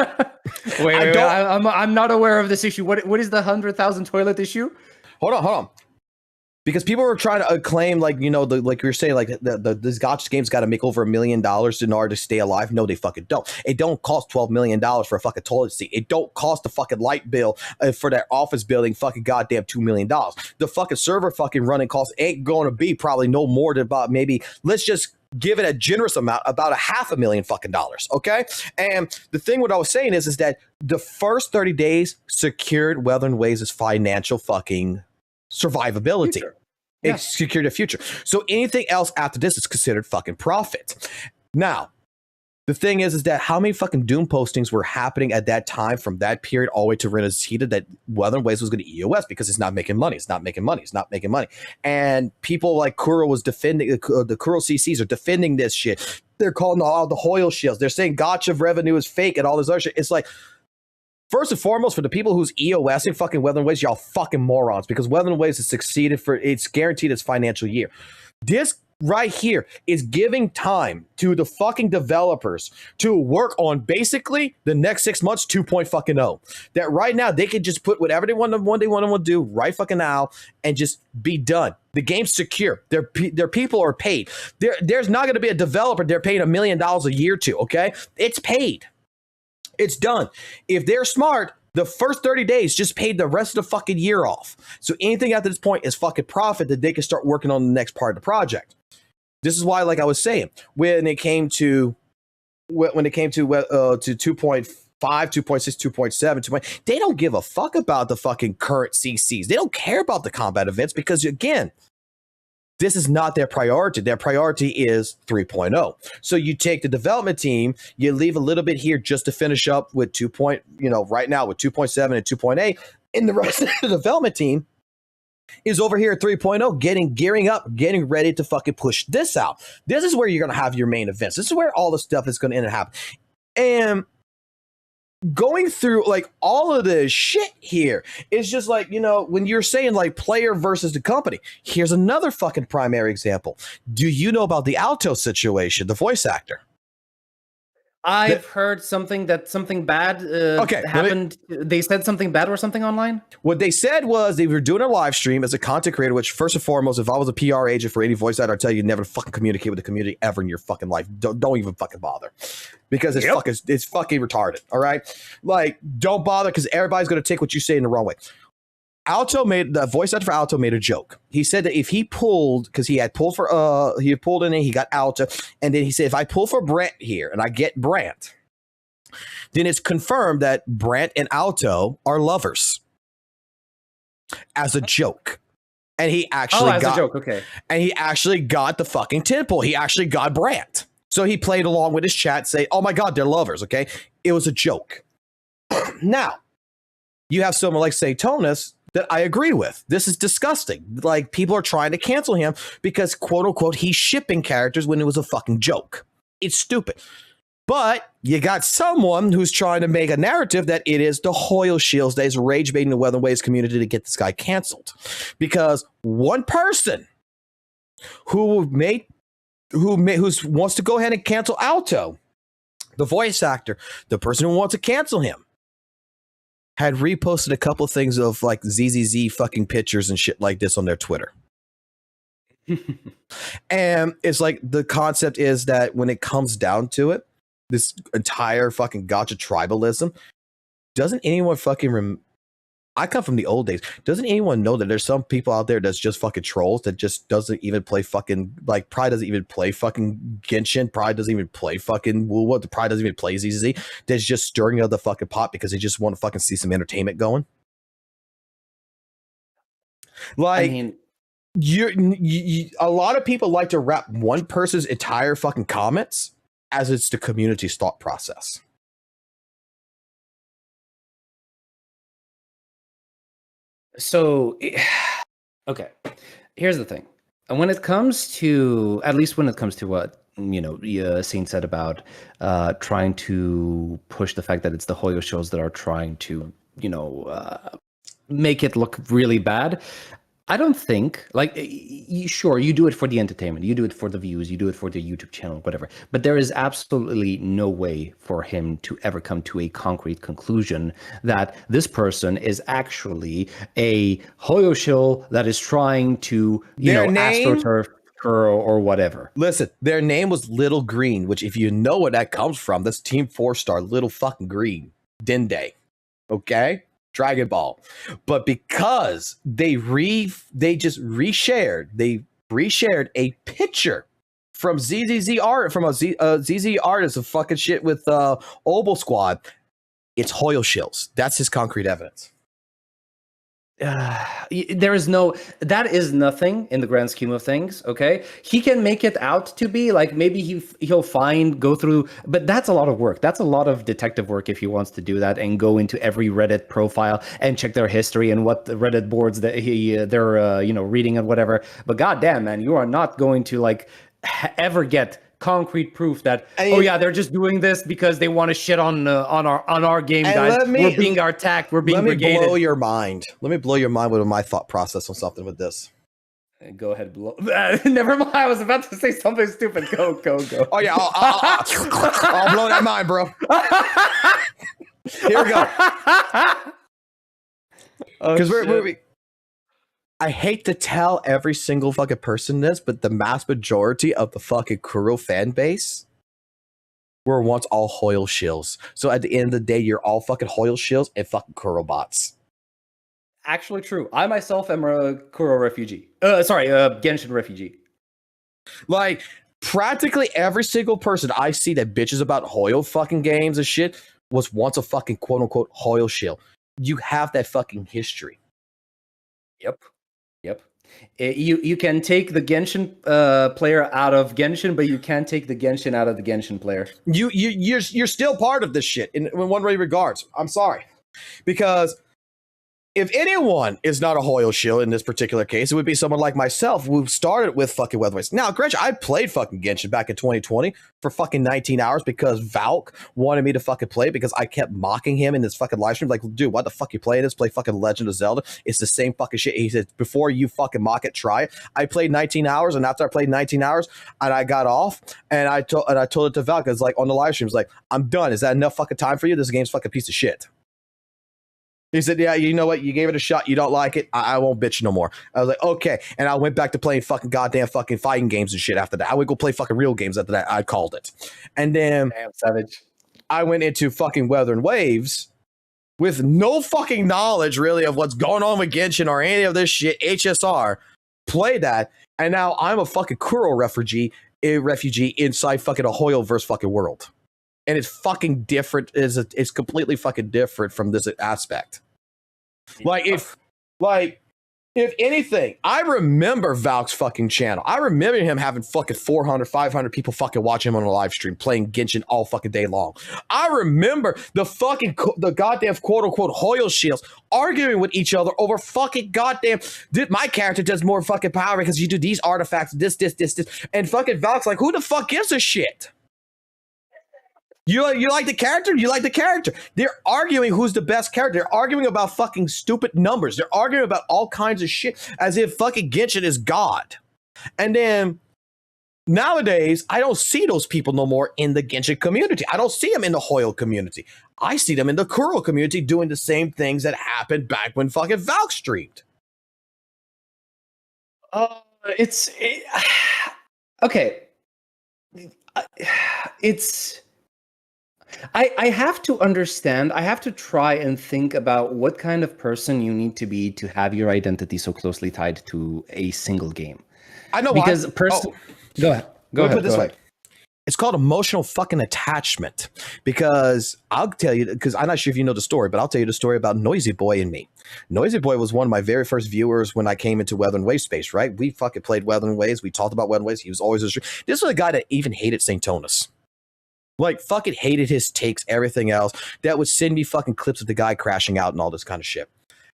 wait, I'm not aware of this issue. What is the 100,000 toilet issue? Hold on. Because people were trying to claim, like, you know, like you were saying, like this gotcha game's got to make over $1 million in order to stay alive. No, they fucking don't. It don't cost $12 million for a fucking toilet seat. It don't cost the fucking light bill for that office building fucking goddamn $2 million. The fucking server fucking running cost ain't going to be probably no more than about maybe, let's just give it a generous amount, about $500,000 fucking dollars. Okay. And the thing what I was saying is that the first 30 days secured Weathering Waves' financial fucking survivability. It secured a future. So anything else after this is considered fucking profit. Now, the thing is that how many fucking Doom postings were happening at that time from that period all the way to Renazita that Weathering Waves was going to EOS because it's not making money. It's not making money. It's not making money. And people like Kuro was defending, the Kuro CCs are defending this shit. They're calling all the Hoyle shields. They're saying gotcha revenue is fake and all this other shit. It's like, first and foremost, for the people who's EOSing fucking Weathering Waves, y'all fucking morons, because Weathering Waves has succeeded it's guaranteed its financial year. This right here is giving time to the fucking developers to work on basically the next 6 months 2.0. That right now they can just put whatever they want to do right fucking now and just be done. The game's secure. Their people are paid. There's not going to be a developer they're paying $1 million a year to, okay? It's paid. It's done. If they're smart, the first 30 days just paid the rest of the fucking year off. So anything after this point is fucking profit that they can start working on the next part of the project. This is why, like I was saying, when it came to 2.5, 2.6, 2.7, they don't give a fuck about the fucking current CCs. They don't care about the combat events because, again, this is not their priority. Their priority is 3.0. So you take the development team, you leave a little bit here just to finish up with right now with 2.7 and 2.8, and the rest of the development team is over here at 3.0, gearing up, getting ready to fucking push this out. This is where you're going to have your main events. This is where all the stuff is going to end up happening. And going through like all of this shit here is just like, when you're saying like player versus the company, here's another fucking primary example. Do you know about the Alto situation, the voice actor? I've heard something bad happened. They said something bad or something online? What they said was they were doing a live stream as a content creator, which first and foremost, if I was a PR agent for any voice actor, I'd tell you never fucking communicate with the community ever in your fucking life. Don't even fucking bother. Because it's fucking retarded, all right? Like, don't bother because everybody's going to take what you say in the wrong way. The voice actor for Alto made a joke. He said that if he pulled, because he had pulled in it, he got Alto, and then he said, if I pull for Brant here and I get Brant, then it's confirmed that Brant and Alto are lovers. As a joke. And he actually as a joke, okay. And he actually got the fucking temple. He actually got Brant. So he played along with his chat, say, oh my God, they're lovers, okay? It was a joke. Now, you have someone like Satonus that I agree with. This is disgusting. Like, people are trying to cancel him because, quote unquote, he's shipping characters when it was a fucking joke. It's stupid. But you got someone who's trying to make a narrative that it is the Hoyle Shields that is rage baiting the Weathering Waves community to get this guy canceled. Because one person who wants to go ahead and cancel Alto, the voice actor, the person who wants to cancel him, had reposted a couple things of like ZZZ fucking pictures and shit like this on their Twitter. And it's like the concept is that when it comes down to it, this entire fucking gotcha tribalism, doesn't anyone fucking I come from the old days. Doesn't anyone know that there's some people out there that's just fucking trolls that just doesn't even play fucking, like, probably doesn't even play fucking Genshin, probably doesn't even play fucking WUWA, probably doesn't even play ZZZ, that's just stirring up the fucking pot because they just want to fucking see some entertainment going? Like, I mean, a lot of people like to wrap one person's entire fucking comments as it's the community's thought process. So, okay, here's the thing. And when it comes to, at least when it comes to what, Scene said about trying to push the fact that it's the Hoyo shows that are trying to, make it look really bad. I don't think sure, you do it for the entertainment, you do it for the views, you do it for the YouTube channel, whatever. But there is absolutely no way for him to ever come to a concrete conclusion that this person is actually a Hoyo shill that is trying to, astroturf her or whatever. Listen, their name was Little Green, which if you know where that comes from, that's Team 4-star Little fucking Green. Dende. Okay? Dragon Ball. But because they reshared a picture from ZZZ art from a ZZ artist of fucking shit with Obel Squad. It's Hoyo shills. That's his concrete evidence. That is nothing in the grand scheme of things. Okay, he can make it out to be like maybe he'll go through, but that's a lot of work. That's a lot of detective work if he wants to do that and go into every Reddit profile and check their history and what the Reddit boards that they're reading and whatever. But goddamn, man, you are not going to ever get concrete proof that they're just doing this because they want to shit on our game, guys. We're being attacked. We're being brigaded. Let me blow your mind. Let me blow your mind with my thought process on something with this. Go ahead, blow. Never mind. I was about to say something stupid. Go. Oh yeah, I'll blow that mind, bro. Here we go. Because I hate to tell every single fucking person this, but the mass majority of the fucking Kuro fan base were once all Hoyle shills. So at the end of the day, you're all fucking Hoyle shills and fucking Kuro bots. Actually true. I myself am a Kuro refugee. Genshin refugee. Like, practically every single person I see that bitches about Hoyle fucking games and shit was once a fucking quote-unquote Hoyle shill. You have that fucking history. Yep. You can take the Genshin player out of Genshin, but you can't take the Genshin out of the Genshin player. You're still part of this shit in one way regards. I'm sorry, because if anyone is not a Hoyle shill in this particular case, it would be someone like myself who started with fucking Weatherways. Now, granted, I played fucking Genshin back in 2020 for fucking 19 hours because Valk wanted me to fucking play it because I kept mocking him in this fucking live stream. Like, dude, what the fuck you playing this? Play fucking Legend of Zelda. It's the same fucking shit. He said, before you fucking mock it, try it. I played 19 hours, and after I played 19 hours, and I got off, and I told it to Valk, it's like on the live stream, it's like, I'm done. Is that enough fucking time for you? This game's fucking piece of shit. He said, yeah, you know what? You gave it a shot. You don't like it. I won't bitch no more. I was like, okay. And I went back to playing fucking goddamn fucking fighting games and shit after that. I would go play fucking real games after that. I called it. And then damn, savage. I went into fucking Weather and Waves with no fucking knowledge really of what's going on with Genshin or any of this shit. HSR. Play that. And now I'm a fucking Kuro refugee inside fucking a Hoyle-verse fucking world. And it's fucking different. It's completely fucking different from this aspect. If anything, I remember Valk's fucking channel. I remember him having fucking 400, 500 people fucking watching him on a live stream playing Genshin all fucking day long. I remember the goddamn quote unquote Hoyle shields arguing with each other over fucking goddamn. My character does more fucking power because you do these artifacts, this, and fucking Valk's like, who the fuck gives a shit? You like the character? You like the character. They're arguing who's the best character. They're arguing about fucking stupid numbers. They're arguing about all kinds of shit as if fucking Genshin is God. And then nowadays, I don't see those people no more in the Genshin community. I don't see them in the Hoyle community. I see them in the Kuro community doing the same things that happened back when fucking Valk streamed. Okay. I have to understand, I have to try and think about what kind of person you need to be to have your identity so closely tied to a single game. I know because Go ahead. Put it this way. It's called emotional fucking attachment. Because I'll tell you, because I'm not sure if you know the story, but I'll tell you the story about Noisy Boy and me. Noisy Boy was one of my very first viewers when I came into Weather and Wave space, right? We fucking played Weather and Waves. We talked about Weather and Waves. He was always this was a guy that even hated St. Tonus. Like, fucking hated his takes, everything else. That would send me fucking clips of the guy crashing out and all this kind of shit.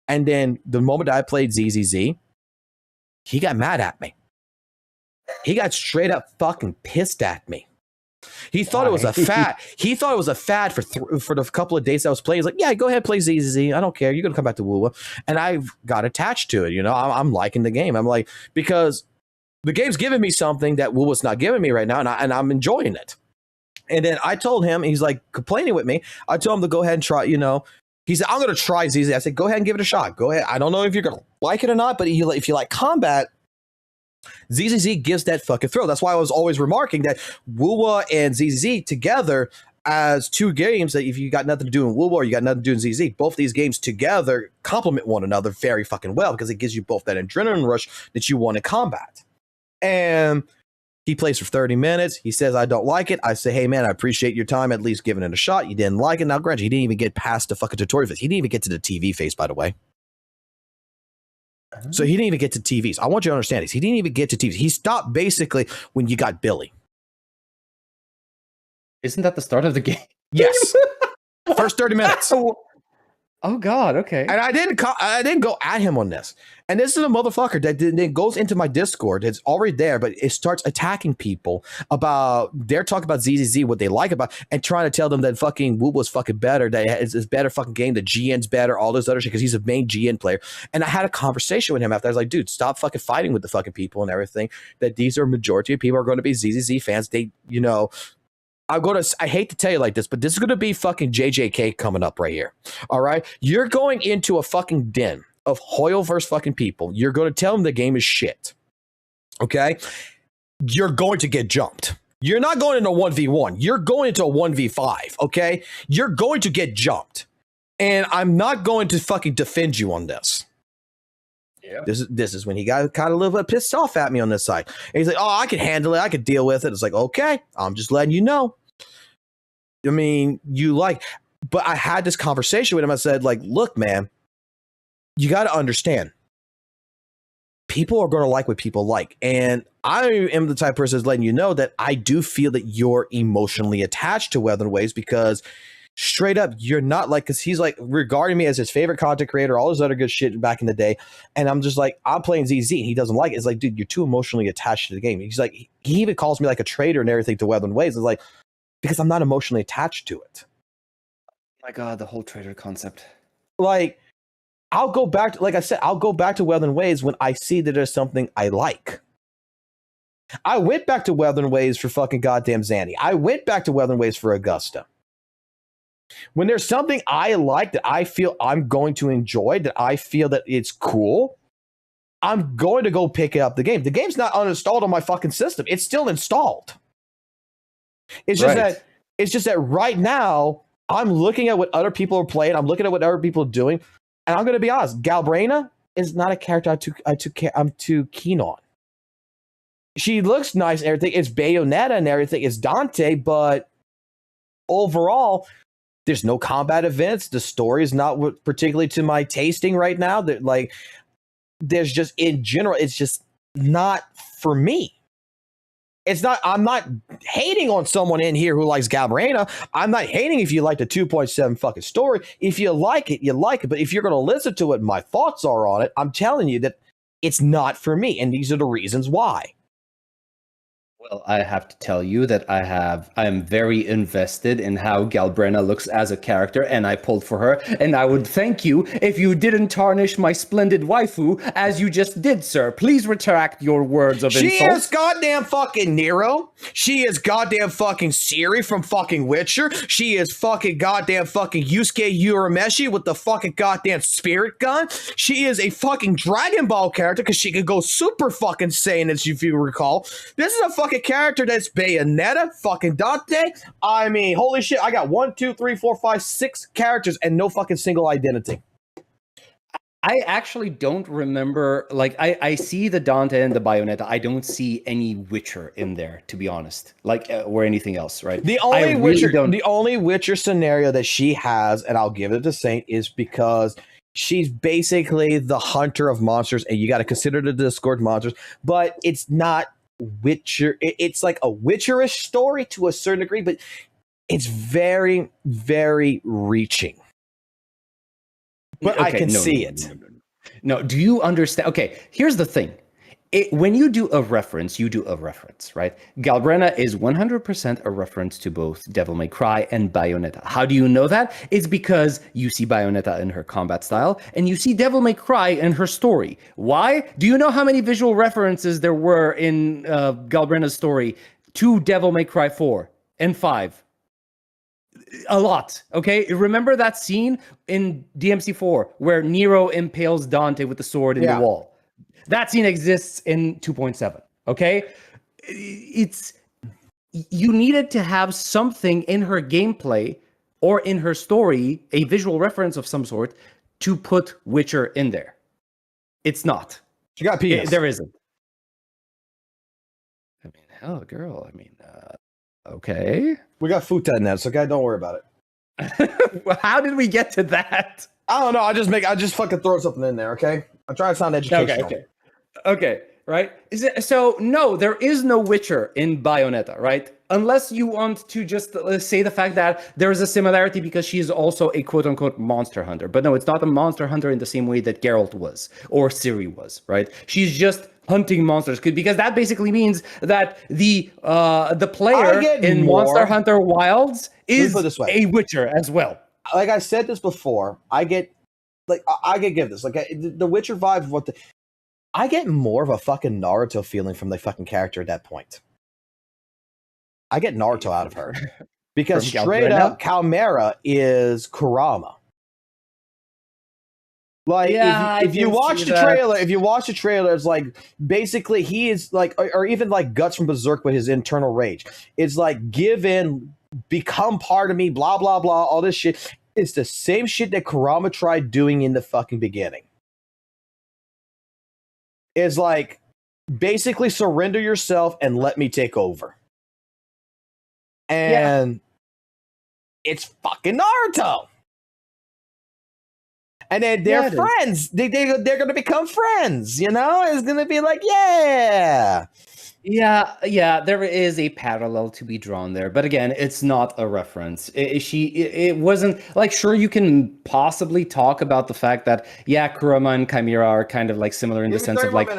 And then the moment I played ZZZ, he got mad at me. He got straight up fucking pissed at me. He thought it was a fad. He thought it was a fad for the couple of days I was playing. He's like, yeah, go ahead, play ZZZ. I don't care. You're going to come back to WUWA. And I got attached to it. I'm liking the game. I'm like, because the game's giving me something that WUWA's not giving me right now, and I'm enjoying it. And then I told him, he's like complaining with me. I told him to go ahead and try, he said, I'm going to try ZZZ. I said, go ahead and give it a shot. Go ahead. I don't know if you're going to like it or not, but if you like combat, ZZZ gives that fucking thrill. That's why I was always remarking that WUWA and ZZZ together as two games that if you got nothing to do in WUWA or you got nothing to do in ZZZ, both these games together complement one another very fucking well because it gives you both that adrenaline rush that you want in combat. And he plays for 30 minutes. He says, I don't like it. I say, hey, man, I appreciate your time at least giving it a shot. You didn't like it. Now, granted, he didn't even get past the fucking tutorial phase. He didn't even get to the TV phase, by the way. So he didn't even get to TVs. I want you to understand this. He didn't even get to TVs. He stopped basically when you got Billy. Isn't that the start of the game? Yes. First 30 minutes. Oh God. Okay. And I didn't go at him on this. And this is a motherfucker that then goes into my Discord. It's already there, but it starts attacking people about they're talking about ZZZ, what they like about, and trying to tell them that fucking WUWA was fucking better, that it's better fucking game, the GN's better, all this other shit, because he's a main GN player. And I had a conversation with him after. I was like, dude, stop fucking fighting with the fucking people and everything. That these are majority of people are going to be ZZZ fans. They, I hate to tell you like this, but this is going to be fucking JJK coming up right here. All right. You're going into a fucking den of Hoyle versus fucking people. You're going to tell them the game is shit. Okay. You're going to get jumped. You're not going into 1v1. You're going into a 1v5. Okay. You're going to get jumped. And I'm not going to fucking defend you on this. Yeah. This is when he got kind of a little bit pissed off at me on this side. And he's like, oh, I can handle it. I can deal with it. It's like, okay, I'm just letting you know. I mean, but I had this conversation with him. I said, like, look, man, you got to understand. People are going to like what people like. And I am the type of person that's letting you know that I do feel that you're emotionally attached to Weather Waves because straight up, you're not like, because he's like regarding me as his favorite content creator, all this other good shit back in the day. And I'm just like, I'm playing ZZ and he doesn't like it. It's like, dude, you're too emotionally attached to the game. He's like, he even calls me like a traitor and everything to Weather Waves. It's like, because I'm not emotionally attached to it. Oh my God, the whole traitor concept. Like, I'll go back to, like I said, I'll go back to Weather Waves when I see that there's something I like. I went back to Weather Waves for fucking goddamn Zanny. I went back to Weather Waves for Augusta. When there's something I like that I feel I'm going to enjoy, that I feel that it's cool, I'm going to go pick up the game. The game's not uninstalled on my fucking system. It's still installed. It's just that right now I'm looking at what other people are playing. I'm looking at what other people are doing. And I'm going to be honest, Galbrina is not a character I'm too keen on. She looks nice and everything. It's Bayonetta and everything. It's Dante, but overall, there's no combat events. The story is not particularly to my tasting right now. There's just, in general, it's just not for me. I'm not hating on someone in here who likes Galbrina. I'm not hating if you like the 2.7 fucking story. If you like it, you like it. But if you're going to listen to what my thoughts are on it, I'm telling you that it's not for me. And these are the reasons why. Well, I have to tell you that I am very invested in how Galbrina looks as a character, and I pulled for her, and I would thank you if you didn't tarnish my splendid waifu, as you just did, sir. Please retract your words of insult. She is goddamn fucking Nero. She is goddamn fucking Ciri from fucking Witcher. She is fucking goddamn fucking Yusuke Urameshi with the fucking goddamn spirit gun. She is a fucking Dragon Ball character because she could go super fucking Saiyan, as if you recall. This is a fucking character that's Bayonetta, fucking Dante. I mean, holy shit, I got 1, 2, 3, 4, 5, 6 characters and no fucking single identity. I actually don't remember, like, I see the Dante and the Bayonetta. I don't see any Witcher in there, to be honest, like, or anything else, right? The only Witcher scenario that she has, and I'll give it to Saint, is because she's basically the hunter of monsters, and you got to consider the Discord monsters, but it's not Witcher. It's like a Witcherish story to a certain degree, but it's very, very reaching. But okay, I can see it. No, do you understand? Okay, here's the thing. when you do a reference, you do a reference, right? Galbrena is 100% a reference to both Devil May Cry and Bayonetta. How do you know that? It's because you see Bayonetta in her combat style, and you see Devil May Cry in her story. Why? Do you know how many visual references there were in Galbrena's story to Devil May Cry 4 and 5? A lot, okay? Remember that scene in DMC4 where Nero impales Dante with the sword in the wall? That scene exists in 2.7, okay? You needed to have something in her gameplay or in her story, a visual reference of some sort, to put Witcher in there. It's not. She got penis. There isn't. I mean, hell, girl, I mean, okay. We got futa in that, so okay, don't worry about it. How did we get to that? I don't know. I just fucking throw something in there, okay? I'm trying to sound educational. Okay, right? So, no, there is no Witcher in Bayonetta, right? Unless you want to just say the fact that there is a similarity because she is also a quote-unquote monster hunter. But no, it's not a monster hunter in the same way that Geralt was or Ciri was, right? She's just hunting monsters because that basically means that the player in Monster Hunter Wilds is a Witcher as well. Like I said this before, I get give this like the Witcher vibe. I get more of a fucking Naruto feeling from the fucking character at that point. I get Naruto out of her because straight up, Chimera is Kurama. Like if you watch the trailer, it's like basically he is like, or even like Guts from Berserk with his internal rage. It's like give in, become part of me, blah blah blah, all this shit. It's the same shit that Kurama tried doing in the fucking beginning. It's like basically surrender yourself and let me take over. And it's fucking Naruto. And then they're friends. They're going to become friends, you know? It's going to be like, yeah. Yeah, there is a parallel to be drawn there. But again, it's not a reference. It wasn't, like, sure, you can possibly talk about the fact that, Kurama and Chimera are kind of, like, similar in the sense of, like,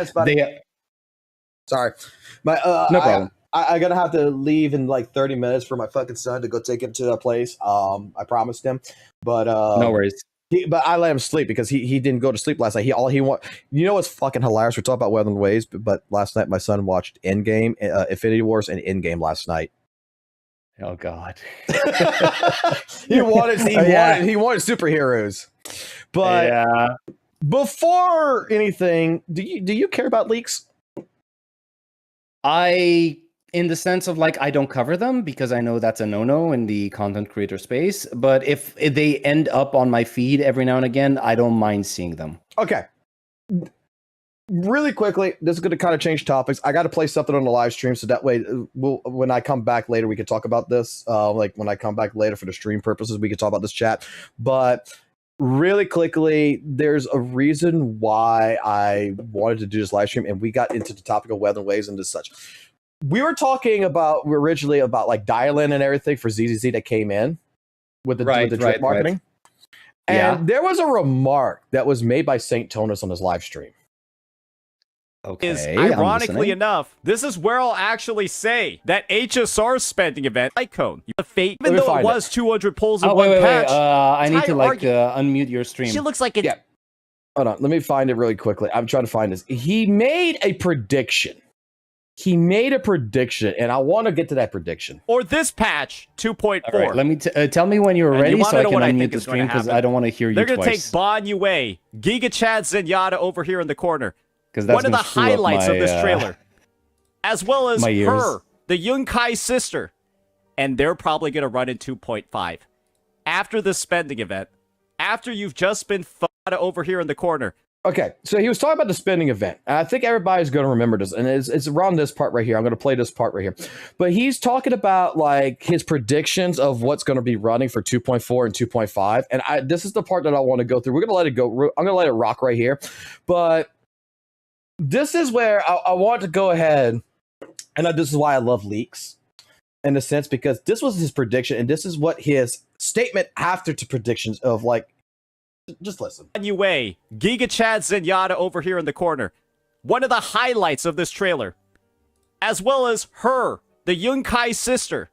Sorry. No problem. I'm going to have to leave in, like, 30 minutes for my fucking son to go take him to a place. I promised him. But no worries. But I let him sleep because he didn't go to sleep last night. You know what's fucking hilarious? We're talking about Weather and Waves, but last night my son watched Endgame, Infinity Wars, and Endgame last night. Oh God, he wanted superheroes. But before anything, do you care about leaks? In the sense of, like, I don't cover them because I know that's a no-no in the content creator space. But if they end up on my feed every now and again, I don't mind seeing them. Okay. Really quickly, this is going to kind of change topics. I got to play something on the live stream, so that way, when I come back later, we can talk about this. Like, when I come back later for the stream purposes, we can talk about this chat. But really quickly, there's a reason why I wanted to do this live stream, and we got into the topic of weather and waves and such. We were talking originally about like dial-in and everything for ZZZ that came in with the drip marketing. And there was a remark that was made by St. Tonus on his live stream. Okay. Ironically enough, this is where I'll actually say that HSR spending event icon. Even though it was 200 pulls in one patch. I need to unmute your stream. She looks like it. Yeah. Hold on, let me find it really quickly. I'm trying to find this. He made a prediction. And I want to get to that prediction. Or this patch, 2.4. Right, let me tell me when you're ready so I can unmute the stream because I don't want to hear you twice. They're going to take Bon Yue, Giga Chad Zenyatta over here in the corner. Because that's one of the highlights of this trailer. As well as her, the Honkai sister. And they're probably going to run in 2.5. After the spending event, after you've just been over here in the corner. Okay, so he was talking about the spending event. I think everybody's going to remember this, and it's around this part right here. I'm going to play this part right here. But he's talking about like his predictions of what's going to be running for 2.4 and 2.5. And this is the part that I want to go through. We're going to let it go. I'm going to let it rock right here. But this is where I want to go ahead, and this is why I love leaks, in a sense, because this was his prediction, and this is what his statement after to predictions of like. Just listen. Yue, Giga Chad Zenyatta over here in the corner. one of the highlights of this trailer, as well as her, the Honkai sister,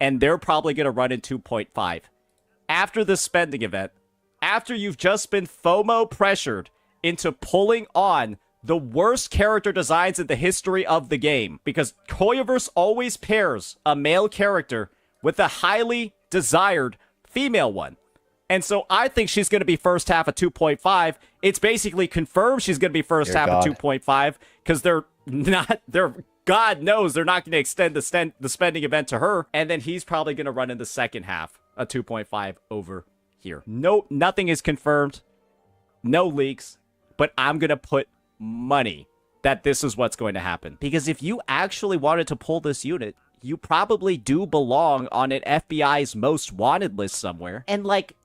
and they're probably going to run in 2.5. After the spending event, after you've just been FOMO pressured into pulling on the worst character designs in the history of the game, because Koyaverse always pairs a male character with a highly desired female one. And so I think she's going to be first half of 2.5. It's basically confirmed she's going to be first half of 2.5 because God knows they're not going to extend the spending event to her. And then he's probably going to run in the second half of 2.5 over here. No, nothing is confirmed. No leaks. But I'm going to put money that this is what's going to happen. Because if you actually wanted to pull this unit, you probably do belong on an FBI's most wanted list somewhere. And like,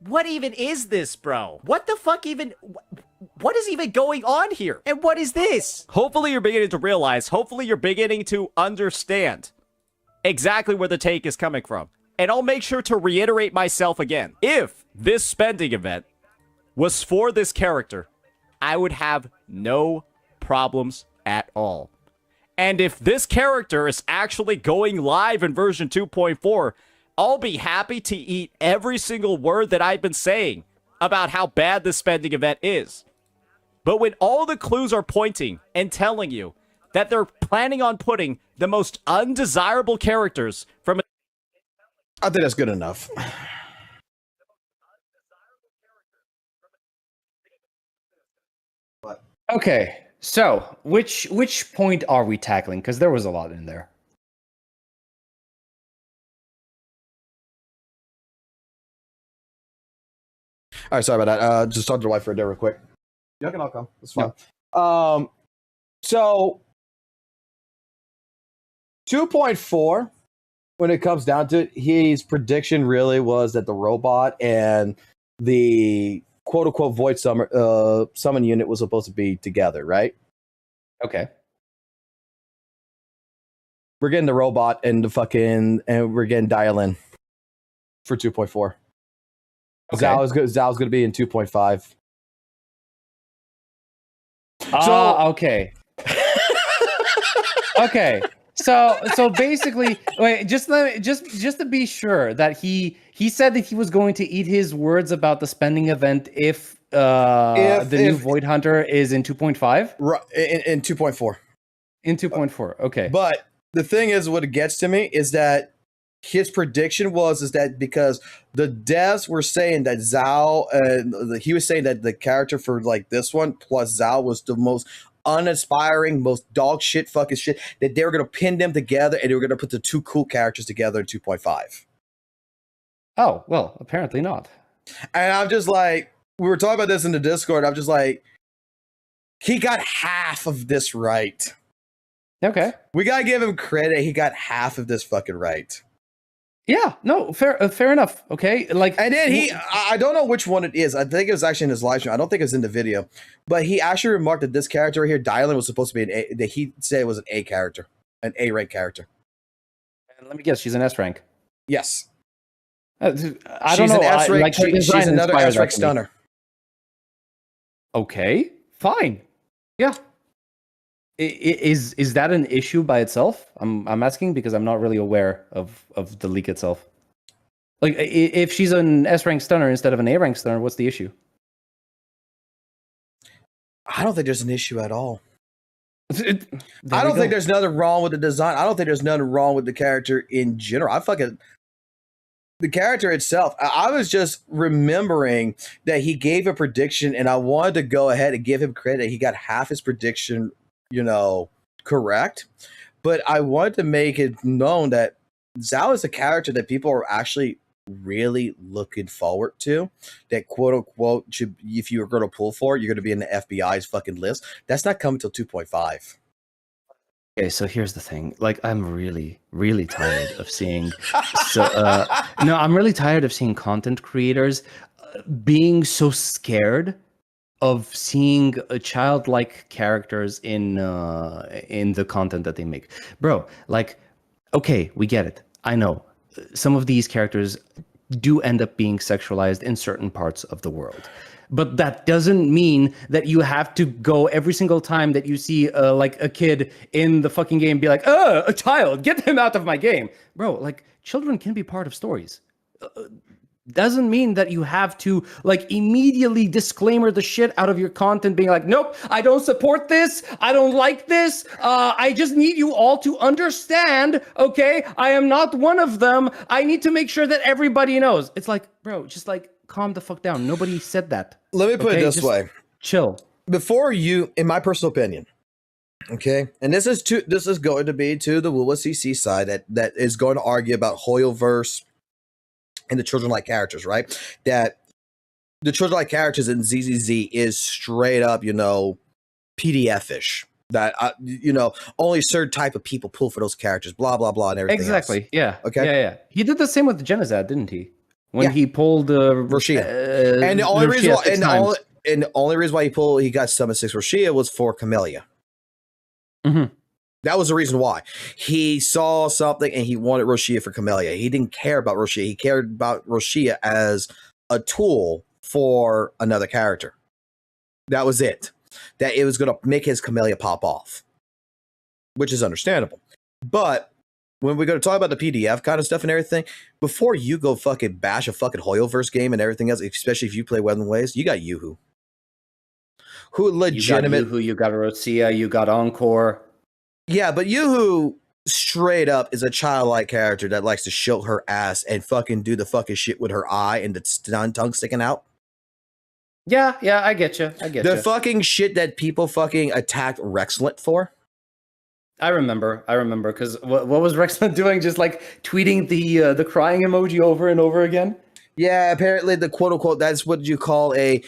what even is this, bro? What the fuck even... What is even going on here? And what is this? Hopefully you're beginning to realize, hopefully you're beginning to understand exactly where the take is coming from. And I'll make sure to reiterate myself again. If this spending event was for this character, I would have no problems at all. And if this character is actually going live in version 2.4, I'll be happy to eat every single word that I've been saying about how bad this spending event is. But when all the clues are pointing and telling you that they're planning on putting the most undesirable characters from... I think that's good enough. Okay, so which point are we tackling? Because there was a lot in there. All right, sorry about that. Just talk to the wife for a day real quick. Yeah, I'll come. It's fine. So 2.4, when it comes down to it, his prediction really was that the robot and the quote-unquote void summon unit was supposed to be together, right? Okay. We're getting the robot and we're getting dial-in for 2.4. Okay. Zal's going to be in 2.5. Okay. Okay. So basically, wait, just to be sure that he said that he was going to eat his words about the spending event if the new Void Hunter is in 2.5? Right, in 2.4. In 2.4. Okay. But the thing is, what it gets to me is that his prediction is that because the devs were saying that Zhao, he was saying that the character for like this one plus Zhao was the most uninspiring, most dog shit fucking shit, that they were going to pin them together and they were going to put the two cool characters together in 2.5. Oh, well, apparently not. And I'm just like, we were talking about this in the Discord. I'm just like, he got half of this right. Okay. We got to give him credit. He got half of this fucking right. Yeah, no, fair enough. Okay, like, and then I don't know which one it is. I think it was actually in his live stream. I don't think it was in the video, but he actually remarked that this character right here, Dylan, was supposed to be an A. That he said was an A character, an A rank character. And let me guess, she's an S rank. Yes, I don't know. Like she's another S rank stunner. Okay, fine. Yeah. Is that an issue by itself? I'm asking because I'm not really aware of the leak itself. Like, if she's an S rank stunner instead of an A rank stunner, what's the issue? I don't think there's an issue at all. I don't think there's nothing wrong with the design. I don't think there's nothing wrong with the character in general. The character itself, I was just remembering that he gave a prediction, and I wanted to go ahead and give him credit. He got half his prediction, correct. But I wanted to make it known that Zhao is a character that people are actually really looking forward to. That quote unquote should, if you're going to pull for it, you're going to be in the FBI's fucking list. That's not coming till 2.5. Okay, so here's the thing. Like, I'm really, really tired of seeing. I'm really tired of seeing content creators being so scared of seeing childlike characters in the content that they make. Bro, like, okay, we get it. I know some of these characters do end up being sexualized in certain parts of the world. but that doesn't mean that you have to go every single time that you see like a kid in the fucking game be like, a child, get him out of my game. Bro, like children can be part of stories. Doesn't mean that you have to like immediately disclaimer the shit out of your content being like, nope, I don't support this, I don't like this, I just need you all to understand, okay, I am not one of them, I need to make sure that everybody knows. It's like, bro, just like calm the fuck down. Nobody said that. Let me put it this way. Chill. Before you, in my personal opinion, okay, and this is going to be to the WUWA CC side that is going to argue about Hoyoverse and the children-like characters, right? That the children-like characters in ZZZ is straight up, PDF-ish. That, only certain type of people pull for those characters, blah, blah, blah, and everything Exactly, else. yeah. Okay? Yeah. He did the same with Genizad, didn't he? When he pulled Roshia. And the only reason why, and the only reason why he got Summon 6 Roshia was for Camellia. Mm-hmm. That was the reason why. He saw something and he wanted Roshia for Camellia. He didn't care about Roshia. He cared about Roshia as a tool for another character. That was it. That it was going to make his Camellia pop off, which is understandable. But when we're going to talk about the PDF kind of stuff and everything, before you go fucking bash a fucking Hoyoverse game and everything else, especially if you play Weapon Ways, you got Yoo-Hoo. Who legitimate... You got Rosia, you got Encore. Yeah, but Yoo-Hoo straight up is a childlike character that likes to show her ass and fucking do the fucking shit with her eye and the tongue sticking out. Yeah, I get you. The fucking shit that people fucking attacked Rexlet for. I remember, because what was Rexlet doing? Just like tweeting the crying emoji over and over again? Yeah, apparently the quote-unquote, that's what you call a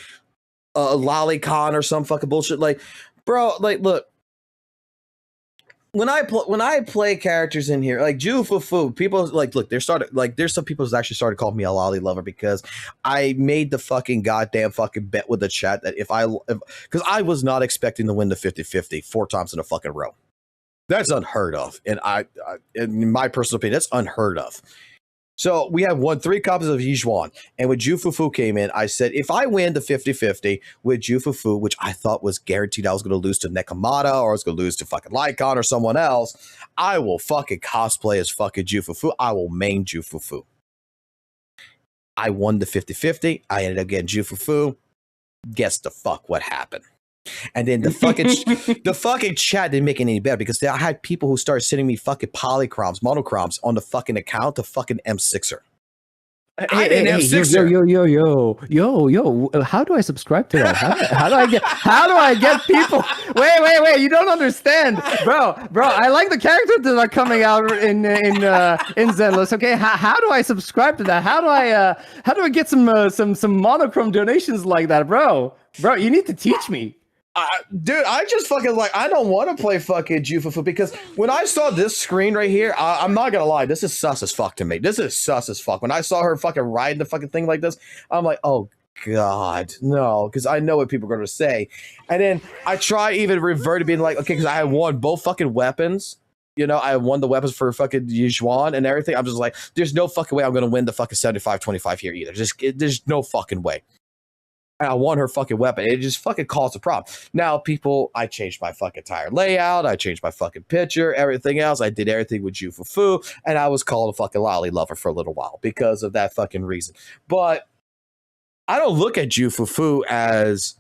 lolicon or some fucking bullshit. Like, bro, like, look. When I play characters in here, like Jufufu, people like, look, there's some people who's actually started calling me a lolly lover because I made the fucking goddamn fucking bet with the chat that because I was not expecting to win the 50-50 4 times in a fucking row. That's unheard of. And in my personal opinion, that's unheard of. So we have won 3 copies of Yijuan. And when Jufufu came in, I said, if I win the 50-50 with Jufufu, which I thought was guaranteed I was going to lose to Nekomata or I was going to lose to fucking Lycon or someone else, I will fucking cosplay as fucking Jufufu. I will main Jufufu. I won the 50-50. I ended up getting Jufufu. Guess the fuck what happened. And then the fucking chat didn't make it any better because I had people who started sending me fucking polychroms, monochroms on the fucking account to fucking M6er. Hey, yo, how do I subscribe to that? How do I get people? Wait, you don't understand, bro, I like the characters that are coming out in Zenless. Okay, how do I subscribe to that? How do I get some monochrome donations like that, bro, you need to teach me. Dude, I just fucking I don't want to play fucking Jufufu because when I saw this screen right here, I'm not gonna lie, this is sus as fuck to me. This is sus as fuck. When I saw her fucking riding the fucking thing like this, I'm like, oh god, no, because I know what people are gonna say. And then I try even revert to being like, okay, because I had won both fucking weapons. I won the weapons for fucking Yijuan and everything. I'm just like, there's no fucking way I'm gonna win the fucking 75-25 here either. There's no fucking way. I won her fucking weapon. It just fucking caused a problem. Now, I changed my fucking entire layout. I changed my fucking picture, everything else. I did everything with Jufufu, and I was called a fucking lolly lover for a little while because of that fucking reason. But I don't look at Jufufu as,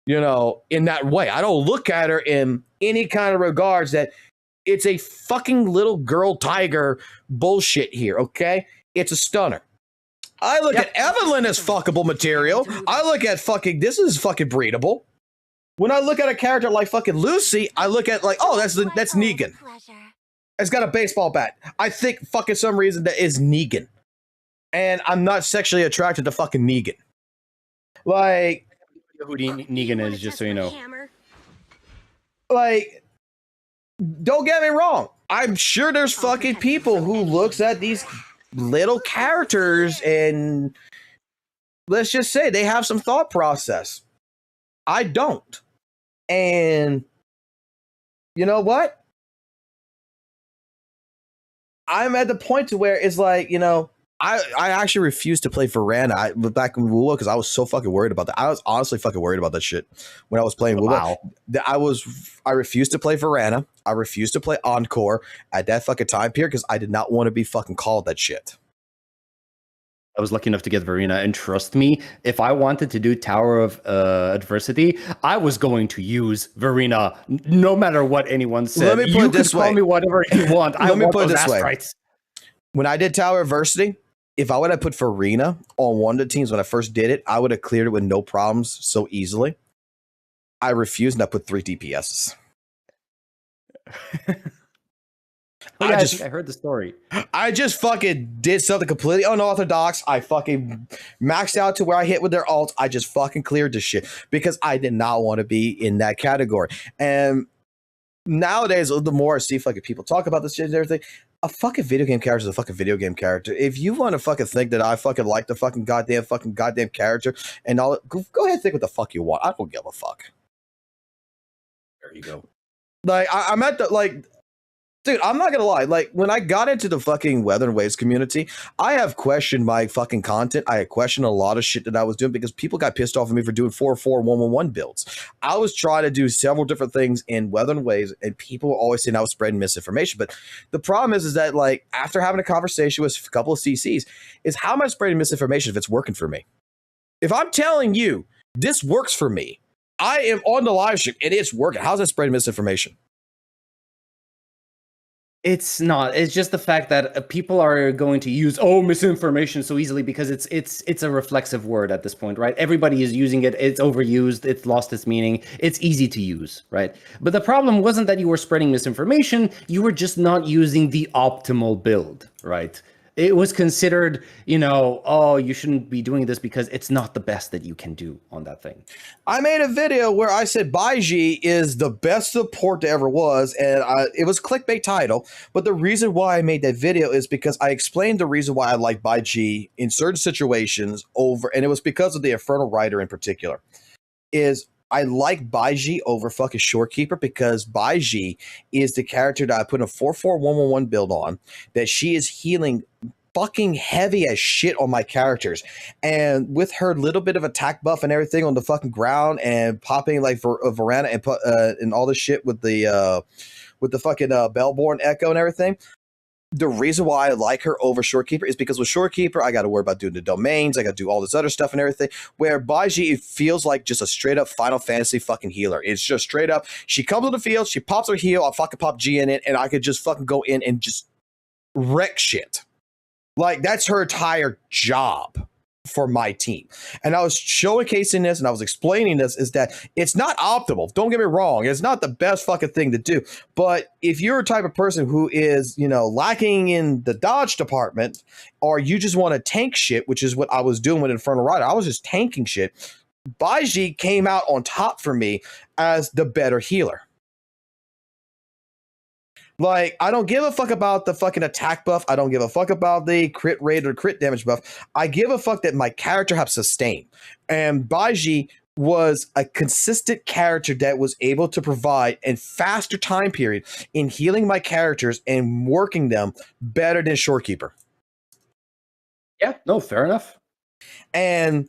in that way. I don't look at her in any kind of regards that it's a fucking little girl tiger bullshit here, okay? It's a stunner. I look at Evelyn as fuckable material. I look at this is fucking breedable. When I look at a character like fucking Lucy, I look at that's Negan. It's got a baseball bat. I think fucking some reason that is Negan. And I'm not sexually attracted to fucking Negan. Like, who Negan is, just so you know. Like, don't get me wrong. I'm sure there's fucking people who looks at these little characters and let's just say they have some thought process. I don't. And you know what? I'm at the point to where it's like, I actually refused to play Verana back in WUWA because I was so fucking worried about that. I was honestly fucking worried about that shit when I was playing WUWA. Wow. I refused to play Verana. I refused to play Encore at that fucking time period because I did not want to be fucking called that shit. I was lucky enough to get Verena, and trust me, if I wanted to do Tower of Adversity, I was going to use Verena, no matter what anyone said. Let me put it this way. Call me whatever you want. Let me put it this way. Rights. When I did Tower of Adversity, if I would have put Verena on one of the teams when I first did it, I would have cleared it with no problems so easily. I refused and I put 3 DPSs. I think I heard the story. I just fucking did something completely unorthodox. I fucking maxed out to where I hit with their ults. I just fucking cleared this shit because I did not want to be in that category. And nowadays, the more I see fucking people talk about this shit and everything, a fucking video game character is a fucking video game character. If you want to fucking think that I fucking like the fucking goddamn character and all, go ahead and think what the fuck you want. I don't give a fuck. There you go. Like, I'm at the, like, dude, I'm not gonna lie. Like, when I got into the fucking Weather and Waves community, I have questioned my fucking content. I had questioned a lot of shit that I was doing because people got pissed off at me for doing 4-4-1-1-1 builds. I was trying to do several different things in Weather and Waves, and people were always saying I was spreading misinformation. But the problem is that, like, after having a conversation with a couple of CCs, is how am I spreading misinformation if it's working for me? If I'm telling you this works for me, I am on the live stream and it's working. How's that spreading misinformation? It's not. It's just the fact that people are going to use misinformation so easily because it's a reflexive word at this point, right? Everybody is using it. It's overused. It's lost its meaning. It's easy to use, right? But the problem wasn't that you were spreading misinformation. You were just not using the optimal build, right? It was considered, you shouldn't be doing this because it's not the best that you can do on that thing. I made a video where I said Baiji is the best support there ever was, and it was a clickbait title, but the reason why I made that video is because I explained the reason why I like Baiji in certain situations and it was because of the Infernal Rider in particular, is I like Baiji over fucking Shorekeeper because Baiji is the character that I put a 4-4-1-1-1 build on, that she is healing fucking heavy as shit on my characters. And with her little bit of attack buff and everything on the fucking ground and popping like for Verana and all this shit with the fucking Bellborn Echo and everything, the reason why I like her over Shorekeeper is because with Shorekeeper, I got to worry about doing the domains. I got to do all this other stuff and everything. Where Baiji, it feels like just a straight up Final Fantasy fucking healer. It's just straight up. She comes on the field, she pops her heal, I'll fucking pop G in it, and I could just fucking go in and just wreck shit. Like, that's her entire job for my team. And I was showcasing this and I was explaining this is that it's not optimal. Don't get me wrong. It's not the best fucking thing to do. But if you're a type of person who is, lacking in the dodge department, or you just want to tank shit, which is what I was doing with Infernal Rider, I was just tanking shit. Baiji came out on top for me as the better healer. Like, I don't give a fuck about the fucking attack buff. I don't give a fuck about the crit rate or crit damage buff. I give a fuck that my character have sustain. And Baiji was a consistent character that was able to provide a faster time period in healing my characters and working them better than Shorekeeper. Yeah, no, fair enough. And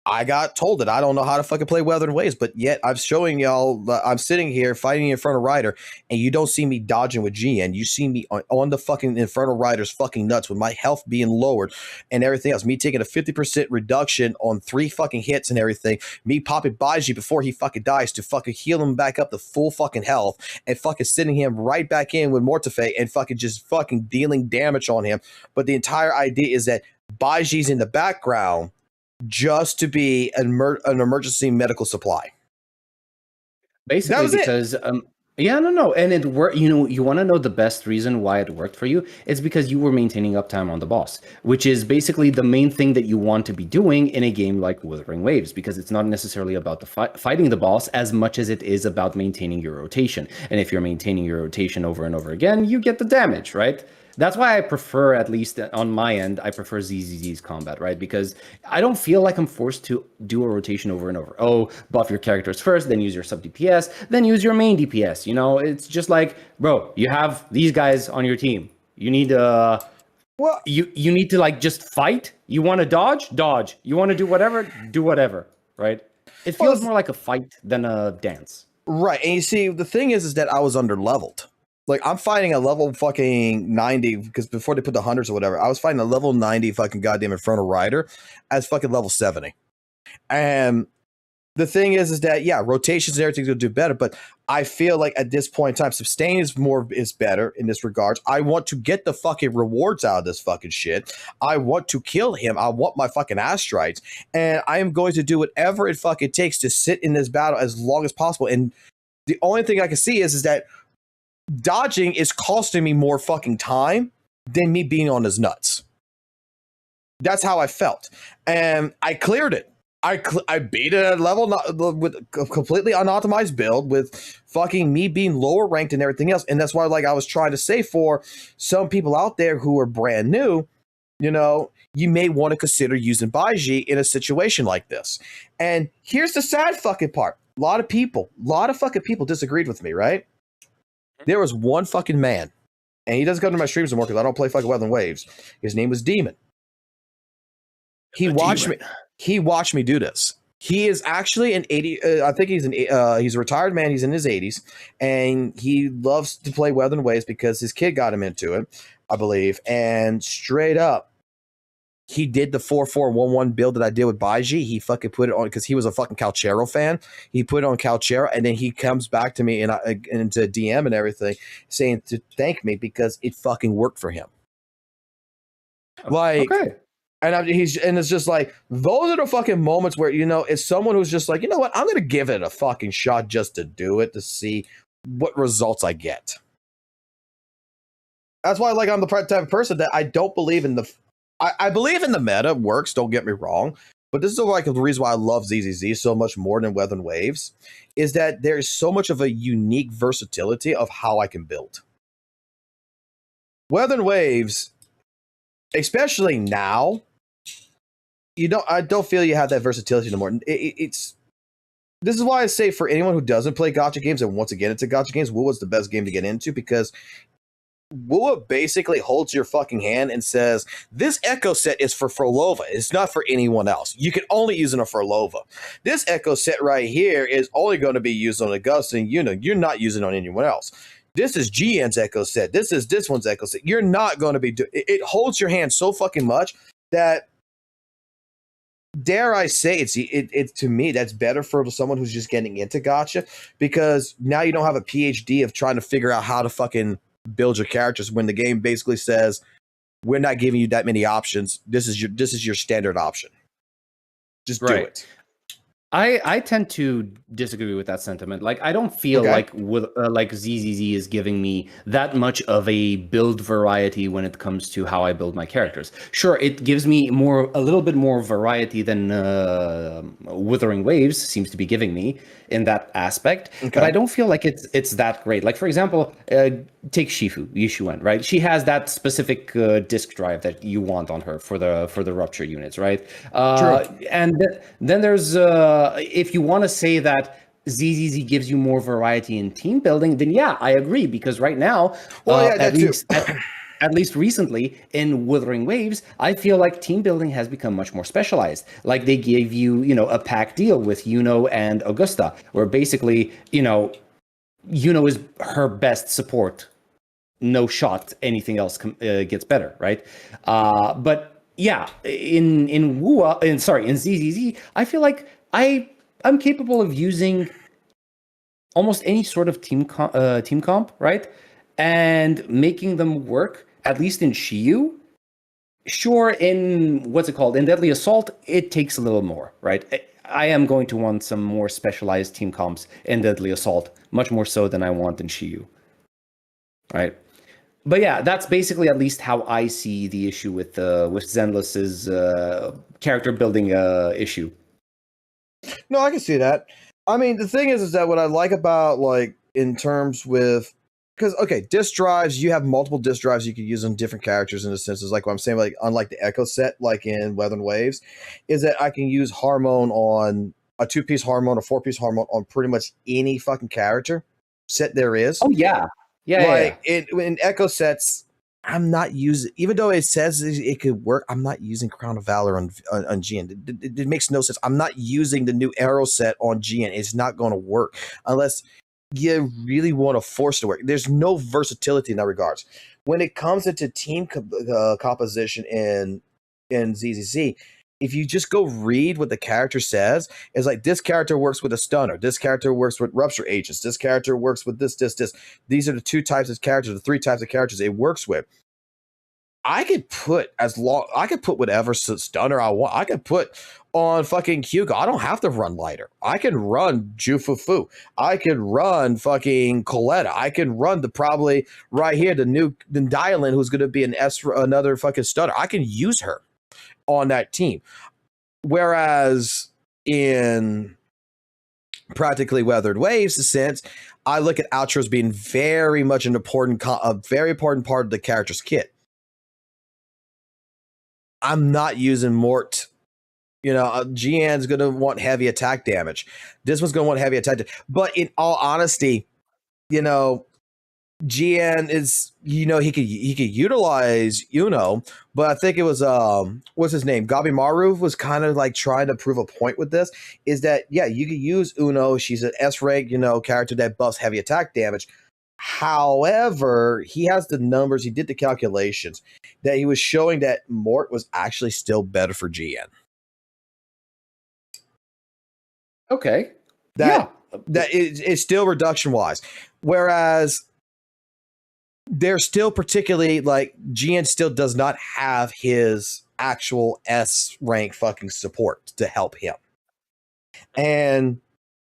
I got told that I don't know how to fucking play Weather and Waves, but yet I'm showing y'all, I'm sitting here fighting Infernal Rider, and you don't see me dodging with GN. You see me on the fucking Infernal Rider's fucking nuts with my health being lowered and everything else. Me taking a 50% reduction on 3 fucking hits and everything. Me popping Baiji before he fucking dies to fucking heal him back up to full fucking health and fucking sending him right back in with Mortefe and fucking just fucking dealing damage on him. But the entire idea is that Baiji's in the background just to be an emergency medical supply. Basically, because and it worked. You want to know the best reason why it worked for you? It's because you were maintaining uptime on the boss, which is basically the main thing that you want to be doing in a game like Wuthering Waves, because it's not necessarily about the fighting the boss as much as it is about maintaining your rotation. And if you're maintaining your rotation over and over again, you get the damage, right? That's why I prefer, at least on my end, I prefer ZZZ's combat, right? Because I don't feel like I'm forced to do a rotation over and over. Oh, buff your characters first, then use your sub DPS, then use your main DPS. It's just like, bro, you have these guys on your team. You need Well, you need to like just fight. You want to dodge. You want to do whatever, right? It feels more like a fight than a dance. Right. And you see, the thing is that I was under leveled. Like, I'm fighting a level fucking 90, because before they put the hundreds or whatever, I was fighting a level 90 fucking goddamn Infernal Rider as fucking level 70. And the thing is that, yeah, rotations and everything's going to do better, but I feel like at this point in time, sustain is better in this regard. I want to get the fucking rewards out of this fucking shit. I want to kill him. I want my fucking astrites. And I am going to do whatever it fucking takes to sit in this battle as long as possible. And the only thing I can see is that dodging is costing me more fucking time than me being on his nuts. That's how I felt. And I cleared it. I beat it at a level with a completely unoptimized build with fucking me being lower ranked and everything else. And that's why, like, I was trying to say, for some people out there who are brand new, you know, you may want to consider using Baiji in a situation like this. And here's the sad fucking part. A lot of fucking people disagreed with me, right? There was one fucking man, and he doesn't come to my streams anymore because I don't play fucking Weather and Waves. His name was Demon. He watched me do this. He is actually an 80. I think he's a retired man. He's in his 80s, and he loves to play Weather and Waves because his kid got him into it, I believe. And straight up, he did the 4-4-1-1 build that I did with Baiji. He fucking put it on because he was a fucking Calchero fan. He put it on Calchero, and then he comes back to me and into DM and everything, saying to thank me because it fucking worked for him. Like, okay. And it's just like, those are the fucking moments where, you know, it's someone who's just like, you know what, I'm gonna give it a fucking shot just to do it, to see what results I get. That's why, like, I'm the type of person that I don't believe in the. I believe in the meta works. Don't get me wrong, but this is like the reason why I love ZZZ so much more than Weather and Waves, is that there is so much of a unique versatility of how I can build. Weather and Waves, especially now, I don't feel you have that versatility anymore. This is why I say, for anyone who doesn't play gacha games and wants to get into gacha games, WUWA is the best game to get into, because WUWA basically holds your fucking hand and says, this echo set is for Frolova. It's not for anyone else. You can only use it on Frolova. This echo set right here is only going to be used on Augusta, and you're not using it on anyone else. This is GN's echo set. This is this one's echo set. You're not going to be it holds your hand so fucking much that, dare I say, it's to me, that's better for someone who's just getting into gacha, because now you don't have a PhD of trying to figure out how to fucking build your characters when the game basically says, we're not giving you that many options. This is your standard option. Just do it. I tend to disagree with that sentiment. Like, I don't feel like ZZZ is giving me that much of a build variety when it comes to how I build my characters. Sure, it gives me a little bit more variety than Wuthering Waves seems to be giving me in that aspect, but I don't feel like it's that great. Like, for example, take Yishuan, right? She has that specific disk drive that you want on her for the rupture units, right? And then there's if you want to say that ZZZ gives you more variety in team building, then yeah, I agree, because right now, at least recently in Wuthering Waves, I feel like team building has become much more specialized. Like, they gave you, a pack deal with Yuno and Augusta, where basically, Yuno is her best support. No shot, anything else gets better, right? But yeah, in WUWA, in ZZZ, I feel like I'm capable of using almost any sort of team comp, right? And making them work, at least in Shiyu. Sure, in in Deadly Assault, it takes a little more, right? I am going to want some more specialized team comps in Deadly Assault, much more so than I want in Shiyu, right? But yeah, that's basically at least how I see the issue with Zenless's character building issue. No, I can see that. I mean, the thing is that what I like about, like, in terms with, because, disk drives, you have multiple disk drives you can use on different characters, in a sense. Is like what I'm saying, like, unlike the Echo set, like in Weather and Waves, is that I can use Hormone on a 2-piece Hormone, a 4-piece Hormone on pretty much any fucking character set there is. Oh, yeah. In Echo sets, I'm not using, even though it says it could work, I'm not using Crown of Valor on GN. It makes no sense. I'm not using the new arrow set on GN. It's not going to work unless you really want to force it to work. There's no versatility in that regards. When it comes into team composition in ZZZ, if you just go read what the character says, it's like this character works with a stunner, this character works with rupture agents, this character works with this. These are the 2 types of characters, the 3 types of characters it works with. I could put whatever stunner I want. I could put on fucking Hugo. I don't have to run lighter. I can run Jufufu. I could run fucking Coletta. I can run probably right here the Dylan, who's going to be another fucking stunner. I can use her on that team. Whereas in practically Weathered Waves, since I look at outros being very much a very important part of the character's kit. I'm not using Mort. GN's going to want heavy attack damage. This one's going to want heavy attack damage. But in all honesty, GN is, he could utilize but I think it was what's his name? Gabimaru was kind of like trying to prove a point with this, is that you could use Uno. She's an S rank, character that buffs heavy attack damage. However, he has the numbers, he did the calculations that he was showing that Mort was actually still better for GN. Okay. That it's still reduction wise. Whereas they're still particularly like GN still does not have his actual S rank fucking support to help him. And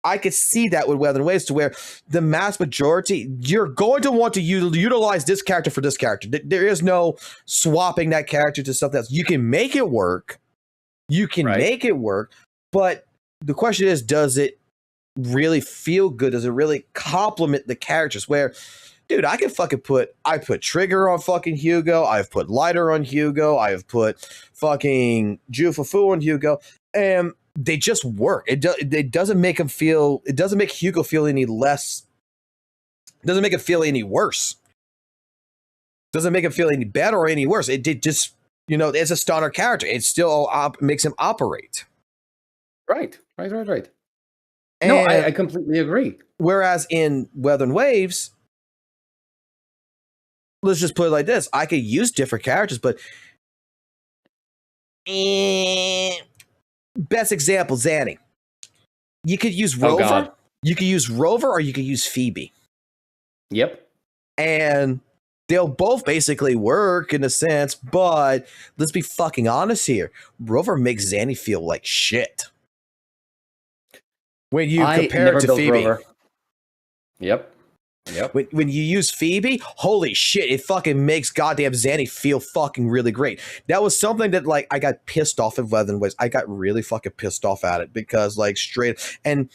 I could see that with Weathered Waves, to where the mass majority, you're going to want to utilize this character for this character. There is no swapping that character to something else. You can make it work. Make it work. But the question is, does it really feel good? Does it really complement the characters? Where, dude, I put Trigger on fucking Hugo. I've put Lighter on Hugo. I have put fucking Jufufu on Hugo. And they just work. It doesn't make him feel. It doesn't make Hugo feel any less. It doesn't make him feel any worse. Doesn't make him feel any better or any worse. It just, it's a stunner character. It still makes him operate. Right. No, I completely agree. Whereas in Weathered Waves, let's just put it like this: I could use different characters, but. Best example, Zanny. You could use Rover. You could use Rover, or you could use Phoebe. Yep. And they'll both basically work in a sense, but let's be fucking honest here. Rover makes Zanny feel like shit. When you compare it to Phoebe. Rover. Yep. When you use Phoebe, holy shit, it fucking makes goddamn Zanny feel fucking really great. That was something that, like, I got pissed off at Weathered Waves. I got really fucking pissed off at it because, like, straight, and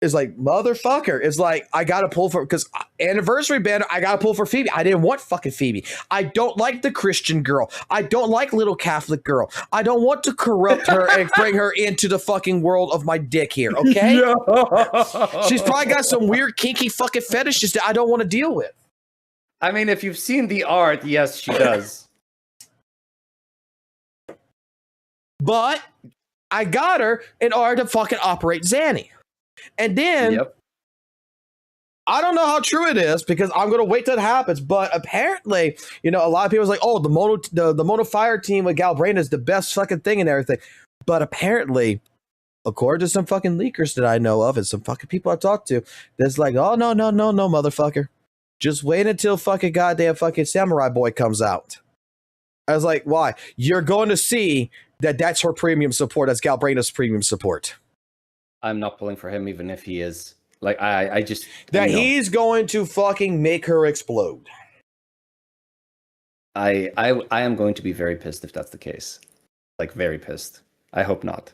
it's like, motherfucker, it's like, I gotta pull for, because anniversary banner, I gotta pull for Phoebe. I didn't want fucking Phoebe. I don't like the Christian girl. I don't like little Catholic girl. I don't want to corrupt her and bring her into the fucking world of my dick here, okay? She's probably got some weird kinky fucking fetishes that I don't want to deal with. I mean, if you've seen the art, yes, she does. But I got her in order to fucking operate Zanny. And then, I don't know how true it is because I'm going to wait till it happens. But apparently, a lot of people was like, oh, the Mono Fire team with Galbraith is the best fucking thing and everything. But apparently, according to some fucking leakers that I know of and some fucking people I talked to, that's like, oh, no, motherfucker. Just wait until fucking goddamn fucking Samurai Boy comes out. I was like, why? You're going to see that's her premium support. That's Galbraith's premium support. I'm not pulling for him, even if he is. Like, I just... he's going to fucking make her explode. I am going to be very pissed if that's the case. Like, very pissed. I hope not.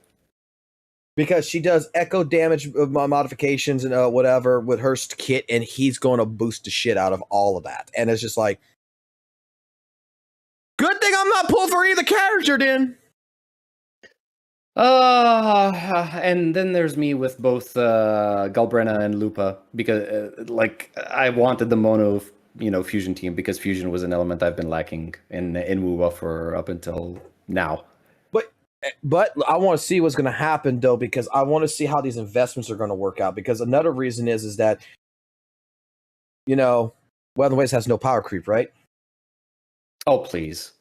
Because she does echo damage modifications and whatever with her kit, and he's going to boost the shit out of all of that. And it's just like... Good thing I'm not pulling for either character, then! And then there's me with both Galbrena and Lupa because, I wanted the mono fusion team, because fusion was an element I've been lacking in WUWA for up until now. But I want to see what's going to happen though, because I want to see how these investments are going to work out. Because another reason is that Weather Waves has no power creep, right? Oh, please.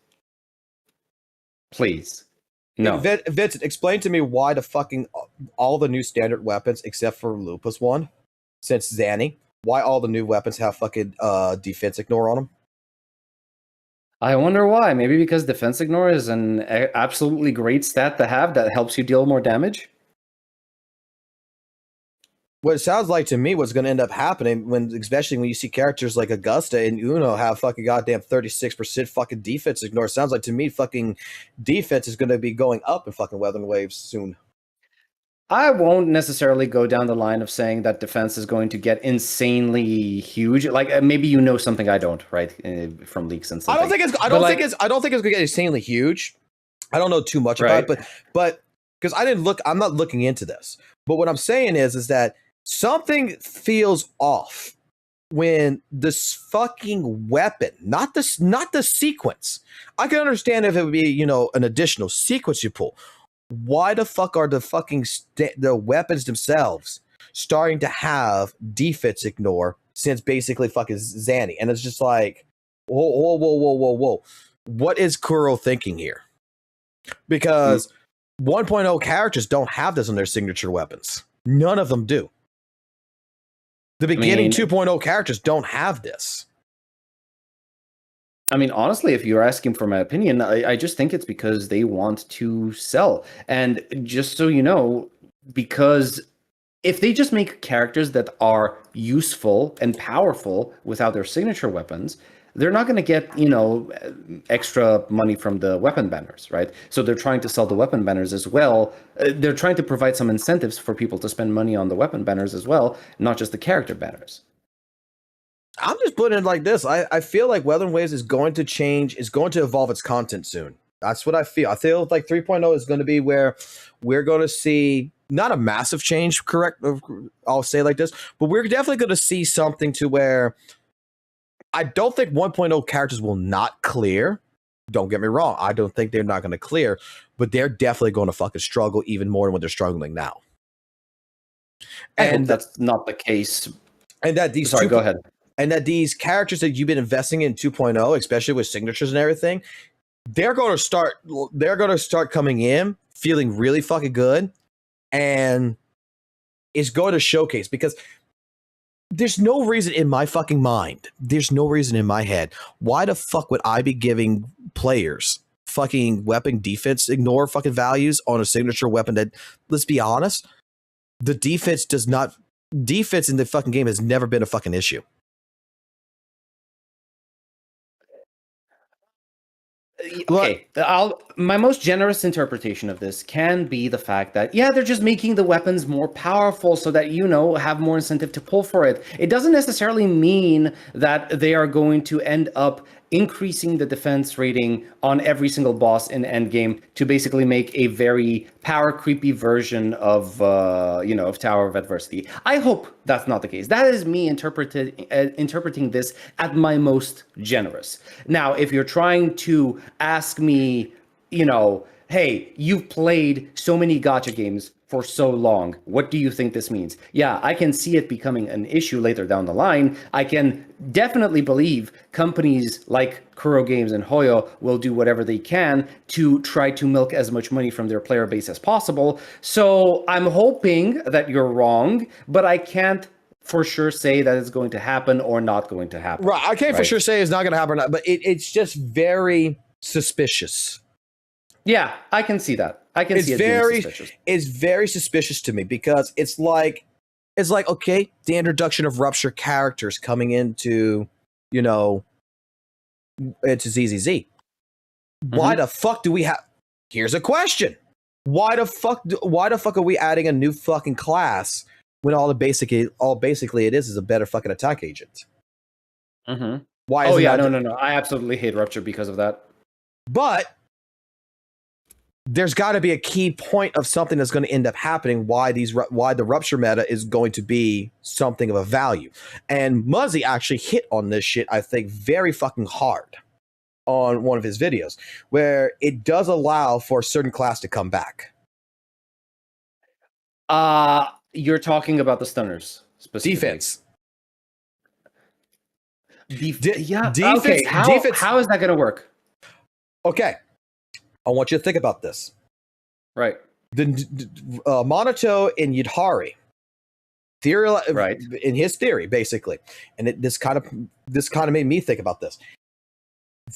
No. Vincent, explain to me why the fucking all the new standard weapons except for Lupus one, since Zanny, why all the new weapons have fucking defense ignore on them? I wonder why. Maybe because defense ignore is an absolutely great stat to have that helps you deal more damage. What it sounds like to me, what's going to end up happening, especially when you see characters like Augusta and Uno have fucking goddamn 36% fucking defense ignore. It sounds like to me, fucking defense is going to be going up in fucking Weather Waves soon. I won't necessarily go down the line of saying that defense is going to get insanely huge. Like maybe something I don't, right? From leaks and stuff. I don't think it's going to get insanely huge. I don't know too much about it, but because I'm not looking into this. But what I'm saying is that something feels off when this fucking weapon, not the sequence. I can understand if it would be, an additional sequence you pull. Why the fuck are the fucking the weapons themselves starting to have defense ignore since basically fucking Zanny? And it's just like, whoa. What is Kuro thinking here? Because 1.0 characters don't have this on their signature weapons. None of them do. The beginning 2.0 characters don't have this. I mean, honestly, if you're asking for my opinion, I just think it's because they want to sell. And just so you know, because if they just make characters that are useful and powerful without their signature weapons, they're not going to get, extra money from the weapon banners, right? So they're trying to sell the weapon banners as well. They're trying to provide some incentives for people to spend money on the weapon banners as well, not just the character banners. I'm just putting it like this. I feel like Weather Waves is going to change, is going to evolve its content soon. That's what I feel. I feel like 3.0 is going to be where we're going to see not a massive change, correct? I'll say like this, but we're definitely going to see something to where I don't think 1.0 characters will not clear. Don't get me wrong. I don't think they're not going to clear, but they're definitely going to fucking struggle even more than what they're struggling now. I hope that's not the case. And that these go ahead. And that these characters that you've been investing in 2.0, especially with signatures and everything, they're going to start coming in feeling really fucking good, and it's going to showcase, because there's no reason in my fucking mind, there's no reason in my head, why the fuck would I be giving players fucking weapon defense ignore fucking values on a signature weapon that, let's be honest, the defense in the fucking game has never been a fucking issue. Okay, my most generous interpretation of this can be the fact that, they're just making the weapons more powerful so that, have more incentive to pull for it. It doesn't necessarily mean that they are going to end up increasing the defense rating on every single boss in endgame to basically make a very power creepy version of Tower of Adversity. I hope that's not the case. That is me interpreting this at my most generous. Now, if you're trying to ask me, hey, you've played so many gacha games for so long, what do you think this means? Yeah, I can see it becoming an issue later down the line. I can definitely believe companies like Kuro Games and Hoyo will do whatever they can to try to milk as much money from their player base as possible. So I'm hoping that you're wrong, but I can't for sure say that it's going to happen or not going to happen. Right, I can't for sure say it's not going to happen or not, but it's just very suspicious. Yeah, I can see that. I can see it being suspicious. It's very suspicious to me, because it's like, okay, the introduction of Rupture characters coming into, into ZZZ. Mm-hmm. Why the fuck do we have? Here's a question: Why the fuck are we adding a new fucking class when all basically it is a better fucking attack agent? Mm-hmm. Why? No. I absolutely hate Rupture because of that. But there's got to be a key point of something that's going to end up happening. Why the rupture meta is going to be something of a value, and Muzzy actually hit on this shit. I think very fucking hard on one of his videos, where it does allow for a certain class to come back. You're talking about the stunners specifically. Defense. Defense. Okay. How is that going to work? Okay. I want you to think about this. Right. The Monato and Yudhari, right, in his theory, basically, and this kind of made me think about this.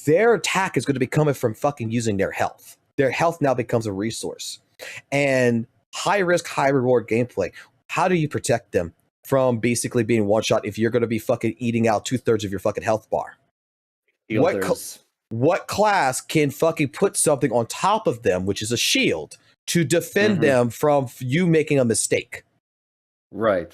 Their attack is going to be coming from fucking using their health. Their health now becomes a resource, and high risk, high reward gameplay. How do you protect them from basically being one shot if you're going to be fucking eating out 2/3 of your fucking health bar? What class can fucking put something on top of them, which is a shield, to defend them from you making a mistake? Right.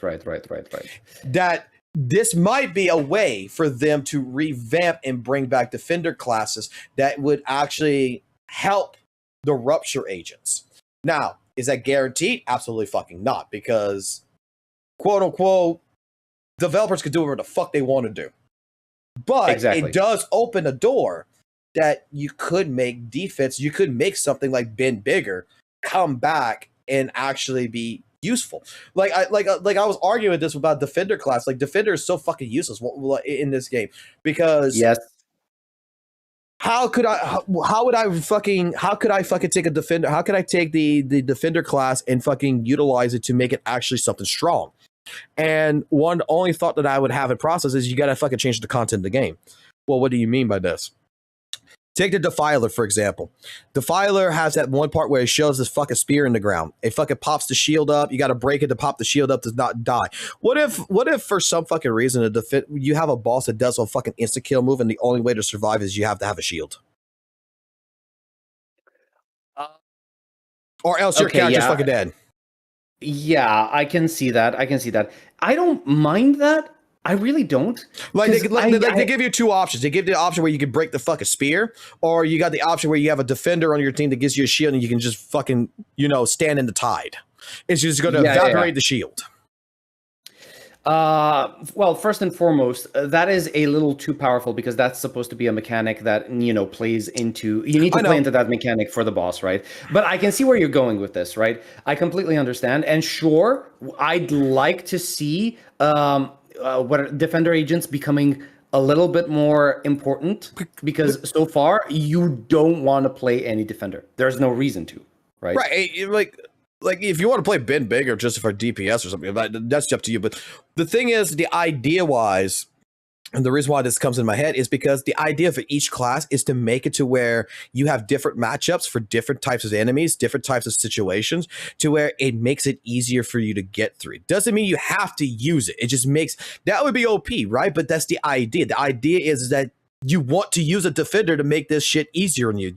That this might be a way for them to revamp and bring back defender classes that would actually help the rupture agents. Now, is that guaranteed? Absolutely fucking not, because quote unquote developers can do whatever the fuck they want to do. But it does open a door that you could make defense, you could make something like Ben Bigger come back and actually be useful. Like I was arguing this about defender class. Like defender is so fucking useless in this game, because how could I fucking take a defender? How could I take the defender class and fucking utilize it to make it actually something strong? And one only thought that I would have in process is you gotta fucking change the content of the game. Well, what do you mean by this? Take the Defiler, for example. Defiler has that one part where it shows this fucking spear in the ground. It fucking pops the shield up. You got to break it to pop the shield up to not die. What if for some fucking reason you have a boss that does a fucking insta kill move, and the only way to survive is you have to have a shield, or else your character's fucking dead. Yeah, I can see that. I don't mind that. I really don't. They give you two options. They give you the option where you can break the fucking spear, or you got the option where you have a defender on your team that gives you a shield and you can just fucking, stand in the tide. It's just going to evaporate the shield. Well, first and foremost, that is a little too powerful, because that's supposed to be a mechanic that, plays into, you need to play into that mechanic for the boss, right? But I can see where you're going with this, right? I completely understand. And sure, I'd like to see, what defender agents becoming a little bit more important, because so far you don't want to play any defender. There's no reason to, right? Right. Like if you want to play Ben Bigger just for DPS or something, that's up to you. But the thing is, the idea wise, and the reason why this comes in my head is because the idea for each class is to make it to where you have different matchups for different types of enemies, different types of situations, to where it makes it easier for you to get through. It doesn't mean you have to use it. It just makes, that would be OP, right? But that's the idea. The idea is that you want to use a defender to make this shit easier on you.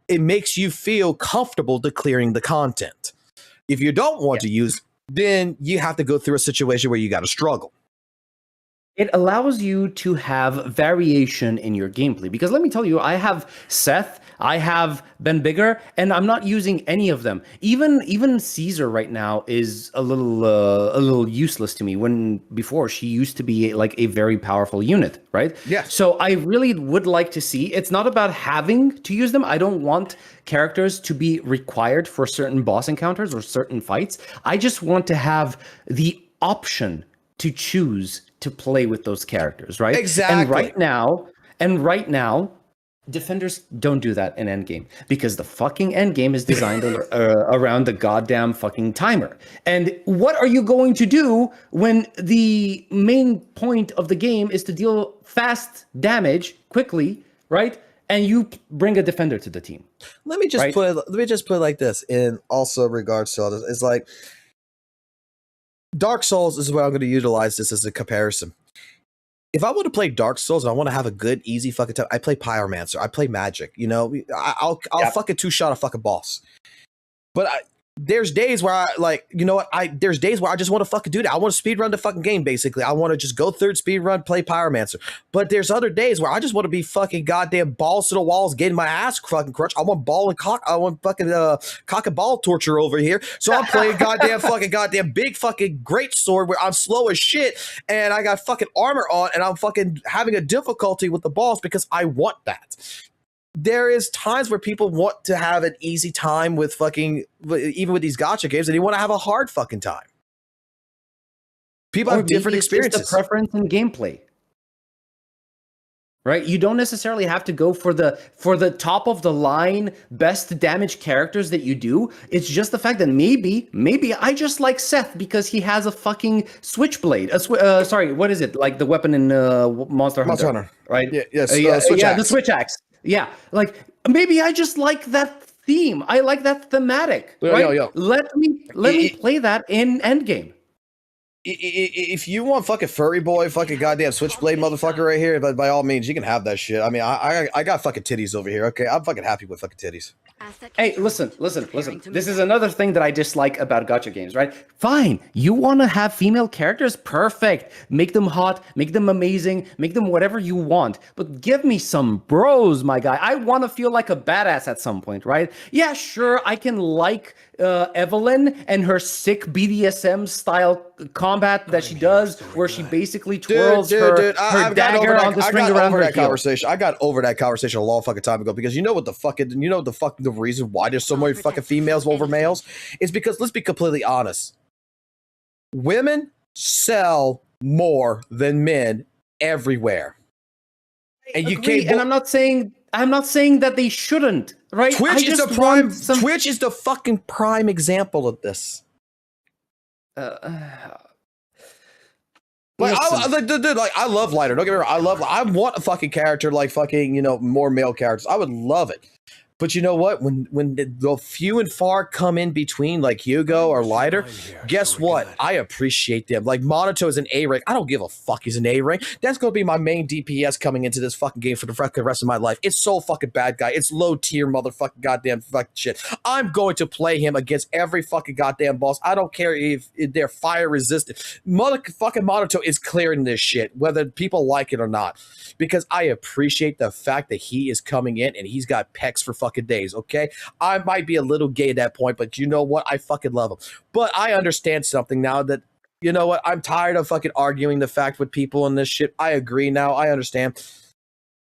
It makes you feel comfortable declaring the content. If you don't want to use, then you have to go through a situation where you got to struggle. It allows you to have variation in your gameplay, because let me tell you, I have Seth, I have Ben Bigger, and I'm not using any of them. Even Caesar right now is a little useless to me, when before she used to be like a very powerful unit, right? Yeah. So I really would like to see, it's not about having to use them. I don't want characters to be required for certain boss encounters or certain fights. I just want to have the option to choose to play with those characters, right? Exactly. And right now, defenders don't do that in endgame, because the fucking endgame is designed around the goddamn fucking timer. And what are you going to do when the main point of the game is to deal fast damage quickly, right? And you bring a defender to the team. Let me just put it like this, in also regards to all this. It's like Dark Souls is where I'm going to utilize this as a comparison. If I want to play Dark Souls and I want to have a good, easy fucking time, I play Pyromancer. I play Magic. I'll fucking two-shot a fucking boss. But there's days where I like, you know what? There's days where I just want to fucking do that. I want to speed run the fucking game, basically. I want to just go through speed run, play Pyromancer. But there's other days where I just want to be fucking goddamn balls to the walls, getting my ass fucking crushed. I want ball and cock. I want fucking cock and ball torture over here. So I'm playing goddamn big fucking great sword where I'm slow as shit and I got fucking armor on and I'm fucking having a difficulty with the boss because I want that. There is times where people want to have an easy time with fucking, even with these gacha games, and you want to have a hard fucking time. People have different experiences. It's the preference in gameplay, right? You don't necessarily have to go for the top of the line best damage characters that you do. It's just the fact that maybe I just like Seth because he has a fucking switchblade. Sorry, what is it? Like the weapon in Monster Hunter, right? Yeah, yes, the switch axe. Yeah, like maybe I just like that theme. I like that thematic. Right? Let me play that in Endgame. If you want fucking furry boy, fucking goddamn switchblade motherfucker right here, but by all means, you can have that shit. I mean, I got fucking titties over here. Okay, I'm fucking happy with fucking titties. Hey, listen. This is another thing that I dislike about gacha games, right? Fine, you want to have female characters? Perfect. Make them hot, make them amazing, make them whatever you want. But give me some bros, my guy. I want to feel like a badass at some point, right? Yeah, sure, I can like Evelyn and her sick BDSM style combat that she does, where she basically twirls her dagger on the string around her heel. I got over that conversation a long fucking time ago because you know the reason why there's so many fucking females over males is because, let's be completely honest, women sell more than men everywhere, and you can't. And I'm not saying that they shouldn't. Right? Twitch is the fucking prime example of this. Like, I love Lighter. Don't get me wrong. I want a fucking character like fucking, more male characters. I would love it. But you know what? When the few and far come in between, like Hugo or Lighter, guess what? I appreciate them. Like Monato is an A rank. I don't give a fuck. He's an A rank. That's gonna be my main DPS coming into this fucking game for the fucking rest of my life. It's so fucking bad guy. It's low tier motherfucking goddamn fucking shit. I'm going to play him against every fucking goddamn boss. I don't care if they're fire resistant. Motherfucking Monato is clearing this shit, whether people like it or not. Because I appreciate the fact that he is coming in and he's got pecs for fucking days, okay? I might be a little gay at that point, but you know what? I fucking love him. But I understand something now that, you know what? I'm tired of fucking arguing the fact with people and this shit. I agree now. I understand.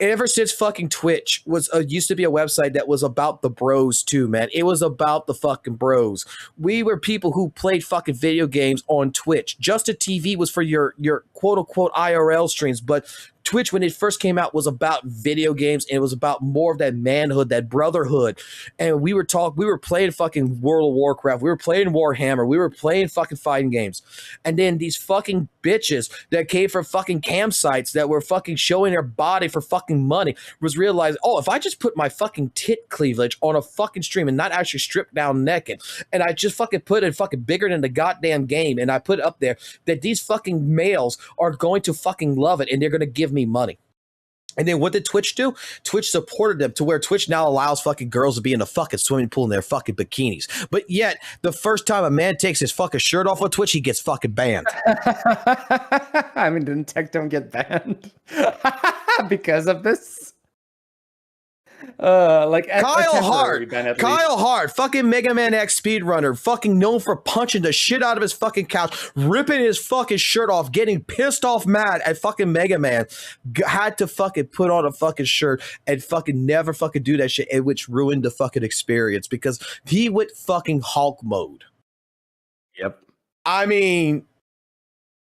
Ever since fucking Twitch used to be a website that was about the bros too, man. It was about the fucking bros. We were people who played fucking video games on Twitch. Justin TV was for your quote unquote IRL streams, but Twitch, when it first came out, was about video games, and it was about more of that manhood, that brotherhood. And we were playing fucking World of Warcraft, we were playing Warhammer, we were playing fucking fighting games. And then these fucking bitches that came from fucking campsites that were fucking showing their body for fucking money was realizing, oh, if I just put my fucking tit cleavage on a fucking stream and not actually strip down naked, and I just fucking put it fucking bigger than the goddamn game, and I put it up there, that these fucking males are going to fucking love it, and they're going to give me money. And then what did Twitch do? Twitch supported them to where Twitch now allows fucking girls to be in the fucking swimming pool in their fucking bikinis. But yet, the first time a man takes his fucking shirt off on Twitch, he gets fucking banned. I mean, didn't Tectone get banned because of this? Kyle Hart, fucking Mega Man X speedrunner, fucking known for punching the shit out of his fucking couch, ripping his fucking shirt off, getting pissed off mad at fucking Mega Man, had to fucking put on a fucking shirt and fucking never fucking do that shit, which ruined the fucking experience because he went fucking Hulk mode. Yep. I mean,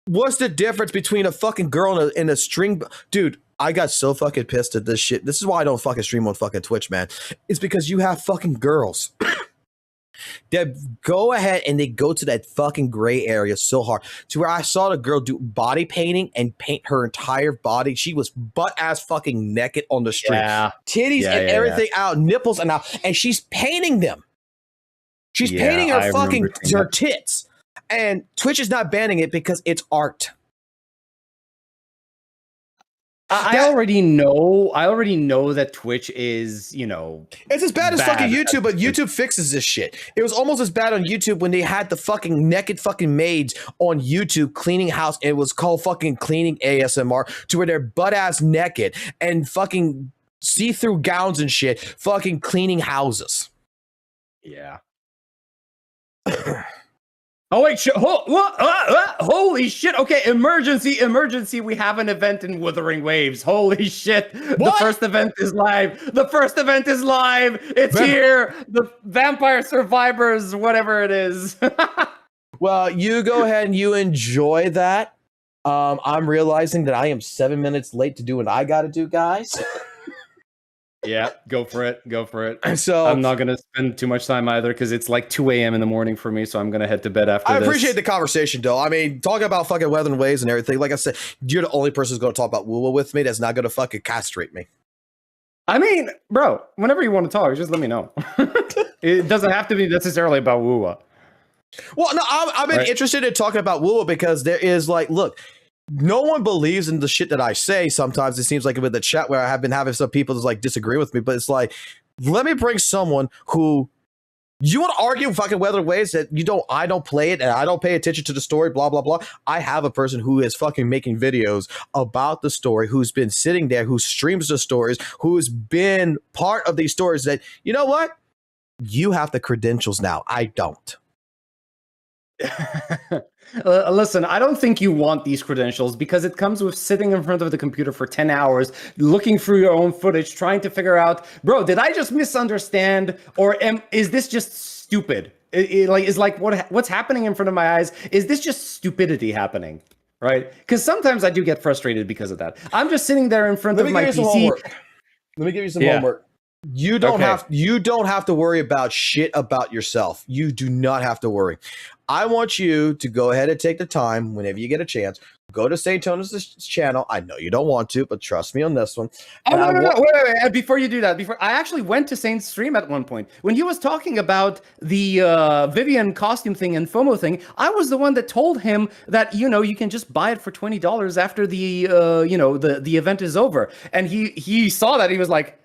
what's the difference between a fucking girl and a string? Dude, I got so fucking pissed at this shit. This is why I don't fucking stream on fucking Twitch, man. It's because you have fucking girls that go ahead and they go to that fucking gray area so hard to where I saw the girl do body painting and paint her entire body. She was butt ass fucking naked on the street. Yeah. Titties and everything out, nipples and out, and she's painting them. She's painting her fucking her tits. And Twitch is not banning it because it's art. I already know that Twitch is, it's as bad as bad fucking YouTube, but YouTube fixes this shit. It was almost as bad on YouTube when they had the fucking naked fucking maids on YouTube cleaning house. It was called fucking cleaning ASMR, to where they're butt ass naked and fucking see-through gowns and shit, fucking cleaning houses. Yeah. Oh wait, holy shit. Okay, emergency. We have an event in Wuthering Waves. Holy shit. What? The first event is live. It's here. The Vampire Survivors, whatever it is. Well, you go ahead and you enjoy that. I'm realizing that I am 7 minutes late to do what I got to do, guys. Yeah, go for it. So I'm not going to spend too much time either because it's like 2 a.m. in the morning for me, so I'm going to head to bed after I this. appreciate the conversation, though. I mean, talking about fucking weather and waves and everything, like I said, you're the only person who's going to talk about WUWA with me that's not going to fucking castrate me. I mean, bro, whenever you want to talk, just let me know. It doesn't have to be necessarily about WUWA. Well, no, I've been interested in talking about WUWA because there is like, look, no one believes in the shit that I say. Sometimes it seems like with the chat where I have been having some people just like disagree with me, but it's like, let me bring someone who you want to argue fucking weather ways that I don't play it and I don't pay attention to the story, blah, blah, blah. I have a person who is fucking making videos about the story, who's been sitting there, who streams the stories, who's been part of these stories that, you know what? You have the credentials now. I don't. Listen, I don't think you want these credentials because it comes with sitting in front of the computer for 10 hours, looking through your own footage, trying to figure out, bro, did I just misunderstand? Or is this just stupid? What's happening in front of my eyes? Is this just stupidity happening? Right? Because sometimes I do get frustrated because of that. I'm just sitting there in front of my PC. Let me give you some homework. You don't have to worry about shit about yourself. You do not have to worry. I want you to go ahead and take the time whenever you get a chance. Go to St. Tonus' channel. I know you don't want to, but trust me on this one. Oh, no. Wait. Before you do that, I actually went to Saint's stream at one point. When he was talking about the Vivian costume thing and FOMO thing, I was the one that told him that, you can just buy it for $20 after the event is over. And he saw that. He was like,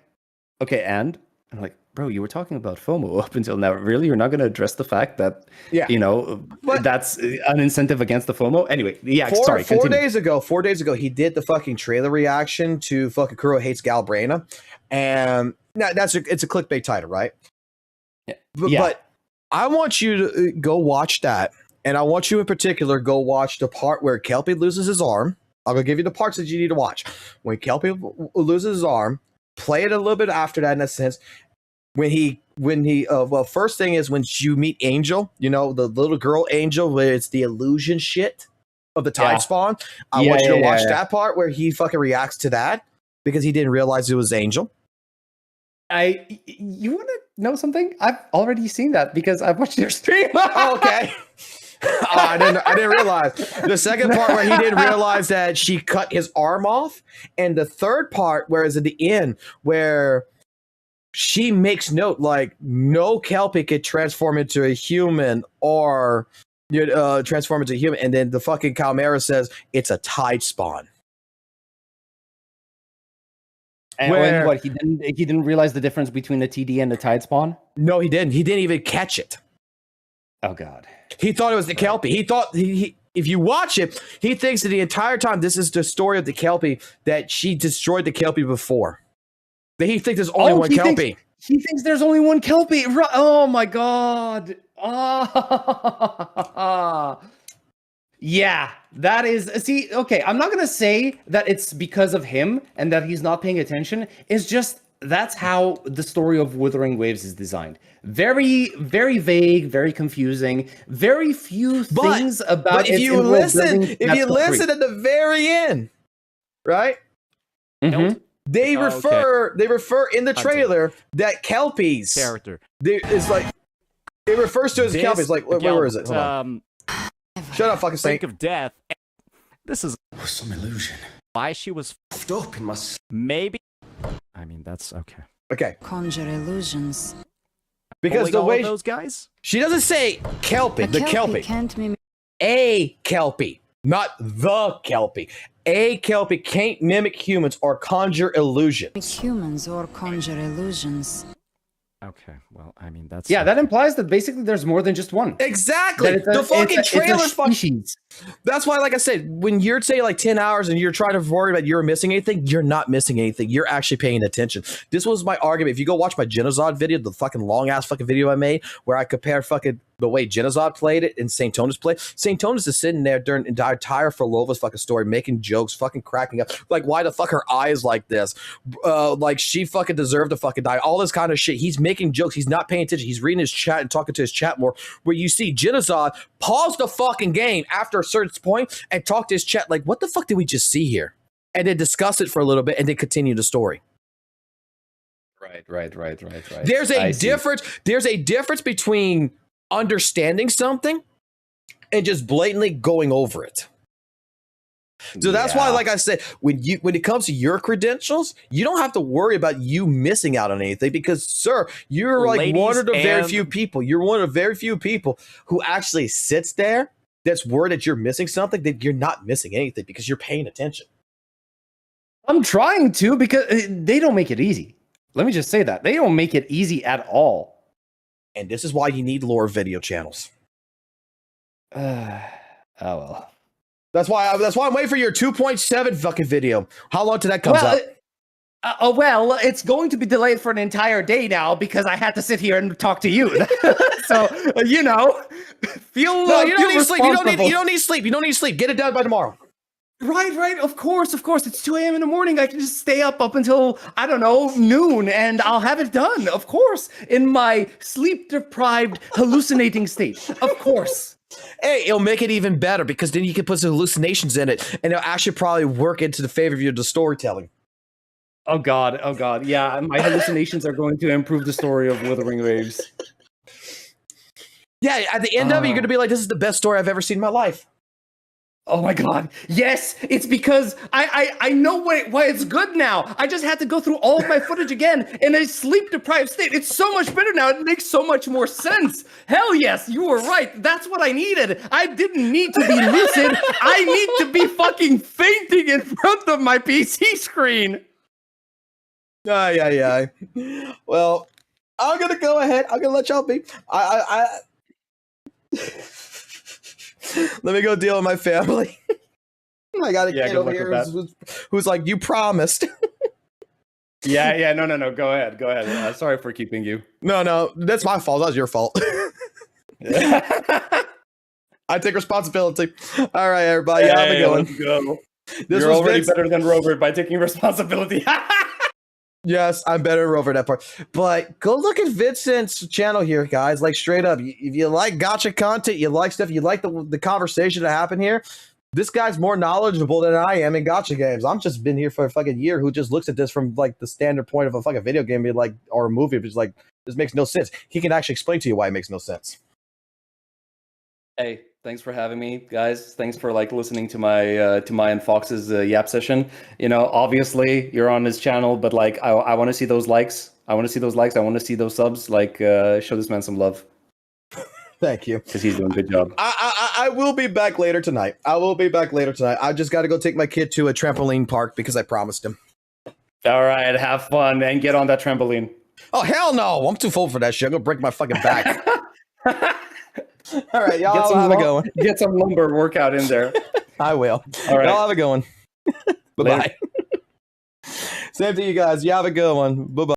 okay, and I'm like, bro, you were talking about FOMO up until now. Really? You're not going to address the fact that, that's an incentive against the FOMO? Anyway, sorry. 4 days ago, he did the fucking trailer reaction to fucking Kuro Hates Galbraina. And it's a clickbait title, right? Yeah. But I want you to go watch that. And I want you in particular go watch the part where Kelpie loses his arm. I'm going to give you the parts that you need to watch. When Kelpie loses his arm, play it a little bit after that in a sense. First thing is when you meet Angel, the little girl Angel, where it's the illusion shit of the Tide Spawn. I want you to watch that part where he fucking reacts to that because he didn't realize it was Angel. You want to know something? I've already seen that because I've watched your stream. Okay. I didn't realize. The second part where he didn't realize that she cut his arm off, and the third part where it's at the end where she makes note like no Kelpie could transform into a human or transform into a human, and then the fucking Chimera says it's a Tide Spawn. And what, he didn't realize the difference between the TD and the Tide Spawn? No, he didn't. He didn't even catch it. Oh god. He thought it was the Kelpie. He thought if you watch it, he thinks that the entire time this is the story of the Kelpie, that she destroyed the Kelpie before. That he thinks there's only one Kelpie. He thinks there's only one Kelpie. Oh my god. Yeah, that is. See, okay, I'm not going to say that it's because of him and that he's not paying attention. It's just that's how the story of Wuthering Waves is designed. Very, very vague, very confusing. Very few things about. But if you listen at the very end, right? Mm-hmm. They refer in the trailer that Kelpies character. It's like it refers to as Kelpies. Like where is it? Hold on. Shut up, fucking think snake. of death. This is some illusion. Why she was F***ed up in my... Maybe. I mean, that's okay. Okay. Conjure illusions. Because the way those guys, she doesn't say Kelpie, the Kelpie. Can't mimic A Kelpie, not the Kelpie. A, Kelpie can't mimic humans or conjure illusions. Humans or conjure illusions. Okay, well, I mean, that's... Yeah, that implies that basically there's more than just one. Exactly. The fucking trailer fucking... That's why, like I said, when you're saying like 10 hours and you're trying to worry about you're missing anything, you're not missing anything. You're actually paying attention. This was my argument. If you go watch my Genozod video, the fucking long-ass fucking video I made, where I compare fucking the way Genozod played it and St. Tonus played, St. Tonus is sitting there during the entire Frolova's fucking story, making jokes, fucking cracking up. Like, why the fuck her eye is like this? Like, she fucking deserved to fucking die. All this kind of shit. He's making jokes. He's not paying attention. He's reading his chat and talking to his chat more, where you see Genozod pause the fucking game after a certain point and talk to his chat like, what the fuck did we just see here? And then discuss it for a little bit and then continue the story. Right. There's a difference. There's a difference between understanding something and just blatantly going over it. So that's why, like I said, when it comes to your credentials, you don't have to worry about you missing out on anything because, sir, you're like one of the very few people. You're one of the very few people who actually sits there that's worried that you're missing something, that you're not missing anything because you're paying attention. I'm trying to, because they don't make it easy. Let me just say that. They don't make it easy at all. And this is why you need lore video channels. Oh well. That's why I'm waiting for your 2.7 fucking video. How long till that comes out? Well, it's going to be delayed for an entire day now because I had to sit here and talk to you. So, you know, feel no, you don't need sleep. You don't need sleep. You don't need sleep. Get it done by tomorrow. Right. Of course. It's 2 a.m. in the morning. I can just stay up until, I don't know, noon, and I'll have it done. Of course. In my sleep-deprived, hallucinating state. Of course. Hey, it'll make it even better because then you can put some hallucinations in it, and it'll actually probably work into the favor of the storytelling. Oh God. Yeah, my hallucinations are going to improve the story of Wuthering Waves. Yeah, at the end of it, you're going to be like, this is the best story I've ever seen in my life. Oh my God. Yes, it's because I know why it's good now. I just had to go through all of my footage again in a sleep-deprived state. It's so much better now. It makes so much more sense. Hell yes, you were right. That's what I needed. I didn't need to be lucid. I need to be fucking fainting in front of my PC screen. Yeah. Well, I'm going to go ahead. I'm going to let y'all be. Let me go deal with my family. I got a kid over here who's like, you promised. Yeah. No. Go ahead. Sorry for keeping you. No. That's my fault. That was your fault. I take responsibility. All right, everybody. Hey, have a good one. Let's go. You're already better than Robert by taking responsibility. Yes, I'm better than Rover that part. But go look at Vincent's channel here, guys. Like, straight up. If you like gacha content, you like stuff, you like the conversation that happened here, this guy's more knowledgeable than I am in gacha games. I'm just been here for a fucking year who just looks at this from, like, the standard point of a fucking video game, like, or a movie, it's like, this makes no sense. He can actually explain to you why it makes no sense. Hey, thanks for having me, guys. Thanks for like listening to my and Fox's yap session. You know, obviously you're on his channel, but like I want to see those likes. I want to see those subs. Like, show this man some love. Thank you, because he's doing a good job. I will be back later tonight. I just got to go take my kid to a trampoline park because I promised him. All right, have fun and get on that trampoline. Oh hell no! I'm too full for that shit. I'm gonna break my fucking back. All right, y'all have a good one. Get some lumber workout in there. I will. All right. Y'all have a good one. Bye-bye. Same to you guys. You have a good one. Bye-bye.